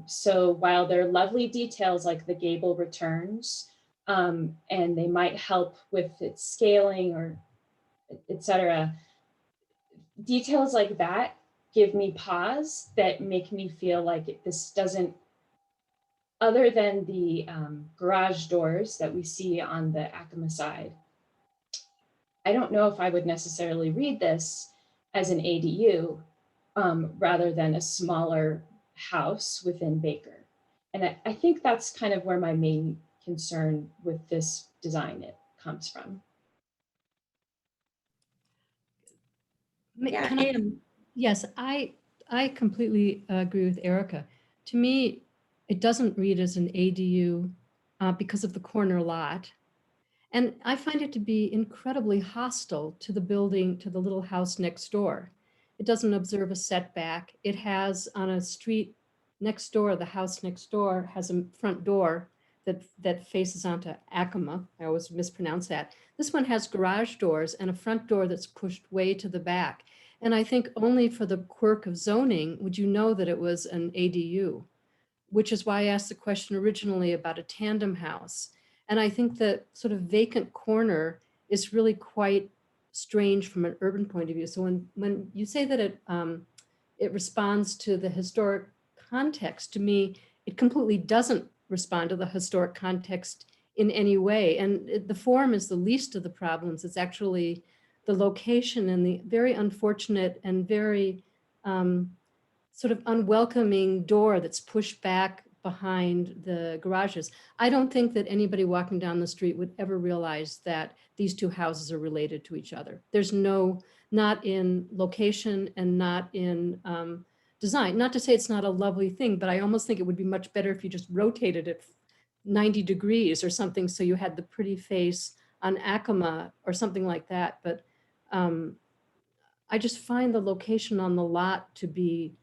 So while there are lovely details like the gable returns, and they might help with its scaling or etc., details like that give me pause that make me feel like this doesn't, other than the garage doors that we see on the Acoma side, I don't know if I would necessarily read this as an ADU rather than a smaller house within Baker. And I think that's kind of where my main concern with this design comes from. Yes, I completely agree with Erica. To me, it doesn't read as an ADU because of the corner lot. And I find it to be incredibly hostile to the building, to the little house next door. It doesn't observe a setback. It has on a street next door, the house next door has a front door that faces onto Acoma. I always mispronounce that. This one has garage doors and a front door that's pushed way to the back. And I think only for the quirk of zoning would you know that it was an ADU, which is why I asked the question originally about a tandem house. And I think the sort of vacant corner is really quite strange from an urban point of view. So when you say that it responds to the historic context, to me, it completely doesn't respond to the historic context in any way. And the form is the least of the problems. It's actually the location and the very unfortunate and very sort of unwelcoming door that's pushed back behind the garages. I don't think that anybody walking down the street would ever realize that these two houses are related to each other. There's not in location and not in design. Not to say it's not a lovely thing, but I almost think it would be much better if you just rotated it 90 degrees or something so you had the pretty face on Acoma or something like that. But I just find the location on the lot to be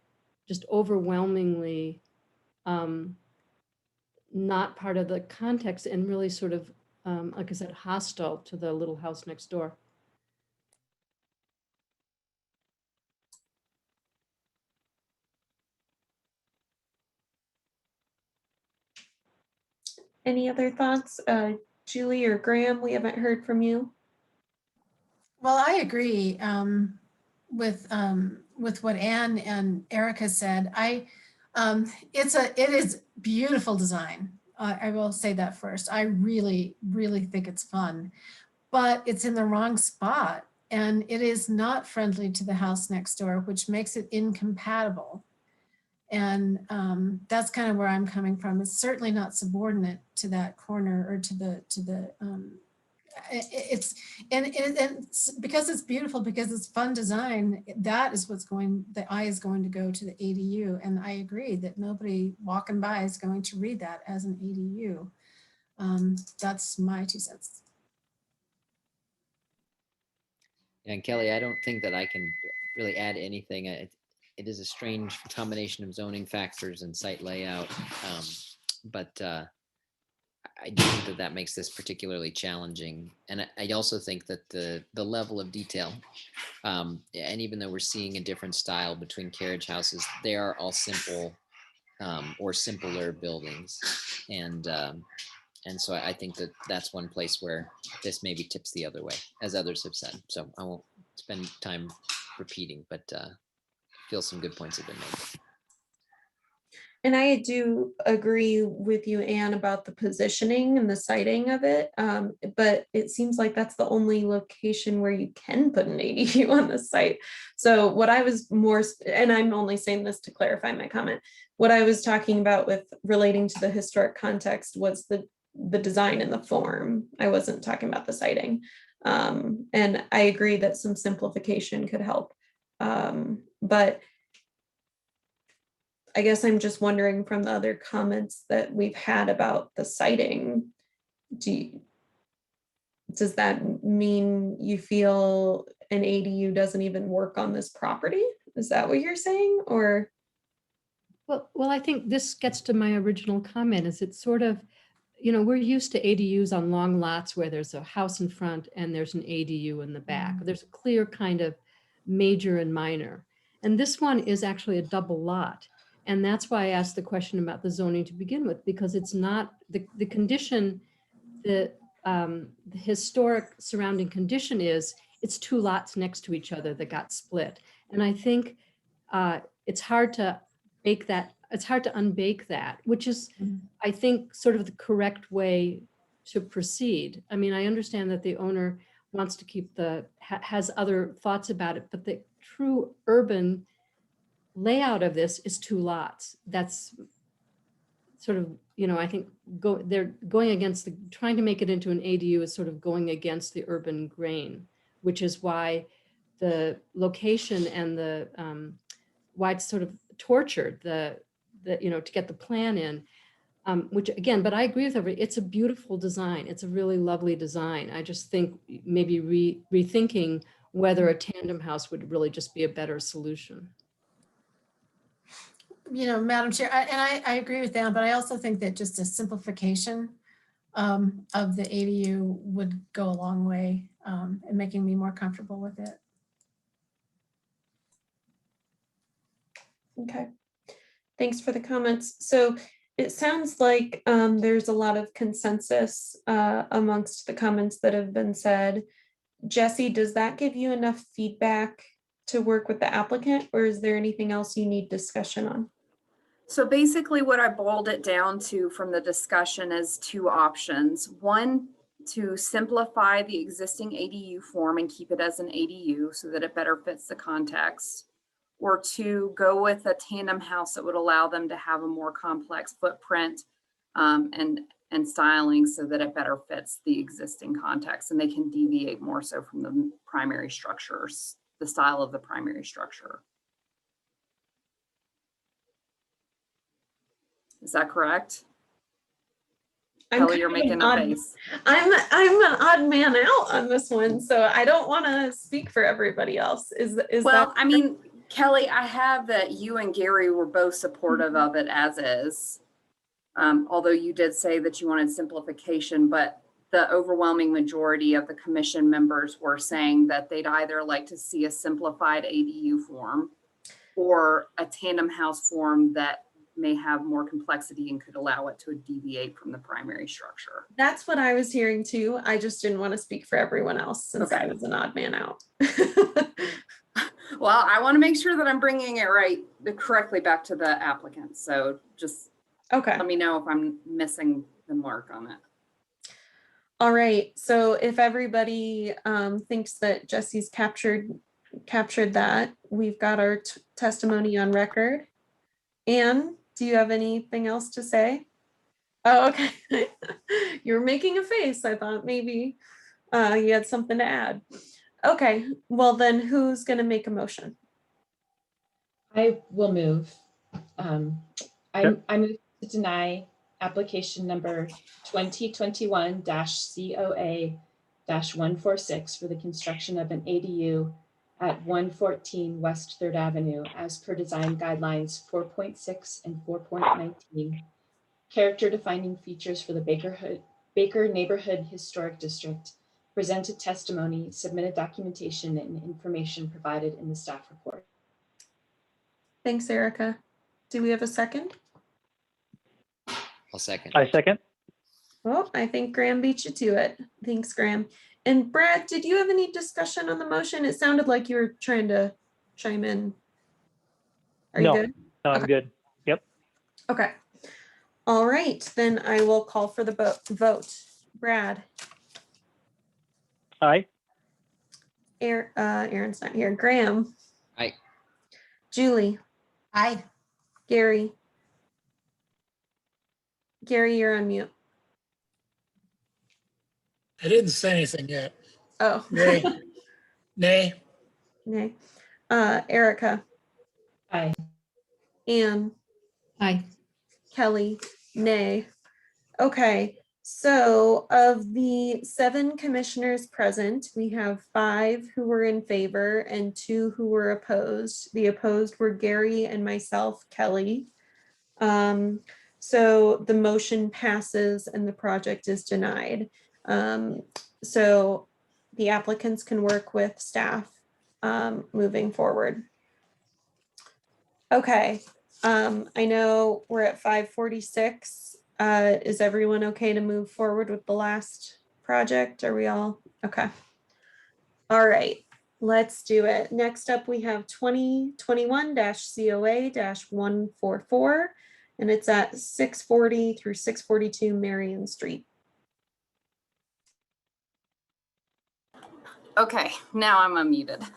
just overwhelmingly not part of the context and really sort of, like I said, hostile to the little house next door. Any other thoughts? Julie or Graham, we haven't heard from you. Well, I agree with what Anne and Erica said. It is beautiful design. I will say that first. I really, really think it's fun. but it's in the wrong spot. And it is not friendly to the house next door, which makes it incompatible. And that's kind of where I'm coming from. It's certainly not subordinate to that corner or to the it's because it's beautiful, because it's fun design, that is what's going, the eye is going to go to the ADU. And I agree that nobody walking by is going to read that as an ADU. That's my 2 cents. And Kelly, I don't think that I can really add anything. It is a strange combination of zoning factors and site layout. But I do think that that makes this particularly challenging. And I also think that the level of detail, and even though we're seeing a different style between carriage houses, they are all simple or simpler buildings. And so I think that that's one place where this maybe tips the other way, as others have said. So I won't spend time repeating, but I feel some good points have been made. And I do agree with you, Anne, about the positioning and the siting of it. But it seems like that's the only location where you can put an ADU on the site. So what I was more, and I'm only saying this to clarify my comment, what I was talking about with relating to the historic context was the design and the form. I wasn't talking about the siting. And I agree that some simplification could help. But I guess I'm just wondering from the other comments that we've had about the siting, does that mean you feel an ADU doesn't even work on this property? Is that what you're saying? Or? Well, I think this gets to my original comment, is it's sort of, you know, we're used to ADUs on long lots where there's a house in front and there's an ADU in the back. There's a clear kind of major and minor. And this one is actually a double lot. And that's why I asked the question about the zoning to begin with, because it's not the condition, the historic surrounding condition is it's 2 lots next to each other that got split. And I think it's hard to bake that. It's hard to unbake that, which is, I think, sort of the correct way to proceed. I mean, I understand that the owner wants to keep has other thoughts about it, but the true urban layout of this is 2 lots. That's sort of, you know, I think they're going against trying to make it into an ADU is sort of going against the urban grain, which is why the location and the why it's sort of tortured you know, to get the plan in, which again, but I agree with everybody, it's a beautiful design. It's a really lovely design. I just think maybe rethinking whether a tandem house would really just be a better solution. You know, Madam Chair, I agree with that, but I also think that just a simplification of the ADU would go a long way in making me more comfortable with it. Okay, thanks for the comments. So it sounds like there's a lot of consensus amongst the comments that have been said. Jesse, does that give you enough feedback to work with the applicant, or is there anything else you need discussion on? So basically what I boiled it down to from the discussion is 2 options. One, to simplify the existing ADU form and keep it as an ADU so that it better fits the context, or 2, go with a tandem house that would allow them to have a more complex footprint and styling so that it better fits the existing context and they can deviate more so from the primary structures, the style of the primary structure. Is that correct? Kelly, you're making a face. I'm an odd man out on this one, so I don't want to speak for everybody else. Is well, that? I mean, Kelly, I have that you and Gary were both supportive of it as is. Although you did say that you wanted simplification, but the overwhelming majority of the commission members were saying that they'd either like to see a simplified ADU form or a tandem house form that may have more complexity and could allow it to deviate from the primary structure. That's what I was hearing too. I just didn't want to speak for everyone else since I was an odd man out. Well, I want to make sure that I'm bringing it correctly back to the applicant. So just let me know if I'm missing the mark on it. All right, so if everybody thinks that Jesse's captured that, we've got our testimony on record. Anne, do you have anything else to say? Oh, okay. You're making a face. I thought maybe you had something to add. Okay, well then who's gonna make a motion? I will move. I move to deny application number 2021-COA-146 for the construction of an ADU at 114 West 3rd Avenue as per design guidelines 4.6 and 4.19. Character defining features for the Baker Neighborhood Historic District. Presented testimony, submitted documentation, and information provided in the staff report. Thanks, Erica. Do we have a second? I'll second. I second. Well, I think Graham beat you to it. Thanks, Graham. And Brad, did you have any discussion on the motion? It sounded like you were trying to chime in. Are you good? No, I'm good. Yep. Okay. All right, then I will call for the vote. Brad. Aye. Aaron's not here. Graham. Aye. Julie. Aye. Gary. Gary, you're on mute. I didn't say anything yet. Oh. Nay. Nay. Nay. Erica. Aye. Anne. Aye. Kelly. Nay. Okay, so of the 7 commissioners present, we have 5 who were in favor and 2 who were opposed. The opposed were Gary and myself, Kelly. So the motion passes and the project is denied. So the applicants can work with staff moving forward. Okay, I know we're at 5:46. Is everyone okay to move forward with the last project? Are we all okay? All right, let's do it. Next up, we have 2021-COA-144, and it's at 640 through 642 Marion Street. Okay, now I'm unmuted.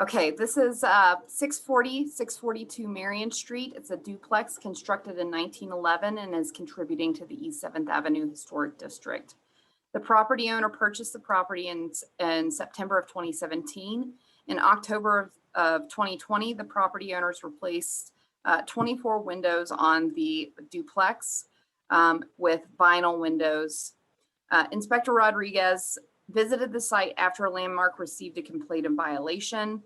Okay, this is 642 Marion Street. It's a duplex constructed in 1911 and is contributing to the East 7th Avenue Historic District. The property owner purchased the property in September of 2017. In October of 2020, the property owners replaced 24 windows on the duplex with vinyl windows. Inspector Rodriguez visited the site after Landmark received a complaint of violation.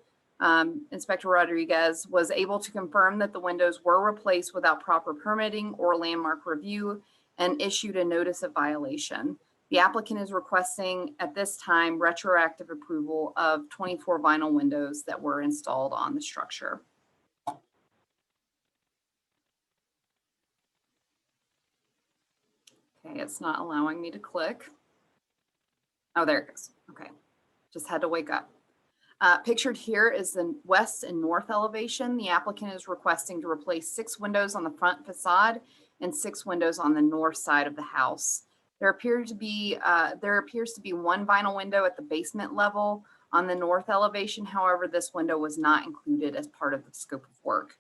Inspector Rodriguez was able to confirm that the windows were replaced without proper permitting or Landmark review and issued a notice of violation. The applicant is requesting at this time retroactive approval of 24 vinyl windows that were installed on the structure. Okay, it's not allowing me to click. Oh, there it goes. Okay, just had to wake up. Pictured here is the west and north elevation. The applicant is requesting to replace 6 windows on the front facade and 6 windows on the north side of the house. There appears to be one vinyl window at the basement level on the north elevation. However, this window was not included as part of the scope of work.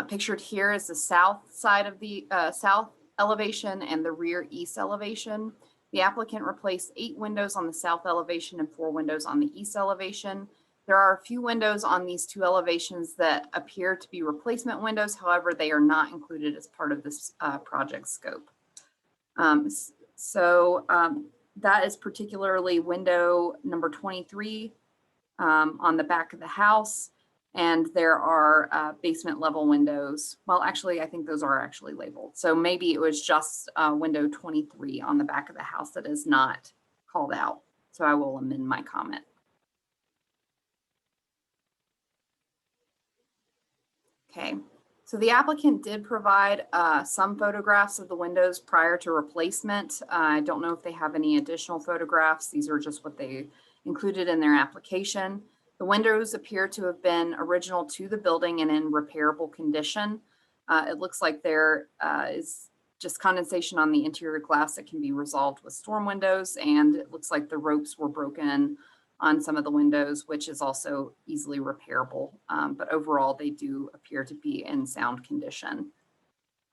Pictured here is the south side of the south elevation and the rear east elevation. The applicant replaced 8 windows on the south elevation and 4 windows on the east elevation. There are a few windows on these 2 elevations that appear to be replacement windows. However, they are not included as part of this project scope. That is particularly window number 23 on the back of the house. And there are basement level windows. Well, actually, I think those are actually labeled. So maybe it was just window 23 on the back of the house that is not called out. So I will amend my comment. Okay, so the applicant did provide some photographs of the windows prior to replacement. I don't know if they have any additional photographs. These are just what they included in their application. The windows appear to have been original to the building and in repairable condition. It looks like there is just condensation on the interior glass that can be resolved with storm windows, and it looks like the ropes were broken on some of the windows, which is also easily repairable. But overall, they do appear to be in sound condition.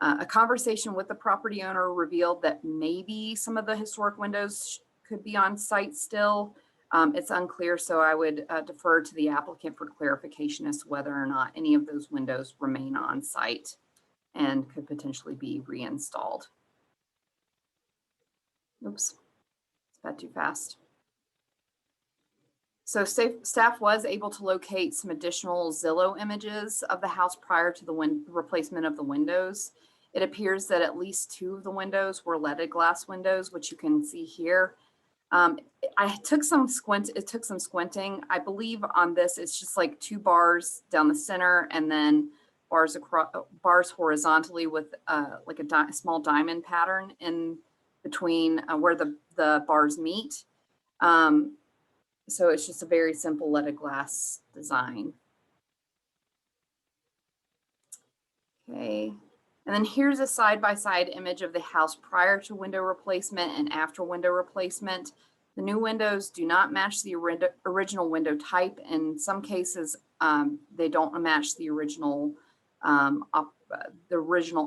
A conversation with the property owner revealed that maybe some of the historic windows could be on site still. It's unclear, so I would defer to the applicant for clarification as to whether or not any of those windows remain on site and could potentially be reinstalled. Oops, sped too fast. So staff was able to locate some additional Zillow images of the house prior to the replacement of the windows. It appears that at least 2 of the windows were leaded glass windows, which you can see here. It took some squinting. I believe on this, it's just like 2 bars down the center and then bars horizontally with like a small diamond pattern in between where the bars meet. So it's just a very simple leaded glass design. Okay, and then here's a side-by-side image of the house prior to window replacement and after window replacement. The new windows do not match the original window type. In some cases, they don't match the original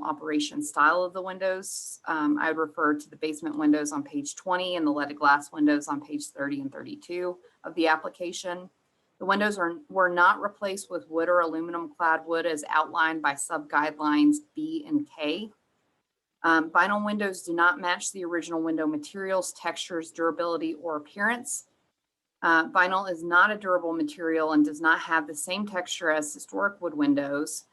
operation style of the windows. I would refer to the basement windows on page 20 and the leaded glass windows on page 30 and 32 of the application. The windows were not replaced with wood or aluminum clad wood as outlined by sub-guidelines B and K. Vinyl windows do not match the original window materials, textures, durability, or appearance. Vinyl is not a durable material and does not have the same texture as historic wood windows.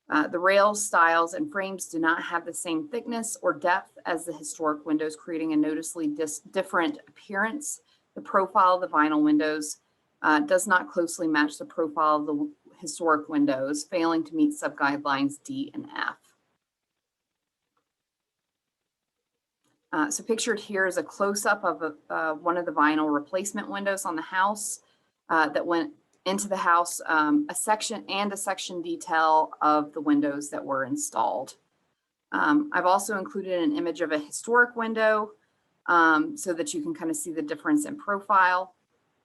The rails, stiles, and frames do not have the same thickness or depth as the historic windows, creating a noticeably different appearance. The profile of the vinyl windows does not closely match the profile of the historic windows, failing to meet sub-guidelines D and F. So pictured here is a close-up of one of the vinyl replacement windows on the house that went into the house, a section detail of the windows that were installed. I've also included an image of a historic window so that you can kind of see the difference in profile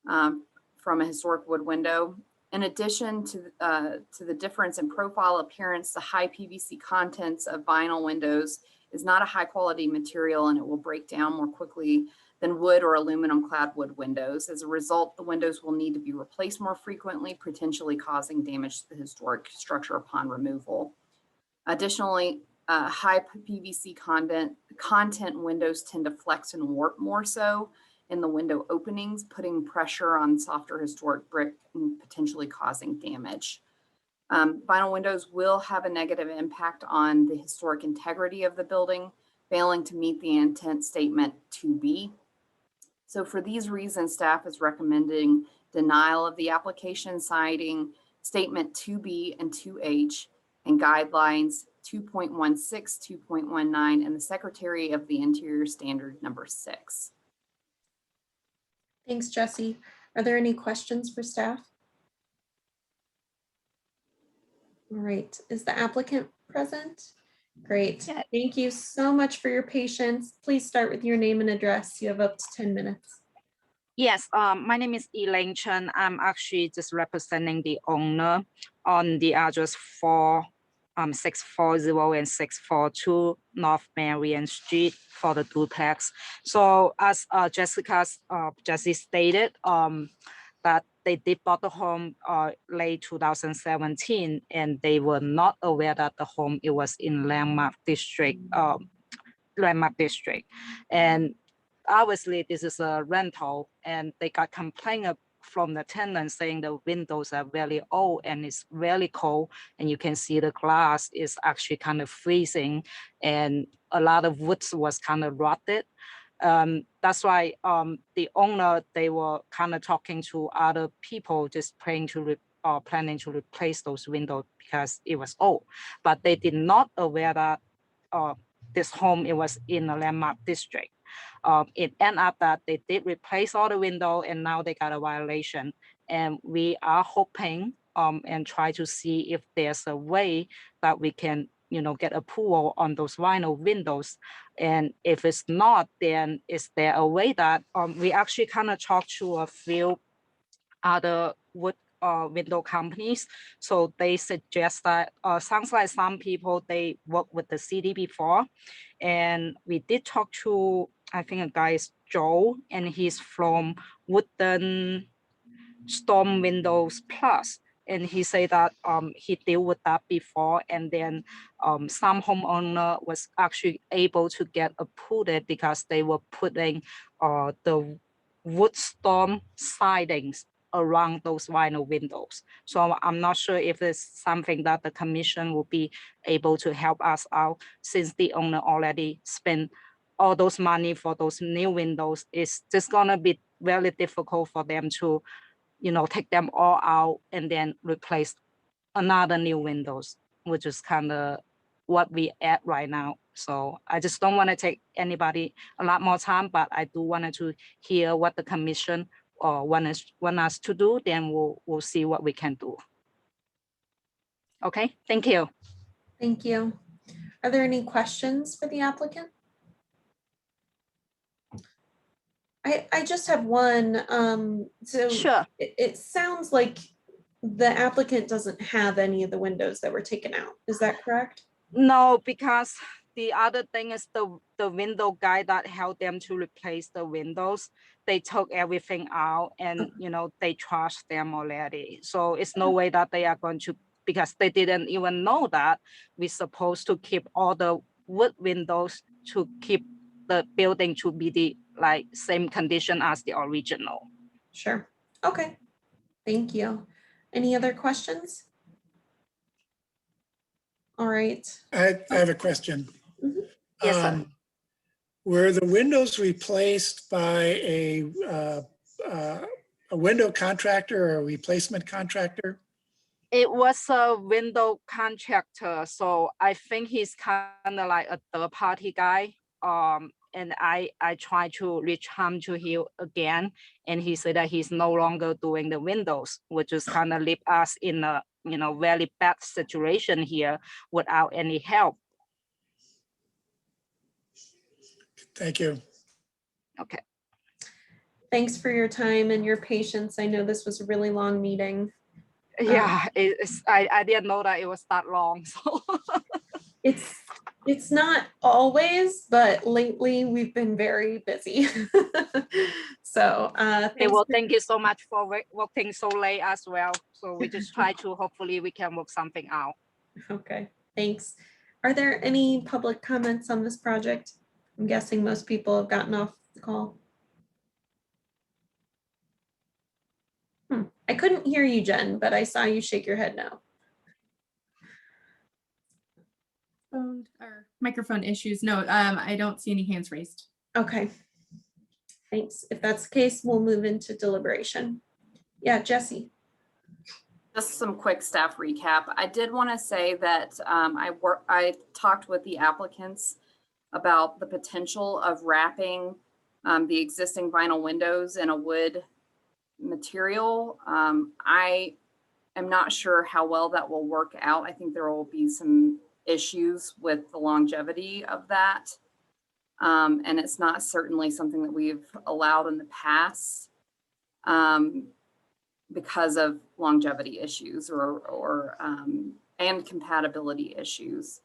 from a historic wood window. In addition to the difference in profile appearance, the high PVC contents of vinyl windows is not a high quality material and it will break down more quickly than wood or aluminum clad wood windows. As a result, the windows will need to be replaced more frequently, potentially causing damage to the historic structure upon removal. Additionally, high PVC content windows tend to flex and warp more so in the window openings, putting pressure on softer historic brick and potentially causing damage. Vinyl windows will have a negative impact on the historic integrity of the building, failing to meet the intent statement 2B. So for these reasons, staff is recommending denial of the application, citing statement 2B and 2H and guidelines 2.16, 2.19, and the Secretary of the Interior Standard number 6. Thanks, Jesse. Are there any questions for staff? All right, is the applicant present? Great, thank you so much for your patience. Please start with your name and address. You have up to 10 minutes. Yes, my name is Elaine Chen. I'm actually just representing the owner on the address 640 and 642 North Marion Street for the duplex. So as Jesse stated, that they did bought the home late 2017, and they were not aware that the home it was in Landmark District. And obviously this is a rental, and they got complaint from the tenant saying the windows are very old and it's really cold, and you can see the glass is actually kind of freezing, and a lot of woods was kind of rotted. That's why the owner, they were kind of talking to other people, just planning to replace those windows because it was old, but they did not aware that this home, it was in the Landmark District. It ended up that they did replace all the window, and now they got a violation. And we are hoping and try to see if there's a way that we can, get approval on those vinyl windows. And if it's not, then is there a way that we actually kind of talked to a few other wood window companies. So they suggest that sounds like some people, they work with the city before. And we did talk to, I think a guy is Joe, and he's from Wooden Storm Windows Plus. And he said that he dealt with that before, and then some homeowner was actually able to get approved because they were putting the wood storm sidings around those vinyl windows. So I'm not sure if it's something that the commission will be able to help us out, since the owner already spent all those money for those new windows. It's just gonna be very difficult for them to take them all out and then replace another new windows, which is kind of what we at right now. So I just don't want to take anybody a lot more time, but I do want to hear what the commission want us to do. Then we'll see what we can do. Okay, thank you. Thank you. Are there any questions for the applicant? I just have one. So sure. It sounds like the applicant doesn't have any of the windows that were taken out. Is that correct? No, because the other thing is the window guy that helped them to replace the windows, they took everything out and they trashed them already. So it's no way that they are going to, because they didn't even know that we're supposed to keep all the wood windows to keep the building to be the same condition as the original. Sure. Okay. Thank you. Any other questions? All right. I have a question. Mm-hmm. Yes, sir. Were the windows replaced by a window contractor or a replacement contractor? It was a window contractor, so I think he's kind of like a third-party guy. And I tried to reach him to him again, and he said that he's no longer doing the windows, which is kind of leave us in a very bad situation here without any help. Thank you. Okay. Thanks for your time and your patience. I know this was a really long meeting. Yeah, I didn't know that it was that long. So it's not always, but lately we've been very busy. So okay, well, thank you so much for working so late as well. So we just try to, hopefully we can work something out. Okay, thanks. Are there any public comments on this project? I'm guessing most people have gotten off the call. I couldn't hear you, Jen, but I saw you shake your head no. Phone or microphone issues. No, I don't see any hands raised. Okay. Thanks. If that's the case, we'll move into deliberation. Yeah, Jesse. Just some quick staff recap. I did want to say that I talked with the applicants about the potential of wrapping the existing vinyl windows in a wood material. I am not sure how well that will work out. I think there will be some issues with the longevity of that. And it's not certainly something that we've allowed in the past because of longevity issues and compatibility issues.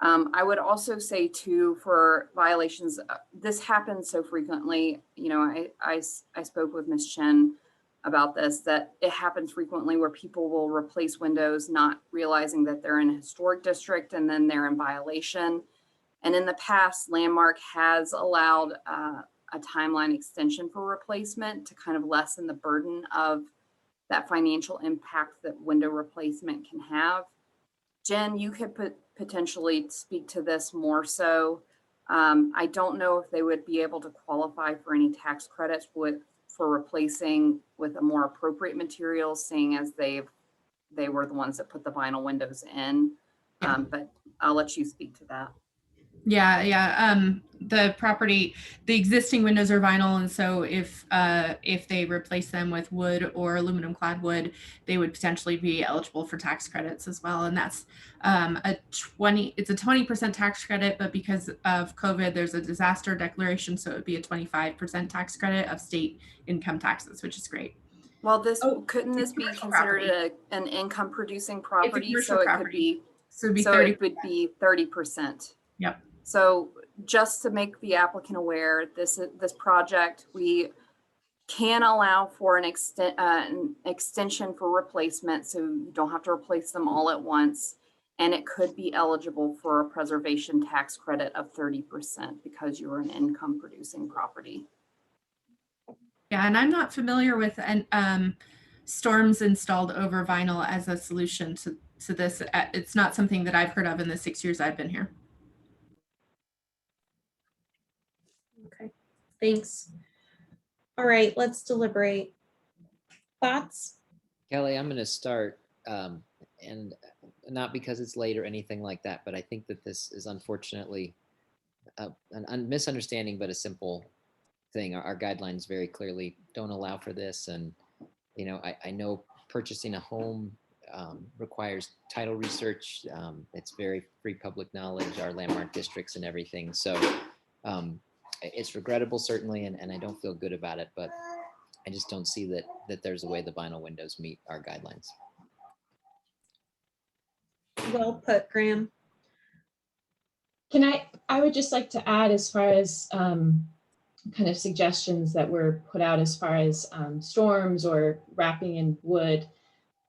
I would also say too, for violations, this happens so frequently. I spoke with Ms. Chen about this, that it happens frequently where people will replace windows not realizing that they're in a historic district, and then they're in violation. And in the past, Landmark has allowed a timeline extension for replacement to kind of lessen the burden of that financial impact that window replacement can have. Jen, you could potentially speak to this more so. I don't know if they would be able to qualify for any tax credits for replacing with a more appropriate material, seeing as they were the ones that put the vinyl windows in. But I'll let you speak to that. Yeah. The property, the existing windows are vinyl, and so if they replace them with wood or aluminum clad wood, they would potentially be eligible for tax credits as well. And that's it's a 20% tax credit, but because of COVID, there's a disaster declaration, so it would be a 25% tax credit of state income taxes, which is great. Well, couldn't this be considered an income producing property? So it could be, so it would be 30%. Yep. So just to make the applicant aware, this project, we can allow for an extension for replacement, so you don't have to replace them all at once. And it could be eligible for a preservation tax credit of 30% because you're an income producing property. Yeah, and I'm not familiar with storms installed over vinyl as a solution to this. It's not something that I've heard of in the 6 years I've been here. Okay, thanks. All right, let's deliberate. Thoughts? Kelly, I'm going to start, and not because it's late or anything like that, but I think that this is unfortunately a misunderstanding, but a simple thing. Our guidelines very clearly don't allow for this. And, you know, I know purchasing a home requires title research. It's very free public knowledge, our landmark districts and everything. So it's regrettable, certainly, and I don't feel good about it, but I just don't see that there's a way the vinyl windows meet our guidelines. Well put, Graham. I would just like to add, as far as kind of suggestions that were put out as far as storms or wrapping in wood.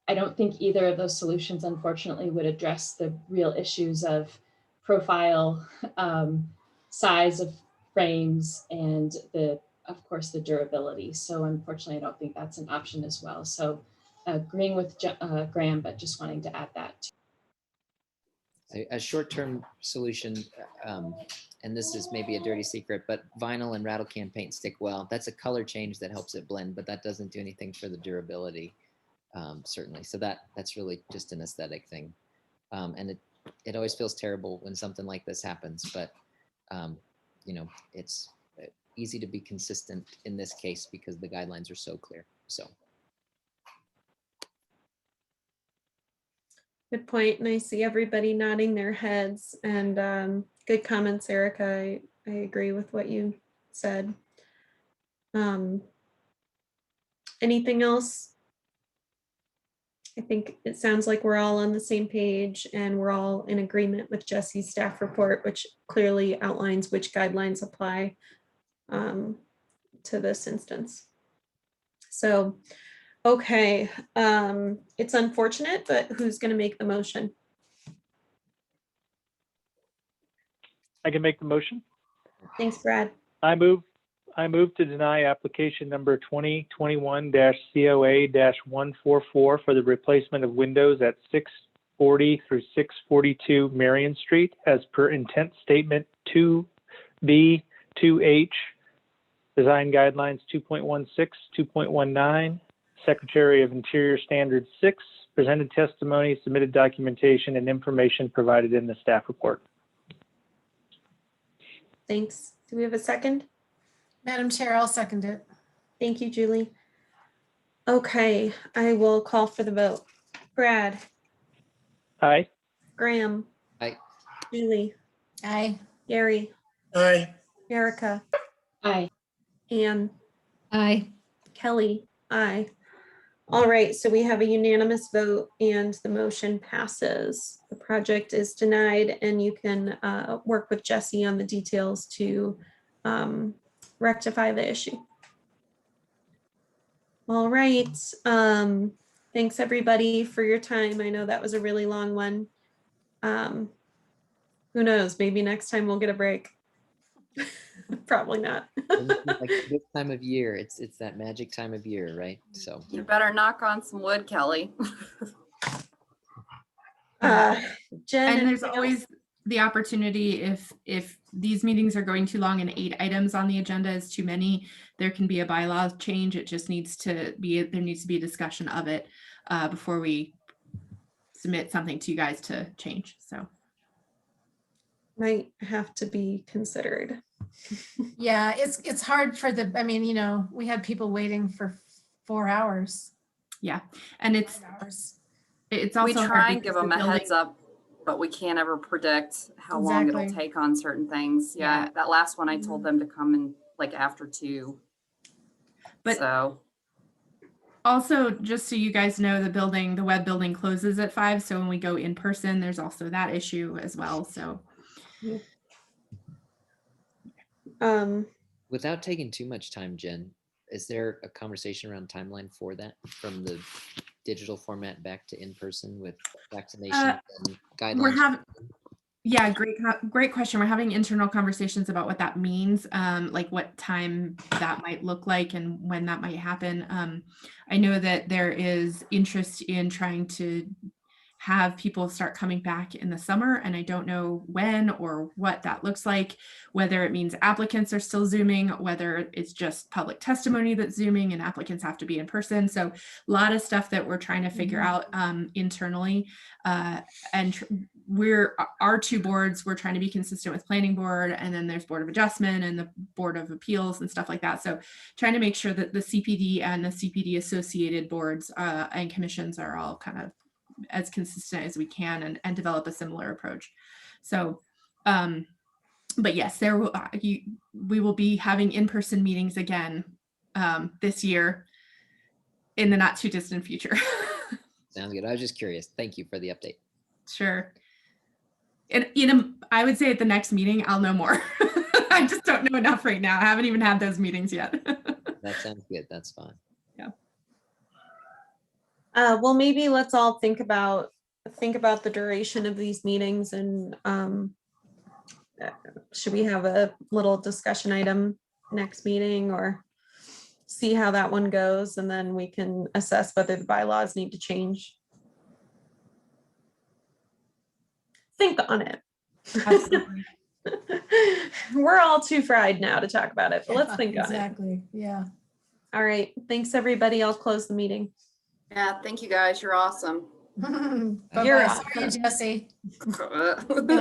I don't think either of those solutions, unfortunately, would address the real issues of profile, size of frames, and of course, the durability. So unfortunately, I don't think that's an option as well. So agreeing with Graham, but just wanting to add that too. A short-term solution, and this is maybe a dirty secret, but vinyl and rattle can paint stick well. That's a color change that helps it blend, but that doesn't do anything for the durability, certainly. So that's really just an aesthetic thing. And it always feels terrible when something like this happens, but you know, it's easy to be consistent in this case because the guidelines are so clear. So. Good point. And I see everybody nodding their heads, and good comments, Erica. I agree with what you said. Anything else? I think it sounds like we're all on the same page and we're all in agreement with Jesse's staff report, which clearly outlines which guidelines apply to this instance. So, okay, it's unfortunate, but who's going to make the motion? I can make the motion. Thanks, Brad. I move to deny application number 2021-COA-144 for the replacement of windows at 640 through 642 Marion Street as per intent statement 2B, 2H, design guidelines 2.16, 2.19, Secretary of Interior Standards 6, presented testimony, submitted documentation, and information provided in the staff report. Thanks. Do we have a second? Madam Chair, I'll second it. Thank you, Julie. Okay, I will call for the vote. Brad. Aye. Graham. Aye. Julie. Aye. Gary. Aye. Erica. Aye. Anne. Aye. Kelly. Aye. All right, so we have a unanimous vote and the motion passes. The project is denied, and you can work with Jesse on the details to rectify the issue. All right, thanks everybody for your time. I know that was a really long one. Who knows, maybe next time we'll get a break. Probably not. Like this time of year, it's that magic time of year, right? So You better knock on some wood, Kelly. Jen, And there's always the opportunity, if these meetings are going too long and 8 items on the agenda is too many, there can be a bylaw change. It just needs to be, there needs to be a discussion of it before we submit something to you guys to change. So. might have to be considered. Yeah, it's hard for the, I mean, you know, we had people waiting for 4 hours. Yeah, and it's 5 hours. it's We also hard try and give because them the a building- heads up, but we can't ever predict how long it'll Exactly. take on certain things. Yeah, that last one I told them to come in like after 2. But so also, just so you guys know, the web building closes at 5. So when we go in person, there's also that issue as well. So Without taking too much time, Jen, is there a conversation around timeline for that from the digital format back to in-person with vaccinations and guidelines? we're having, yeah, great question. We're having internal conversations about what that means, like what time that might look like and when that might happen. I know that there is interest in trying to have people start coming back in the summer, and I don't know when or what that looks like, whether it means applicants are still Zooming, whether it's just public testimony that's Zooming and applicants have to be in person. So a lot of stuff that we're trying to figure out internally. And our 2 boards, we're trying to be consistent with planning board, and then there's Board of Adjustment and the Board of Appeals and stuff like that. So trying to make sure that the CPD and the CPD associated boards and commissions are all kind of as consistent as we can and develop a similar approach. So, but yes, we will be having in-person meetings again this year in the not too distant future. Sounds good. I was just curious. Thank you for the update. Sure. And I would say at the next meeting, I'll know more. I just don't know enough right now. I haven't even had those meetings yet. That sounds good. That's fine. Well, maybe let's all think about the duration of these meetings, and should we have a little discussion item next meeting, or see how that one goes, and then we can assess whether the bylaws need to change. Think on it. Absolutely. We're all too fried now to talk about it, but let's think on it. Exactly, yeah. All right, thanks everybody. I'll close the meeting. yeah, thank you guys. You're awesome. Bye-bye. You're Sorry, Jesse.